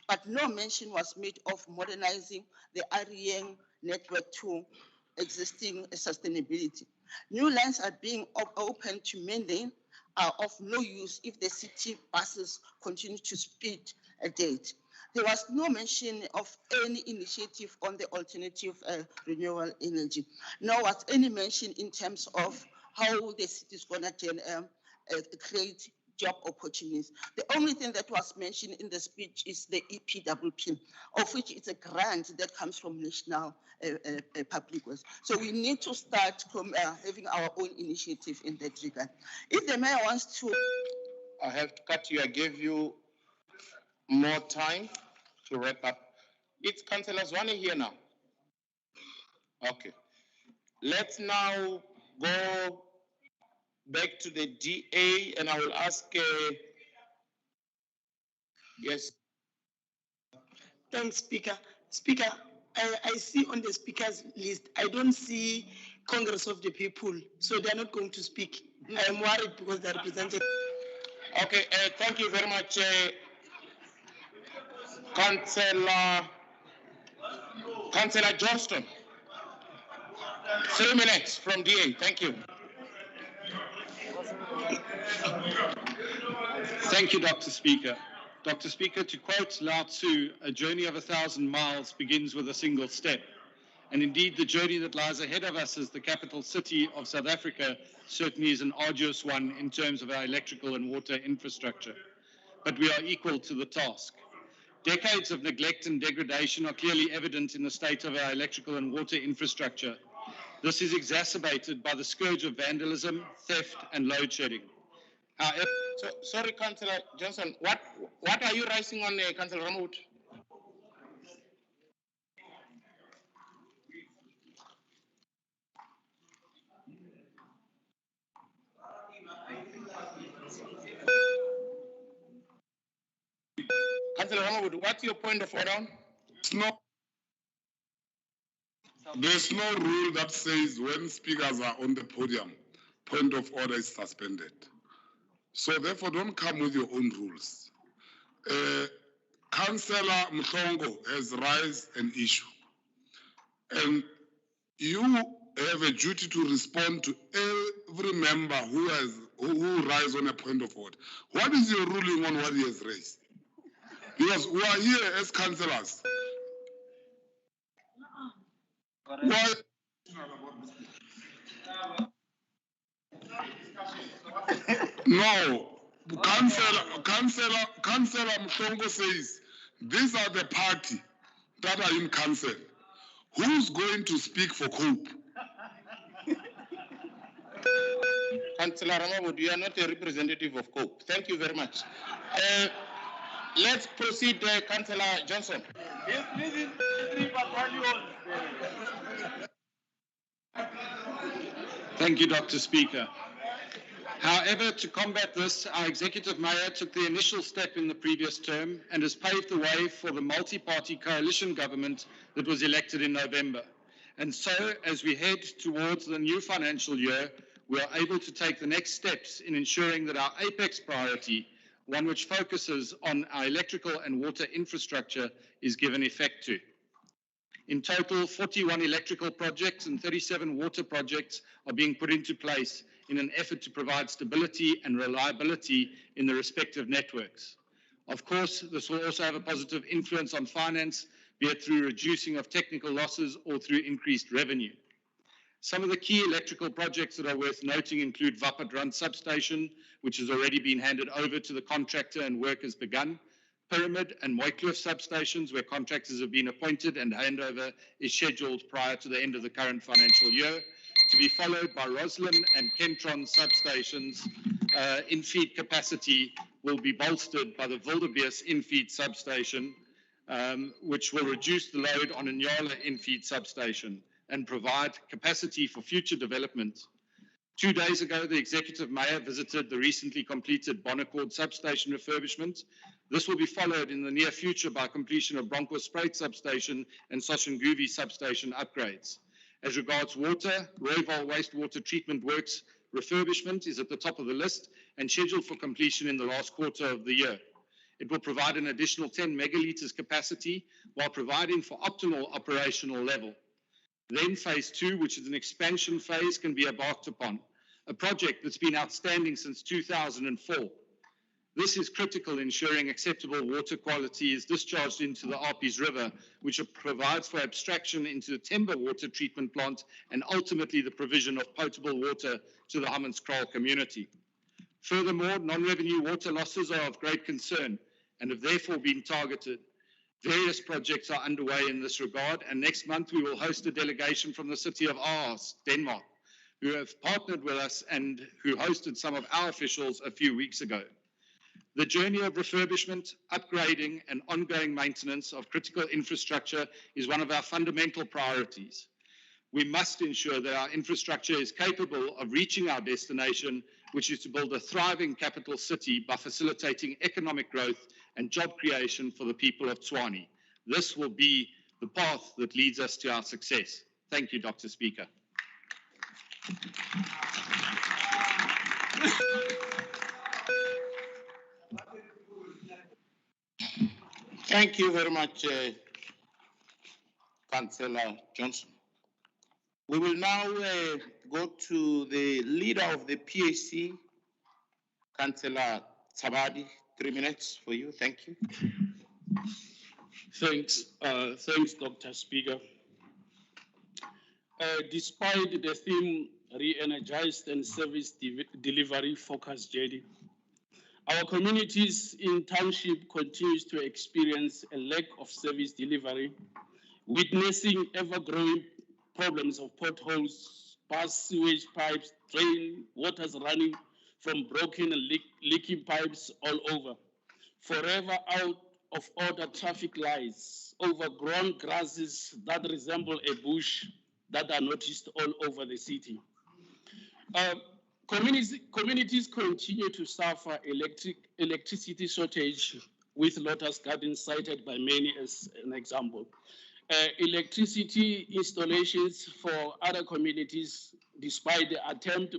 but no mention was made of modernizing the Arieng network to existing sustainability. New lines are being opened to maintain are of no use if the city buses continue to speed a date. There was no mention of any initiative on the alternative renewable energy, nor was any mention in terms of how the city is going to create job opportunities. The only thing that was mentioned in the speech is the EPWP, of which it's a grant that comes from National Public Works. So we need to start from having our own initiative in that regard. If the mayor wants to... I have to cut you. I gave you more time to wrap up. It's Councillor Zwane here now. Okay. Let's now go back to the DA, and I will ask, yes. Thanks, Speaker. Speaker, I see on the speakers list, I don't see Congress of the People, so they're not going to speak. I am worried because they're represented. Okay, thank you very much, Councillor Johnston. 3 minutes from DA, thank you. Thank you, Dr. Speaker. Dr. Speaker, to quote Lao Tzu, a journey of 1,000 miles begins with a single step. And indeed, the journey that lies ahead of us as the capital city of South Africa certainly is an arduous one in terms of our electrical and water infrastructure. But we are equal to the task. Decades of neglect and degradation are clearly evident in the state of our electrical and water infrastructure. This is exacerbated by the scourge of vandalism, theft, and load shedding. However, sorry, Councillor Johnson, what are you raising on Councillor Ramoud? Councillor Ramoud, what's your point of order? There's no rule that says when speakers are on the podium, point of order is suspended. So therefore, don't come with your own rules. Councillor Mhlongo has raised an issue. And you have a duty to respond to every member who rises on a point of order. What is your ruling on what he has raised? Because we are here as councillors. Why? No. Councillor Mhlongo says, these are the party that are in council. Who's going to speak for COPE? Councillor Ramoud, you are not a representative of COPE. Thank you very much. Let's proceed, Councillor Johnson. thank you, Dr. Speaker. However, to combat this, our executive mayor took the initial step in the previous term and has paved the way for the multi-party coalition government that was elected in November. And so, as we head towards the new financial year, we are able to take the next steps in ensuring that our apex priority, one which focuses on our electrical and water infrastructure, is given effect to. In total, 41 electrical projects and 37 water projects are being put into place in an effort to provide stability and reliability in the respective networks. Of course, this will also have a positive influence on finance, be it through reducing of technical losses or through increased revenue. Some of the key electrical projects that are worth noting include Vapadrant substation, which has already been handed over to the contractor and work has begun, Pyramid and Mooikloof substations, where contractors have been appointed and handover is scheduled prior to the end of the current financial year, to be followed by Roslyn and Kentron substations. In-feed capacity will be bolstered by the Wildebeest in-feed substation, which will reduce the load on a Nyala in-feed substation and provide capacity for future development. 2 days ago, the executive mayor visited the recently completed Bonaccord substation refurbishment. This will be followed in the near future by completion of Bronkhorstspruit substation and Soshanguve substation upgrades. As regards water, Rooival wastewater treatment works refurbishment is at the top of the list and scheduled for completion in the last quarter of the year. It will provide an additional 10 megalitres capacity while providing for optimal operational level. Then phase 2, which is an expansion phase, can be embarked upon, a project that's been outstanding since 2004. This is critical, ensuring acceptable water quality is discharged into the Arpies River, which provides for abstraction into the Timber water treatment plant and ultimately the provision of potable water to the Hammanskraal community. Furthermore, non-revenue water losses are of great concern and have therefore been targeted. Various projects are underway in this regard, and next month we will host a delegation from the city of Aarhus, Denmark, who have partnered with us and who hosted some of our officials a few weeks ago. The journey of refurbishment, upgrading, and ongoing maintenance of critical infrastructure is one of our fundamental priorities. We must ensure that our infrastructure is capable of reaching our destination, which is to build a thriving capital city by facilitating economic growth and job creation for the people of Tshwane. This will be the path that leads us to our success. Thank you, Dr. Speaker. Thank you very much, Councillor Johnson. We will now go to the leader of the PAC, Councillor Tabadi. 3 minutes for you. Thank you. Thanks, Dr. Speaker. Despite the theme re-energized and service delivery focused journey, our communities in township continues to experience a lack of service delivery, witnessing ever-growing problems of potholes, past sewage pipes, drain waters running from broken and leaking pipes all over, forever out of order traffic lights, overgrown grasses that resemble a bush that are noticed all over the city. Communities continue to suffer electricity shortage, with Lotus Gardens cited by many as an example. Electricity installations for other communities, despite the attempt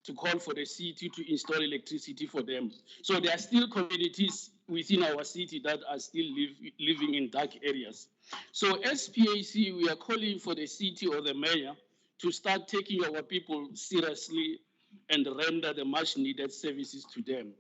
to call for the city to install electricity for them. So there are still communities within our city that are still living in dark areas. So as PAC, we are calling for the city or the mayor to start taking our people seriously and render the much needed services to them.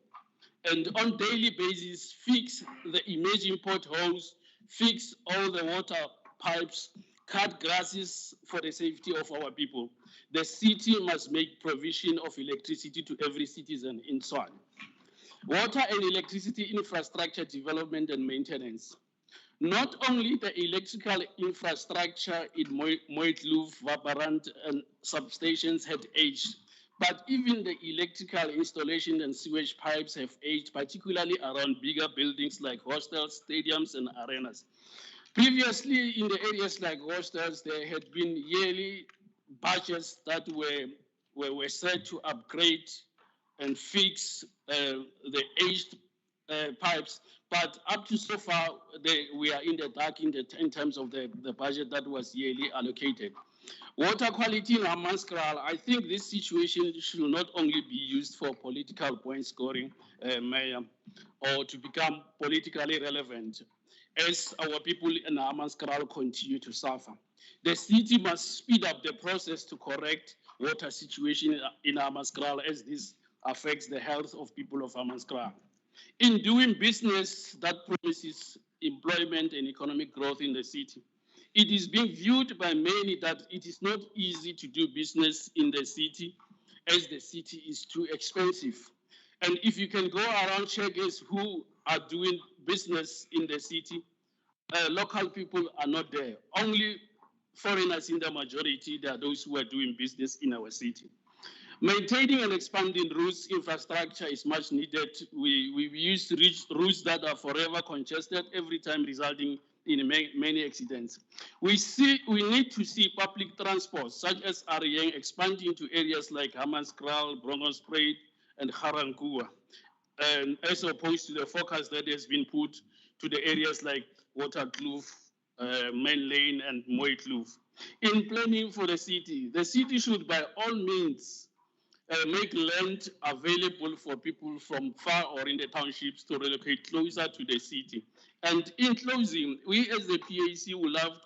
And on daily basis, fix the emerging potholes, fix all the water pipes, cut grasses for the safety of our people. The city must make provision of electricity to every citizen in Tshwane. Water and electricity infrastructure development and maintenance. Not only the electrical infrastructure in Mooitloof, Vaparand, and substations had aged, but even the electrical installation and sewage pipes have aged, particularly around bigger buildings like hostels, stadiums, and arenas. Previously, in the areas like hostels, there had been yearly budgets that were set to upgrade and fix the aged pipes, but up to so far, we are in the dark in terms of the budget that was yearly allocated. Water quality in Hammanskraal, I think this situation should not only be used for political point scoring, Mayor, or to become politically relevant, as our people in Hammanskraal continue to suffer. The city must speed up the process to correct water situation in Hammanskraal, as this affects the health of people of Hammanskraal. In doing business that promises employment and economic growth in the city, it is being viewed by many that it is not easy to do business in the city, as the city is too expensive. And if you can go around checkers who are doing business in the city, local people are not there. Only foreigners in the majority, there are those who are doing business in our city. Maintaining and expanding routes infrastructure is much needed. We used to reach routes that are forever congested, every time resulting in many accidents. We need to see public transport, such as Arieng, expanding to areas like Hammanskraal, Bronkhorstspruit, and Ga-Rankuwa, and as opposed to the focus that has been put to the areas like Waterkloof, Main Lane, and Mooitloof. In planning for the city should by all means make land available for people from far or in the townships to relocate closer to the city. And in closing, we as the PAC would love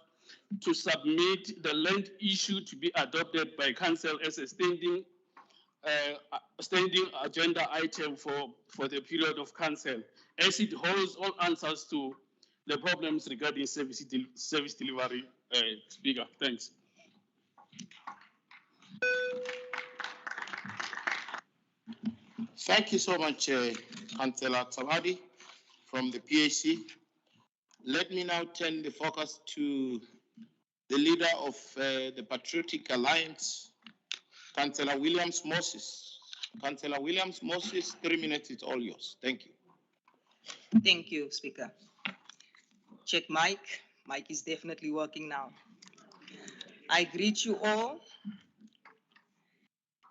to submit the land issue to be adopted by council as a standing agenda item for the period of council, as it holds all answers to the problems regarding service delivery. Speaker, thanks. Thank you so much, Councillor Tabadi from the PAC. Let me now turn the focus to the leader of the Patriotic Alliance, Councillor Williams Moses. Councillor Williams Moses, 3 minutes, it's all yours. Thank you. Thank you, Speaker. Check mic. Mic is definitely working now. I greet you all.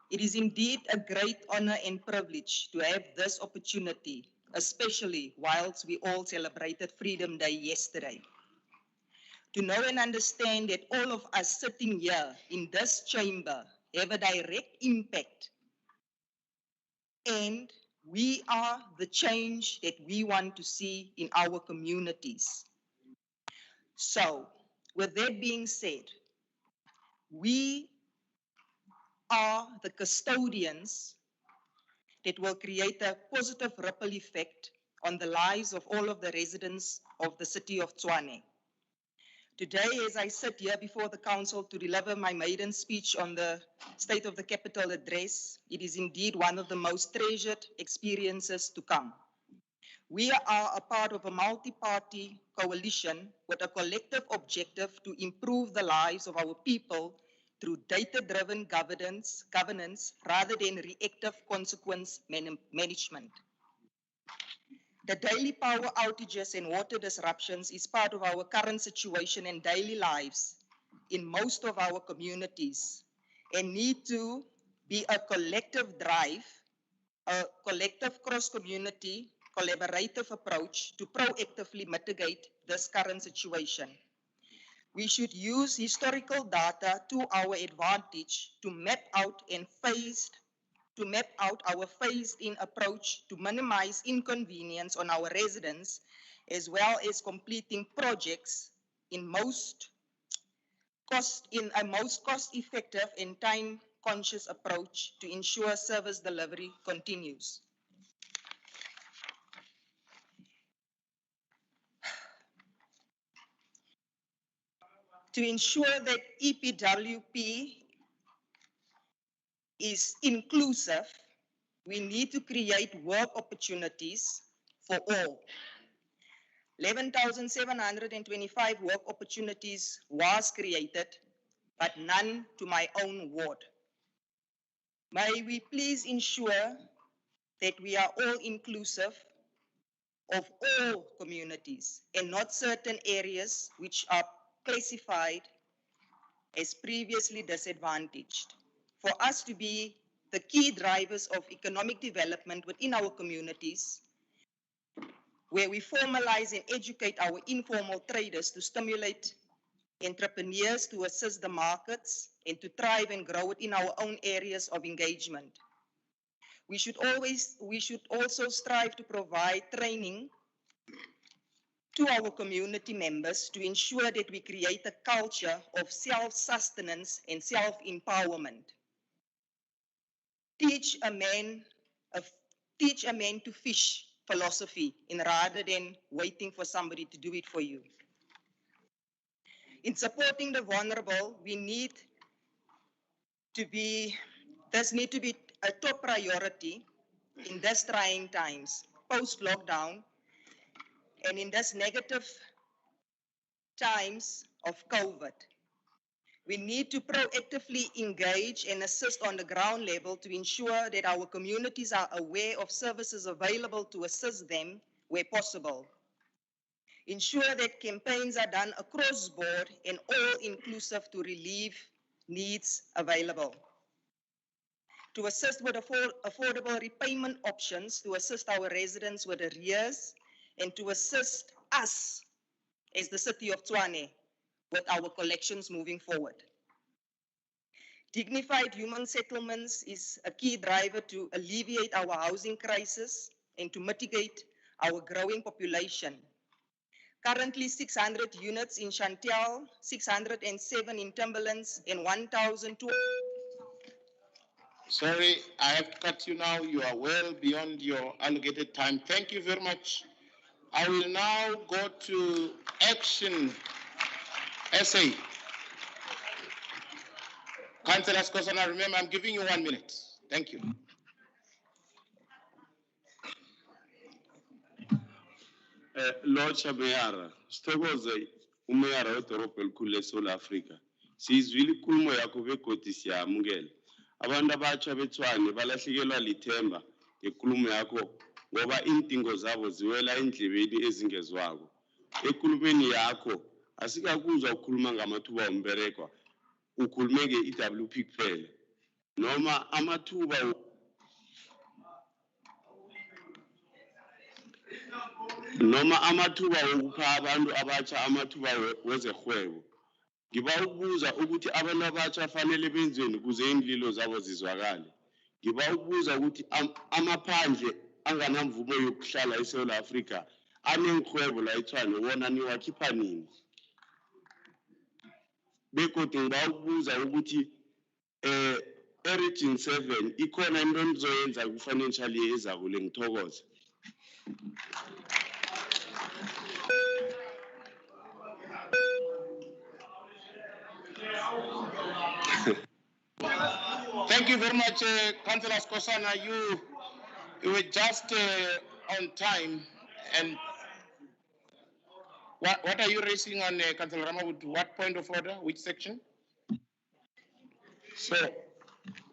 It is indeed a great honor and privilege to have this opportunity, especially whilst we all celebrated Freedom Day yesterday. To know and understand that all of us sitting here in this chamber have a direct impact, and we are the change that we want to see in our communities. So, with that being said, we are the custodians that will create a positive ripple effect on the lives of all of the residents of the city of Tshwane. Today, as I sit here before the council to deliver my maiden speech on the State of the Capital address, it is indeed one of the most treasured experiences to come. We are a part of a multi-party coalition with a collective objective to improve the lives of our people through data-driven governance rather than reactive consequence management. The daily power outages and water disruptions is part of our current situation and daily lives in most of our communities and need to be a collective drive, a collective cross-community collaborative approach to proactively mitigate this current situation. We should use historical data to our advantage to map out our phased-in approach to minimize inconvenience on our residents, as well as completing projects in a most cost-effective and time-conscious approach to ensure service delivery continues. To ensure that EPWP is inclusive, we need to create work opportunities for all. 11,725 work opportunities was created, but none to my own ward. May we please ensure that we are all inclusive of all communities and not certain areas which are classified as previously disadvantaged. For us to be the key drivers of economic development within our communities, where we formalize and educate our informal traders to stimulate entrepreneurs to assist the markets and to thrive and grow within our own areas of engagement. We should also strive to provide training to our community members to ensure that we create a culture of self-sustenance and self-empowerment. Teach a man to fish philosophy rather than waiting for somebody to do it for you. In supporting the vulnerable, this need to be a top priority in these trying times, post-lockdown, and in these negative times of COVID. We need to proactively engage and assist on the ground level to ensure that our communities are aware of services available to assist them where possible. Ensure that campaigns are done across board and all inclusive to relieve needs available. To assist with affordable repayment options, to assist our residents with arrears, and to assist us as the city of Tshwane with our collections moving forward. Dignified human settlements is a key driver to alleviate our housing crisis and to mitigate our growing population. Currently 600 units in Chantel, 607 in Timberlands, and 1,200. Sorry, I have to cut you now. You are well beyond your allocated time. Thank you very much. I will now go to Action SA. Councillor Skosana, remember, I'm giving you 1 minute. Thank you. Lord Shabeyara, sithokoze umeyara wedorobha elikhulu leSouth Africa. Sizwile inkulumo yakho begodi siyamukela. Abantu abatsha beTshwane balahlekelwa lithemba ngenkulumo yakho ngoba indingo zabo ziwela endlebeni ezingezwako. Enkulumeni yakho asikakuzwa ukukhuluma ngamathuba ombereko, ukhulume nge-EWP kuphela. Noma amathuba wokupha abantu abatsha amathuba wezerhwebo. Ngiba ukubuza ukuthi abantu abatsha fanele benzeni ukuze iinlilo zabo zizwakale. Ngiba ukubuza ukuthi amaphandle anganamvumo yokuhlala eSouth Africa aneenrhwebo la eTshwane wona niwakhipha nini? Begodu ngiba ukubuza ukuthi e-Region 7 ikhona into enizoyenza ku-financial year ezako le, ngithokoze. Thank you very much, Councillor Skosana. You were just on time. And what are you raising on, Councillor Ramawut? What point of order? Which section? So,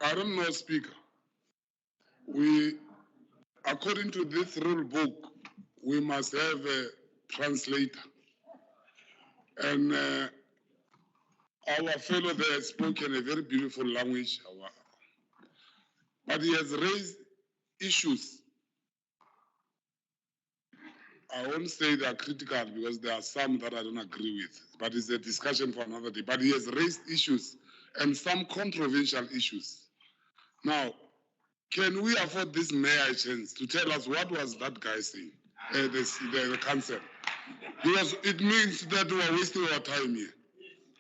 I don't know, Speaker. According to this rule book, we must have a translator. And our fellow there has spoken a very beautiful language, but he has raised issues. I won't say they are critical because there are some that I don't agree with, but it's a discussion for another day. But he has raised issues and some controversial issues. Now, can we afford this mayor a chance to tell us what was that guy saying, the council? Because it means that we are wasting our time here.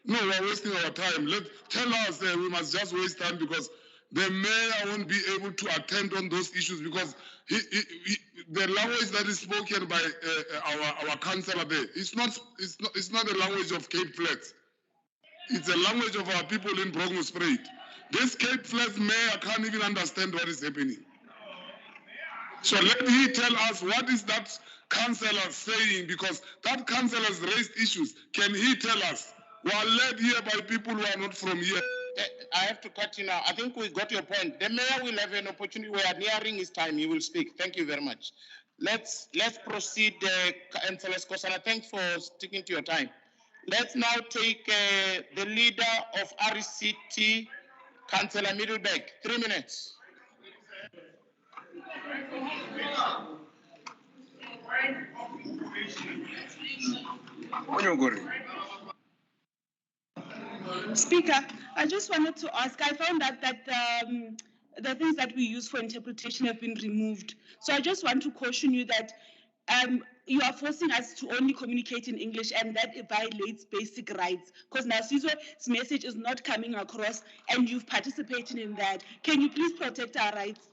No, we are wasting our time. Tell us we must just waste time because the mayor won't be able to attend on those issues because the language that is spoken by our councillor there, it's not the language of Cape Flats. It's the language of our people in Bronkhorstspruit. This Cape Flats mayor can't even understand what is happening. So let me tell us what is that councillor saying, because that councillor has raised issues. Can he tell us? We are led here by people who are not from here. I have to cut you now. I think we got your point. The mayor will have an opportunity. We are nearing his time. He will speak. Thank you very much. Let's proceed, Councillor Skosana. Thanks for sticking to your time. Let's now take the leader of RCT, Councillor Middlebeck. 3 minutes. Speaker, I just wanted to ask, I found out that the things that we use for interpretation have been removed. So I just want to caution you that you are forcing us to only communicate in English, and that it violates basic rights. Because Nasizo's message is not coming across, and you've participated in that. Can you please protect our rights?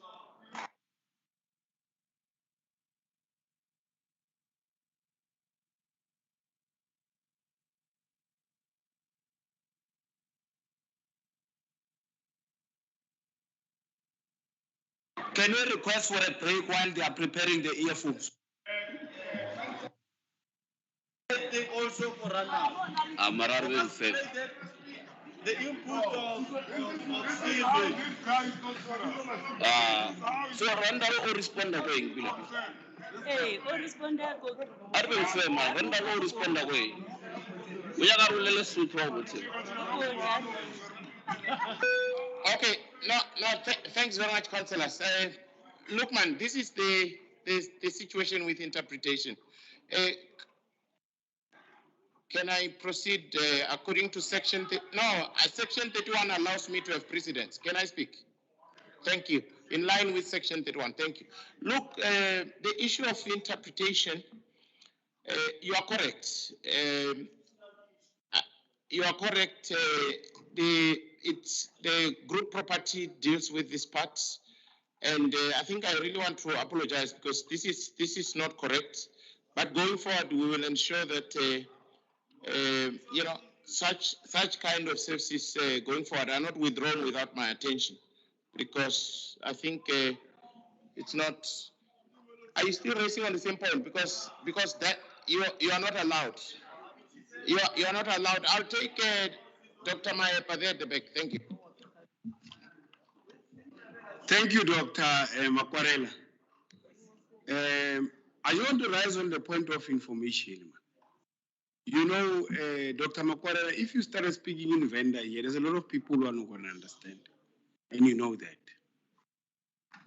Can we request for a break while they are preparing the earphones? Also for Rana. The input of Stephen. So Randa will respond away. Hey, o responda go. Arbe ufema, Randa will respond away. Uyaga ulele sutra. Okay, thanks very much, councillors. Look, man, this is the situation with interpretation. Can I proceed according to section? Section 31 allows me to have precedence. Can I speak? Thank you. In line with section 31, thank you. Look, the issue of interpretation, You are correct. You are correct. The group property deals with this part, and I think I really want to apologize because this is not correct. But going forward, we will ensure that you know such kind of services going forward are not withdrawn without my attention, because I think it's not. Are you still raising on the same point? Because that you are not allowed. You are not allowed. I'll take Dr. Mayepa there at the back. Thank you. Thank you, Dr. Makwarela. I want to rise on the point of information. You know, Dr. Makwarela, if you started speaking in Venda here, there's a lot of people who are not going to understand. And you know that.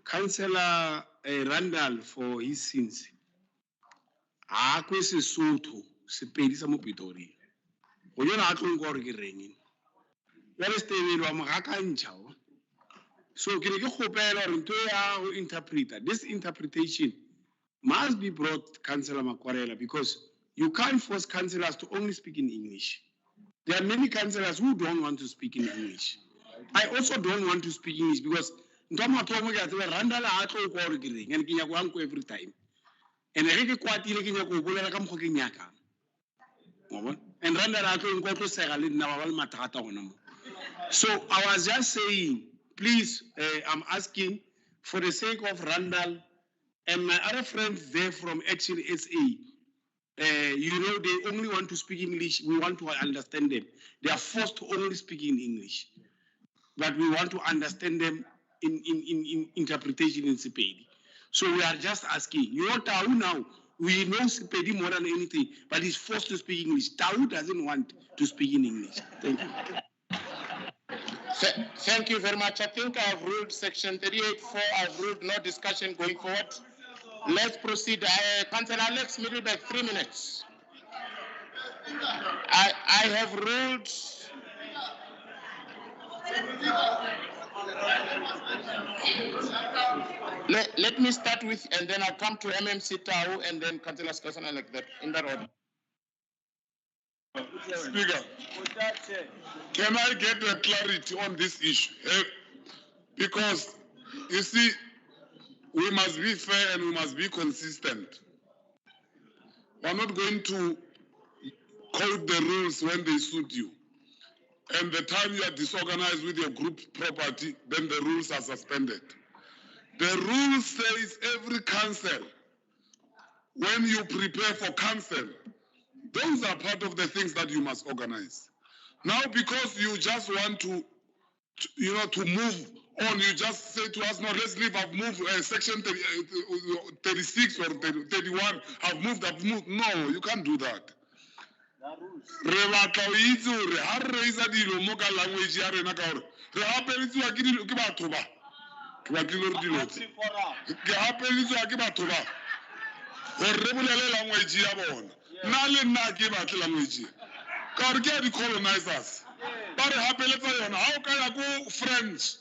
Councillor Randall, for his sins, akwe Sesotho, Sepedi sa mo Pretoria. O yona a tlo nka gore ke reng. Ya le stebele wa mo gakantšha o. So ke ne ke kgopela gore ntho ya go interpreter, this interpretation must be brought Councillor Makwarela, because you can't force councillors to only speak in English. There are many councillors who don't want to speak in English. I also don't want to speak English because Randall a tlo kwa gore ke reng and ke nyaka go anko every time. And ge ke kwatile ke nyaka go bolela ka mokgwa ke nyakang. And Randall a tlo nko tlo sega le nna ba le mathata gona mo. So I was just saying, please, I'm asking for the sake of Randall and my other friends there from Action SA, you know, they only want to speak English. We want to understand them. They are forced to only speak in English. But we want to understand them in interpretation in Sepedi. So we are just asking, you know, Tau now, we know Sepedi more than anything, but he's forced to speak English. Tau doesn't want to speak in English. Thank you. Thank you very much. I think I've ruled section 38.4. I've ruled no discussion going forward. Let's proceed. Councillor Alex Middleback, 3 minutes. I have ruled. Let me start with, and then I'll come to MMC Tau, and then Councillor Skosana, like that, in that order. Speaker, can I get a clarity on this issue? Because, you see, we must be fair and we must be consistent. We're not going to quote the rules when they suit you. And the time you are disorganized with your group property, then the rules are suspended. The rule says every council, when you prepare for council, those are part of the things that you must organize. Now, because you just want to move on, you just say to us, no, let's leave, I've moved section 36 or 31, I've moved. No, you can't do that. Re batla o itse hore ha re reisa dilo mo ka language ya rena ka hore re hapeletswa ke batho ba ke batlile re dilo tse ke hapeletswa ke batho ba gore re bolele language ya bona nna le nna ke batle language ka gore ke ya di-colonizers ba re hapeletsa yona ha o ka ya ko France,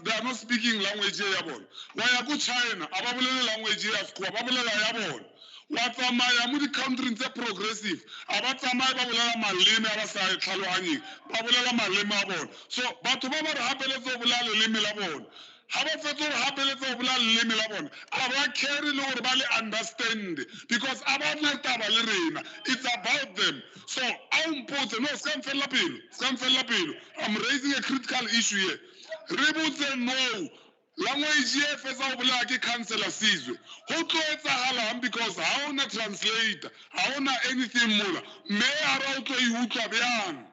they are not speaking language ya bona wa ya ko China a ba bolele language ya sekgowa ba bolela ya bona wa tsamaya mo di-country tse progressive a ba tsamaye ba bolela maleme a ba sa tlhaloganyeng ba bolela maleme a bona so batho ba ba re hapeletse go bolela leleme la bona ha ba fetsa gore hapeletse go bolela leleme la bona a ba care le gore ba le understand because a ba na taba le rena it's about them so a o mpotse no se ka mfelela pelo I'm raising a critical issue here re botse no language e fetsa go bolela ke councillor Sizwe go tlo etsagalang because ha ona translator ha ona anything mola mme a ra o tlo e utlwa bjang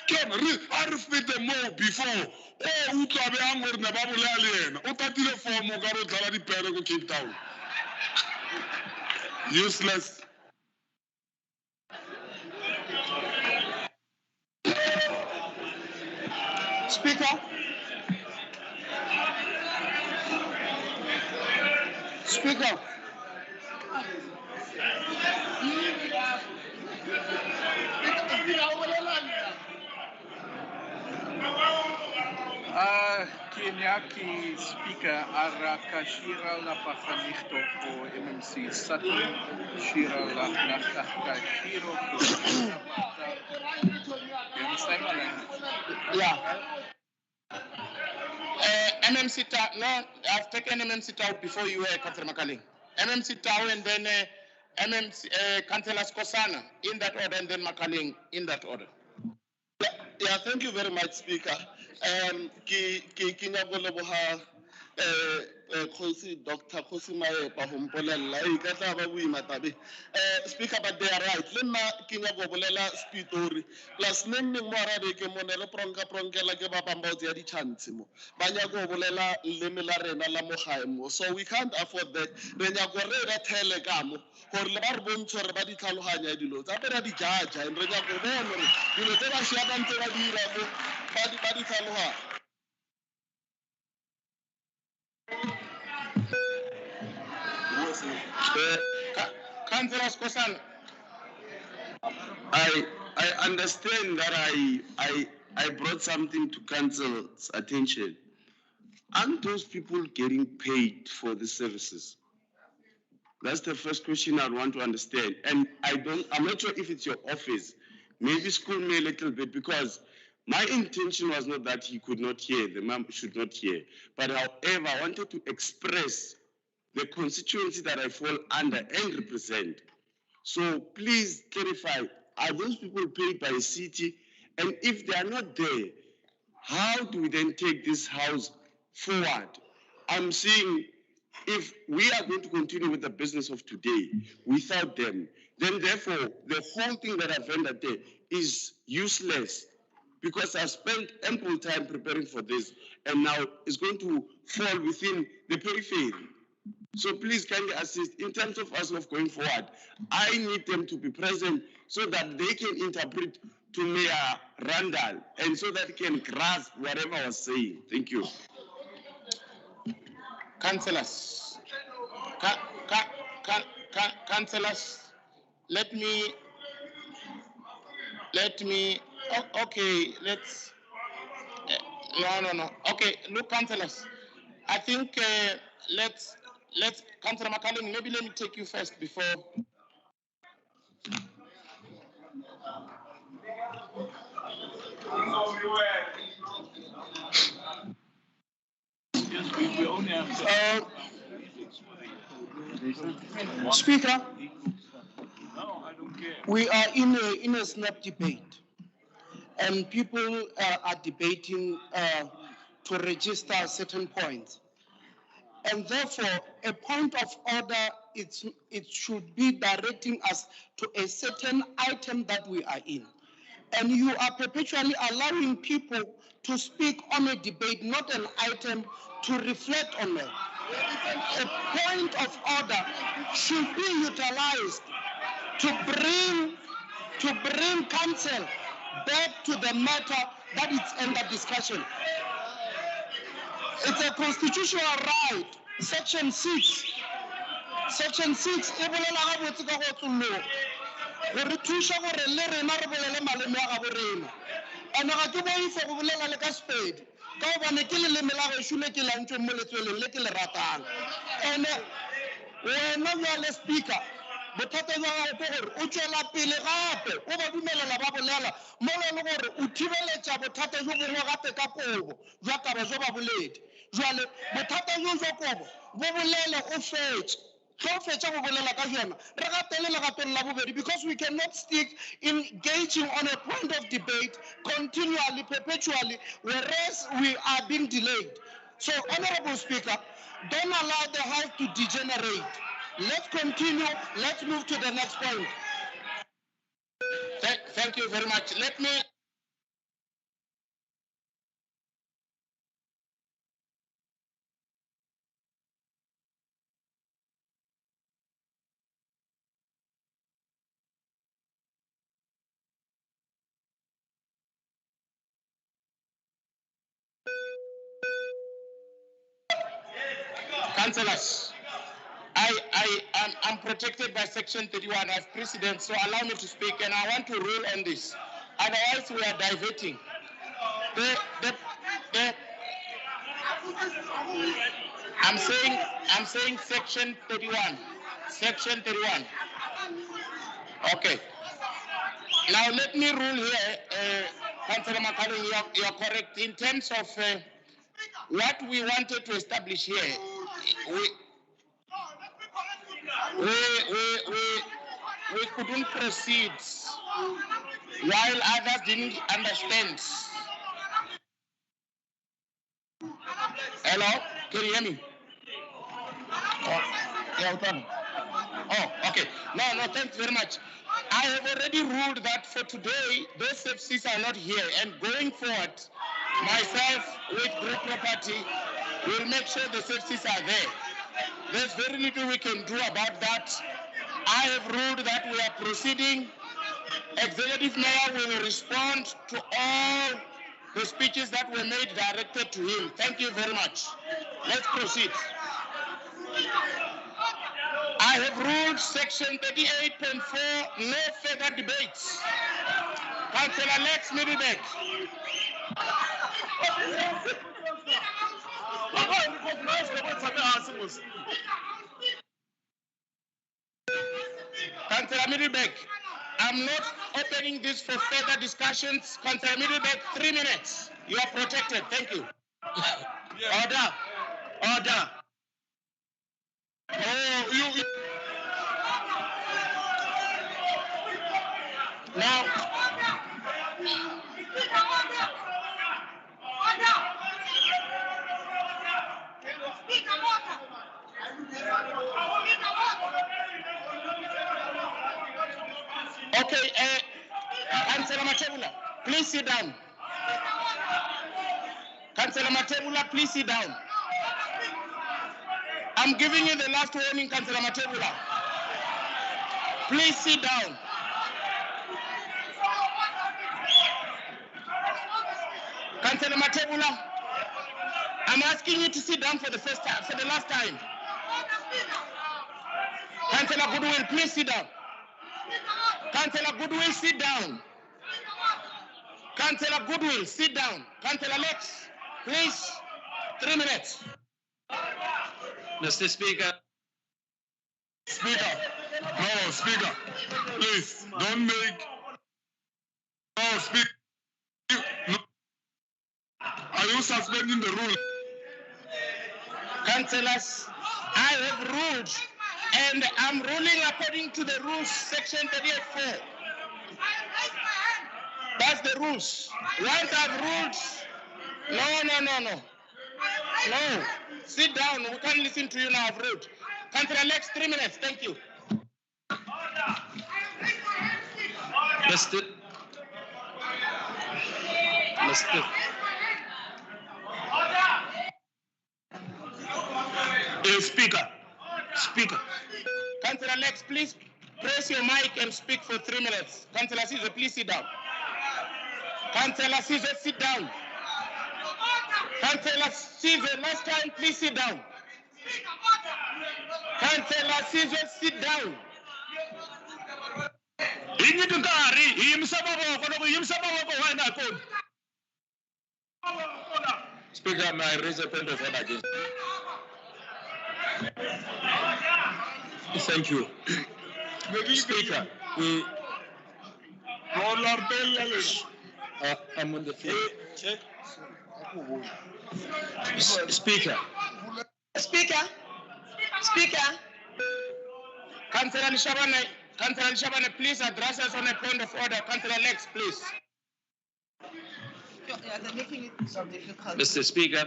ke re fete mo before o utlwa bjang gore ne ba bolela le yena o tatile form o ka re o tlala dipere ko Cape Town useless. Speaker. Kenyaki Speaker Arakashira la Pafanito for MMC Sutton Shira la Nakashiro. You understand my language? Yeah. MMC Tau, no, I've taken MMC Tau before you, Councillor Makaling. MMC Tau and then MMC Councillor Skosana in that order, and then Makaling in that order. Yeah, thank you very much, Speaker. Ke nyaka go leboga Kgosi Dr. Kgosi Maepa go mpolelela e ka tla ba boima tabe. Speaker, but they are right. Le nna ke nyaka go bolela Spitori. Plus neng mo arabe ke mone le pronkela ke ba bang ba o tseya ditšhantse mo. Ba nyaka go bolela leleme la rena la mo gae mo. So we can't afford that. Re nyaka gore re thele ka mo gore le ba re bontshe gore ba di tlhaloganya dilo tsa re di jaja and re nyaka go bona gore dilo tse ba šiabang tse ba di dira mo ba di tlhaloganya. Councillor Skosana. I understand that I brought something to council's attention. Aren't those people getting paid for the services? That's the first question I want to understand. And I'm not sure if it's your office. Maybe school me a little bit, because my intention was not that he could not hear, the ma'am should not hear. But however, I wanted to express the constituency that I fall under and represent. So please clarify, are those people paid by the city? And if they are not there, how do we then take this house forward? I'm saying if we are going to continue with the business of today without them, then therefore the whole thing that I've rendered there is useless, because I've spent ample time preparing for this, and now it's going to fall within the periphery. So please kindly assist in terms of us of going forward. I need them to be present so that they can interpret to Mayor Randall and so that he can grasp whatever I was saying. Thank you. Councillors, councillors, let me, okay, let's, no. Okay, look, councillors, I think let's, Councillor Makaling, maybe let me take you first before. We only have Speaker, we are in a snap debate, and people are debating to register certain points. And therefore, a point of order, it should be directing us to a certain item that we are in. And you are perpetually allowing people to speak on a debate, not an item to reflect on it. A point of order should be utilized to bring council back to the matter that is under discussion. It's a constitutional right, Section 6. Section 6, e bolela ga botse ka go tlologa gore thuša gore le rena re bolele maleme a gabo rena. Ane ga ke boife go bolela le ka Sepedi ka gobane ke leleme la gešo le ke lantšweng mo letsweleng le ke le ratang. And wena bjale Speaker, bothata jwa gago ke gore o tšwela pele gape o ba dumelela ba bolela mo le gore o thibeletša bothata jo bongwe gape ka kobo jwa taba jo ba boledi. Jwale bothata jo jwa kobo bo bolele o fetše. Because we cannot stick engaging on a point of debate continually, perpetually, whereas we are being delayed. So, Honorable Speaker, don't allow the House to degenerate. Let's continue. Let's move to the next point. Thank you very much. Let me. Councillors, I'm protected by Section 31 as precedent, so allow me to speak, and I want to rule on this. Otherwise, we are diverting. I'm saying section 31. Section 31. Okay. Now let me rule here, Councillor Makaling, you're correct. In terms of what we wanted to establish here, we couldn't proceed while others didn't understand. Hello? Can you hear me? Oh, okay. No, thanks very much. I have already ruled that for today, those SFCs are not here. And going forward, myself with group property will make sure the SFCs are there. There's very little we can do about that. I have ruled that we are proceeding. Executive Mayor will respond to all the speeches that were made directed to him. Thank you very much. Let's proceed. I have ruled section 38.4, no further debates. Councillor Lex Middlebeck. Councillor Middlebeck, I'm not opening this for further discussions. Councillor Middlebeck, 3 minutes. You are protected. Thank you. Order. Order. Oh, you. Now. Okay, Councillor Matebula, please sit down. Councillor Matebula, please sit down. I'm giving you the last warning, Councillor Matebula. Please sit down. Councillor Matebula, I'm asking you to sit down for the first time, for the last time. Councillor Goodwill, please sit down. Councillor Goodwill, sit down. Councillor Goodwill, sit down. Councillor Lex, please, 3 minutes. Mr. Speaker. Speaker, no, Speaker, please, don't make, no, Speaker, no. Are you suspending the rule? Councillors, I have ruled, and I'm ruling according to the rules, section 38.4. That's the rules. Once I've ruled, no. No, sit down. We can't listen to you now. I've ruled. Councillor Lex, 3 minutes. Thank you. Mr. Speaker. Councillor Lex, please press your mic and speak for 3 minutes. Councillor Caesar, please sit down. Councillor Caesar, sit down. Councillor Caesar, last time, please sit down. Councillor Caesar, sit down. Speaker, may I raise a point of order again? Thank you. Speaker, I'm on the floor. Speaker. Councillor Shabane, please address us on a point of order. Councillor Lex, please. They're making it so difficult. Mr. Speaker,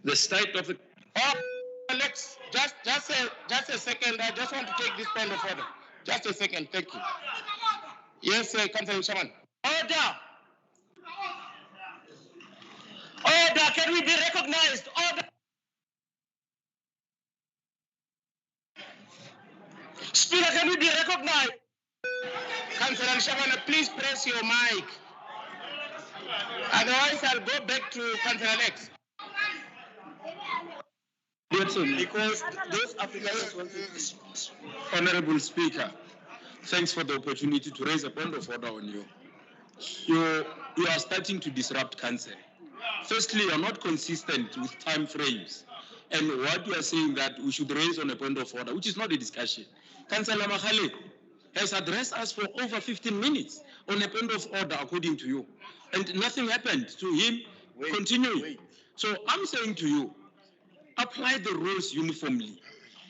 the state of the... Oh, Lex, just a second. I just want to take this point of order. Just a second. Thank you. Yes, Councillor Shaban. Order! Order! Can we be recognized? Order! Speaker, can we be recognized? Councillor Shaban, please press your mic. Otherwise, I'll go back to Councillor Lex. Because those applicants want to... Honorable Speaker, thanks for the opportunity to raise a point of order on you. You are starting to disrupt council. Firstly, you're not consistent with time frames. And what you are saying that we should raise on a point of order, which is not a discussion. Councillor Mahale has addressed us for over 15 minutes on a point of order, according to you. And nothing happened to him continuing. So I'm saying to you, apply the rules uniformly.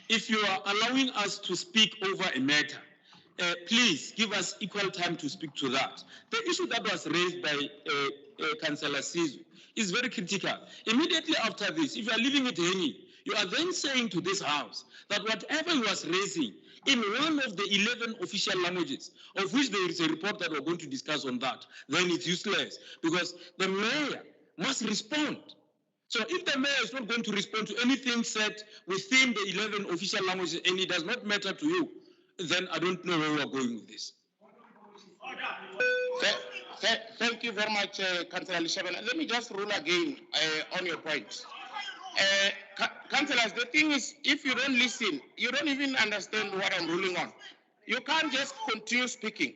If you are allowing us to speak over a matter, please give us equal time to speak to that. The issue that was raised by Councillor Sizu is very critical. Immediately after this, if you are leaving it hanging, you are then saying to this House that whatever he was raising in one of the 11 official languages, of which there is a report that we're going to discuss on that, then it's useless because the mayor must respond. So if the mayor is not going to respond to anything said within the 11 official languages and it does not matter to you, then I don't know where we are going with this. Thank you very much, Councillor Lishabana. Let me just rule again on your point. Councillors, the thing is, if you don't listen, you don't even understand what I'm ruling on. You can't just continue speaking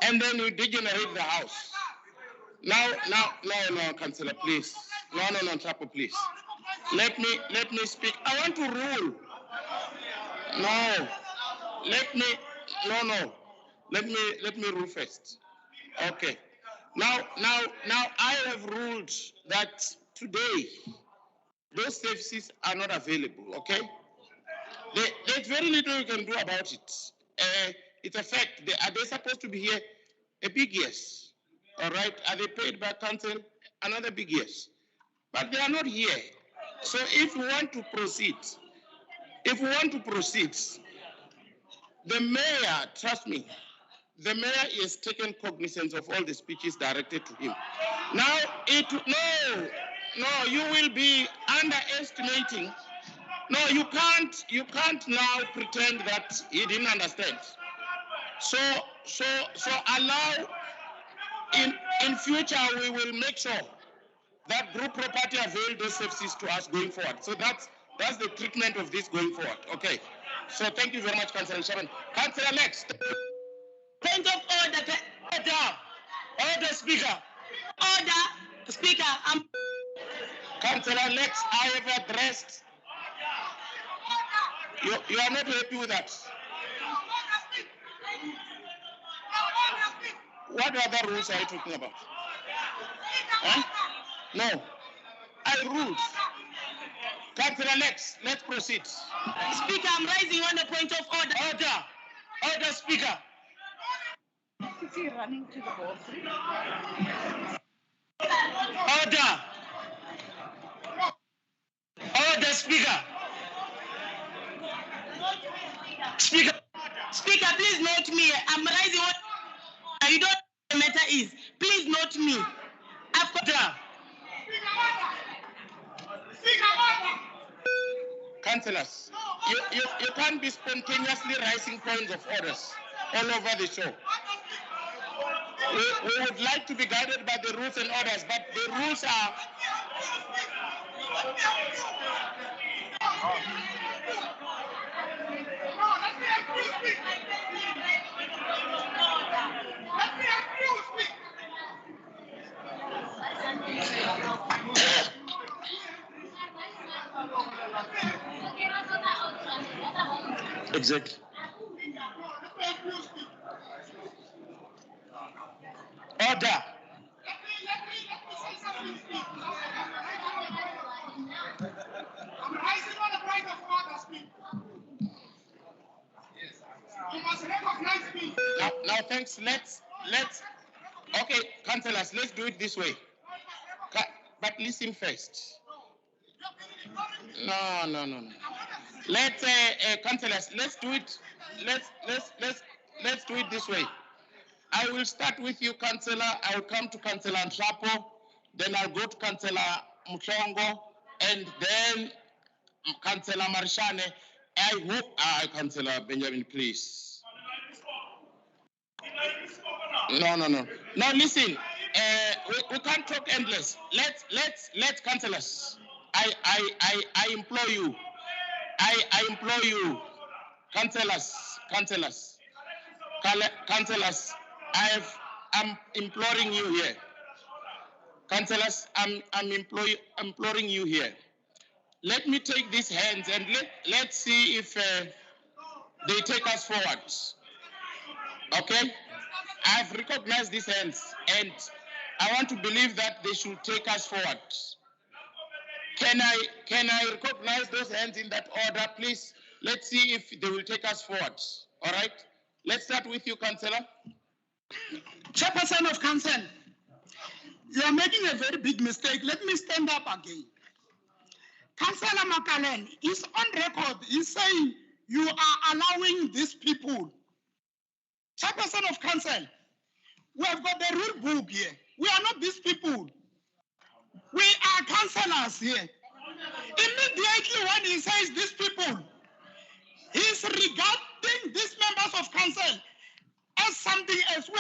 and then you degenerate the House. No, Councillor, please. No, Chapo, please. Let me speak. I want to rule. Let me rule first. Okay. Now I have ruled that today those services are not available. Okay. There's very little you can do about it. It's a fact. Are they supposed to be here? A big yes. All right. Are they paid by council? Another big yes. But they are not here. So if we want to proceed, the mayor, trust me, the mayor has taken cognizance of all the speeches directed to him. Now, you will be underestimating. No, you can't now pretend that he didn't understand. So allow, in future, we will make sure that group property avail those services to us going forward. So that's the treatment of this going forward. Okay. So thank you very much, Councillor Shaban. Councillor next. Point of order. Order, Speaker. Order, Speaker. Councillor next, I have addressed. You are not happy with that. What other rules are you talking about? Huh? No. I ruled. Councillor next, let's proceed. Speaker, I'm raising on a point of order. Order, Speaker. Is he running to the bathroom? Order, Speaker. Speaker, please note me. I'm raising on. You don't know what the matter is. Please note me. Order. Councillors, you can't be spontaneously raising points of orders all over the show. We would like to be guided by the rules and orders, but the rules are... Exactly. Order. Now, thanks. Let's. Okay, councillors, let's do it this way. But listen first. No. Let's, councillors, let's do it. Let's do it this way. I will start with you, Councillor. I will come to Councillor Ntrapo, then I'll go to Councillor Mutlongo, and then Councillor Marshane. I hope, Councillor Benjamin, please. No. Now listen, we can't talk endless. Let's councillors. I implore you. I implore you, councillors. I'm imploring you here. Councillors, I'm imploring you here. Let me take these hands and let's see if they take us forward. Okay? I've recognized these hands and I want to believe that they should take us forward. Can I recognize those hands in that order, please? Let's see if they will take us forward. All right? Let's start with you, Councillor. Chairperson of Council, you are making a very big mistake. Let me stand up again. Councillor Makalen is on record. He's saying you are allowing these people. Chairperson of Council, we have got the rule book here. We are not these people. We are councillors here. Immediately when he says these people, he's regarding these members of council as something else.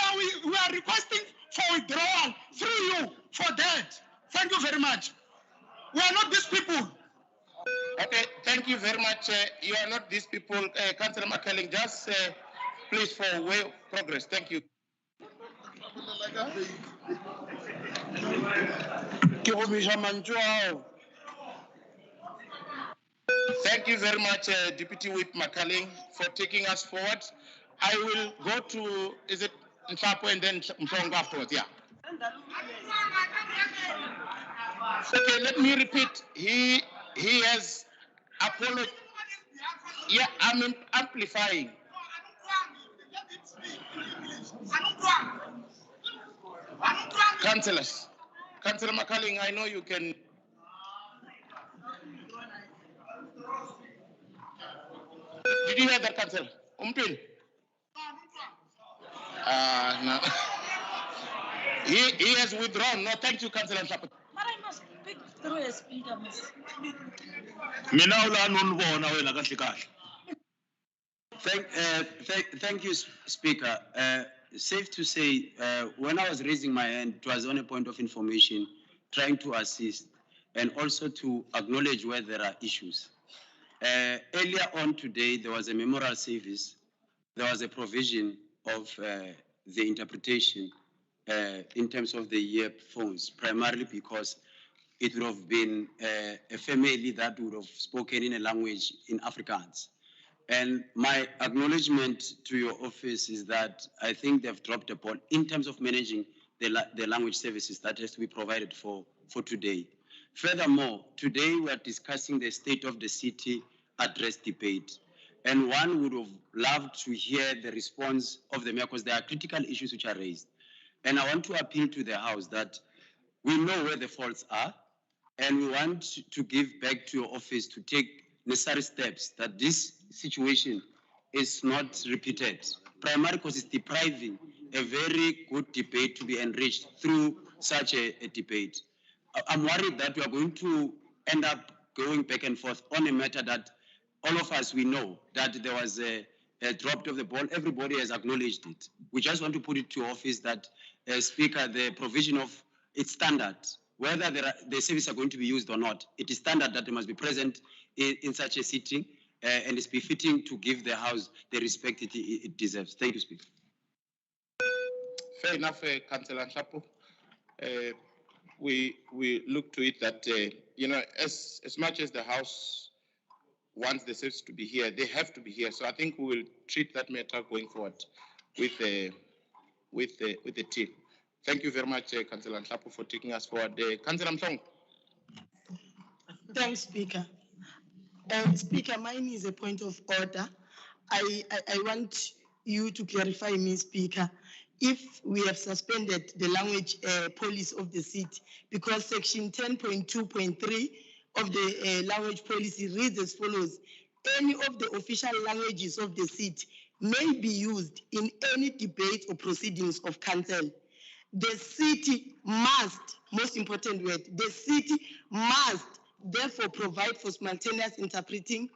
We are requesting for withdrawal through you for that. Thank you very much. We are not these people. Okay, thank you very much. You are not these people. Councillor McCalling, just please for way of progress. Thank you. Thank you very much, Deputy Whip McCalling, for taking us forward. I will go to, is it Nshapo and then Mfongo afterwards? Yeah. Okay, let me repeat. He has apologized. Yeah, I'm amplifying. Councillors, Councillor McCalling, I know you can. Did you hear that, Councillor? Umpin? No. He has withdrawn. No, thank you, Councillor Nshapo. But I must speak through a speaker, miss. Thank you, Speaker. Safe to say, when I was raising my hand, it was on a point of information, trying to assist, and also to acknowledge where there are issues. Earlier on today, there was a memorial service. There was a provision of the interpretation in terms of the earphones, primarily because it would have been a family that would have spoken in a language in Afrikaans. And my acknowledgement to your office is that I think they've dropped a ball in terms of managing the language services that has to be provided for today. Furthermore, today we are discussing the state of the city address debate. And one would have loved to hear the response of the mayor because there are critical issues which are raised. And I want to appeal to the House that we know where the faults are, and we want to give back to your office to take necessary steps that this situation is not repeated, primarily because it's depriving a very good debate to be enriched through such a debate. I'm worried that we are going to end up going back and forth on a matter that all of us, we know that there was a drop of the ball. Everybody has acknowledged it. We just want to put it to office that, Speaker, the provision of its standard, whether the services are going to be used or not, it is standard that they must be present in such a sitting, and it's befitting to give the House the respect it deserves. Thank you, Speaker. Fair enough, Councillor Nshapo. We look to it that, as much as the House wants the service to be here, they have to be here. So I think we will treat that matter going forward with the team. Thank you very much, Councillor Nshapo, for taking us forward. Councillor Mhlongo. Thanks, Speaker. Speaker, mine is a point of order. I want you to clarify me, Speaker, if we have suspended the language policy of the city, because section 10.2.3 of the language policy reads as follows: any of the official languages of the city may be used in any debate or proceedings of council. The city must, most important word, the city must therefore provide for simultaneous interpreting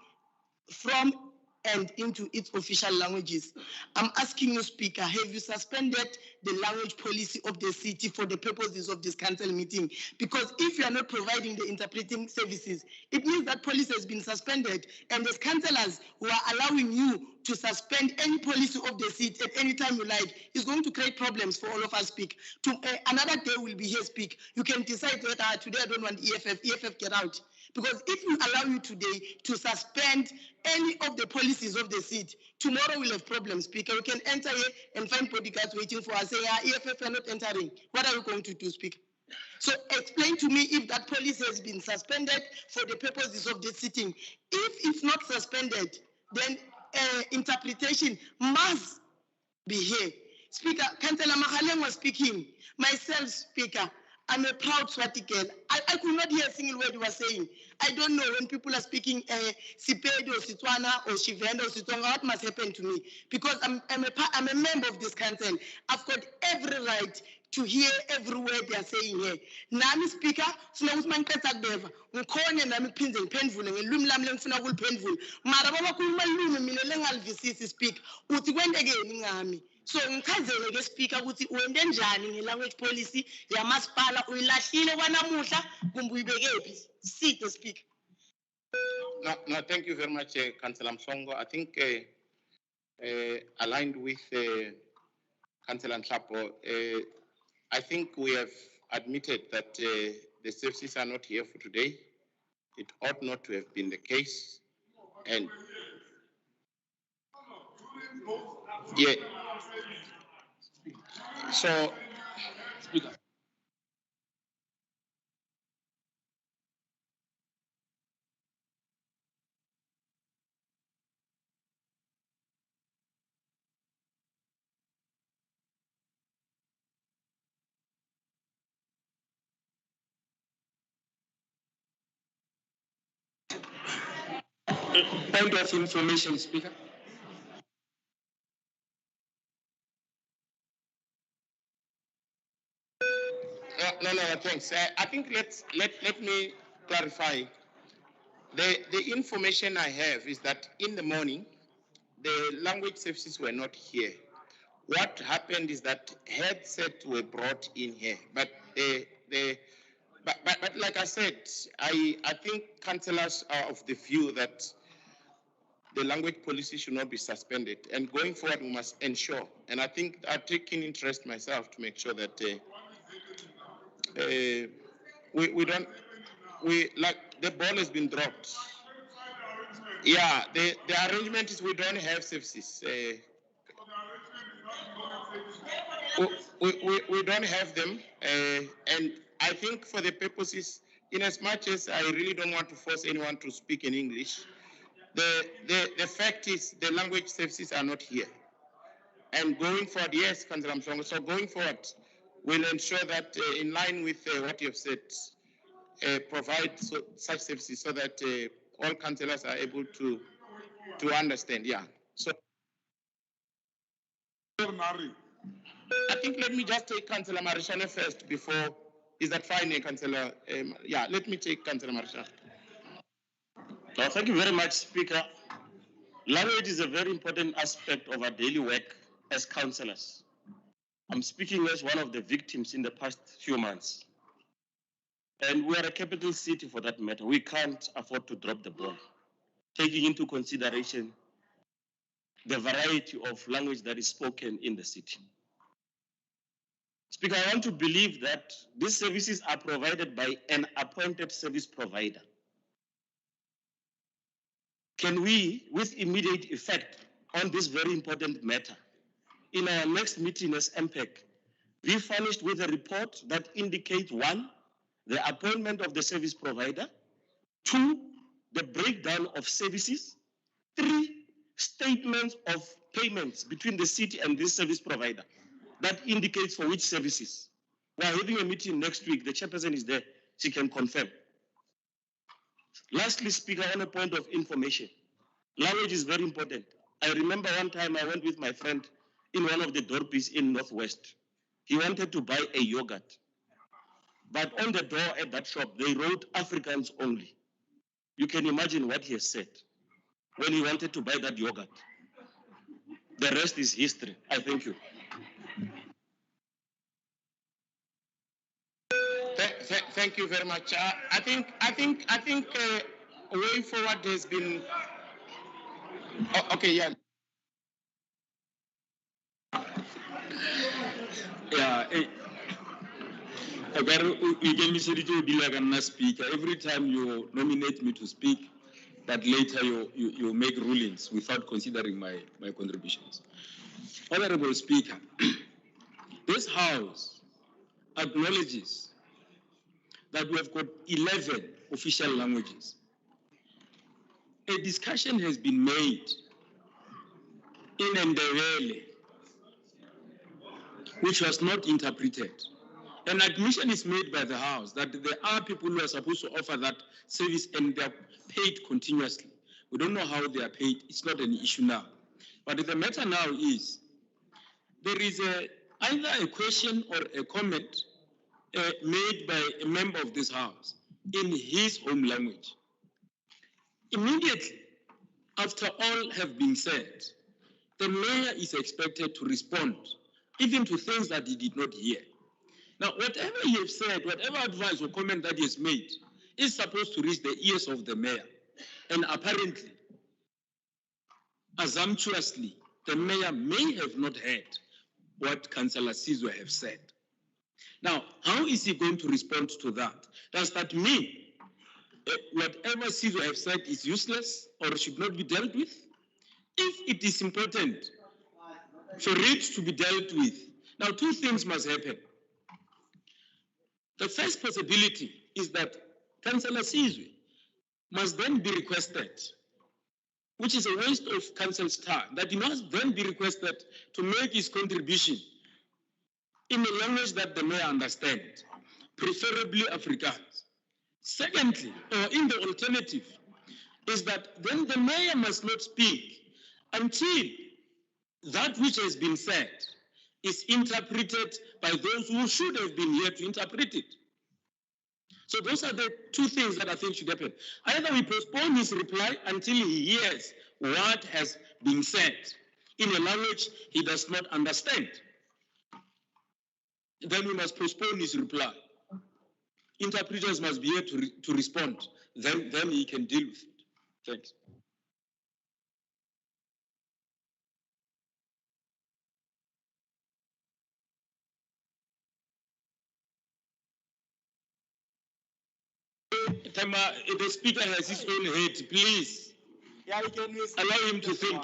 from and into its official languages. I'm asking you, Speaker, have you suspended the language policy of the city for the purposes of this council meeting? Because if you are not providing the interpreting services, it means that policy has been suspended, and as councillors who are allowing you to suspend any policy of the seat at any time you like is going to create problems for all of us, Speak. Another day will be here, Speak. You can decide that today I don't want EFF get out. Because if you allow you today to suspend any of the policies of the seat, tomorrow we'll have problems, Speaker. We can enter here and find bodyguards waiting for us, say, EFF are not entering. What are you going to do, Speaker? So explain to me if that policy has been suspended for the purposes of this sitting. If it's not suspended, then interpretation must be here. Speaker, Councillor Mahaleng was speaking. Myself, Speaker, I'm a proud Swati girl. I could not hear a single word you were saying. I don't know when people are speaking Sipedi or Setswana or Shivenda or Setsonga, what must happen to me? Because I'm a member of this council. I've got every right to hear every word they are saying here. Nami Speaker, sina ukuthi mangiqeda kudeva, ngikhona nami ngiphinde ngiphendvule ngelimi lami lengifuna ukuliphendvula. Mara babakhuluma ilimi mina lengalivisisi, Speaker. Uthi kwendekeni ngami. So ngichazele ke Speaker ukuthi wende njani nge-language policy yamasipala uyilahlile kwanamuhla kumbe uyibekephi? Sit, Speaker. No, thank you very much, Councillor Msongo. I think aligned with Councillor Nhlapo, I think we have admitted that the services are not here for today. It ought not to have been the case. And yeah. So, Speaker. Point of information, Speaker. No, thanks. I think let me clarify. The information I have is that in the morning, the language services were not here. What happened is that headsets were brought in here, but but like I said, I think councillors are of the view that the language policy should not be suspended, and going forward we must ensure. And I think I've taken interest myself to make sure that like the ball has been dropped. Yeah, the arrangement is we don't have services. We don't have them, and I think for the purposes, in as much as I really don't want to force anyone to speak in English, the fact is the language services are not here. And going forward, yes, Councillor Msongo, so going forward, we'll ensure that in line with what you've said, provide such services so that all councillors are able to understand, yeah. So I think let me just take Councillor Marishane first before, is that fine, Councillor? Yeah, let me take Councillor Marishane. Thank you very much, Speaker. Language is a very important aspect of our daily work as councillors. I'm speaking as one of the victims in the past few months. And we are a capital city for that matter. We can't afford to drop the ball, taking into consideration the variety of language that is spoken in the city. Speaker, I want to believe that these services are provided by an appointed service provider. Can we, with immediate effect on this very important matter, in our next meeting as MPEC, be furnished with a report that indicates, 1, the appointment of the service provider, 2, the breakdown of services, 3, statements of payments between the city and this service provider that indicates for which services. We are having a meeting next week. The chairperson is there. She can confirm. Lastly, Speaker, on a point of information, language is very important. I remember one time I went with my friend in one of the Dorpies in Northwest. He wanted to buy a yogurt. But on the door at that shop, they wrote Africans only. You can imagine what he has said. when he wanted to buy that yogurt. The rest is history. I thank you. Thank you very much. I think a way forward has been. Okay, yeah. Yeah. Speaker. Every time you nominate me to speak, but later you make rulings without considering my contributions. Honorable Speaker, this House acknowledges that we have got 11 official languages. A discussion has been made in Ndebele, which was not interpreted. An admission is made by the House that there are people who are supposed to offer that service and they are paid continuously. We don't know how they are paid. It's not an issue now. But the matter now is there is either a question or a comment made by a member of this House in his home language. Immediately after all have been said, the mayor is expected to respond even to things that he did not hear. Now, whatever he has said, whatever advice or comment that he has made is supposed to reach the ears of the mayor. And apparently, assumptuously, the mayor may have not heard what Councillor Sizwe have said. Now, how is he going to respond to that? Does that mean whatever Sizwe have said is useless or should not be dealt with? If it is important for it to be dealt with, now two things must happen. The first possibility is that Councillor Sizwe must then be requested, which is a waste of council's time, that he must then be requested to make his contribution in a language that the mayor understands, preferably Afrikaans. Secondly, or in the alternative, is that then the mayor must not speak until that which has been said is interpreted by those who should have been here to interpret it. So those are the two things that I think should happen. Either we postpone his reply until he hears what has been said in a language he does not understand. Then we must postpone his reply. Interpreters must be here to respond. Then he can deal with it. Thanks. The speaker has his own head, please. Yeah, we can use allow him to think.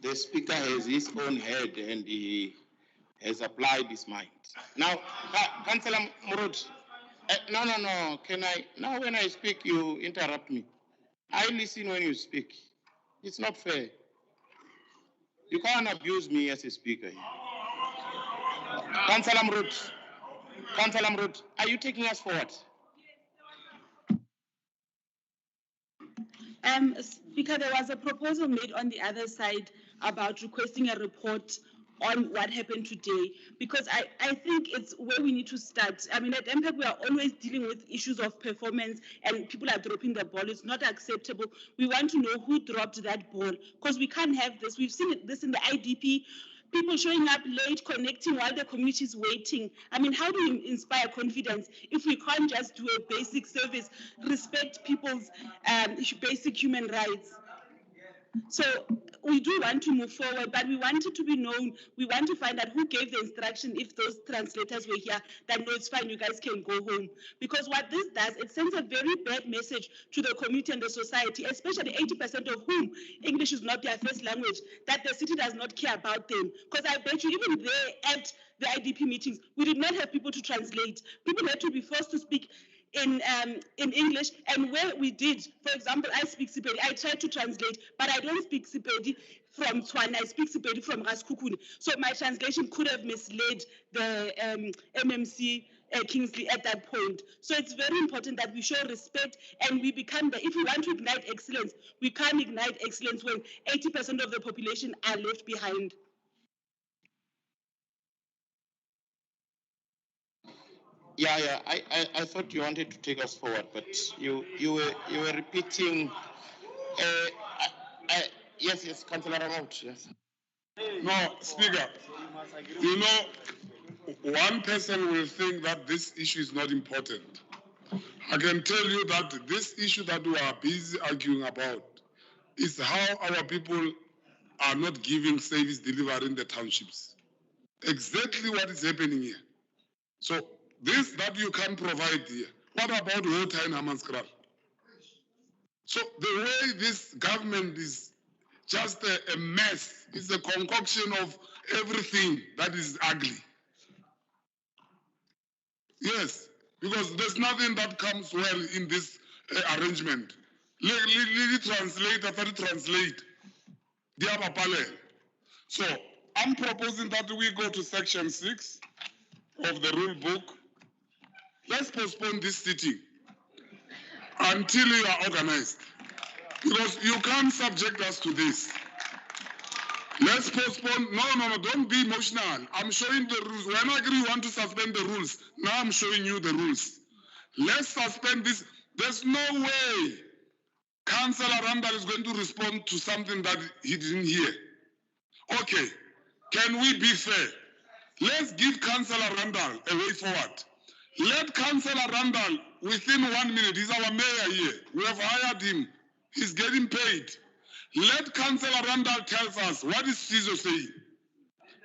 The speaker has his own head and he has applied his mind. Now, Councillor Murud, no. Can I? Now, when I speak, you interrupt me. I listen when you speak. It's not fair. You can't abuse me as a speaker. Councillor Murud, are you taking us forward? Speaker, there was a proposal made on the other side about requesting a report on what happened today, because I think it's where we need to start. I mean, at MPEC, we are always dealing with issues of performance and people are dropping the ball. It's not acceptable. We want to know who dropped that ball, because we can't have this. We've seen this in the IDP. People showing up late, connecting while the community is waiting. I mean, how do we inspire confidence if we can't just do a basic service, respect people's basic human rights? So we do want to move forward, but we want it to be known. We want to find out who gave the instruction, if those translators were here, that no, it's fine, you guys can go home. Because what this does, it sends a very bad message to the community and the society, especially 80% of whom English is not their first language, that the city does not care about them. Because I bet you even there at the IDP meetings, we did not have people to translate. People had to be forced to speak in English, and where we did, for example, I speak Sepedi, I tried to translate, but I don't speak Sepedi from Tswana, I speak Sepedi from Raskukuni. So my translation could have misled the MMC Kingsley at that point. So it's very important that we show respect and we become if we want to ignite excellence, we can't ignite excellence when 80% of the population are left behind. Yeah. I thought you wanted to take us forward, but you were repeating. Yes, Councillor Ramot, yes. No, Speaker, you know, one person will think that this issue is not important. I can tell you that this issue that we are busy arguing about is how our people are not giving service delivery in the townships. Exactly what is happening here. So this that you can provide here, what about water in Hammanskraal? So the way this government is just a mess, it's a concoction of everything that is ugly. Yes, because there's nothing that comes well in this arrangement. Translate. So I'm proposing that we go to section 6 of the rule book. Let's postpone this sitting until you are organized. Because you can't subject us to this. Let's postpone. No, don't be emotional. I'm showing the rules. When I agree you want to suspend the rules, now I'm showing you the rules. Let's suspend this. There's no way Councillor Randall is going to respond to something that he didn't hear. Okay, can we be fair? Let's give Councillor Randall a way forward. Let Councillor Randall, within 1 minute, he's our mayor here. We have hired him. He's getting paid. Let Councillor Randall tell us what is CISO saying.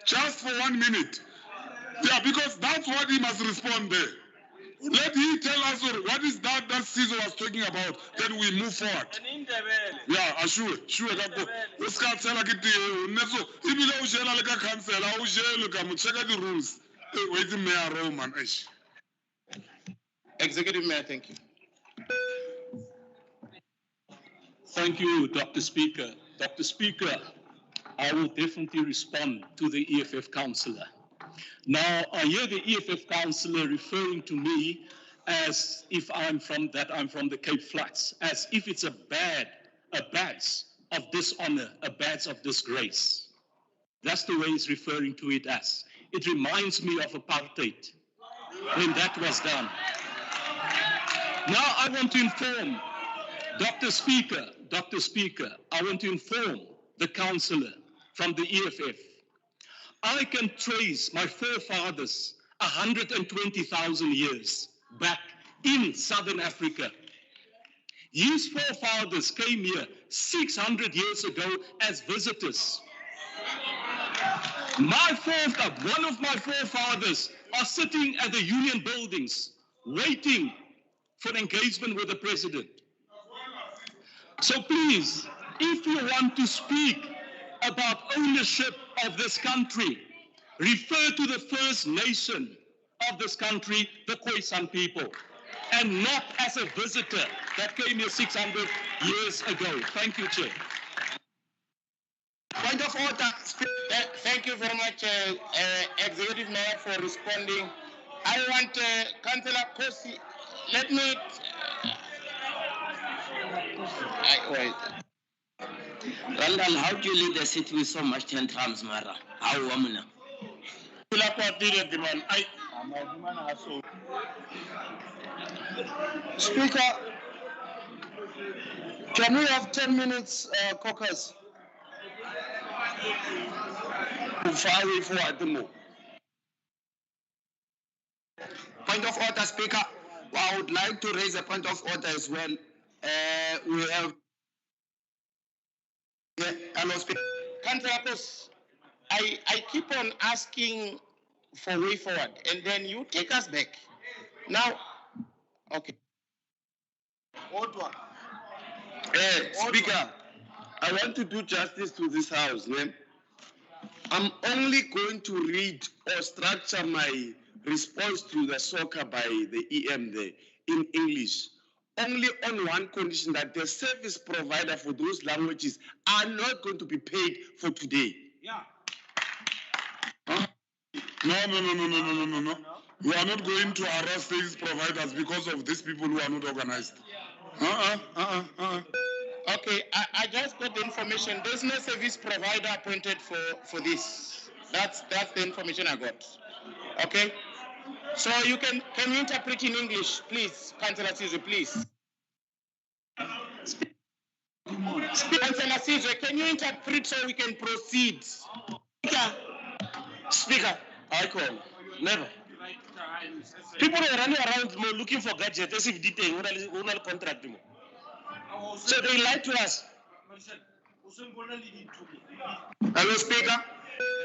Just for 1 minute. Yeah, because that's what he must respond there. Let him tell us what is that CISO was talking about. Then we move forward. Yeah, sure. Usikhathela kithi neso ibile ushela le ka councillor ushela ka mcheka the rules. Wait Mayor Roman. Executive Mayor, thank you. Thank you, Dr. Speaker. Dr. Speaker, I will definitely respond to the EFF councillor. Now, I hear the EFF councillor referring to me as if I'm from the Cape Flats, as if it's a badge of dishonor, a badge of disgrace. That's the way he's referring to it as. It reminds me of apartheid when that was done. Now I want to inform Dr. Speaker, I want to inform the councillor from the EFF. I can trace my forefathers 120,000 years back in Southern Africa. His forefathers came here 600 years ago as visitors. One of my forefathers are sitting at the union buildings waiting for engagement with the president. So please, if you want to speak about ownership of this country, refer to the first nation of this country, the Khoisan people, and not as a visitor that came here 600 years ago. Thank you, Chair. Point of order. Thank you very much, Executive Mayor, for responding. I want Councillor Kosi. Let me. Wait. Randall, how do you lead the city with so much tantrums, Mara? How woman? Speaker, can we have 10 minutes caucus? Point of order, Speaker. Well, I would like to raise a point of order as well. We have. Hello, Speaker. Councillor Kos, I keep on asking for way forward, and then you take us back. Now, okay. Speaker, I want to do justice to this house. Yeah? I'm only going to read or structure my response to the soccer by the EM there in English. Only on one condition, that the service provider for those languages are not going to be paid for today. Yeah. Huh? No. We are not going to harass service providers because of these people who are not organized. Okay, I just got the information. There's no service provider appointed for this. That's the information I got. Okay? So you can you interpret in English, please, Councillor Sizwe, please. Councillor Sizwe, can you interpret so we can proceed? Speaker, I call. Never. People are running around more looking for gadgets as if detail one contract more. So they lied to us. Hello, Speaker.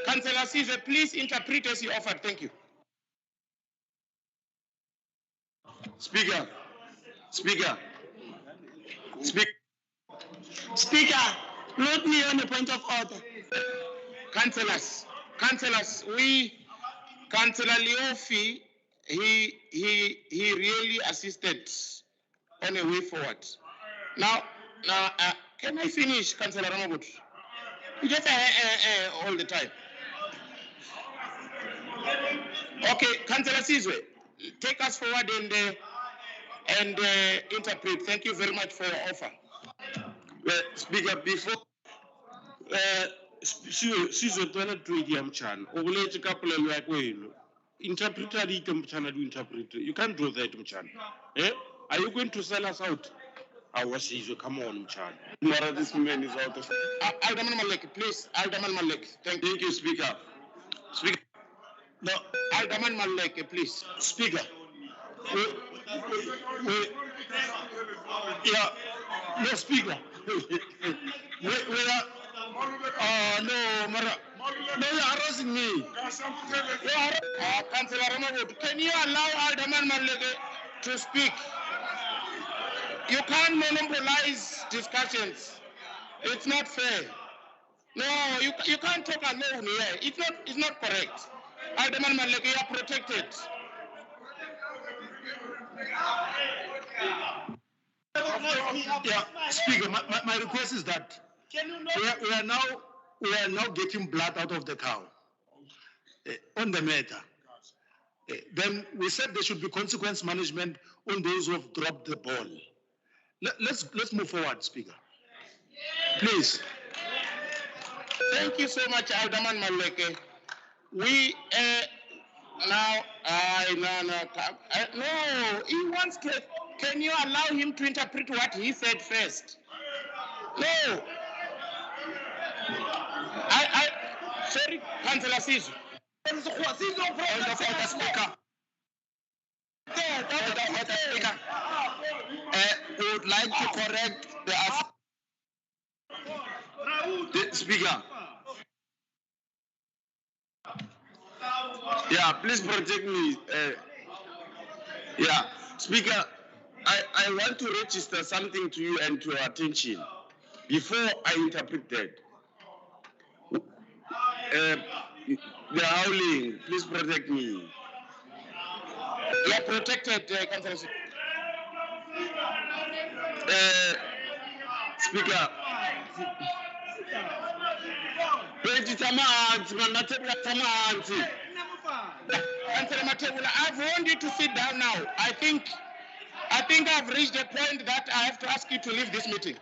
Councillor Sizwe, please interpret as you offered. Thank you. Speaker. Speaker. Speaker. Speaker, note me on a point of order. Councillors, Councillor Leofi, he really assisted on a way forward. Now, can I finish, Councillor Ramabut? You just all the time. Okay, Councillor Sizwe, take us forward and interpret. Thank you very much for your offer. Speaker, before Sizwe twana tweet ya mchana. Ubulete couple ya kwenu. Interpreter di mchana do interpret. You can't do that mchana. Are you going to sell us out? Our Sizwe, come on mchana. Tomorrow this man is out of. Alderman Malek, please. Alderman Malek. Thank you, Speaker. Speaker. No, Alderman Malek, please. Speaker. Yeah. No, Speaker. No, Mara. No, you're harassing me. Councillor Ramabut, can you allow Alderman Malek to speak? You can't monopolize discussions. It's not fair. No, you can't talk alone here. It's not correct. Alderman Malek, you are protected. Yeah, Speaker, my request is that we are now getting blood out of the cow on the matter. Then we said there should be consequence management on those who have dropped the ball. Let's move forward, Speaker. Please. Thank you so much, Alderman Maleke. We now, no, he wants to. Can you allow him to interpret what he said first? No. Sorry, Councillor Sizwe. Point of order, Speaker. Speaker. We would like to correct the Speaker. Yeah, please protect me. Yeah, Speaker, I want to register something to you and to your attention before I interpret that. The howling, please protect me. You are protected, Councillor. Speaker. Councillor Matebula, I've warned you to sit down now. I think I've reached a point that I have to ask you to leave this meeting.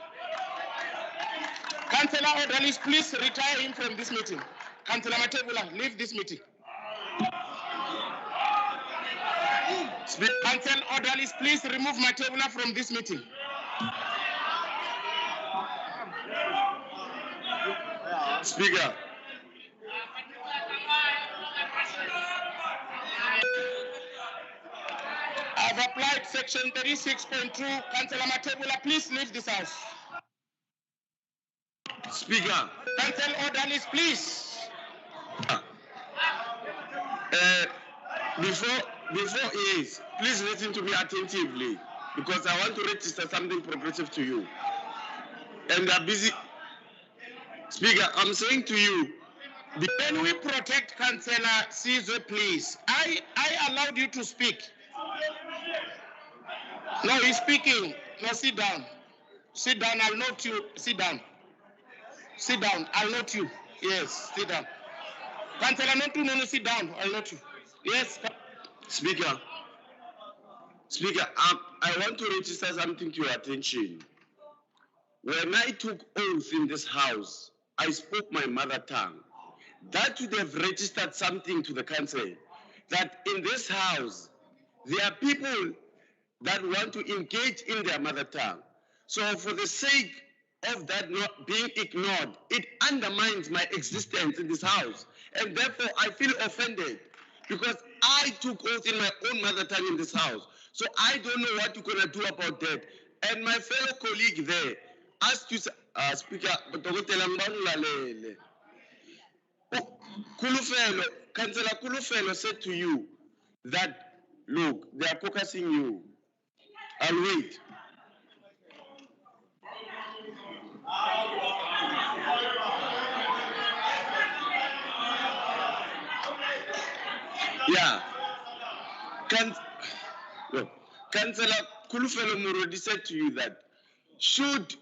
Councillor Odalis, please retire him from this meeting. Councillor Matebula, leave this meeting. Councillor Odalis, please remove Matebula from this meeting. Speaker. I've applied section 36.2. Councillor Matebula, please leave this house. Speaker. Councillor Odalis, please. Before yes, please listen to me attentively because I want to register something progressive to you. And they're busy. Speaker, I'm saying to you, can we protect Councillor Sizwe, please? I allowed you to speak. No, he's speaking. No, sit down. Sit down, I'll note you. Sit down. Sit down, I'll note you. Yes, sit down. Councillor, no, sit down. I'll note you. Yes. Speaker, I want to register something to your attention. When I took oath in this house, I spoke my mother tongue. That would have registered something to the council. that in this house, there are people that want to engage in their mother tongue. So for the sake of that not being ignored, it undermines my existence in this house. And therefore, I feel offended because I took oath in my own mother tongue in this house. So I don't know what you're going to do about that. And my fellow colleague there asked you, Speaker, Councillor Kulufelo said to you that, look, they are focusing you. I'll wait. Yeah. Councillor Kulufelo Murodi said to you that should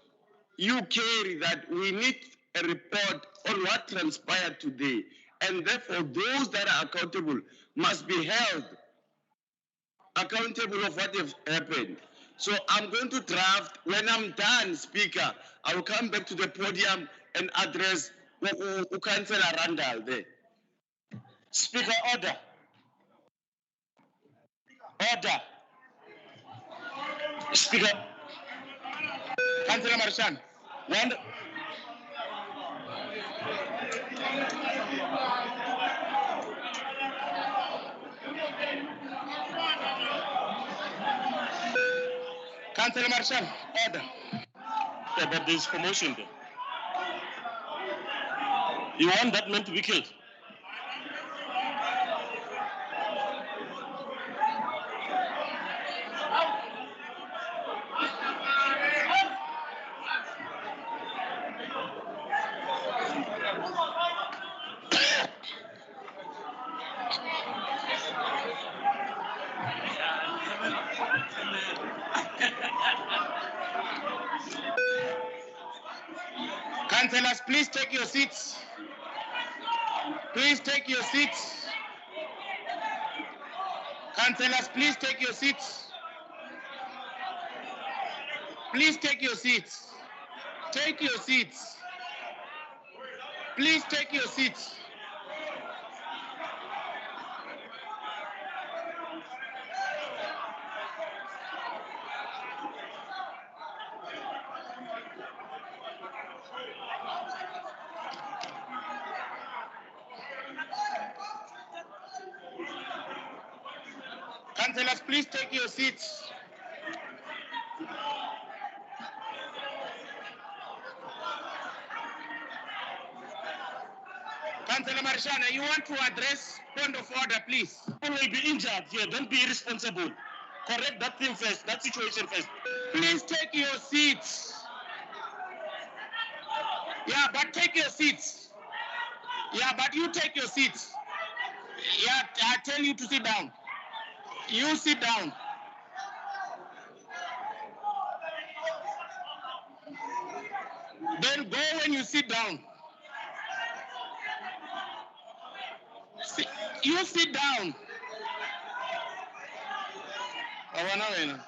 you carry that we need a report on what transpired today, and therefore those that are accountable must be held accountable of what has happened. So I'm going to draft, when I'm done, Speaker, I will come back to the podium and address Councillor Randall there. Speaker, order. Order. Speaker. Councillor Marshan. One. Councillor Marshan, order. Yeah, but there's commotion there. You want that man to be killed? Councillors, please take your seats. Please take your seats. Councillors, please take your seats. Please take your seats. Take your seats. Please take your seats. Councillors, please take your seats. Councillor Marshana, you want to address point of order, please? You will be injured here. Don't be irresponsible. Correct that thing first, that situation first. Please take your seats. Yeah, but take your seats. Yeah, but you take your seats. Yeah, I tell you to sit down. You sit down. Then go when you sit down. You sit down. Awana.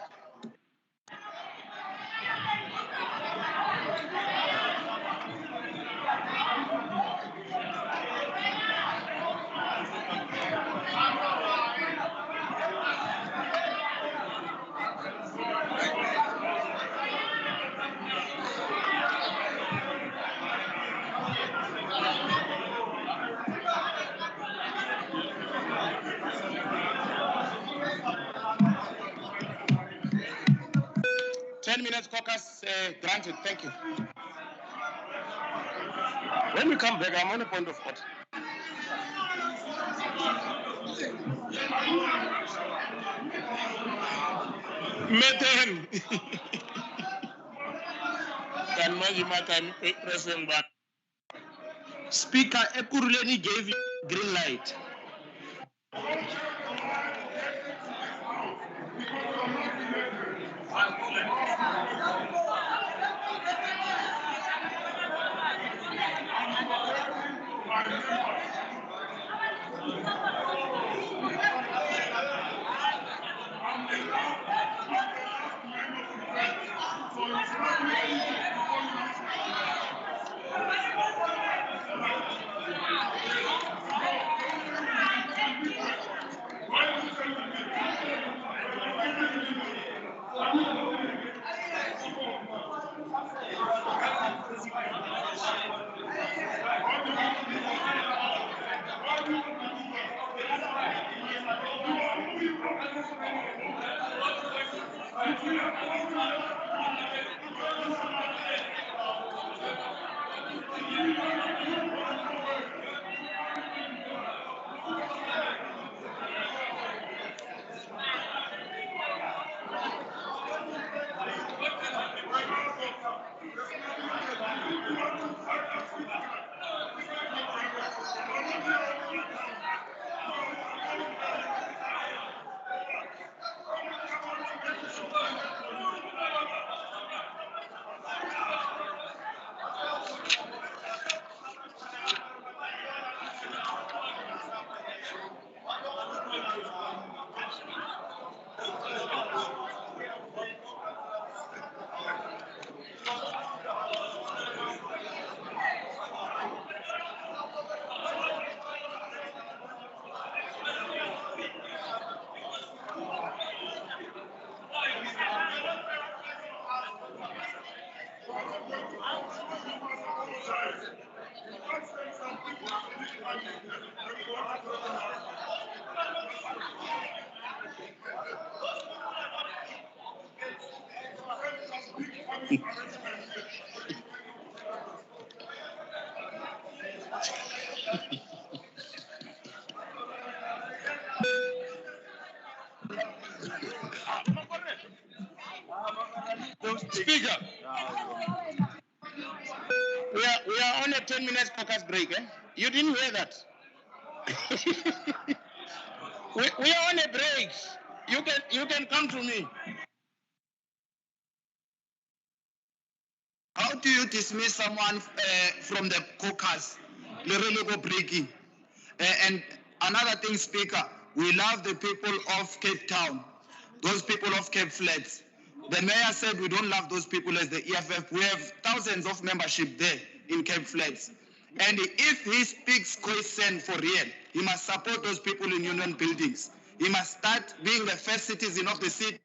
10 minutes caucus granted. Thank you. When we come back, I'm on a point of order. Madam. Can my time President back? Speaker Ekuruleni gave you green light. Speaker. We are on a 10 minutes caucus break. You didn't hear that? we are on a break. You can come to me. How do you dismiss someone from the caucus? Literally go breaking. And another thing, Speaker, we love the people of Cape Town, those people of Cape Flats. The mayor said we don't love those people as the EFF. We have thousands of membership there in Cape Flats. And if he speaks Concession for real, he must support those people in union buildings. He must start being the first citizen of the city.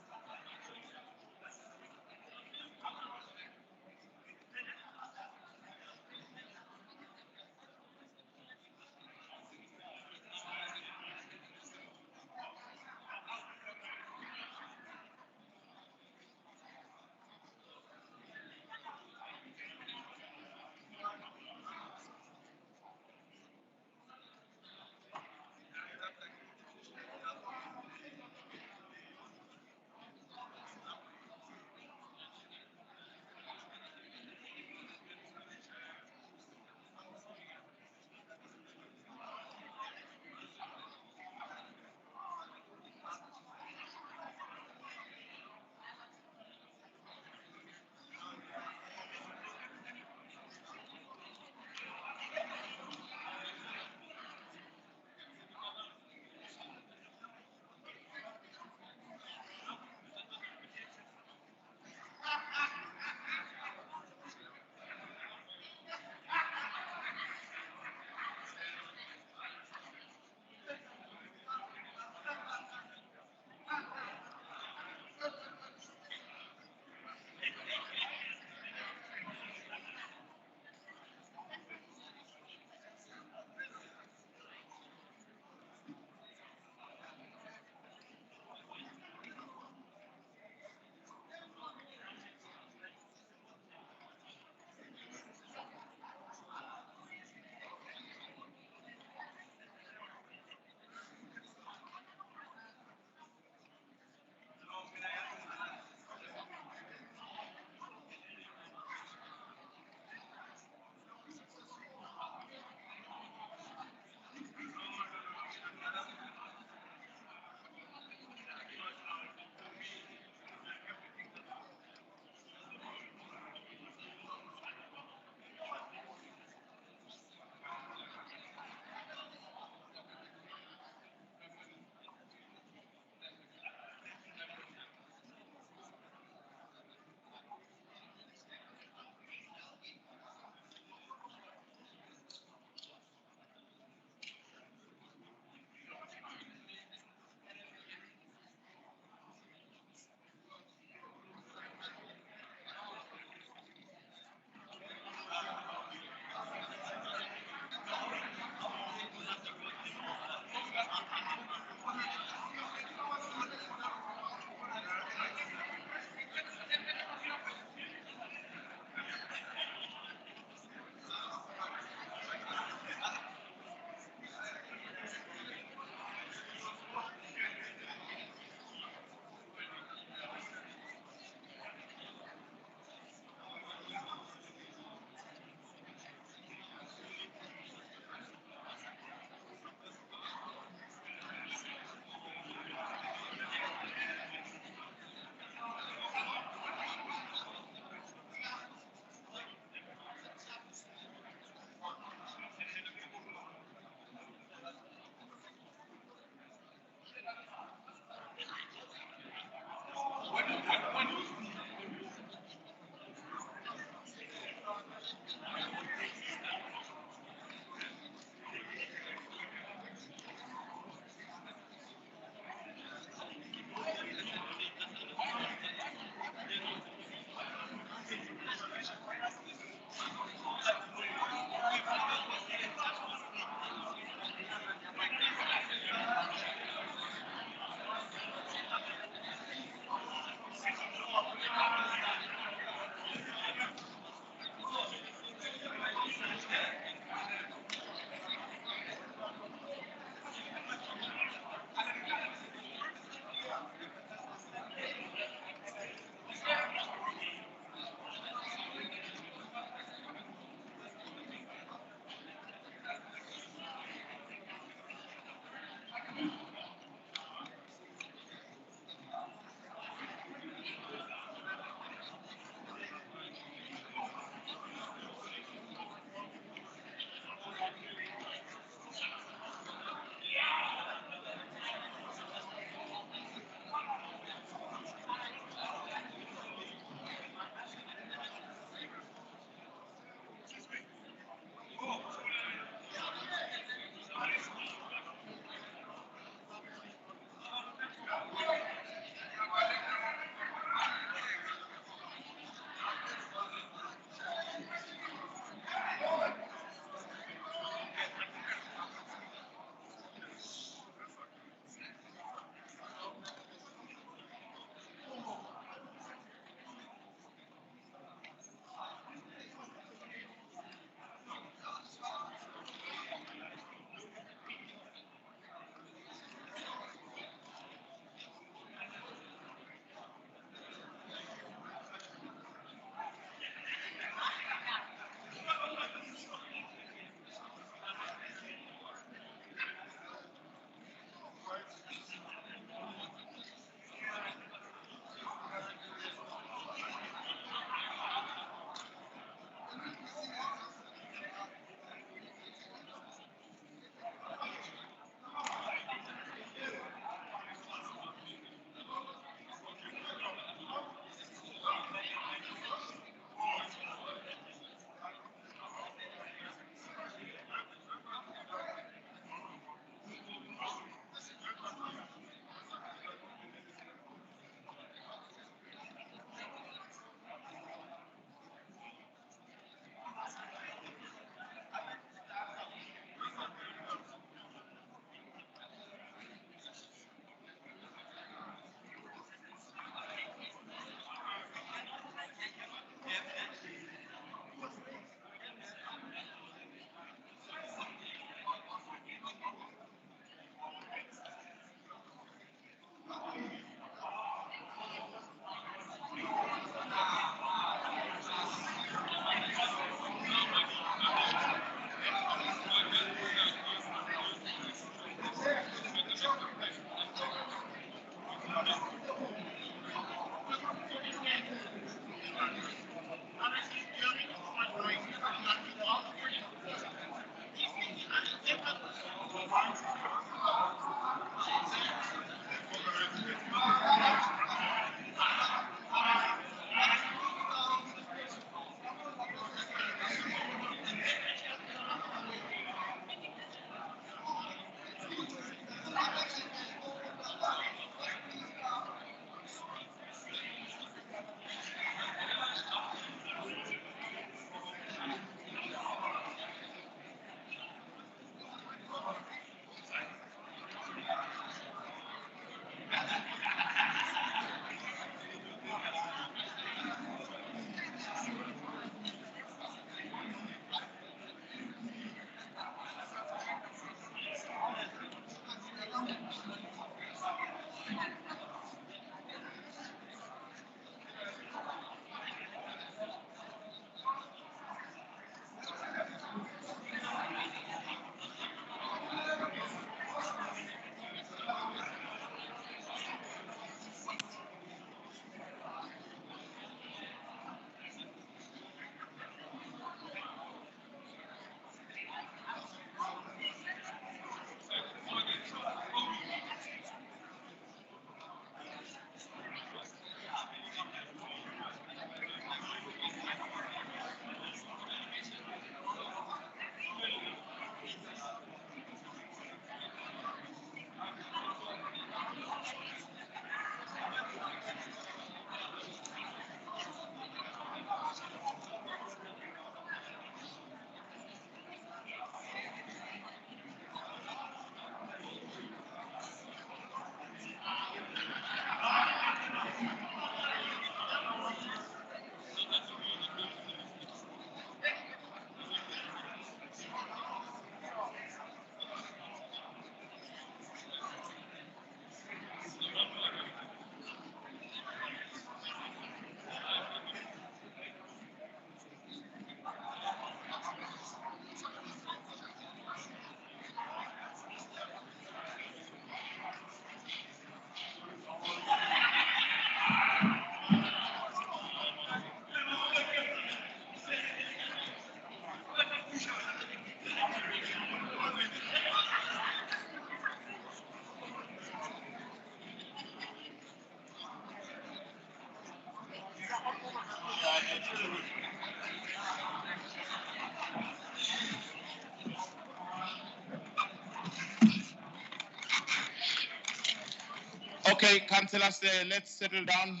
Okay, councillors, let's settle down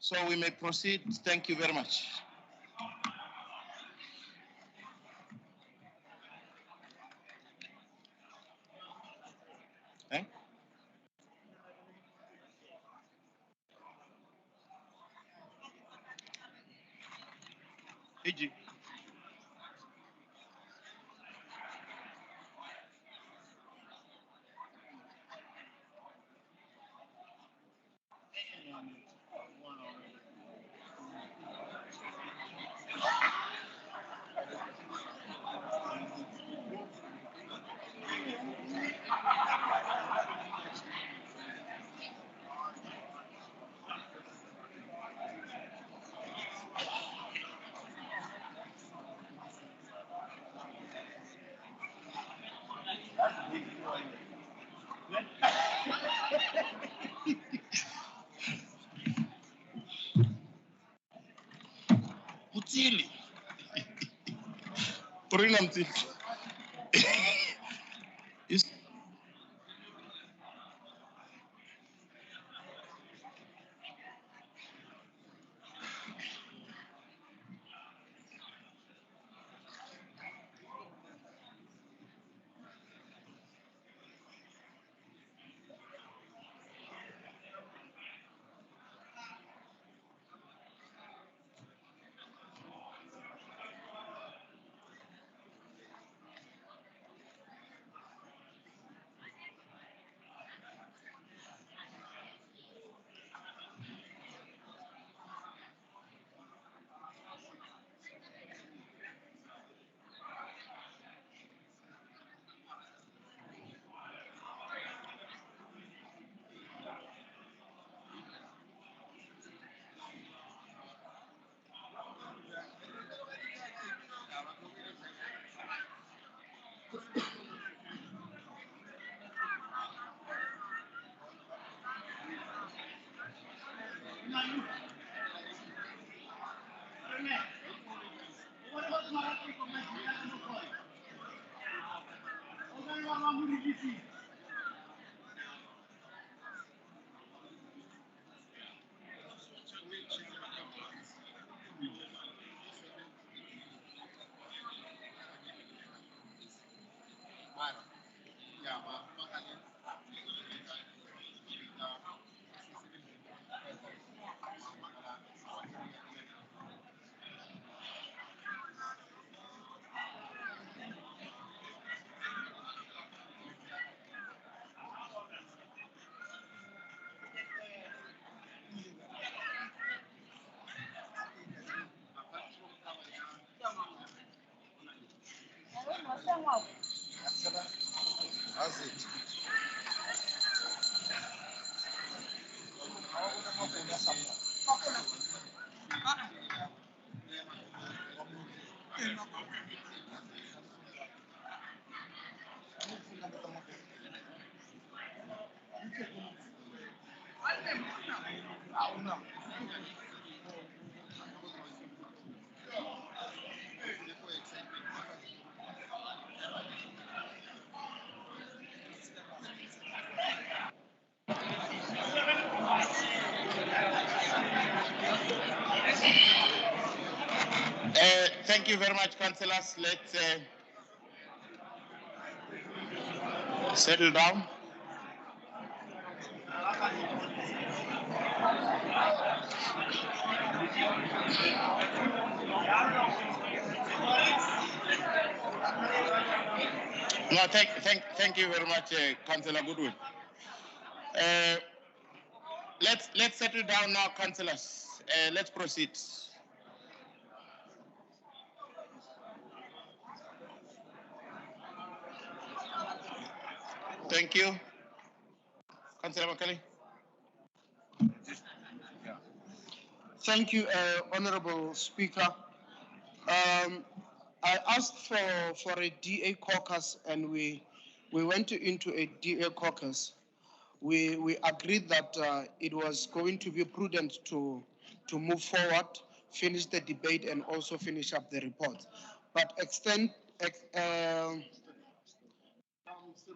so we may proceed. Thank you very much. Eh? Iji. Mutili. Torina Mutili. Thank you very much, councillors. Let's settle down. No, thank you very much, Councillor Goodwin. Let's settle down now, councillors. Let's proceed. Thank you. Councillor Macaulay. Thank you, Honorable Speaker. I asked for a DA caucus, and we went into a DA caucus. We agreed that it was going to be prudent to move forward, finish the debate, and also finish up the report. But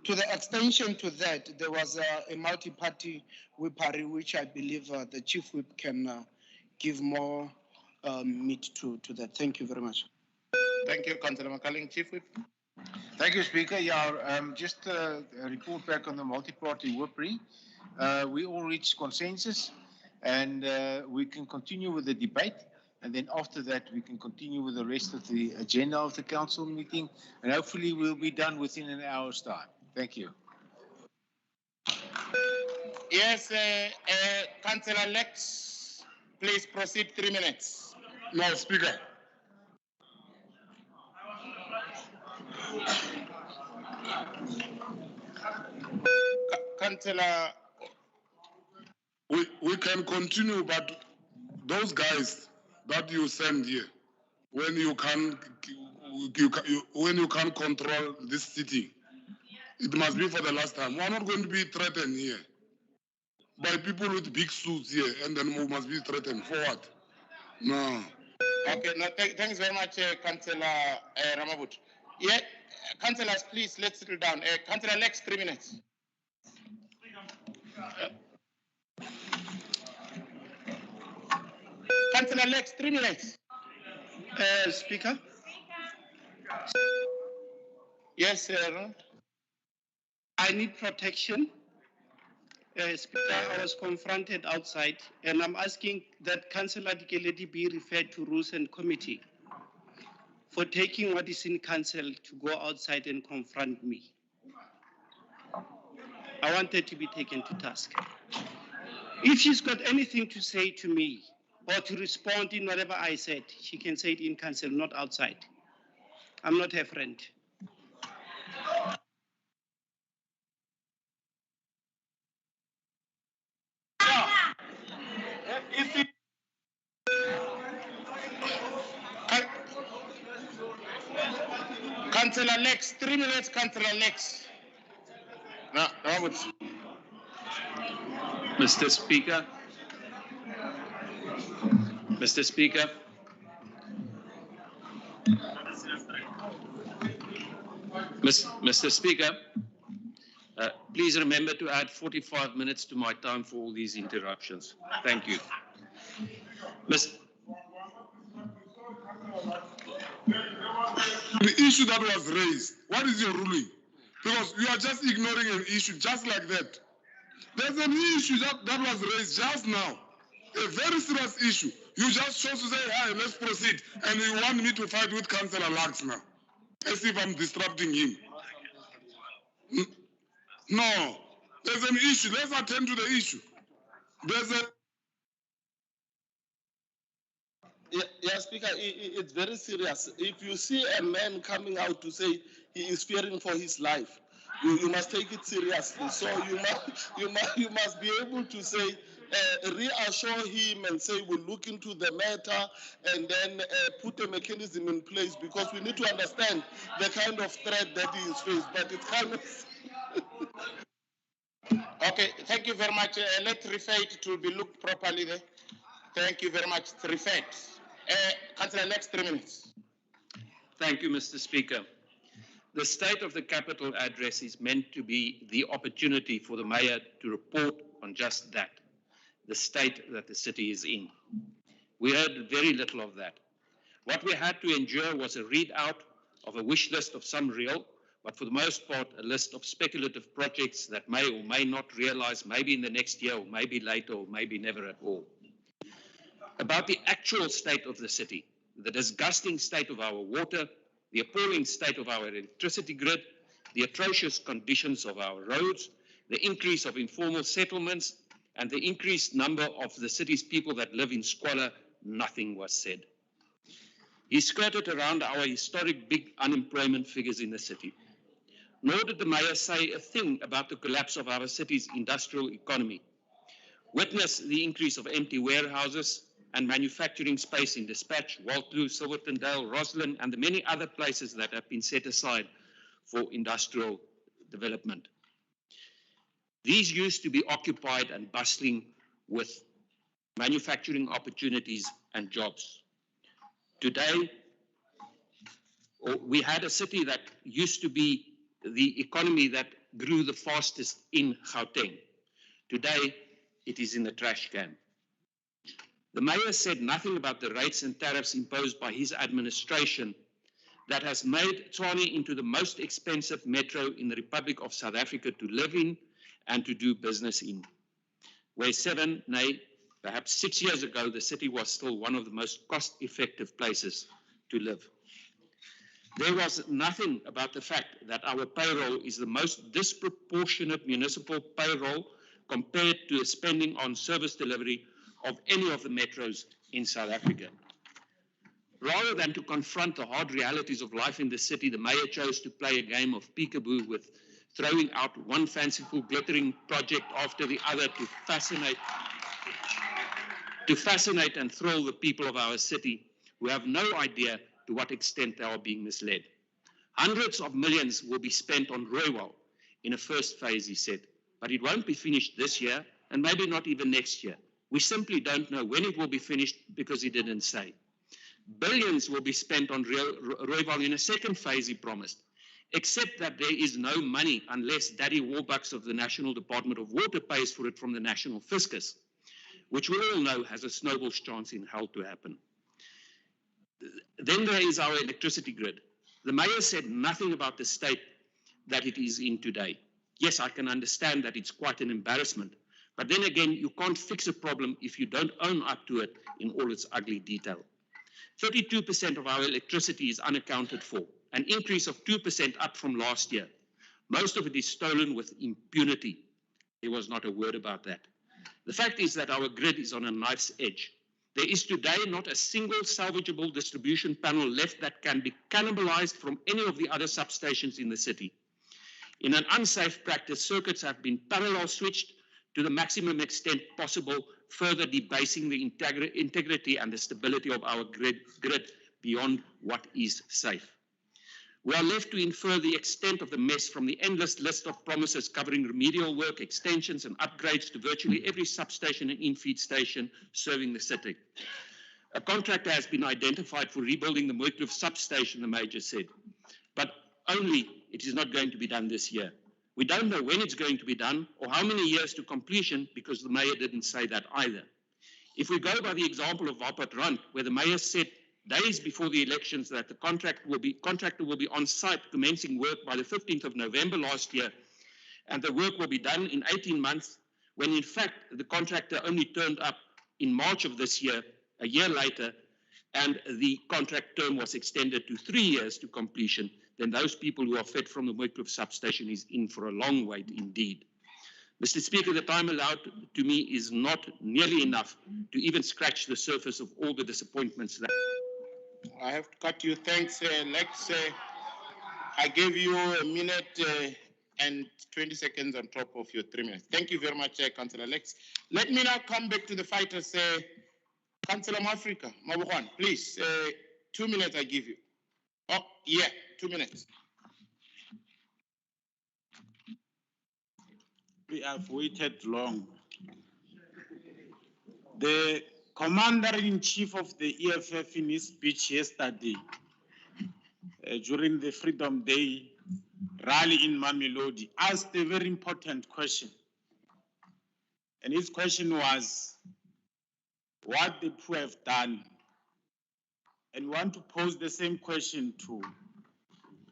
to the extension to that, there was a multi-party whippery, which I believe the chief whip can give more meat to that. Thank you very much. Thank you, Councillor Macaulay. Chief Whip. Thank you, Speaker. Yeah, just a report back on the multi-party whippery. We all reached consensus, and we can continue with the debate. And then after that, we can continue with the rest of the agenda of the council meeting. And hopefully we'll be done within an hour's time. Thank you. Yes, Councillor Lex, please proceed. 3 minutes. No, Speaker. Councillor. We can continue, but those guys that you send here, when you can't control this city, it must be for the last time. We are not going to be threatened here by people with big suits here, and then we must be threatened. For what? No. Okay, no, thanks very much, Councillor Ramabut. Yeah, councillors, please, let's settle down. Councillor Lex, 3 minutes. Councillor Lex, 3 minutes. Speaker? Yes, sir. I need protection. Speaker, I was confronted outside, and I'm asking that Councillor Dikeledi be referred to Rules and Committee for taking what is in council to go outside and confront me. I want her to be taken to task. If she's got anything to say to me or to respond in whatever I said, she can say it in council, not outside. I'm not her friend. Councillor Lex, 3 minutes, Councillor Lex. No, Mr. Speaker, Mr. Speaker. Mr. Speaker, please remember to add 45 minutes to my time for all these interruptions. Thank you. The issue that was raised, what is your ruling? Because you are just ignoring an issue just like that. There's an issue that was raised just now, a very serious issue. You just chose to say, hey, let's proceed, and you want me to fight with Councillor Lux now, as if I'm disrupting him. No, there's an issue. Let's attend to the issue. There's a... Yeah, Speaker, it's very serious. If you see a man coming out to say he is fearing for his life, you must take it seriously. So you must be able to say, reassure him and say we'll look into the matter and then put a mechanism in place, because we need to understand the kind of threat that he is faced. But it's kind of... Okay, thank you very much. Let's refer it to be looked properly there. Thank you very much. It's referred. Councillor, next 3 minutes. Thank you, Mr. Speaker. The State of the Capital address is meant to be the opportunity for the Mayor to report on just that, the state that the city is in. We heard very little of that. What we had to endure was a readout of a wish list of some real, but for the most part, a list of speculative projects that may or may not realize, maybe in the next year, or maybe later, or maybe never at all. About the actual state of the city, the disgusting state of our water, the appalling state of our electricity grid, the atrocious conditions of our roads, the increase of informal settlements, and the increased number of the city's people that live in squalor, nothing was said. He skirted around our historic big unemployment figures in the city. Nor did the Mayor say a thing about the collapse of our city's industrial economy. Witness the increase of empty warehouses and manufacturing space in Dispatch, Waltloo, Silvertondale, Roslyn, and the many other places that have been set aside for industrial development. These used to be occupied and bustling with manufacturing opportunities and jobs. Today, we had a city that used to be the economy that grew the fastest in Gauteng. Today, it is in the trash can. The Mayor said nothing about the rates and tariffs imposed by his administration that has made Tshwane into the most expensive metro in the Republic of South Africa to live in and to do business in. Where 7, nay, perhaps 6 years ago, the city was still one of the most cost-effective places to live. There was nothing about the fact that our payroll is the most disproportionate municipal payroll compared to the spending on service delivery of any of the metros in South Africa. Rather than to confront the hard realities of life in the city, the Mayor chose to play a game of peekaboo with throwing out one fanciful, glittering project after the other to fascinate and thrill the people of our city who have no idea to what extent they are being misled. Hundreds of millions will be spent on Rooiwal in a first phase, he said, but it won't be finished this year and maybe not even next year. We simply don't know when it will be finished because he didn't say. Billions will be spent on Rooiwal in a second phase, he promised, except that there is no money unless Daddy Warbucks of the National Department of Water pays for it from the National Fiscus, which we all know has a snowball's chance in hell to happen. Then there is our electricity grid. The Mayor said nothing about the state that it is in today. Yes, I can understand that it's quite an embarrassment, but then again, you can't fix a problem if you don't own up to it in all its ugly detail. 32% of our electricity is unaccounted for, an increase of 2% up from last year. Most of it is stolen with impunity. There was not a word about that. The fact is that our grid is on a knife's edge. There is today not a single salvageable distribution panel left that can be cannibalized from any of the other substations in the city. In an unsafe practice, circuits have been parallel switched to the maximum extent possible, further debasing the integrity and the stability of our grid beyond what is safe. We are left to infer the extent of the mess from the endless list of promises covering remedial work, extensions and upgrades to virtually every substation and in-feed station serving the city. A contractor has been identified for rebuilding the Mooikloof substation, the Major said, but only it is not going to be done this year. We don't know when it's going to be done or how many years to completion because the Mayor didn't say that either. If we go by the example of Wapatrand, where the Mayor said days before the elections that the contractor will be on site commencing work by the 15th of November last year, and the work will be done in 18 months, when in fact the contractor only turned up in March of this year, a year later, and the contract term was extended to 3 years to completion, then those people who are fed from the Mooikloof substation is in for a long wait indeed. Mr. Speaker, the time allowed to me is not nearly enough to even scratch the surface of all the disappointments that... I have to cut you. Thanks, Lex. I gave you a minute and 20 seconds on top of your 3 minutes. Thank you very much, Councillor Lex. Let me now come back to the fighters. Councillor Mafrika, Mabuhan, please, 2 minutes I give you. Oh, yeah, 2 minutes. We have waited long. The Commander-in-Chief of the EFF in his speech yesterday during the Freedom Day rally in Mamelodi asked a very important question. And his question was, what the poor have done. And we want to pose the same question to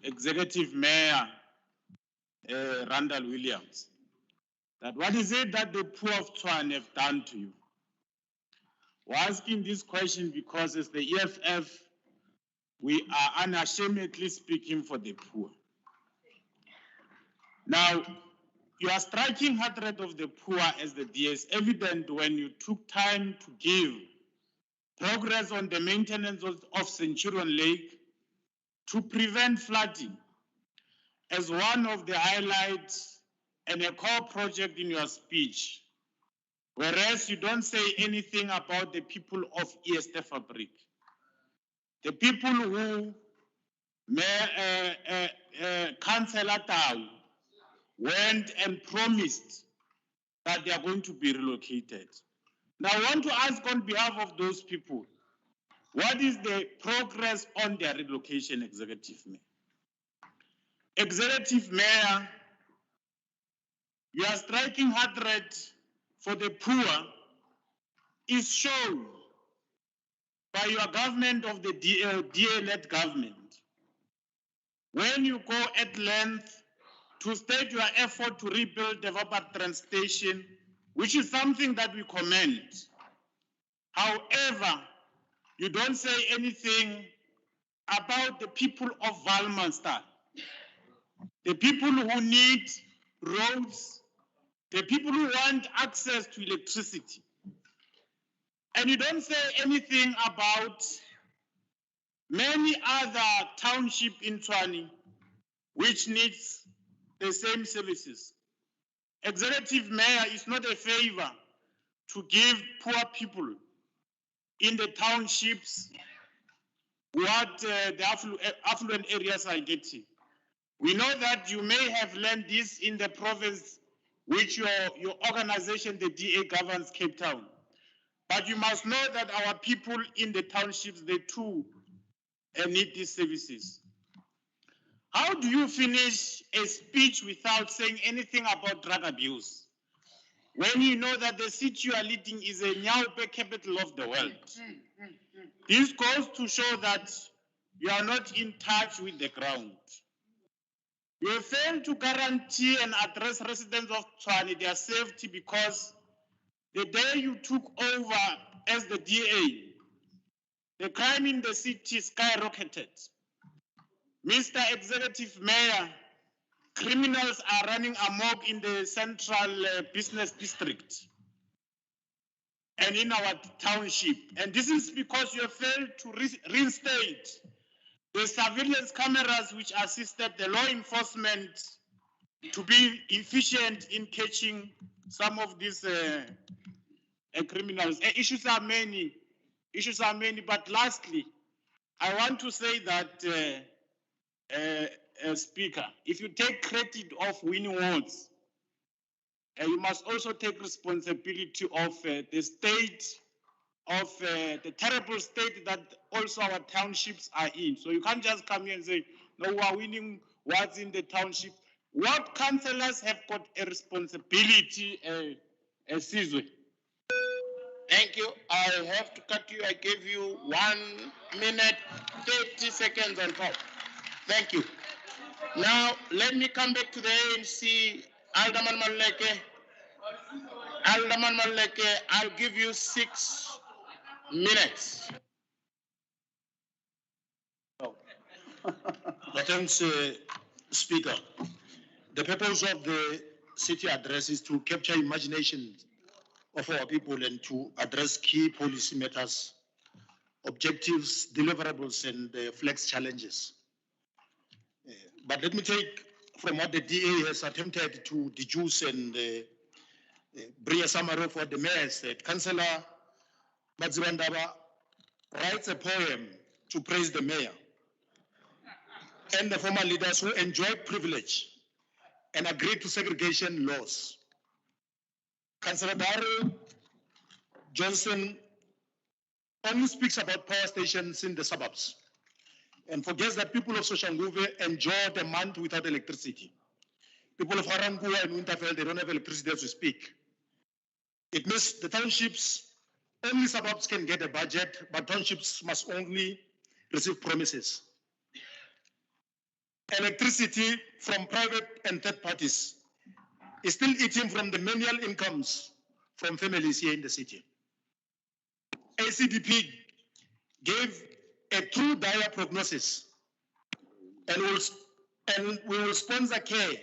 Executive Mayor Randall Williams. That what is it that the poor of Tshwane have done to you? We're asking this question because as the EFF, we are unashamedly speaking for the poor. Now, you are striking heart of the poor as the DS evident when you took time to give progress on the maintenance of Centurion Lake to prevent flooding as one of the highlights and a core project in your speech, whereas you don't say anything about the people of East Fabric, the people who Councillor Tau went and promised that they are going to be relocated. Now, I want to ask on behalf of those people, what is the progress on their relocation, Executive Mayor? Executive Mayor, you are striking hard for the poor is shown by your government of the DA-led government. When you go at length to state your effort to rebuild the Wapatrand station, which is something that we commend. However, you don't say anything about the people of Valmanstar, the people who need roads, the people who want access to electricity. And you don't say anything about many other townships in Tshwane which needs the same services. Executive Mayor, it's not a favor to give poor people in the townships what the affluent areas are getting. We know that you may have learned this in the province which your organization, the DA, governs Cape Town. But you must know that our people in the townships, they too need these services. How do you finish a speech without saying anything about drug abuse when you know that the city you are leading is a Nyaupe capital of the world? This goes to show that you are not in touch with the ground. You have failed to guarantee and address residents of Tshwane their safety because the day you took over as the DA, the crime in the city skyrocketed. Mr. Executive Mayor, criminals are running amok in the central business district and in our township. And this is because you have failed to reinstate the surveillance cameras which assisted the law enforcement to be efficient in catching some of these criminals. Issues are many, but lastly, I want to say that Speaker, if you take credit of winning awards, you must also take responsibility of the state of the terrible state that also our townships are in. So you can't just come here and say, no, we are winning what's in the township. What councillors have got a responsibility, Sizwe. Thank you. I have to cut you. I gave you 1 minute, 30 seconds on top. Thank you. Now, let me come back to the ANC. Alderman Maleke. Alderman Maleke, I'll give you 6 minutes. Thanks, Speaker. The purpose of the city address is to capture imagination of our people and to address key policy matters, objectives, deliverables, and flex challenges. But let me take from what the DA has attempted to deduce and bring a summary of what the mayor said. Councillor Mazibandaba writes a poem to praise the mayor and the former leaders who enjoyed privilege and agreed to segregation laws. Councillor Darrell Johnson only speaks about power stations in the suburbs and forgets that people of Soshanguve enjoyed a month without electricity. People of Harangua and Winterfell, they don't have electricity as we speak. It means the townships, only suburbs can get a budget, but townships must only receive promises. Electricity from private and third parties is still eating from the manual incomes from families here in the city. ACDP gave a true dire prognosis and we will sponsor care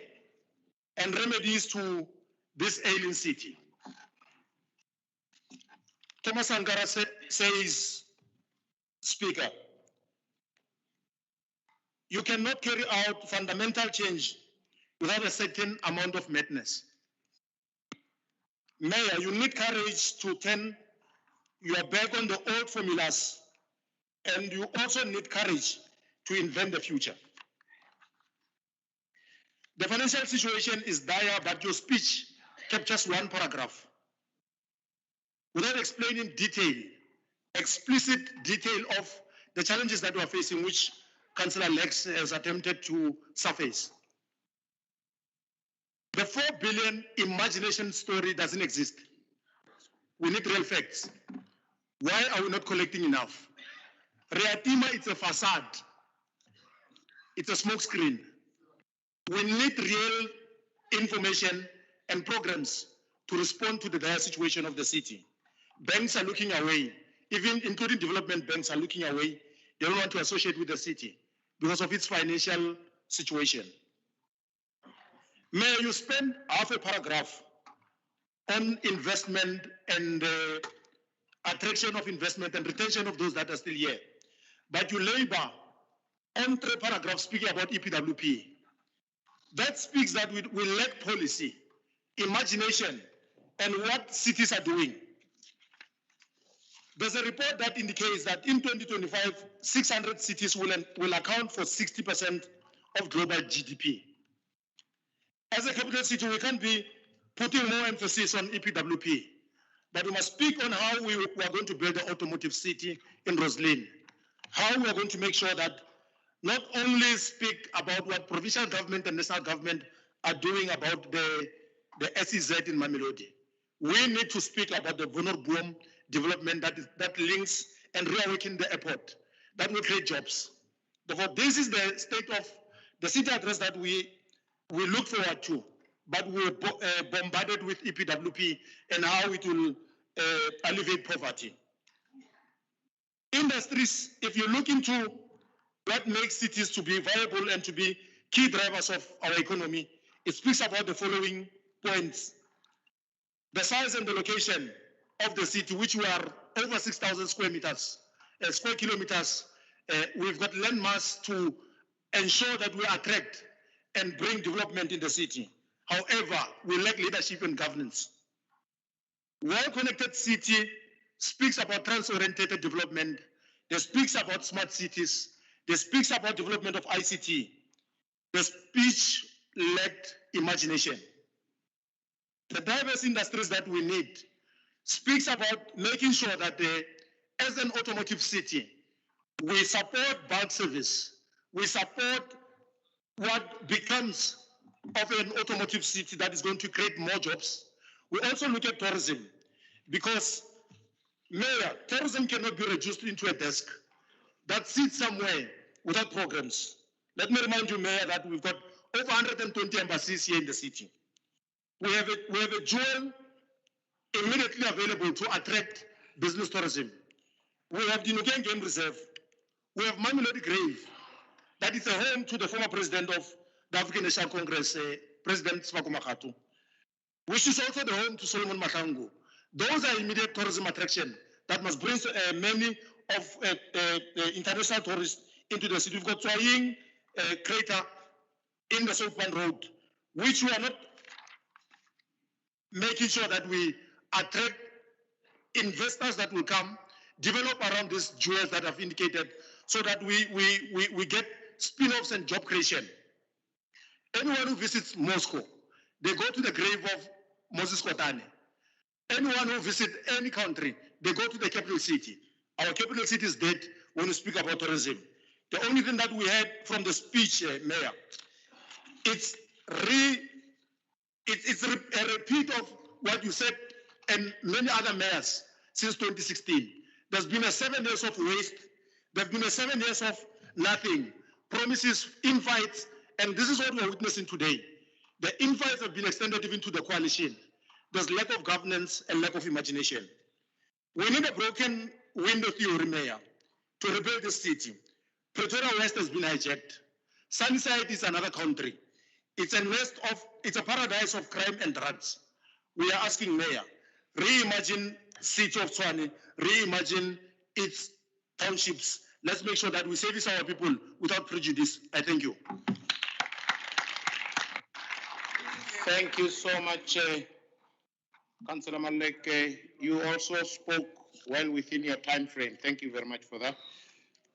and remedies to this ailing city. Thomas Sankara says, Speaker, you cannot carry out fundamental change without a certain amount of madness. Mayor, you need courage to turn your back on the old formulas, and you also need courage to invent the future. The financial situation is dire, but your speech captures one paragraph without explaining explicit detail of the challenges that we are facing, which Councillor Lex has attempted to surface. The 4 billion imagination story doesn't exist. We need real facts. Why are we not collecting enough? Reatima, it's a facade. It's a smokescreen. We need real information and programs to respond to the dire situation of the city. Banks are looking away, even including development banks are looking away. They don't want to associate with the city because of its financial situation. Mayor, you spend half a paragraph on investment and attraction of investment and retention of those that are still here. But you labor on 3 paragraphs speaking about EPWP. That speaks that we lack policy, imagination, and what cities are doing. There's a report that indicates that in 2025, 600 cities will account for 60% of global GDP. As a capital city, we can't be putting more emphasis on EPWP, but we must speak on how we are going to build an automotive city in Roslyn, how we are going to make sure that not only speak about what provincial government and national government are doing about the SEZ in Mamelodi. We need to speak about the Vonor-Boom development that links and reawaken the airport, that will create jobs. Therefore, this is the state of the city address that we look forward to, but we were bombarded with EPWP and how it will alleviate poverty. Industries, if you look into what makes cities to be viable and to be key drivers of our economy, it speaks about the following points. The size and the location of the city, which we are over 6,000 square kilometers. We've got land mass to ensure that we attract and bring development in the city. However, we lack leadership and governance. Well-connected city speaks about trans-oriented development. It speaks about smart cities. It speaks about development of ICT. The speech lacked imagination. The diverse industries that we need speaks about making sure that as an automotive city, we support bulk service, we support what becomes of an automotive city that is going to create more jobs. We also look at tourism, because, Mayor, tourism cannot be reduced into a desk that sits somewhere without programs. Let me remind you, Mayor, that we've got over 120 embassies here in the city. We have a jewel immediately available to attract business tourism. We have the Nuken Game Reserve. We have Mamelodi Grave, that is a home to the former president of the African National Congress, President Sibako Makatu, which is also the home to Solomon Mahlangu. Those are immediate tourism attraction that must bring many of international tourists into the city. We've got Swaying crater in the South Bank Road, which we are not making sure that we attract investors that will come, develop around these jewels that I've indicated, so that we get spin-offs and job creation. Anyone who visits Moscow, they go to the grave of Moses Kotane. Anyone who visits any country, they go to the capital city. Our capital city is dead when we speak about tourism. The only thing that we had from the speech, Mayor, it's a repeat of what you said and many other mayors since 2016. There's been 7 years of waste. There's been 7 years of nothing. Promises, infights, and this is what we're witnessing today. The infights have been extended even to the coalition. There's lack of governance and lack of imagination. We need a broken window theory, Mayor, to rebuild the city. Pretoria West has been hijacked. Sunnyside is another country. It's a paradise of crime and drugs. We are asking, Mayor, reimagine city of Tshwane, reimagine its townships. Let's make sure that we service our people without prejudice. I thank you. Thank you so much, Councillor Malek. You also spoke well within your time frame. Thank you very much for that.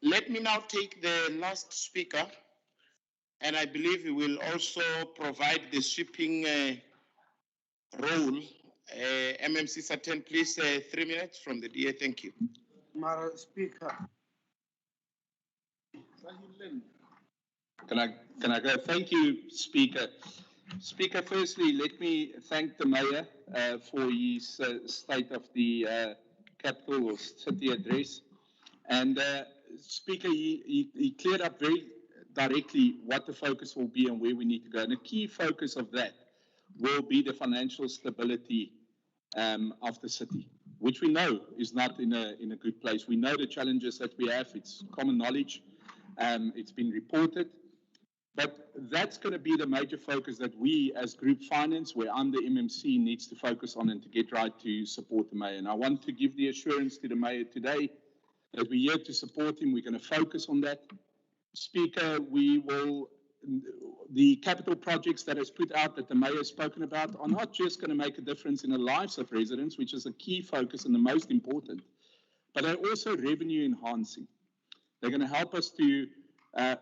Let me now take the last speaker, and I believe he will also provide the sweeping role. MMC Saturn, please, 3 minutes from the DA. Thank you. Madam Speaker. Can I go? Thank you, Speaker. Speaker, firstly, let me thank the Mayor for his State of the Capital or City address. And Speaker, he cleared up very directly what the focus will be and where we need to go. And a key focus of that will be the financial stability of the city, which we know is not in a good place. We know the challenges that we have. It's common knowledge. It's been reported. But that's going to be the major focus that we as Group Finance, where I'm the MMC, needs to focus on and to get right to support the Mayor. And I want to give the assurance to the Mayor today that we're here to support him. We're going to focus on that. Speaker, the capital projects that is put out that the Mayor has spoken about are not just going to make a difference in the lives of residents, which is a key focus and the most important, but they're also revenue enhancing. They're going to help us to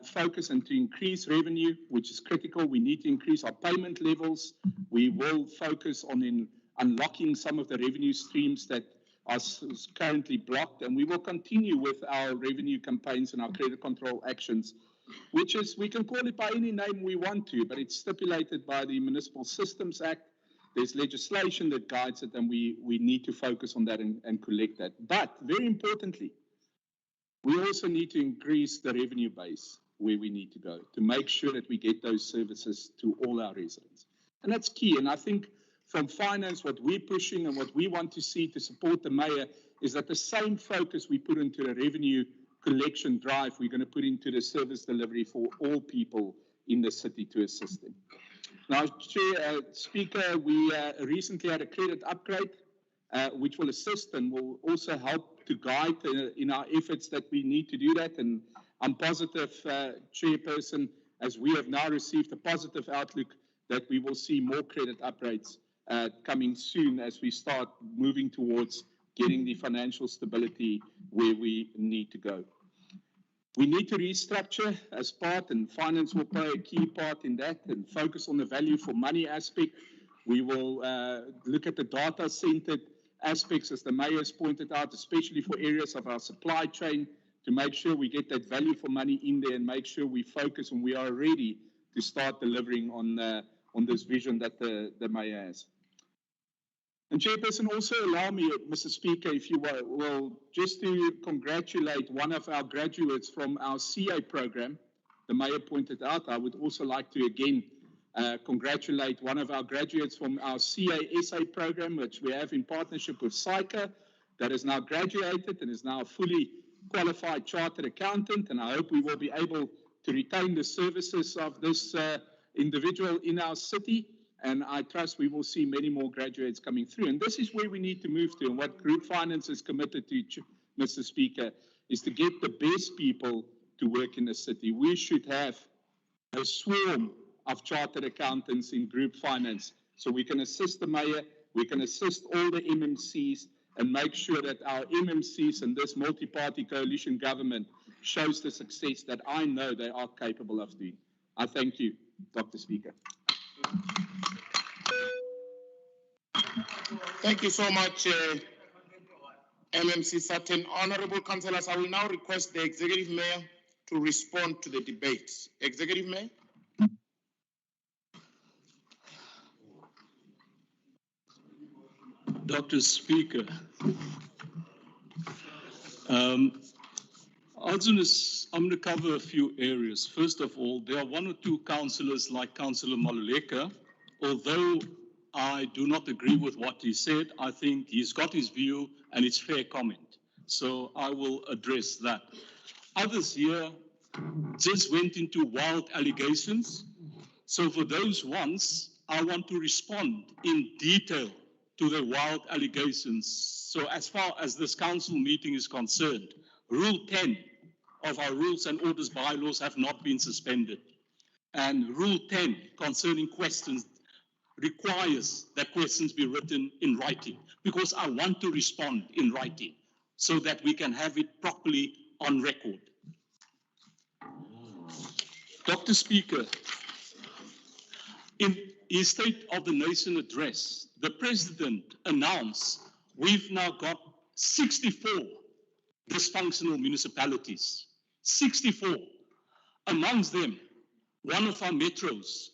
focus and to increase revenue, which is critical. We need to increase our payment levels. We will focus on unlocking some of the revenue streams that are currently blocked, and we will continue with our revenue campaigns and our credit control actions, which is, we can call it by any name we want to, but it's stipulated by the Municipal Systems Act. There's legislation that guides it, and we need to focus on that and collect that. But very importantly, we also need to increase the revenue base where we need to go to make sure that we get those services to all our residents. And that's key. And I think from finance, what we're pushing and what we want to see to support the Mayor is that the same focus we put into the revenue collection drive, we're going to put into the service delivery for all people in the city to assist them. Now, Chair, Speaker, we recently had a credit upgrade, which will assist and will also help to guide in our efforts that we need to do that. And I'm positive, Chairperson, as we have now received a positive outlook, that we will see more credit upgrades coming soon as we start moving towards getting the financial stability where we need to go. We need to restructure as part, and finance will play a key part in that, and focus on the value for money aspect. We will look at the data-centered aspects, as the mayor has pointed out, especially for areas of our supply chain, to make sure we get that value for money in there and make sure we focus and we are ready to start delivering on this vision that the mayor has. And Chairperson, also allow me, Mr. Speaker, if you will, just to congratulate one of our graduates from our CA program. The mayor pointed out, I would also like to again congratulate one of our graduates from our CA-SA program, which we have in partnership with SAICA, that has now graduated and is now a fully qualified chartered accountant. And I hope we will be able to retain the services of this individual in our city. And I trust we will see many more graduates coming through. And this is where we need to move to. And what Group Finance is committed to, Mr. Speaker, is to get the best people to work in the city. We should have a swarm of chartered accountants in Group Finance so we can assist the mayor, we can assist all the MMCs, and make sure that our MMCs and this multi-party coalition government shows the success that I know they are capable of doing. I thank you, Dr. Speaker. Thank you so much, MMC Sutton. Honorable councillors, I will now request the Executive Mayor to respond to the debate. Executive Mayor. Dr. Speaker, I'm going to cover a few areas. First of all, there are one or two councillors like Councillor Maluleka. Although I do not agree with what he said, I think he's got his view and it's fair comment. So I will address that. Others here just went into wild allegations. So for those ones, I want to respond in detail to the wild allegations. So as far as this council meeting is concerned, Rule 10 of our Rules and Orders bylaws have not been suspended. And Rule 10 concerning questions requires that questions be written in writing, because I want to respond in writing so that we can have it properly on record. Dr. Speaker, in his State of the Nation address, the President announced we've now got 64 dysfunctional municipalities. 64. Amongst them, one of our metros,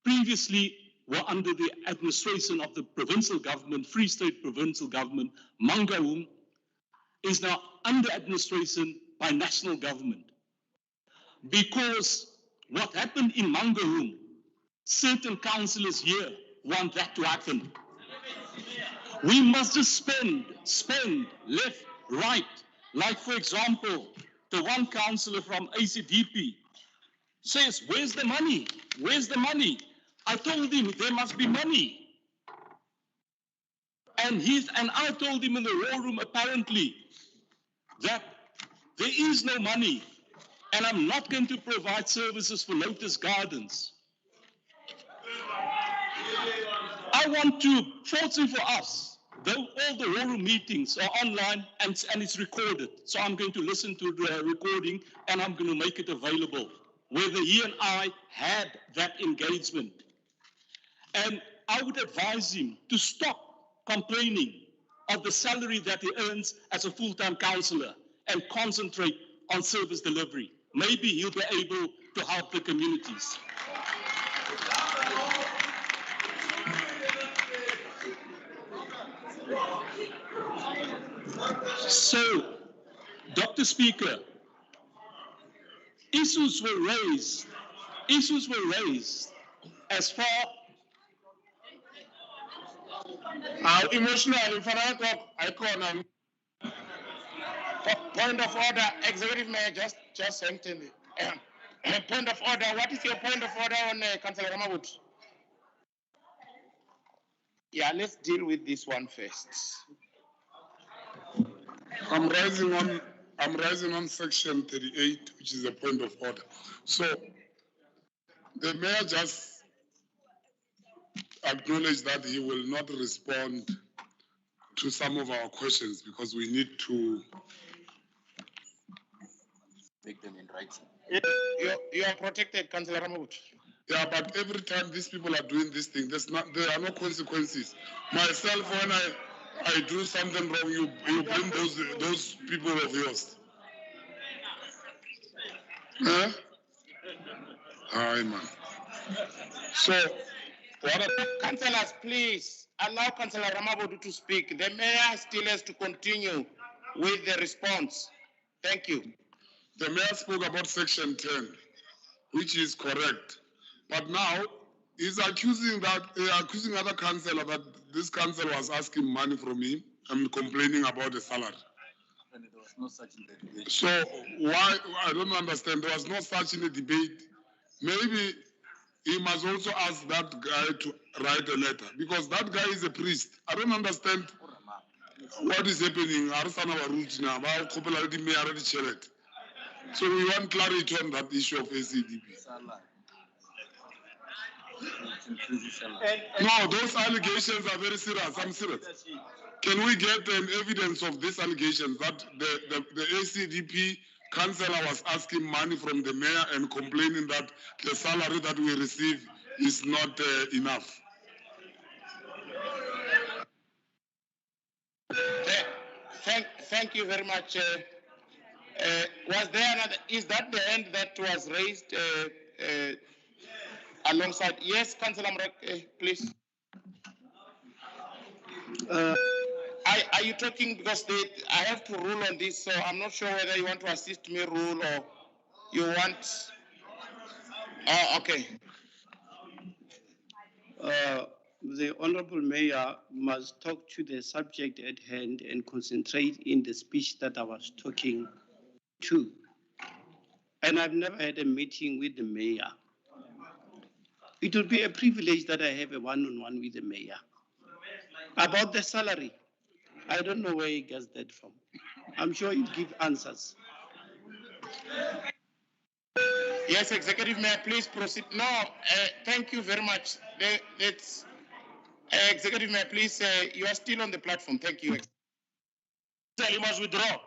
previously were under the administration of the provincial government, Free State provincial government, Mangaung, is now under administration by national government. Because what happened in Mangaung, certain councillors here want that to happen. We must just spend left, right. Like, for example, the one councillor from ACDP says, where's the money? Where's the money? I told him there must be money. And I told him in the war room apparently that there is no money and I'm not going to provide services for Lotus Gardens. I want to, fortunately for us, though all the war room meetings are online and it's recorded, so I'm going to listen to the recording and I'm going to make it available, whether he and I had that engagement. And I would advise him to stop complaining of the salary that he earns as a full-time councillor and concentrate on service delivery. Maybe he'll be able to help the communities. So, Dr. Speaker, issues were raised as far emotional, point of order, Executive Mayor, just sentence. Point of order. What is your point of order on Councillor Ramawut? Yeah, let's deal with this one first. I'm rising on section 38, which is a point of order. So the mayor just acknowledged that he will not respond to some of our questions because we need to make them in writing. You are protected, Councillor Ramawut. Yeah, but every time these people are doing this thing, there are no consequences. Myself, I do something wrong, you bring those people of yours. Huh? Hi, man. So, what? Councillors, please allow Councillor Ramabodu to speak. The mayor still has to continue with the response. Thank you. The mayor spoke about Section 10, which is correct. But now, he's accusing other councillor that this councillor was asking money from him and complaining about the salary. And there was no such debate. So why, I don't understand, there was no such in the debate. Maybe he must also ask that guy to write a letter, because that guy is a priest. I don't understand what is happening. So we want clarity on that issue of ACDP. No, those allegations are very serious. I'm serious. Can we get evidence of this allegation that the ACDP councillor was asking money from the mayor and complaining that the salary that we receive is not enough? Thank you very much. Was there another? Is that the end that was raised alongside? Yes, Councillor Mrek, please. Are you talking because I have to rule on this, so I'm not sure whether you want to assist me rule or you want. Oh, okay. The Honorable Mayor must talk to the subject at hand and concentrate in the speech that I was talking to. And I've never had a meeting with the mayor. It will be a privilege that I have a one-on-one with the mayor. About the salary, I don't know where he gets that from. I'm sure he'll give answers. Yes, Executive Mayor, please proceed. No, thank you very much. Executive Mayor, please, you are still on the platform. Thank you. You must withdraw.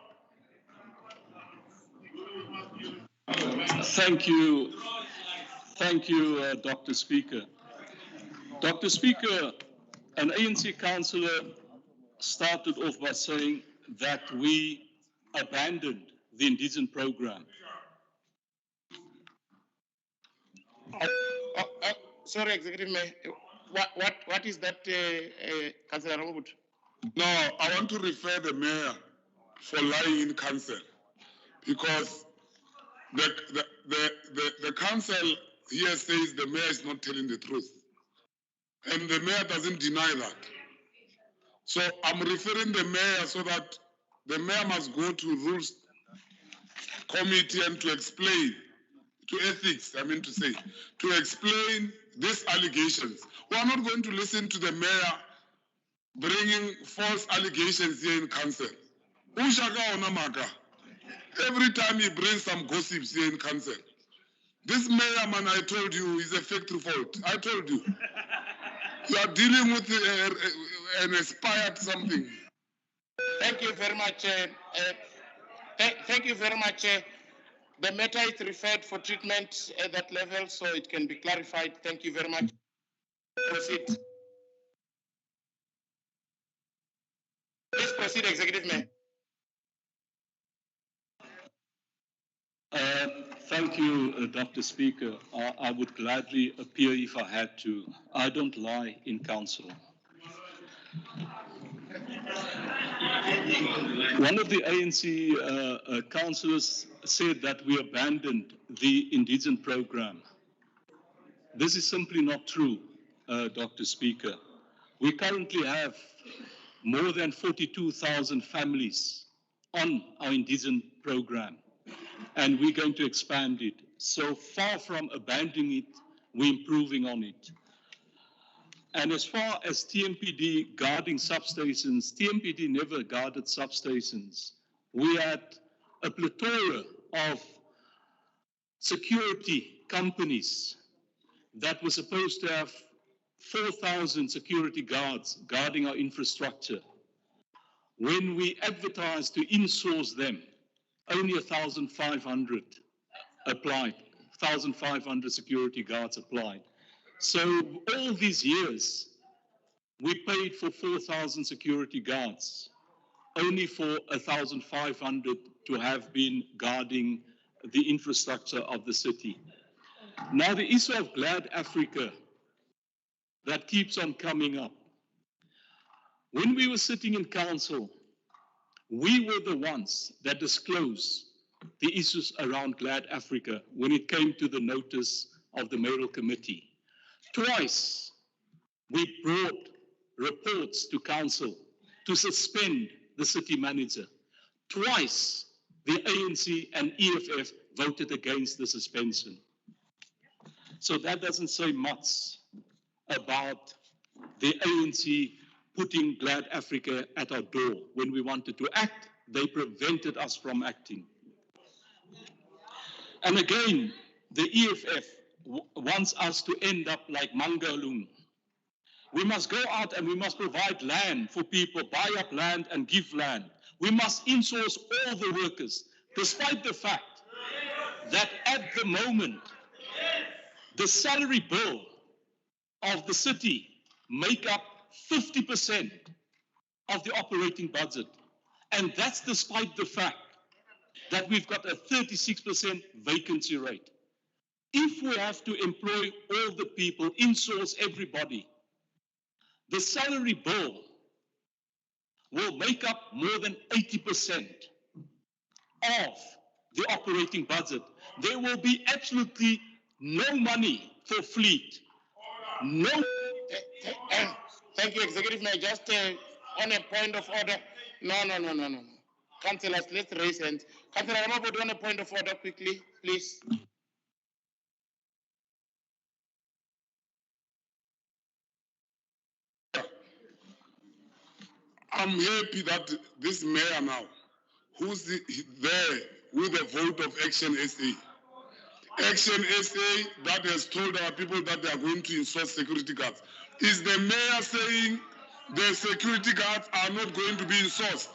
Thank you. Thank you, Dr. Speaker. Dr. Speaker, an ANC councillor started off by saying that we abandoned the indigent program. Sorry, Executive Mayor. What is that, Councillor Robert? No, I want to refer the mayor for lying in council, because the council here says the mayor is not telling the truth, and the mayor doesn't deny that. So I'm referring the mayor so that the mayor must go to rules committee and to explain, to ethics, to explain these allegations. We are not going to listen to the mayor bringing false allegations here in council. Every time he brings some gossips here in council. This mayor, man, I told you, is a factory fault. I told you. You are dealing with an expired something. Thank you very much. Thank you very much. The matter is referred for treatment at that level, so it can be clarified. Thank you very much. Proceed. Please proceed, Executive Mayor. Thank you, Dr. Speaker. I would gladly appear if I had to. I don't lie in council. One of the ANC councillors said that we abandoned the indigent program. This is simply not true, Dr. Speaker. We currently have more than 42,000 families on our indigent program, and we're going to expand it. So far from abandoning it, we're improving on it. And as far as TMPD guarding substations, TMPD never guarded substations. We had a plethora of security companies that were supposed to have 4,000 security guards guarding our infrastructure. When we advertised to insource them, only 1,500 applied, 1,500 security guards applied. So all these years, we paid for 4,000 security guards, only for 1,500 to have been guarding the infrastructure of the city. Now the issue of Glad Africa that keeps on coming up. When we were sitting in council, we were the ones that disclosed the issues around Glad Africa when it came to the notice of the mayoral committee. Twice, we brought reports to council to suspend the city manager. Twice, the ANC and EFF voted against the suspension. So that doesn't say much about the ANC putting Glad Africa at our door. When we wanted to act, they prevented us from acting. And again, the EFF wants us to end up like Mangalung. We must go out and we must provide land for people, buy up land and give land. We must insource all the workers, despite the fact that at the moment, the salary bill of the city make up 50% of the operating budget. And that's despite the fact that we've got a 36% vacancy rate. If we have to employ all the people, insource everybody, the salary bill will make up more than 80% of the operating budget. There will be absolutely no money for fleet. No. Thank you, Executive Mayor. Just on a point of order. No. Councillors, let's raise hands. Councillor Ramabodi, on a point of order quickly, please. I'm happy that this mayor now, who's there with the vote of Action SA. Action SA that has told our people that they are going to install security guards. Is the mayor saying the security guards are not going to be installed?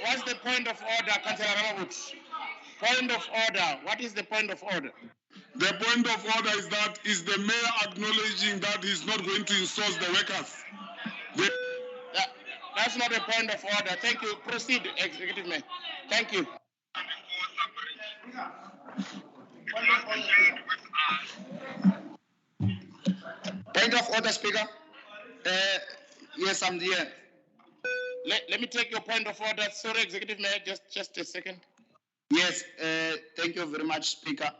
What's the point of order, Councillor Ramabodi? Point of order. What is the point of order? The point of order is that is the mayor acknowledging that he's not going to install the workers? That's not a point of order. Thank you. Proceed, Executive Mayor. Thank you. Point of order, Speaker. Yes, I'm there. Let me take your point of order. Sorry, Executive Mayor, just a second. Yes, thank you very much, Speaker.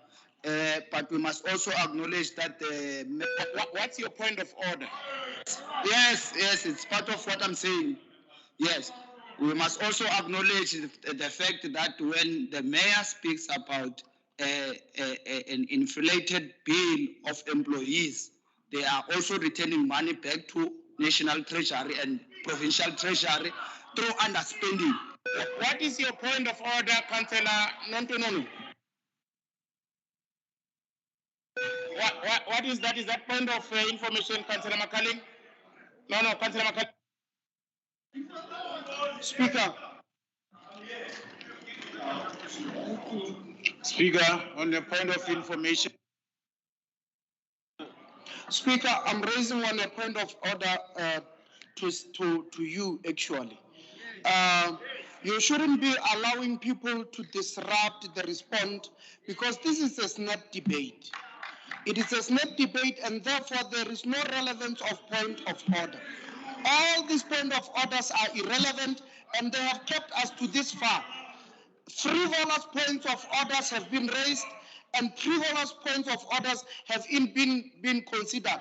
But we must also acknowledge that what's your point of order? Yes, it's part of what I'm saying. Yes, we must also acknowledge the fact that when the mayor speaks about an inflated bill of employees, they are also returning money back to national treasury and provincial treasury through underspending. What is your point of order, Councillor Nontononu? What is that? Is that point of information, Councillor Makaling? No, Councillor Makaling. Speaker, on the point of information. Speaker, I'm raising on a point of order to you, actually. You shouldn't be allowing people to disrupt the response because this is a snap debate. It is a snap debate and therefore there is no relevance of point of order. All these point of orders are irrelevant and they have kept us to this far. Frivolous points of orders have been raised and frivolous points of orders have been considered.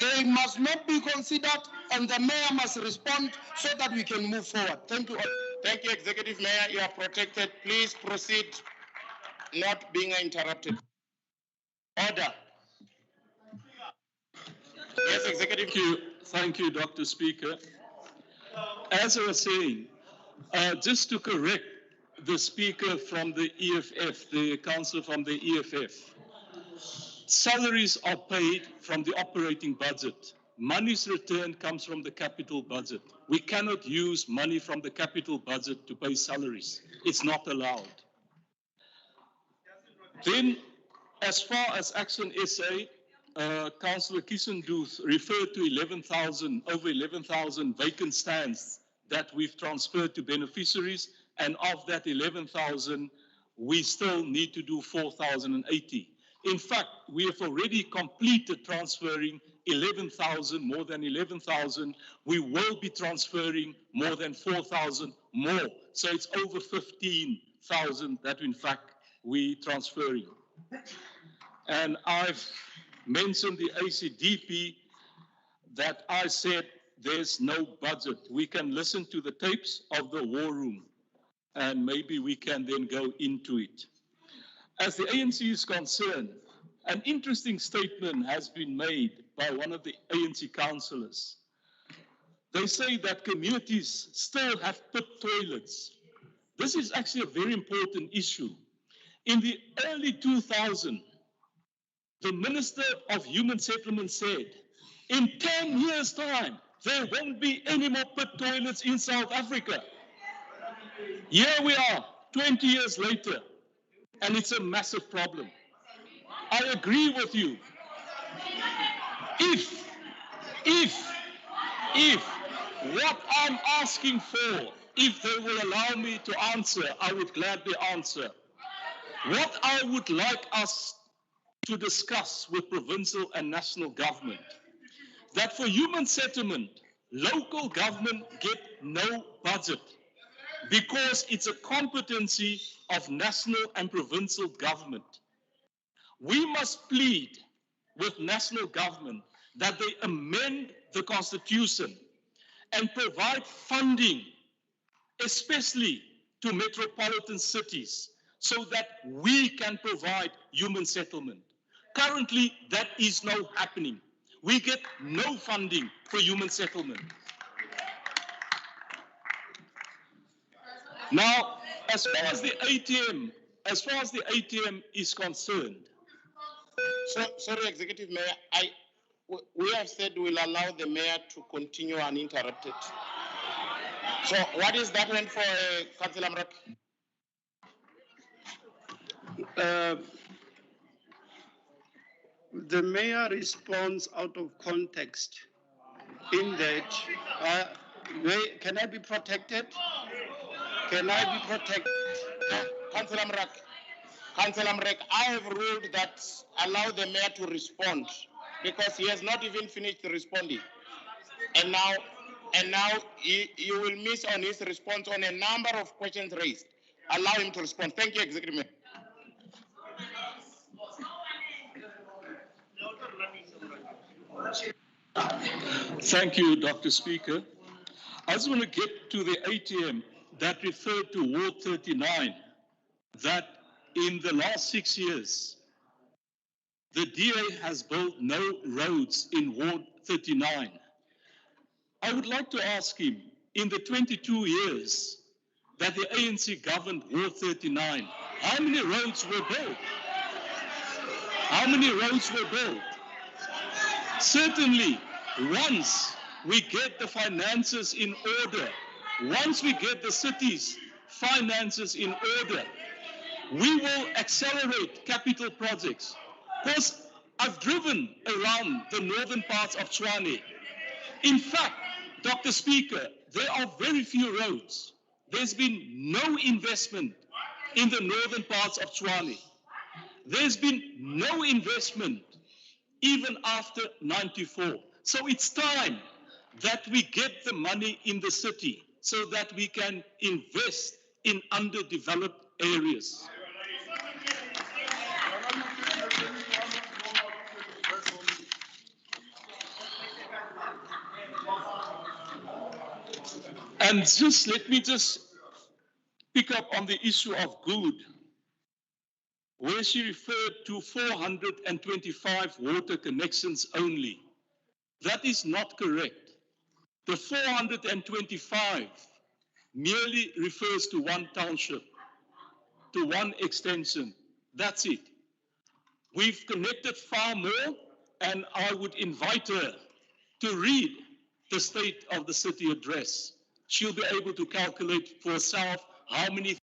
They must not be considered and the mayor must respond so that we can move forward. Thank you. Thank you, Executive Mayor. You are protected. Please proceed, not being interrupted. Order. Yes, Executive. Thank you, Dr. Speaker. As I was saying, just to correct the speaker from the EFF, the councillor from the EFF, salaries are paid from the operating budget. Money's returned comes from the capital budget. We cannot use money from the capital budget to pay salaries. It's not allowed. Then, as far as Action SA, Councillor Kissenduth referred to 11,000, over 11,000 vacant stands that we've transferred to beneficiaries, and of that 11,000, we still need to do 4,080. In fact, we have already completed transferring 11,000, more than 11,000. We will be transferring more than 4,000 more. So it's over 15,000 that, in fact, we're transferring. And I've mentioned the ACDP that I said there's no budget. We can listen to the tapes of the war room, and maybe we can then go into it. As the ANC is concerned, an interesting statement has been made by one of the ANC councillors. They say that communities still have pit toilets. This is actually a very important issue. In the early 2000s, the Minister of Human Settlement said, in 10 years' time, there won't be any more pit toilets in South Africa. Here we are, 20 years later, and it's a massive problem. I agree with you. If what I'm asking for, if they will allow me to answer, I would gladly answer. What I would like us to discuss with provincial and national government, that for human settlement, local government get no budget because it's a competency of national and provincial government. We must plead with national government that they amend the constitution and provide funding, especially to metropolitan cities, so that we can provide human settlement. Currently, that is not happening. We get no funding for human settlement. Now, as far as the ATM is concerned. Sorry, Executive Mayor, we have said we'll allow the mayor to continue uninterrupted. So what is that meant for Councillor Mrak? The mayor responds out of context in that, can I be protected? Can I be protected? Councillor Mrak, I have ruled that allow the mayor to respond because he has not even finished responding. And now you will miss on his response on a number of questions raised. Allow him to respond. Thank you, Executive Mayor. Thank you, Dr. Speaker. I just want to get to the ATM that referred to Ward 39, that in the last 6 years, the DA has built no roads in Ward 39. I would like to ask him, in the 22 years that the ANC governed Ward 39, how many roads were built? How many roads were built? Certainly, once we get the finances in order, once we get the city's finances in order, we will accelerate capital projects. Because I've driven around the northern parts of Tshwane. In fact, Dr. Speaker, there are very few roads. There's been no investment in the northern parts of Tshwane. There's been no investment even after '94. So it's time that we get the money in the city so that we can invest in underdeveloped areas. And let me pick up on the issue of Good, where she referred to 425 water connections only. That is not correct. The 425 merely refers to one township, to one extension. That's it. We've connected far more, and I would invite her to read the State of the City address. She'll be able to calculate for herself how many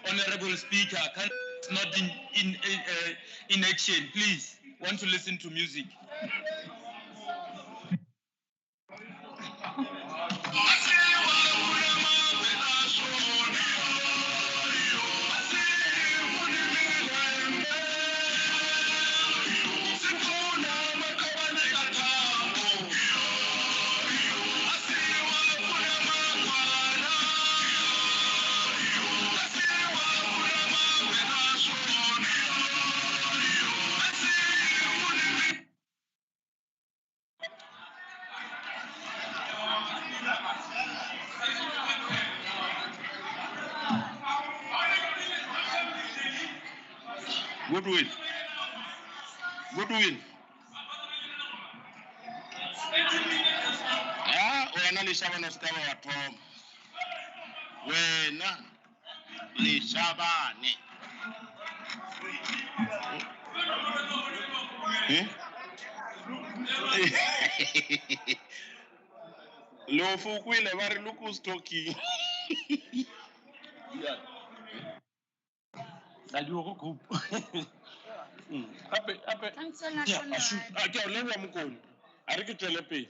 Honorable Speaker, can not in action, please. Want to listen to music. Goodwill. Goodwill. Ah, wena lishabane sikaba wathoma. Wena lishabane. Lo fukwile ba re look who's talking. group. Ke a leboha mokone. A re ke tswele pele.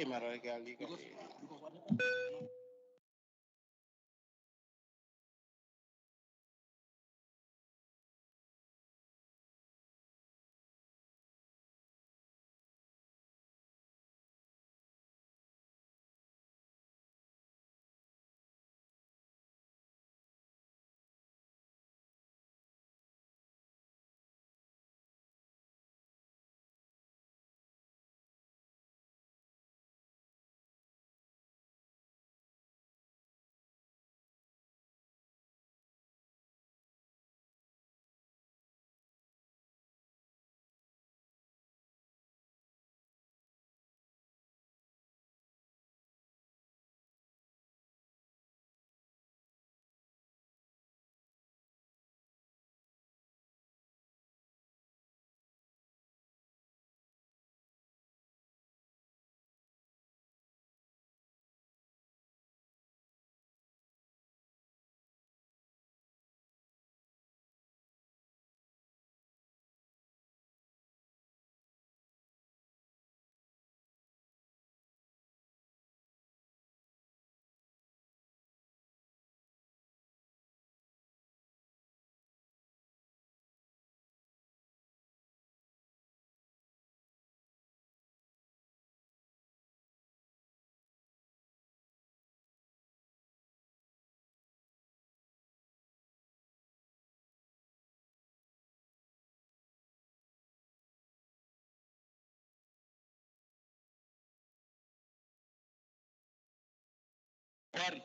mara ke a leka. Worry.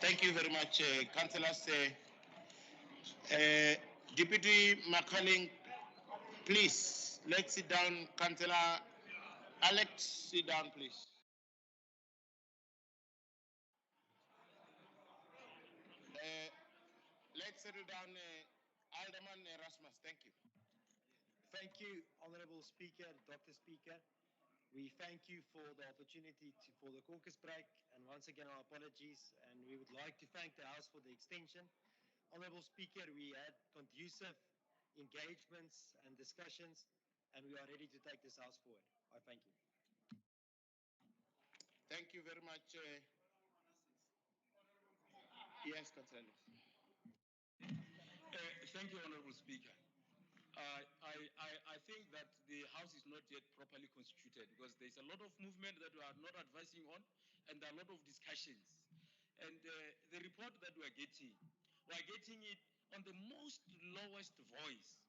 Thank you very much, councillors. Deputy McCulling, please, let's sit down. Councillor Alex, sit down, please. Let's settle down. Alderman Erasmus, thank you. Thank you, Honourable Speaker, Dr. Speaker. We thank you for the opportunity for the caucus break, and once again our apologies, and we would like to thank the House for the extension. Honourable Speaker, we had conducive engagements and discussions, and we are ready to take this House forward. I thank you. Thank you very much. Yes, Councillor. Thank you, Honourable Speaker. I think that the House is not yet properly constituted because there's a lot of movement that we are not advising on, and there are a lot of discussions. And the report that we're getting it on the most lowest voice.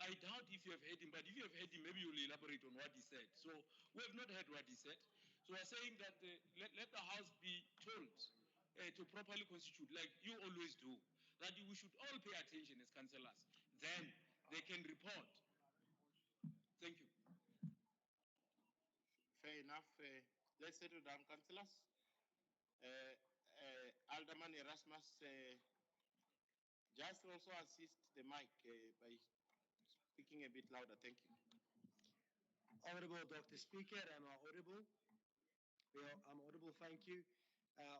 I doubt if you have heard him, but if you have heard him, maybe you'll elaborate on what he said. So we have not heard what he said. So we're saying that let the House be told to properly constitute, like you always do, that we should all pay attention as councillors. Then they can report. Thank you. Fair enough. Let's settle down, councillors. Alderman Erasmus, just also assist the mic by speaking a bit louder. Thank you. Honourable Dr. Speaker, am I audible? I'm audible, thank you.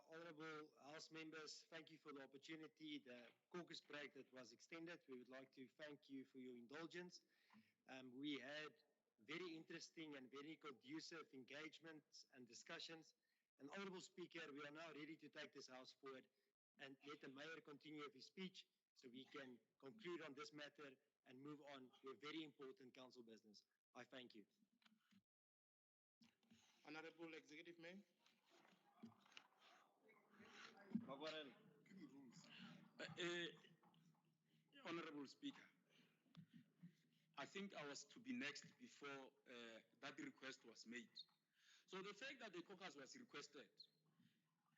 Honourable House members, thank you for the opportunity, the caucus break that was extended. We would like to thank you for your indulgence. We had very interesting and very conducive engagements and discussions. And Honourable Speaker, we are now ready to take this House forward and let the Mayor continue with his speech so we can conclude on this matter and move on to a very important council business. I thank you. Honourable Executive Mayor. Honourable Speaker, I think I was to be next before that request was made. So the fact that the caucus was requested,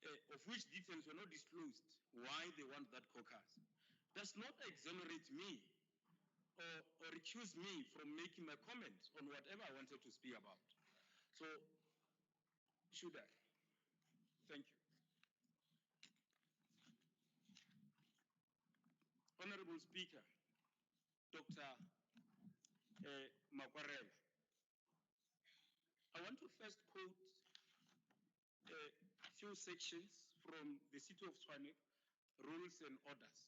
of which details were not disclosed, why they want that caucus, does not exonerate me or recuse me from making my comment on whatever I wanted to speak about. So, should I? Thank you. Honourable Speaker, Dr. Makwarela, I want to first quote a few sections from the City of Tshwane Rules and Orders.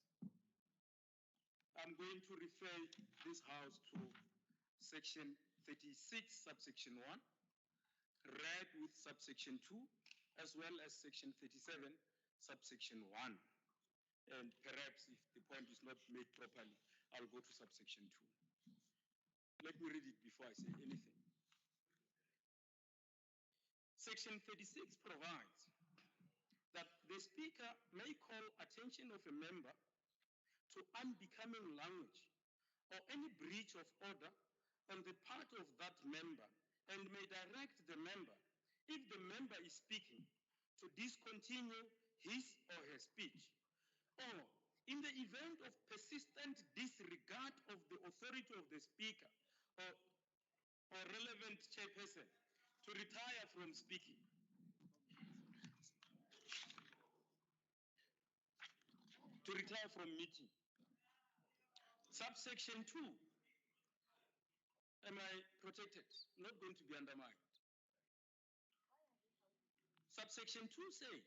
I'm going to refer this House to Section 36, subsection 1, read with subsection 2, as well as Section 37, subsection 1. And perhaps if the point is not made properly, I'll go to subsection 2. Let me read it before I say anything. Section 36 provides that the Speaker may call attention of a member to unbecoming language or any breach of order on the part of that member, and may direct the member, if the member is speaking, to discontinue his or her speech, or in the event of persistent disregard of the authority of the Speaker or relevant chairperson, to retire from speaking. To retire from meeting. Subsection 2. Am I protected? Not going to be undermined. Subsection 2 says,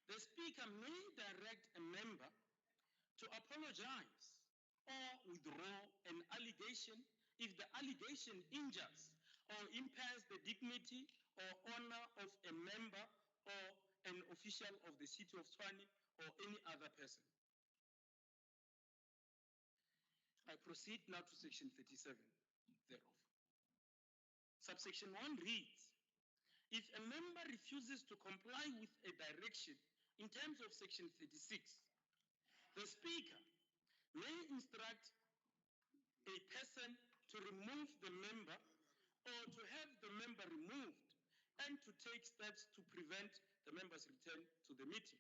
the Speaker may direct a member to apologize or withdraw an allegation if the allegation injures or impairs the dignity or honor of a member or an official of the City of Tshwane or any other person. I proceed now to Section 37 thereof. Subsection 1 reads, if a member refuses to comply with a direction in terms of Section 36, the Speaker may instruct a person to remove the member or to have the member removed and to take steps to prevent the member's return to the meeting.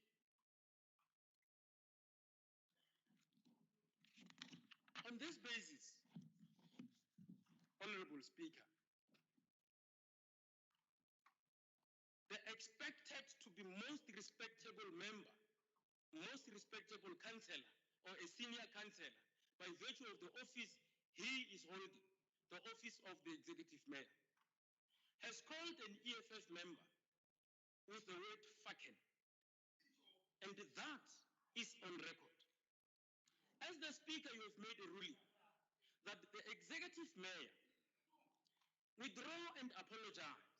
On this basis, Honorable Speaker, the expected to be most respectable member, most respectable councillor, or a senior councillor, by virtue of the office he is holding, the office of the executive mayor, has called an EFF member with the word fucking, and that is on record. As the Speaker, you have made a ruling that the executive mayor withdraw and apologize.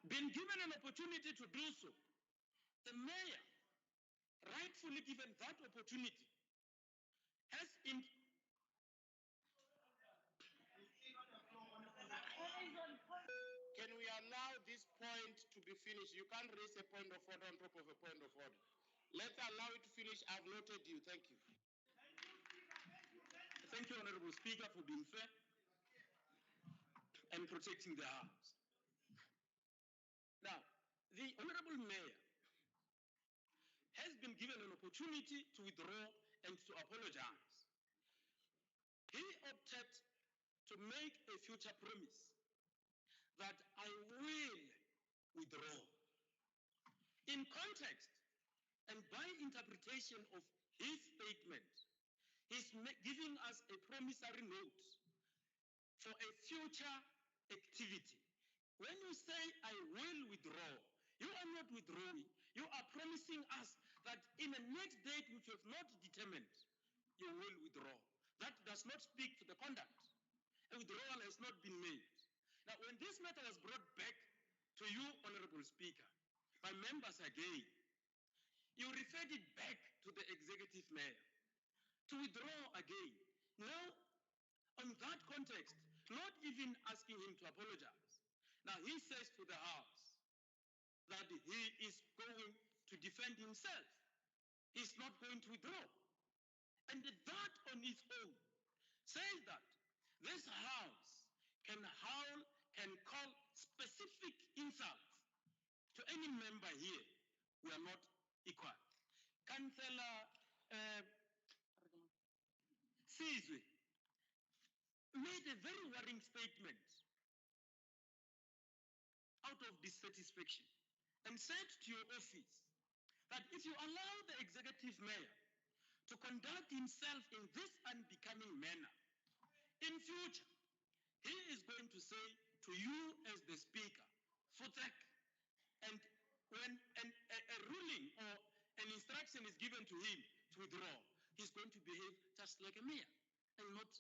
Been given an opportunity to do so, the mayor, rightfully given that opportunity, has in Can we allow this point to be finished? You can't raise a point of order on top of a point of order. Let's allow it to finish. I've noted you. Thank you. Thank you, Honorable Speaker, for being fair and protecting the House. Now, the Honorable Mayor has been given an opportunity to withdraw and to apologize. He opted to make a future promise that I will withdraw. In context and by interpretation of his statement, he's giving us a promissory note for a future activity. When you say, I will withdraw, you are not withdrawing. You are promising us that in a next date which you have not determined, you will withdraw. That does not speak to the conduct. A withdrawal has not been made. Now, when this matter was brought back to you, Honorable Speaker, by members again, you referred it back to the executive mayor to withdraw again. Now, on that context, not even asking him to apologize. Now, he says to the House that he is going to defend himself. He's not going to withdraw. And that on its own says that this House can howl, can call specific insults to any member here. We are not equal. Councillor Sizwe made a very worrying statement out of dissatisfaction and said to your office that if you allow the executive mayor to conduct himself in this unbecoming manner, in future, he is going to say to you as the speaker, Futek, And when a ruling or an instruction is given to him to withdraw, he's going to behave just like a mayor and not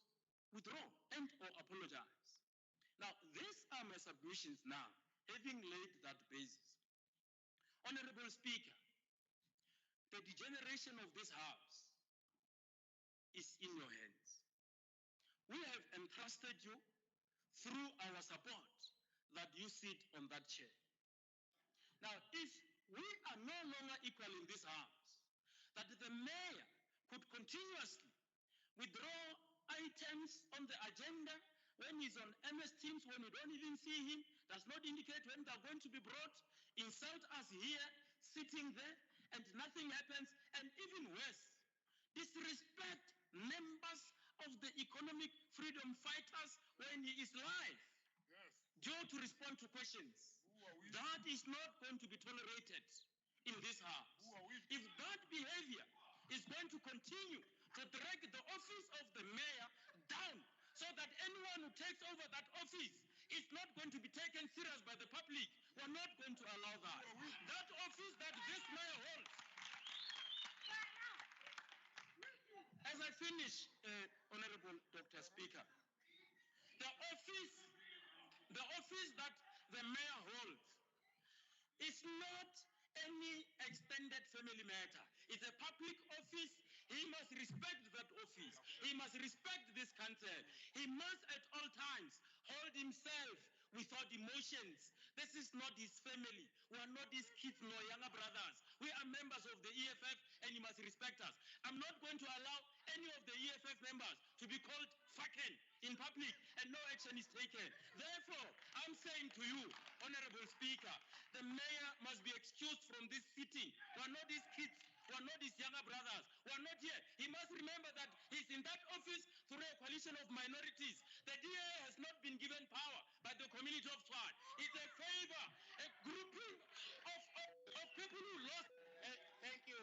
withdraw and or apologize. Now, these are my submissions now, having laid that basis. Honorable Speaker, the degeneration of this House is in your hands. We have entrusted you through our support that you sit on that chair. Now, if we are no longer equal in this House, that the mayor could continuously withdraw items on the agenda when he's on MS Teams, when we don't even see him, does not indicate when they're going to be brought, insult us here, sitting there, and nothing happens, and even worse, disrespect members of the economic freedom fighters when he is live, due to respond to questions. That is not going to be tolerated in this House. If that behavior is going to continue to drag the office of the mayor down, so that anyone who takes over that office is not going to be taken serious by the public, we're not going to allow that. That office that this mayor holds. As I finish, Honorable Dr. Speaker, the office that the mayor holds is not any extended family matter. It's a public office. He must respect that office. He must respect this council. He must at all times hold himself without emotions. This is not his family. We are not his kids nor younger brothers. We are members of the EFF and he must respect us. I'm not going to allow any of the EFF members to be called fucking in public and no action is taken. Therefore, I'm saying to you, Honorable Speaker, the mayor must be excused from this sitting. We are not his kids. We are not his younger brothers. We are not here. He must remember that he's in that office through a coalition of minorities. The DA has not been given power by the community of Swat. It's a favor, a grouping of people who lost. Thank you.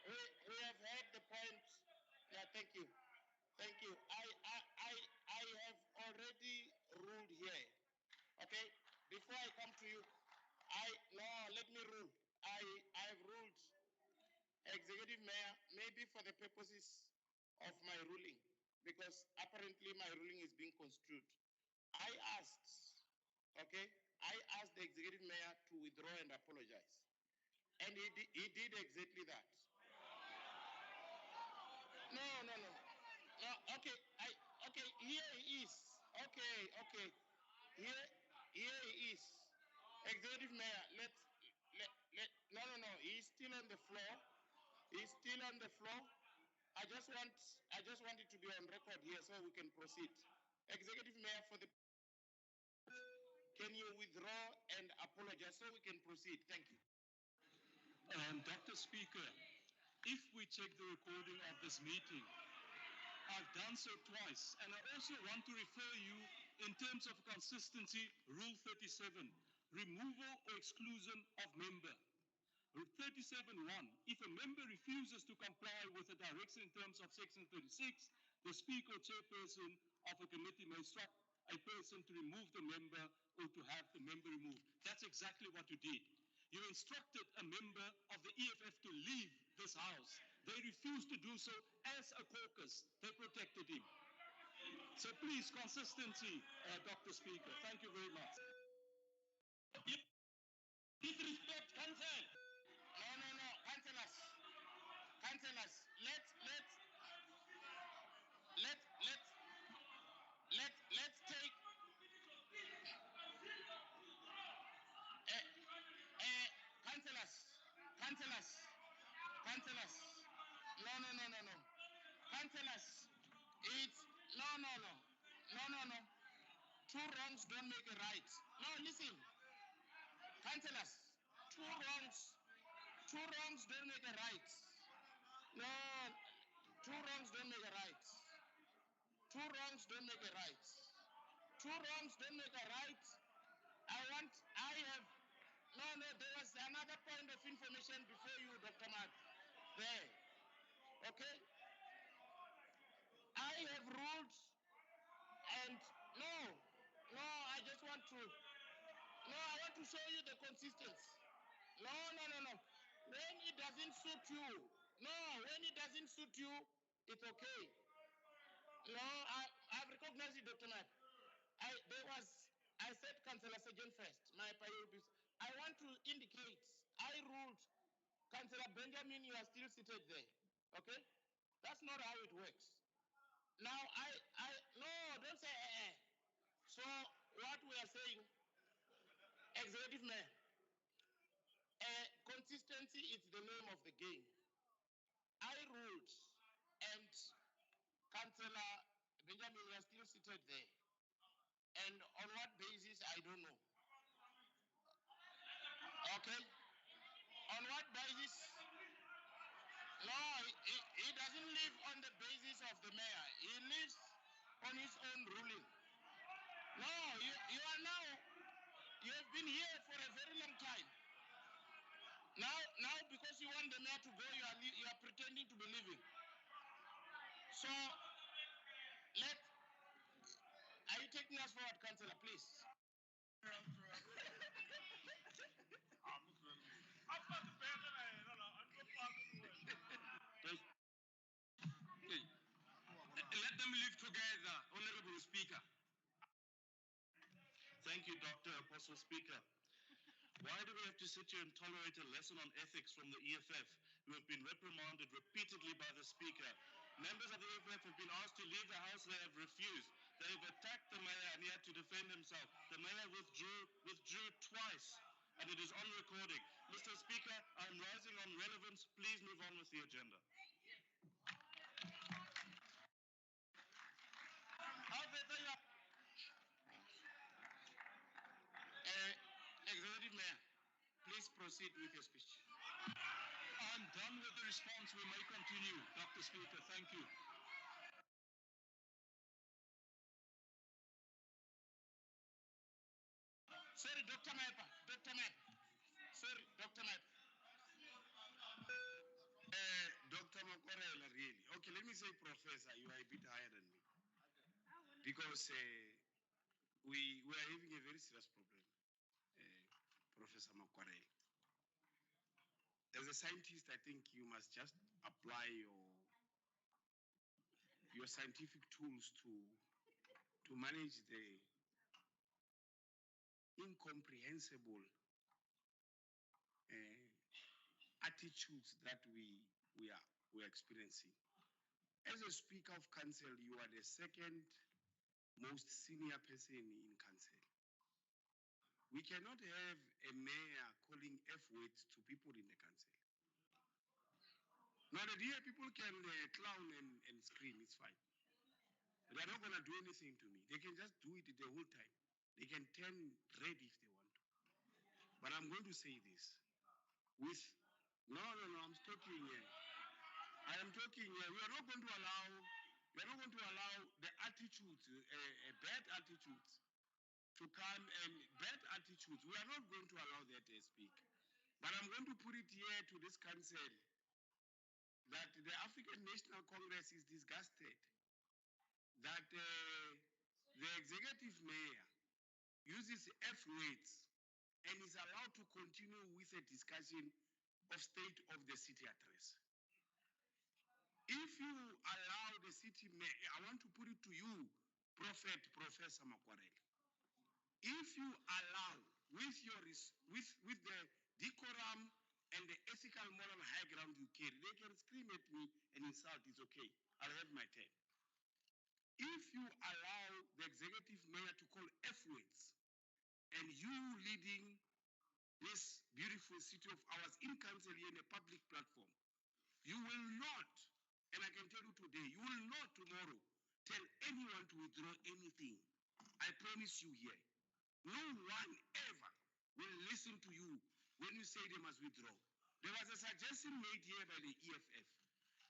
We have heard the point. Yeah, thank you. Thank you. I have already ruled here. Okay? Before I come to you, let me rule. I have ruled executive mayor, maybe for the purposes of my ruling, because apparently my ruling is being construed. I asked the executive mayor to withdraw and apologize. And he did exactly that. No, okay, here he is. Okay. Here he is. Executive mayor, no, he's still on the floor. He's still on the floor. I just want it to be on record here so we can proceed. Executive mayor, can you withdraw and apologize so we can proceed? Thank you. Dr. Speaker, if we check the recording of this meeting, I've done so twice, and I also want to refer you in terms of consistency, Rule 37, removal or exclusion of member. Rule 37.1, if a member refuses to comply with a direction in terms of Section 36, the Speaker or Chairperson of a committee may instruct a person to remove the member or to have the member removed. That's exactly what you did. You instructed a member of the EFF to leave this House. They refused to do so as a caucus. They protected him. So please, consistency, Dr. Speaker. Thank you very much. Disrespect, council. No, councillors. Let's take. Councillors. No. Councillors, it's no. Two wrongs don't make a right. No, listen. Councillors, two wrongs don't make a right. No, two wrongs don't make a right. Two wrongs don't make a right. Two wrongs don't make a right. There was another point of information before you, Dr. Mark. There. Okay? I have ruled, and I want to show you the consistency. No. When it doesn't suit you, when it doesn't suit you, it's okay. No, I've recognized it, Dr. Matt. I said Councillor Sergeant first, my priorities. I want to indicate, I ruled, Councillor Benjamin, you are still seated there, okay? That's not how it works. Now, no, don't say eh. So, what we are saying, Executive Mayor, consistency is the name of the game. I ruled, and Councillor Benjamin, you are still seated there. And on what basis, I don't know. Okay? On what basis? No, he doesn't live on the basis of the mayor. He lives on his own ruling. No, you are now, you have been here for a very long time. Now because you want the mayor to go, you are pretending to be living. So, are you taking us forward, Councillor, please? Let them live together, Honorable Speaker. Thank you, Dr. Apostle Speaker. Why do we have to sit here and tolerate a lesson on ethics from the EFF, who have been reprimanded repeatedly by the Speaker? Members of the EFF have been asked to leave the House. They have refused. They have attacked the mayor and he had to defend himself. The mayor withdrew twice, and it is on recording. Mr. Speaker, I'm rising on relevance. Please move on with the agenda. Executive Mayor, please proceed with your speech. I'm done with the response. We may continue, Dr. Speaker. Thank you. Sorry, Dr. Maipa. Sorry, Dr. Maipa. Dr. Makorela, really. Okay, let me say, Professor, you are a bit higher than me. Because we are having a very serious problem, Professor Makorela. As a scientist, I think you must just apply your scientific tools to manage the incomprehensible attitudes that we are experiencing. As a Speaker of Council, you are the second most senior person in Council. We cannot have a mayor calling F-words to people in the Council. Now, the dear people can clown and scream, it's fine. They're not going to do anything to me. They can just do it the whole time. They can turn red if they want to. But I'm going to say this. No, I'm talking here. I am talking here. We are not going to allow the attitudes, bad attitudes, to come, and bad attitudes. We are not going to allow that to speak. But I'm going to put it here to this council that the African National Congress is disgusted that the executive mayor uses F-words and is allowed to continue with a discussion of state of the city address. If you allow the city mayor, I want to put it to you, Professor Makwarela. If you allow, with the decorum and the ethical moral high ground you carry, they can scream at me and insult, it's okay. I'll have my turn. If you allow the executive mayor to call F-words, and you leading this beautiful city of ours in council here in a public platform, you will not, and I can tell you today, you will not tomorrow tell anyone to withdraw anything. I promise you here. No one ever will listen to you when you say they must withdraw. There was a suggestion made here by the EFF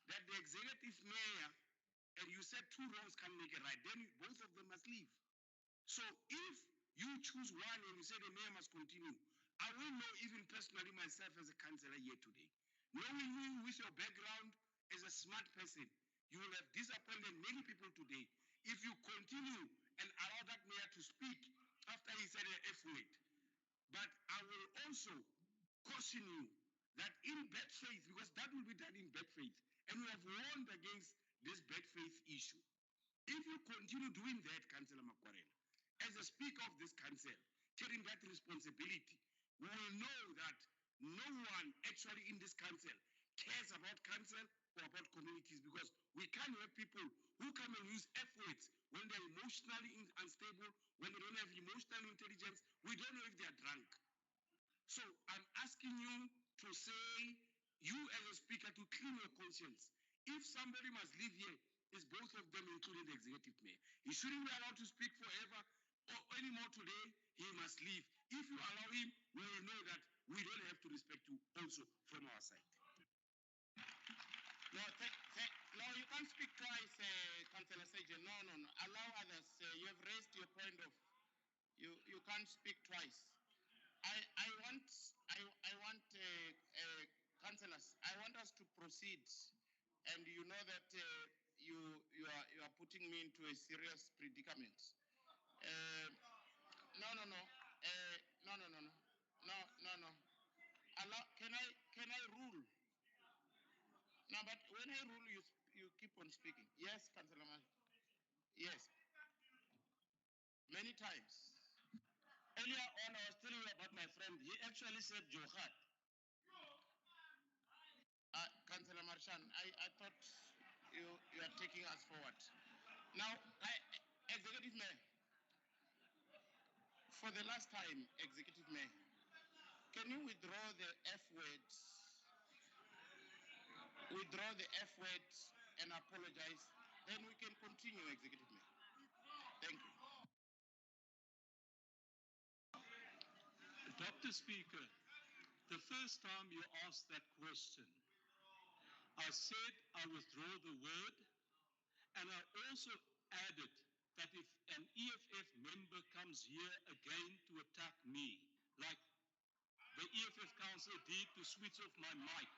that the executive mayor, and you said two wrongs can make a right, then both of them must leave. So if you choose one and you say the mayor must continue, I will know even personally myself as a councillor here today. Knowing you with your background as a smart person, you will have disappointed many people today if you continue and allow that mayor to speak after he said an F word. But I will also caution you that in bad faith, because that will be done in bad faith, and we have warned against this bad faith issue. If you continue doing that, Councillor Makwarela, as a speaker of this council, carrying that responsibility, we will know that no one actually in this council cares about council or about communities, because we can't have people who come and use F words when they're emotionally unstable, when they don't have emotional intelligence. We don't know if they're drunk. So I'm asking you to say, you as a speaker, to clean your conscience. If somebody must leave here, it's both of them, including the executive mayor. He shouldn't be allowed to speak forever or anymore today. He must leave. If you allow him, we will know that we don't have to respect you also from our side. No, you can't speak twice, Councillor Sajan. No. Allow others. You have raised your point of, you can't speak twice. I want councillors, I want us to proceed, and you know that you are putting me into a serious predicament. No. Can I rule? No, but when I rule, you keep on speaking. Yes, Councillor Man. Yes. Many times. Earlier on, I was telling you about my friend. He actually said Johad. Councillor Marshan, I thought you are taking us forward. Now, Executive Mayor, for the last time, Executive Mayor, can you withdraw the F words? Withdraw the F words and apologize. Then we can continue, Executive Mayor. Thank you. Dr. Speaker, the first time you asked that question, I said I withdraw the word, and I also added that if an EFF member comes here again to attack me, like the EFF council did to switch off my mic,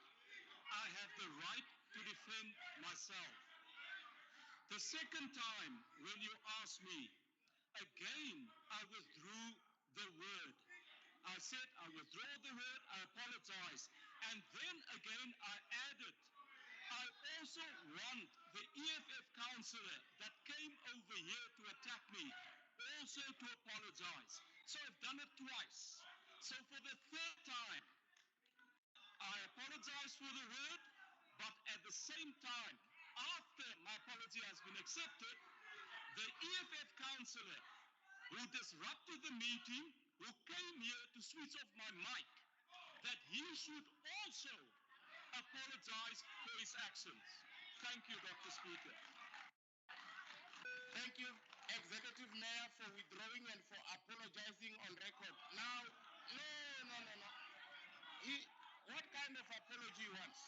I have the right to defend myself. The second time when you asked me, again I withdrew the word. I said I withdraw the word, I apologize. And then again I added, I also want the EFF councillor that came over here to attack me also to apologize. So I've done it twice. So for the third time, I apologize for the word, but at the same time, after my apology has been accepted, the EFF councillor who disrupted the meeting, who came here to switch off my mic, that he should also apologize for his actions. Thank you, Dr. Speaker. Thank you, Executive Mayor, for withdrawing and for apologizing on record. Now, no. What kind of apology he wants?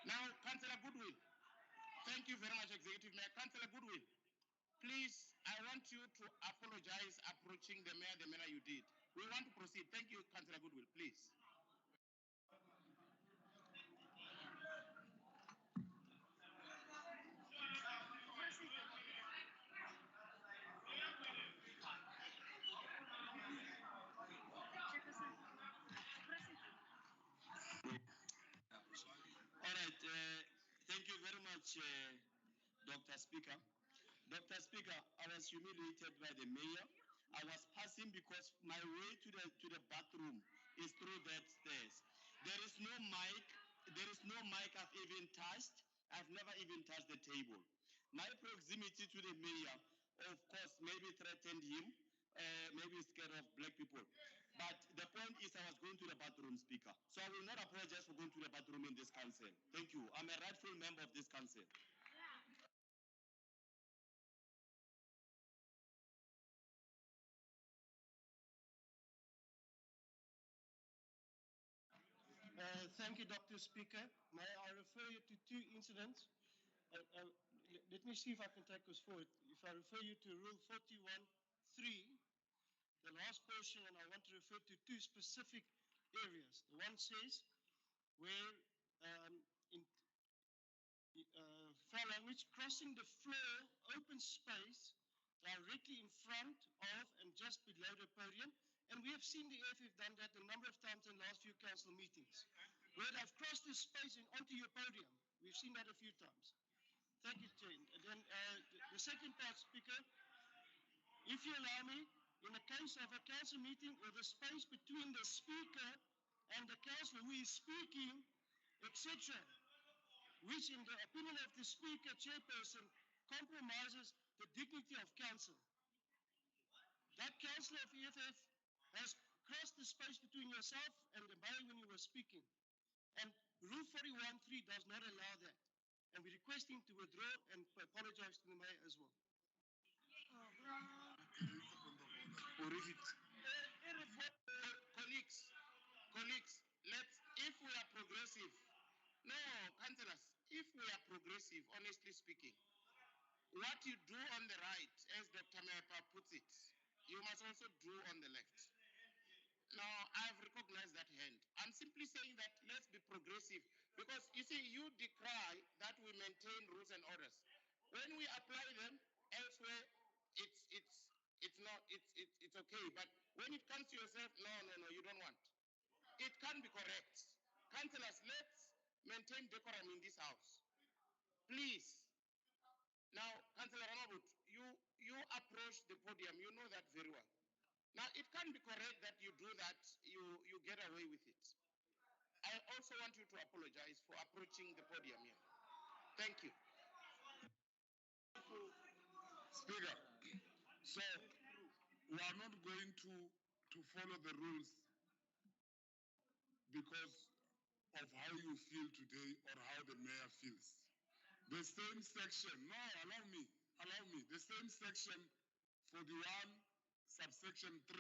Now, Councillor Goodwill. Thank you very much, Executive Mayor. Councillor Goodwill, please, I want you to apologize approaching the mayor the manner you did. We want to proceed. Thank you, Councillor Goodwill, please. All right, thank you very much, Dr. Speaker. Dr. Speaker, I was humiliated by the mayor. I was passing because my way to the bathroom is through that stairs. There is no mic I've even touched. I've never even touched the table. My proximity to the mayor, of course, maybe threatened him, maybe scared of black people. But the point is I was going to the bathroom, Speaker. So I will not apologize for going to the bathroom in this council. Thank you. I'm a rightful member of this council. Thank you, Dr. Speaker. May I refer you to two incidents? Let me see if I can take this forward. If I refer you to Rule 41.3, the last portion, and I want to refer to two specific areas. The one says where in foul language, crossing the floor, open space directly in front of and just below the podium. And we have seen the EFF done that a number of times in the last few council meetings, where they've crossed this space and onto your podium. We've seen that a few times. Thank you, Chair. And then the second part, Speaker, if you allow me, in the case of a council meeting where the space between the speaker and the councillor who is speaking, etc., which in the opinion of the speaker, chairperson, compromises the dignity of council. That councillor of EFF has crossed the space between yourself and the mayor when you were speaking. And Rule 41.3 does not allow that. And we request him to withdraw and apologize to the mayor as well. Colleagues, if we are progressive, no, councillors, if we are progressive, honestly speaking, what you do on the right, as Dr. Mepa puts it, you must also do on the left. Now, I've recognized that hand. I'm simply saying that let's be progressive, because you see, you decry that we maintain rules and orders. When we apply them elsewhere, it's okay. But when it comes to yourself, no, you don't want. It can be correct. Councillors, let's maintain decorum in this house. Please. Now, Councillor Ramabut, you approach the podium, you know that very well. Now, it can be correct that you do that, you get away with it. I also want you to apologize for approaching the podium here. Thank you. Speaker, so we are not going to follow the rules because of how you feel today or how the mayor feels. The same section, no, allow me, the same section 41, subsection 3,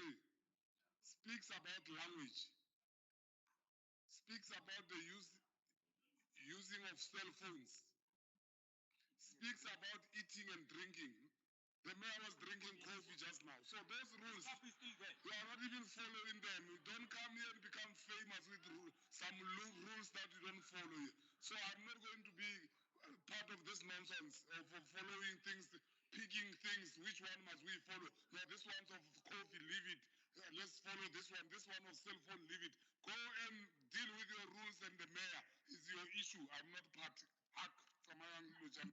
speaks about language, speaks about the using of cell phones, speaks about eating and drinking. The mayor was drinking coffee just now. So those rules, you are not even following them. You don't come here and become famous with some rules that you don't follow. So I'm not going to be part of this nonsense of following things, picking things. Which one must we follow? No, this one's of coffee, leave it. Let's follow this one. This one of cell phone, leave it. Go and deal with your rules, and the mayor is your issue. I'm not part. Hack from my young.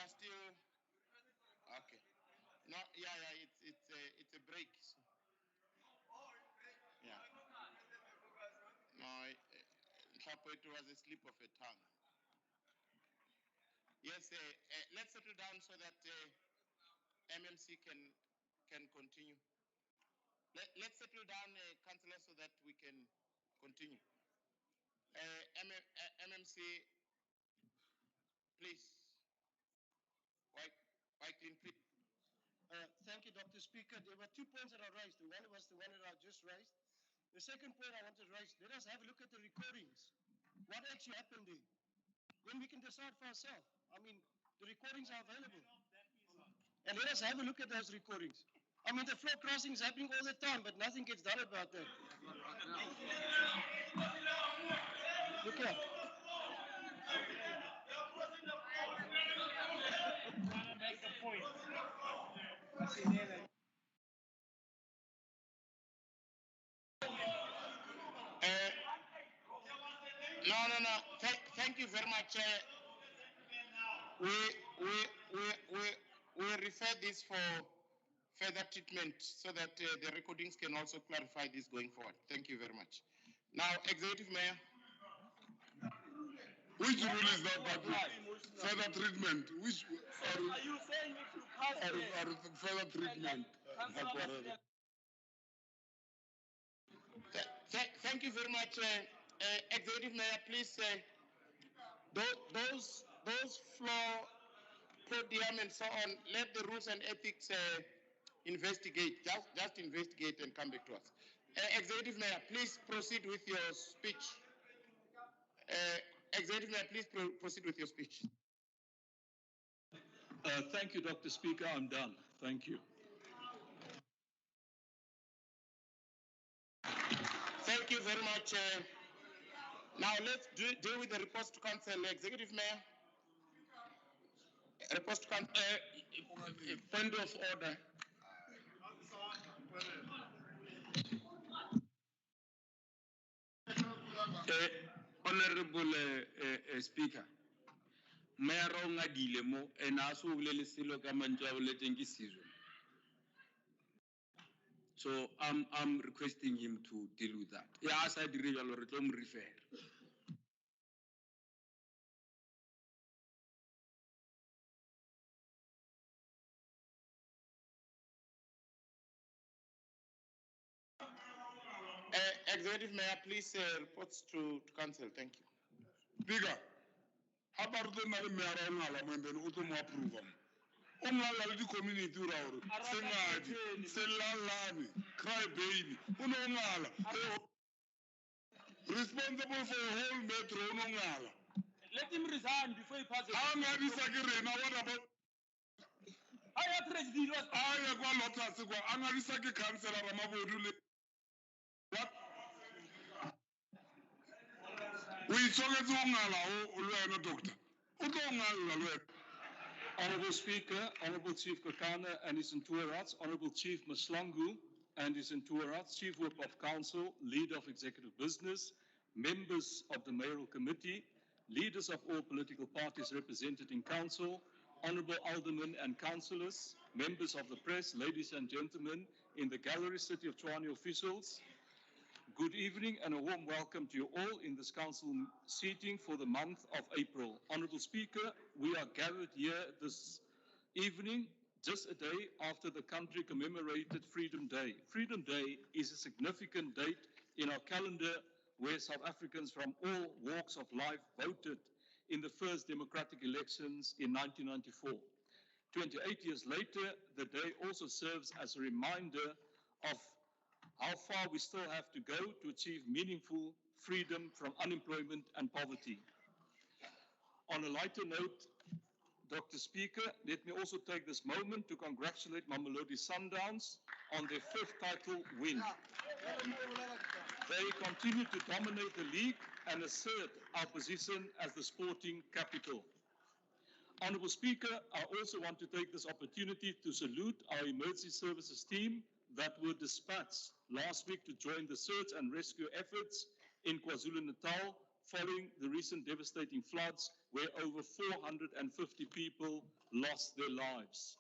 are still okay. No, yeah, it's a break. So. Yeah. No, it was a slip of a tongue. Yes, let's settle down so that MMC can continue. Let's settle down, Councillor, so that we can continue. MMC, please. Why clean, please? Thank you, Dr. Speaker. There were 2 points that I raised. The one was the one that I just raised. The second point I want to raise, let us have a look at the recordings. What actually happened there? Then we can decide for ourselves. I mean, the recordings are available. And let us have a look at those recordings. I mean, the floor crossing is happening all the time, but nothing gets done about that. Look here. Make a point. No. Thank you very much. We refer this for further treatment so that the recordings can also clarify this going forward. Thank you very much. Now, Executive Mayor. Which rule is that, Patrick? Further treatment. Which Are you saying if you pass or further treatment? Thank you very much, Executive Mayor. Please, those floor podium and so on, let the rules and ethics investigate. Just investigate and come back to us. Executive Mayor, please proceed with your speech. Executive Mayor, please proceed with your speech. Thank you, Dr. Speaker. I'm done. Thank you. Thank you very much. Now let's deal with the reports to Council. Executive Mayor. Reports to Council. Point of order. Honorable Speaker, Mayor Ngadile mo enaso ulele silo kama njawule tengi season. So I'm requesting him to deal with that. Yeah, as I did already refer. Executive Mayor, please reports to Council. Thank you. Speaker, how about the Mayor and then Utomo approve them? The community cry baby. Responsible for the whole metro. Let him resign before he passes. What about? What? We doctor. Honourable Speaker, Honourable Chief Kokana and his entourage, Honourable Chief Maslangu and his entourage, Chief Whip of Council, Leader of Executive Business, members of the Mayoral Committee, leaders of all political parties represented in Council, Honourable Aldermen and Councillors, members of the press, ladies and gentlemen, in the gallery, City of Tshwane officials, good evening and a warm welcome to you all in this council seating for the month of April. Honourable Speaker, we are gathered here this evening just a day after the country commemorated Freedom Day. Freedom Day is a significant date in our calendar where South Africans from all walks of life voted in the first democratic elections in 1994. 28 years later, the day also serves as a reminder of how far we still have to go to achieve meaningful freedom from unemployment and poverty. On a lighter note, Dr. Speaker, let me also take this moment to congratulate Mamelodi Sundowns on their 5th title win. They continue to dominate the league and assert our position as the sporting capital. Honourable Speaker, I also want to take this opportunity to salute our emergency services team that were dispatched last week to join the search and rescue efforts in KwaZulu-Natal following the recent devastating floods where over 450 people lost their lives,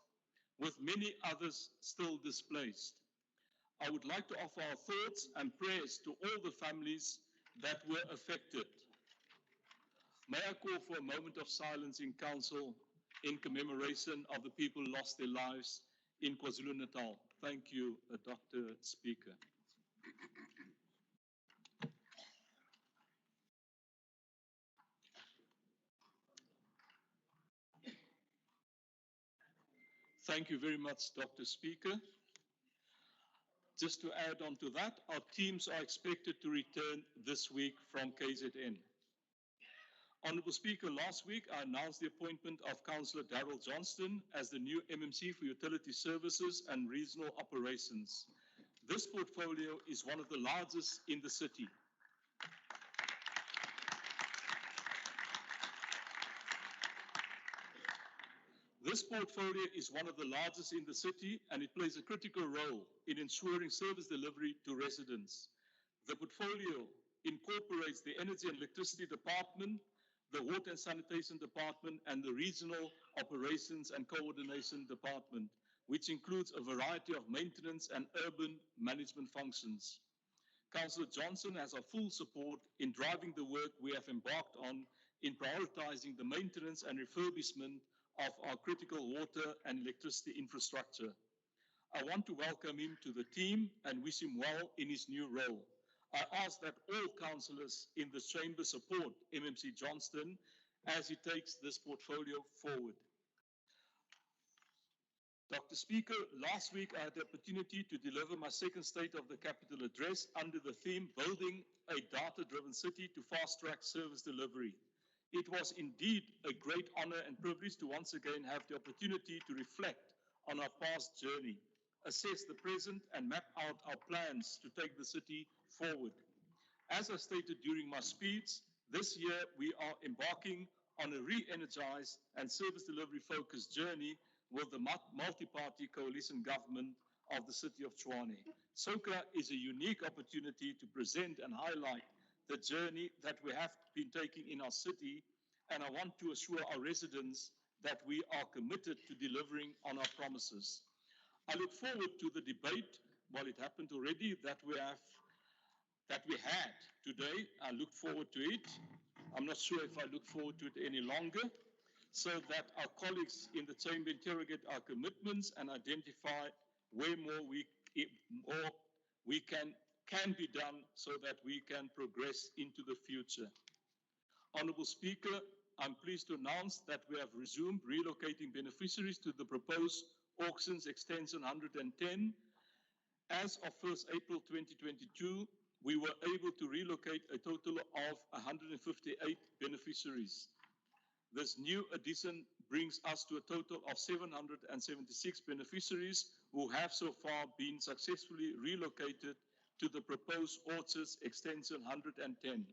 with many others still displaced. I would like to offer our thoughts and prayers to all the families that were affected. May I call for a moment of silence in Council in commemoration of the people who lost their lives in KwaZulu-Natal. Thank you, Dr. Speaker. Thank you very much, Dr. Speaker. Just to add on to that, our teams are expected to return this week from KZN. Honourable Speaker, last week I announced the appointment of Councillor Darrell Johnston as the new MMC for Utility Services and Regional Operations. This portfolio is one of the largest in the city. This portfolio is one of the largest in the city, and it plays a critical role in ensuring service delivery to residents. The portfolio incorporates the Energy and Electricity Department, the Water and Sanitation Department, and the Regional Operations and Coordination Department, which includes a variety of maintenance and urban management functions. Councillor Johnson has our full support in driving the work we have embarked on in prioritizing the maintenance and refurbishment of our critical water and electricity infrastructure. I want to welcome him to the team and wish him well in his new role. I ask that all councillors in the chamber support MMC Johnston as he takes this portfolio forward. Dr. Speaker, last week I had the opportunity to deliver my second State of the Capital address under the theme Building a Data-Driven City to Fast-Track Service Delivery. It was indeed a great honor and privilege to once again have the opportunity to reflect on our past journey, assess the present, and map out our plans to take the city forward. As I stated during my speech, this year we are embarking on a re-energized and service delivery-focused journey with the multi-party coalition government of the city of Tshwane. SOCA is a unique opportunity to present and highlight the journey that we have been taking in our city, and I want to assure our residents that we are committed to delivering on our promises. I look forward to the debate, well, it happened already, that we had today. I look forward to it. I'm not sure if I look forward to it any longer, so that our colleagues in the chamber interrogate our commitments and identify where more we can be done so that we can progress into the future. Honourable Speaker, I'm pleased to announce that we have resumed relocating beneficiaries to the proposed auctions extension 110. As of 1st April 2022, we were able to relocate a total of 158 beneficiaries. This new addition brings us to a total of 776 beneficiaries who have so far been successfully relocated to the proposed orchards extension 110.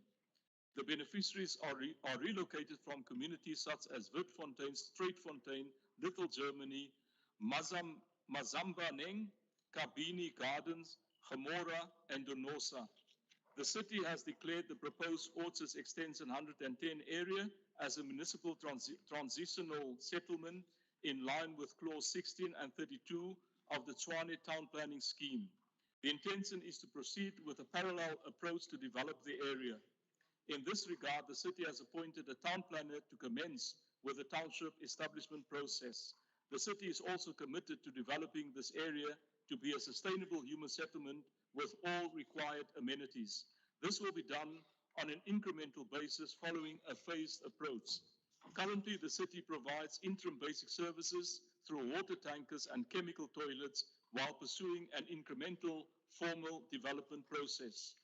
The beneficiaries are relocated from communities such as Witfontein, Straatfontein, Little Germany, Mazambaneng, Kabini Gardens, Gemora, and Donosa. The city has declared the proposed orchards extension 110 area as a municipal transitional settlement in line with clause 16 and 32 of the Tshwane Town Planning Scheme. The intention is to proceed with a parallel approach to develop the area. In this regard, the city has appointed a town planner to commence with the township establishment process. The city is also committed to developing this area to be a sustainable human settlement with all required amenities. This will be done on an incremental basis following a phased approach. Currently, the city provides interim basic services through water tankers and chemical toilets while pursuing an incremental formal development process.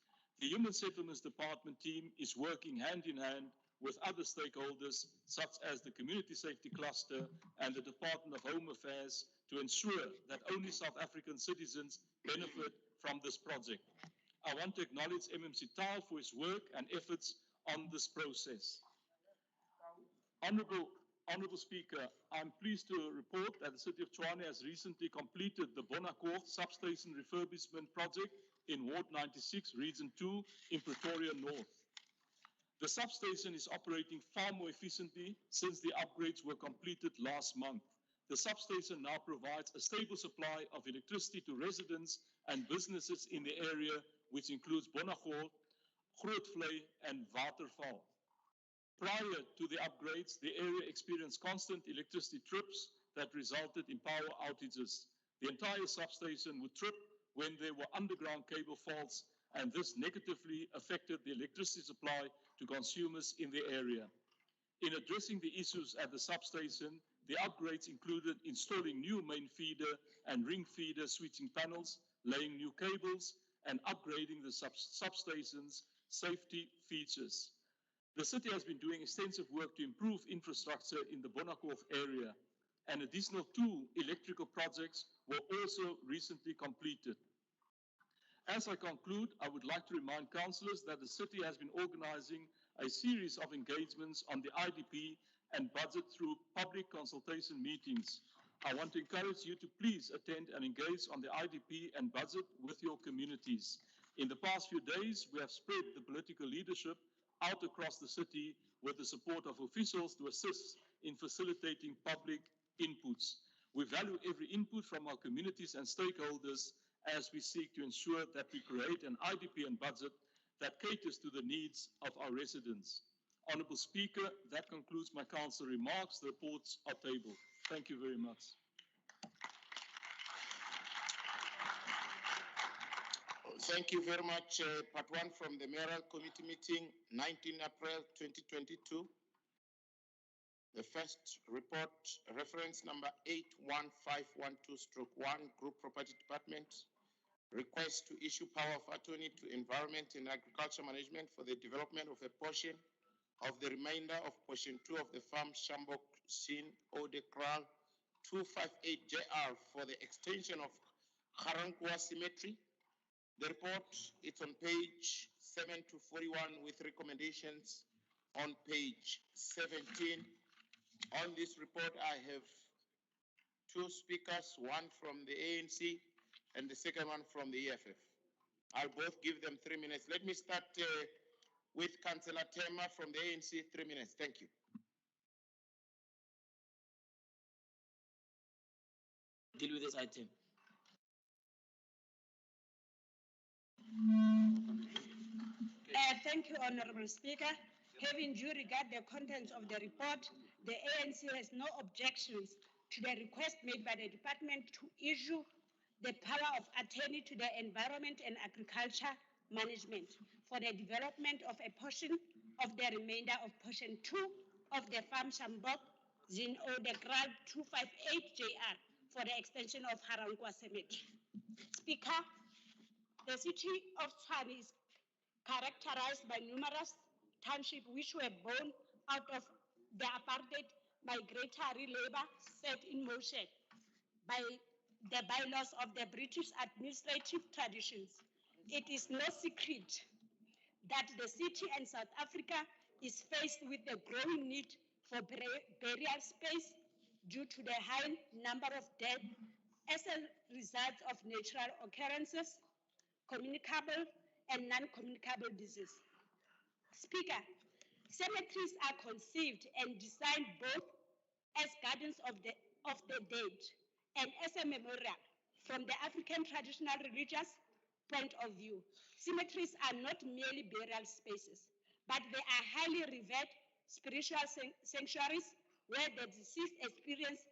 The Human Settlements Department team is working hand in hand with other stakeholders, such as the Community Safety Cluster and the Department of Home Affairs, to ensure that only South African citizens benefit from this project. I want to acknowledge MMC Taal for his work and efforts on this process. Honourable Speaker, I'm pleased to report that the City of Tshwane has recently completed the Bonacor substation refurbishment project in Ward 96, Region 2 in Pretoria North. The substation is operating far more efficiently since the upgrades were completed last month. The substation now provides a stable supply of electricity to residents and businesses in the area, which includes Bonagol, Grootvlei, and Waterval. Prior to the upgrades, the area experienced constant electricity trips that resulted in power outages. The entire substation would trip when there were underground cable faults, and this negatively affected the electricity supply to consumers in the area. In addressing the issues at the substation, the upgrades included installing new main feeder and ring feeder switching panels, laying new cables, and upgrading the substation's safety features. The city has been doing extensive work to improve infrastructure in the Bonakov area, and additional 2 electrical projects were also recently completed. As I conclude, I would like to remind councillors that the city has been organizing a series of engagements on the IDP and budget through public consultation meetings. I want to encourage you to please attend and engage on the IDP and budget with your communities. In the past few days, we have spread the political leadership out across the city with the support of officials to assist in facilitating public inputs. We value every input from our communities and stakeholders as we seek to ensure that we create an IDP and budget that caters to the needs of our residents. Honourable Speaker, that concludes my council remarks. The reports are tabled. Thank you very much. Thank you very much. Part 1 from the Mayoral Committee meeting, 19 April 2022. The first report, reference number 81512/1, Group Property Department, request to issue power of attorney to Environment and Agriculture Management for the development of a portion of the remainder of portion 2 of the farm Shambok Sin Ode Kral 258 JR for the extension of Harankwa Cemetery. The report is on page 7 to 41 with recommendations on page 17. On this report, I have 2 speakers, one from the ANC and the second one from the EFF. I'll both give them 3 minutes. Let me start with Councillor Tema from the ANC, 3 minutes. Thank you. Deal with this item. Thank you, Honourable Speaker. Having due regard the contents of the report, the ANC has no objections to the request made by the department to issue the power of attorney to the Environment and Agriculture Management for the development of a portion of the remainder of portion 2 of the farm Shambok Zin Odekral 258 JR for the extension of Harankwa Cemetery. Speaker, the city of Tshwane is characterized by numerous townships which were born out of the apartheid migratory labor set in motion by the bylaws of the British administrative traditions. It is no secret that the city and South Africa is faced with the growing need for burial space due to the high number of deaths as a result of natural occurrences, communicable and non-communicable disease. Speaker, cemeteries are conceived and designed both as gardens of the dead and as a memorial. From the African traditional religious point of view, cemeteries are not merely burial spaces, but they are highly revered spiritual sanctuaries where the deceased experience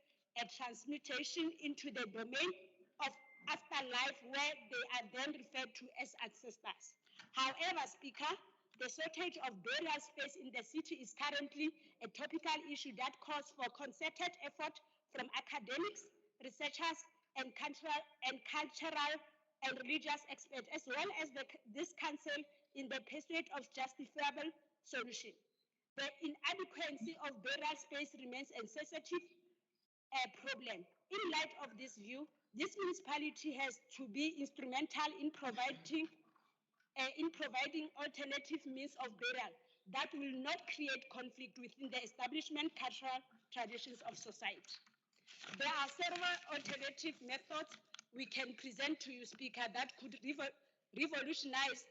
a transmutation into the domain of afterlife, where they are then referred to as ancestors. However, Speaker, the shortage of burial space in the city is currently a topical issue that calls for concerted effort from academics, researchers, and cultural and religious experts, as well as this council, in the pursuit of justifiable solution. The inadequacy of burial space remains a sensitive problem. In light of this view, this municipality has to be instrumental in providing alternative means of burial that will not create conflict within the establishment cultural traditions of society. There are several alternative methods we can present to you, Speaker, that could revolutionize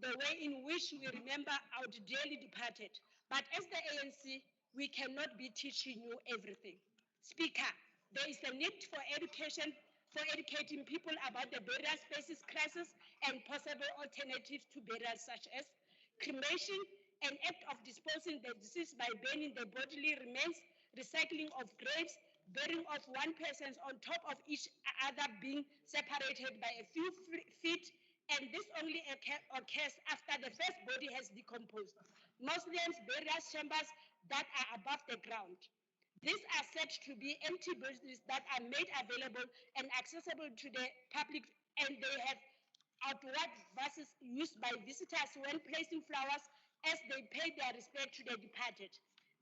the way in which we remember our dearly departed. But as the ANC, we cannot be teaching you everything. Speaker, there is a need for education, for educating people about the burial spaces crisis and possible alternatives to burial such as cremation, an act of disposing the deceased by burning the bodily remains, recycling of graves, burying of one person on top of each other being separated by a few feet, and this only occurs after the first body has decomposed. Muslims burial chambers that are above the ground. These are said to be empty buildings that are made available and accessible to the public, and they have outward vases used by visitors when placing flowers as they pay their respect to the departed.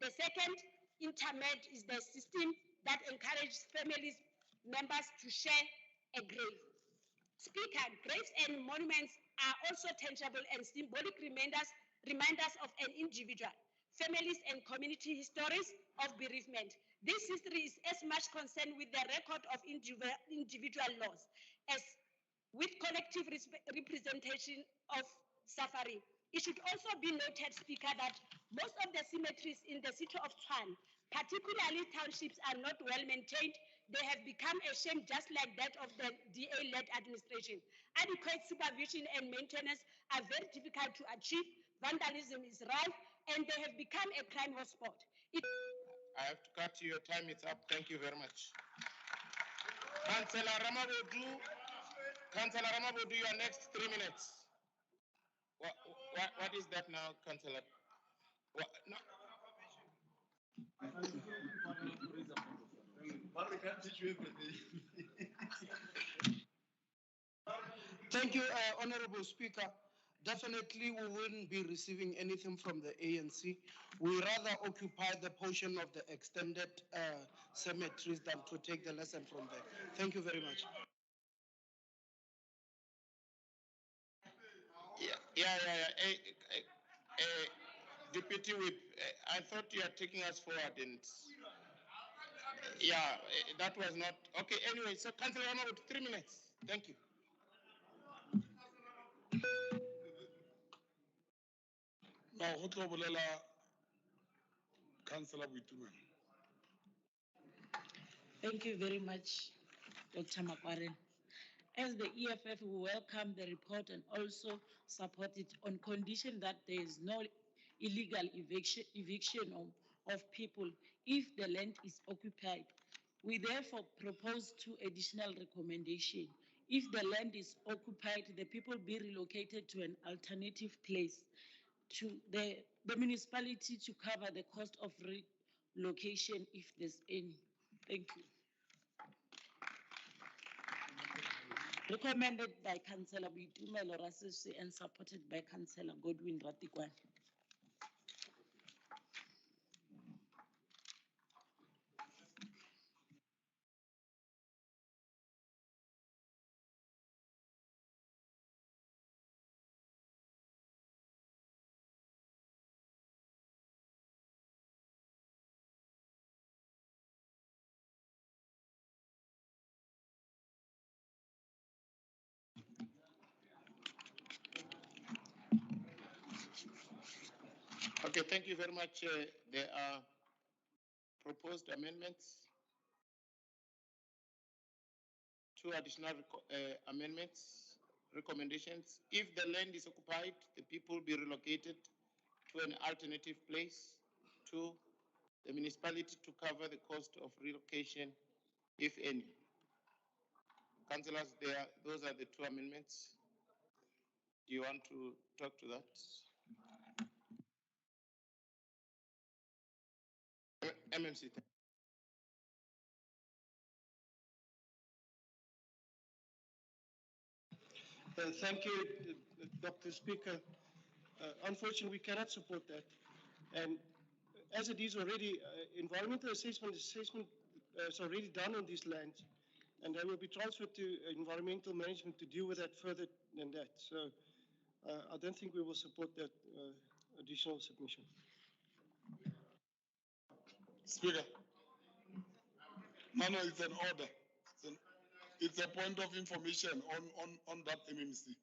The second intermed is the system that encourages families members to share a grave. Speaker, graves and monuments are also tangible and symbolic reminders of an individual, families, and community histories of bereavement. This history is as much concerned with the record of individual loss as with collective representation of suffering. It should also be noted, Speaker, that most of the cemeteries in the city of Tshwane, particularly townships, are not well maintained. They have become a shame, just like that of the DA-led administration. Adequate supervision and maintenance are very difficult to achieve. Vandalism is rife, and they have become a crime hotspot. I have to cut you. Your time is up. Thank you very much. Councillor Ramabodu, your next 3 minutes. What is that now, Councillor? No. Thank you, Honorable Speaker. Definitely, we wouldn't be receiving anything from the ANC. We rather occupy the portion of the extended cemeteries than to take the lesson from there. Thank you very much. Yeah. Deputy Whip, I thought you are taking us forward, and that was not okay. Anyway, so Councillor Ramabodu, 3 minutes. Thank you. Now, go tlo bolela Councillor Boitumelo. Thank you very much, Dr. Makwaren. As the EFF, we welcome the report and also support it on condition that there is no illegal eviction of people if the land is occupied. We therefore propose 2 additional recommendations. If the land is occupied, the people be relocated to an alternative place, to the municipality to cover the cost of relocation if there's any. Thank you. Recommended by Councillor Boitumelo Rasisi and supported by Councillor Godwin Ratikwane. Okay, thank you very much. There are proposed amendments. 2 additional amendments, recommendations. If the land is occupied, the people be relocated to an alternative place. 2, the municipality to cover the cost of relocation, if any. Councillors, those are the 2 amendments. Do you want to talk to that? MMC. Thank you, Dr. Speaker. Unfortunately, we cannot support that. And as it is already, environmental assessment is already done on these lands, and they will be transferred to environmental management to deal with that further than that. So I don't think we will support that additional submission. Speaker. No, it's an order. It's a point of information on that MMC.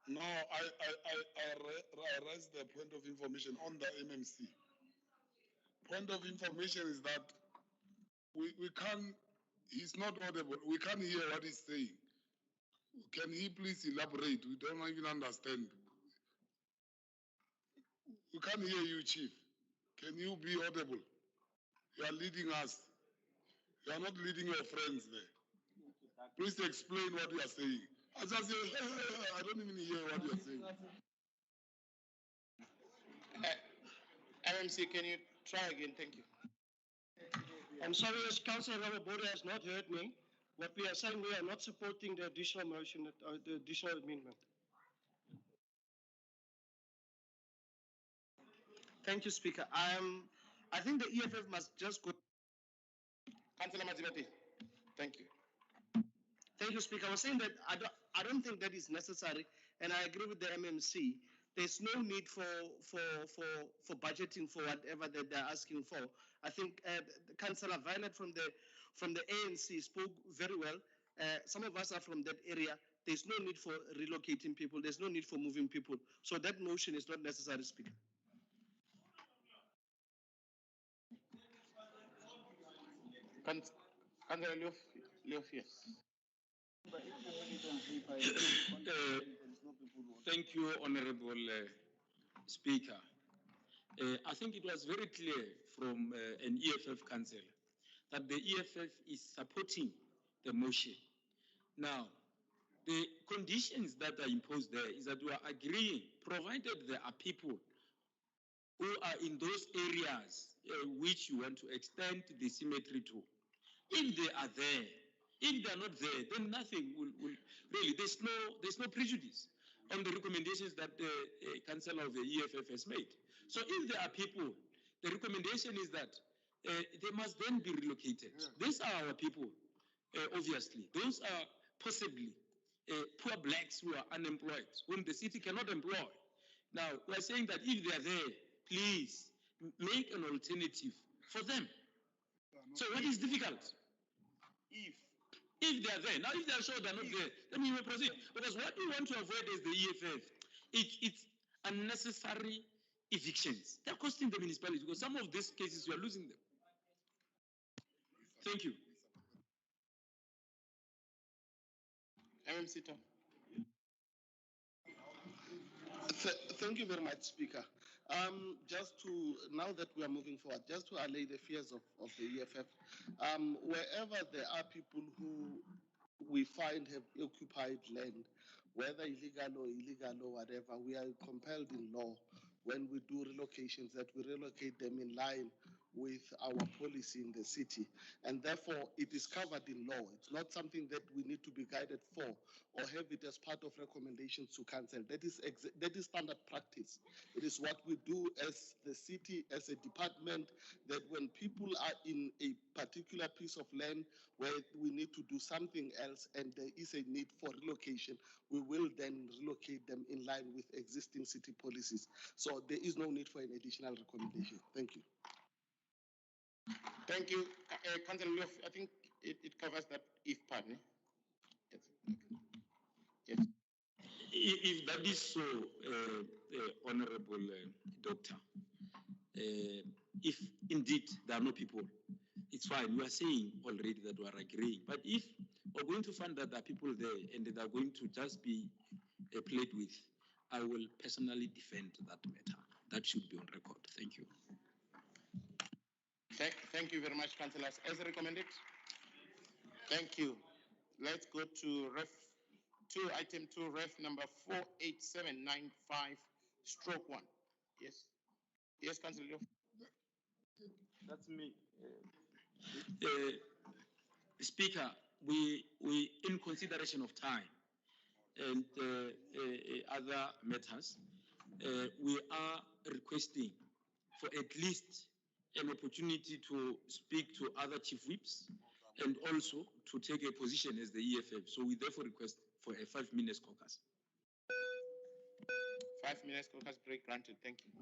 No, I raised the point of information on the MMC. Point of information is that we can't, he's not audible. We can't hear what he's saying. Can he please elaborate? We don't even understand. We can't hear you, Chief. Can you be audible? You are leading us. You are not leading your friends there. Please explain what you are saying. I just say, I don't even hear what you are saying. MMC, can you try again? Thank you. I'm sorry, as Councillor Ramabode has not heard me. What we are saying, we are not supporting the additional motion, the additional amendment. Thank you, Speaker. I think the EFF must just go. Councillor Mazibate, thank you. Thank you, Speaker. I was saying that I don't think that is necessary, and I agree with the MMC. There's no need for budgeting for whatever that they're asking for. I think Councillor Violet from the ANC spoke very well. Some of us are from that area. There's no need for relocating people. There's no need for moving people. So that motion is not necessary, Speaker. Councillor Leof, yes. Thank you, Honorable Speaker. I think it was very clear from an EFF councillor that the EFF is supporting the motion. Now, the conditions that are imposed there is that we are agreeing, provided there are people who are in those areas which you want to extend the symmetry to. If they are there, if they are not there, then nothing will really, there's no prejudice on the recommendations that the Councillor of the EFF has made. So if there are people, the recommendation is that they must then be relocated. Yeah. These are our people, obviously. Those are possibly poor blacks who are unemployed, whom the city cannot employ. Now, we're saying that if they are there, please make an alternative for them. So what is difficult? If they are there. Now, if they are sure they are not there, then we will proceed. Because what we want to avoid is the EFF. It's unnecessary evictions. They're costing the municipality because some of these cases you are losing them. Thank you. MMC Tom. Thank you very much, Speaker. Just to, now that we are moving forward, just to allay the fears of the EFF, wherever there are people who we find have occupied land, whether illegal or whatever, we are compelled in law when we do relocations that we relocate them in line with our policy in the city. And therefore, it is covered in law. It's not something that we need to be guided for or have it as part of recommendations to council. That is standard practice. It is what we do as the city, as a department, that when people are in a particular piece of land where we need to do something else and there is a need for relocation, we will then relocate them in line with existing city policies. So there is no need for an additional recommendation. Thank you. Thank you. Councillor Leof, I think it covers that if part. Yes. Yes. If that is so, Honorable Doctor, if indeed there are no people, it's fine. We are saying already that we are agreeing. But if we're going to find that there are people there and they are going to just be played with, I will personally defend that matter. That should be on record. Thank you. Thank you very much, councillors. As recommended. Thank you. Let's go to item 2, ref number 48795/1. Yes. Yes, Councillor. That's me. Speaker, we in consideration of time and other matters, we are requesting for at least an opportunity to speak to other chief whips and also to take a position as the EFF. So we therefore request for a 5 minutes caucus. 5 minutes caucus break granted. Thank you.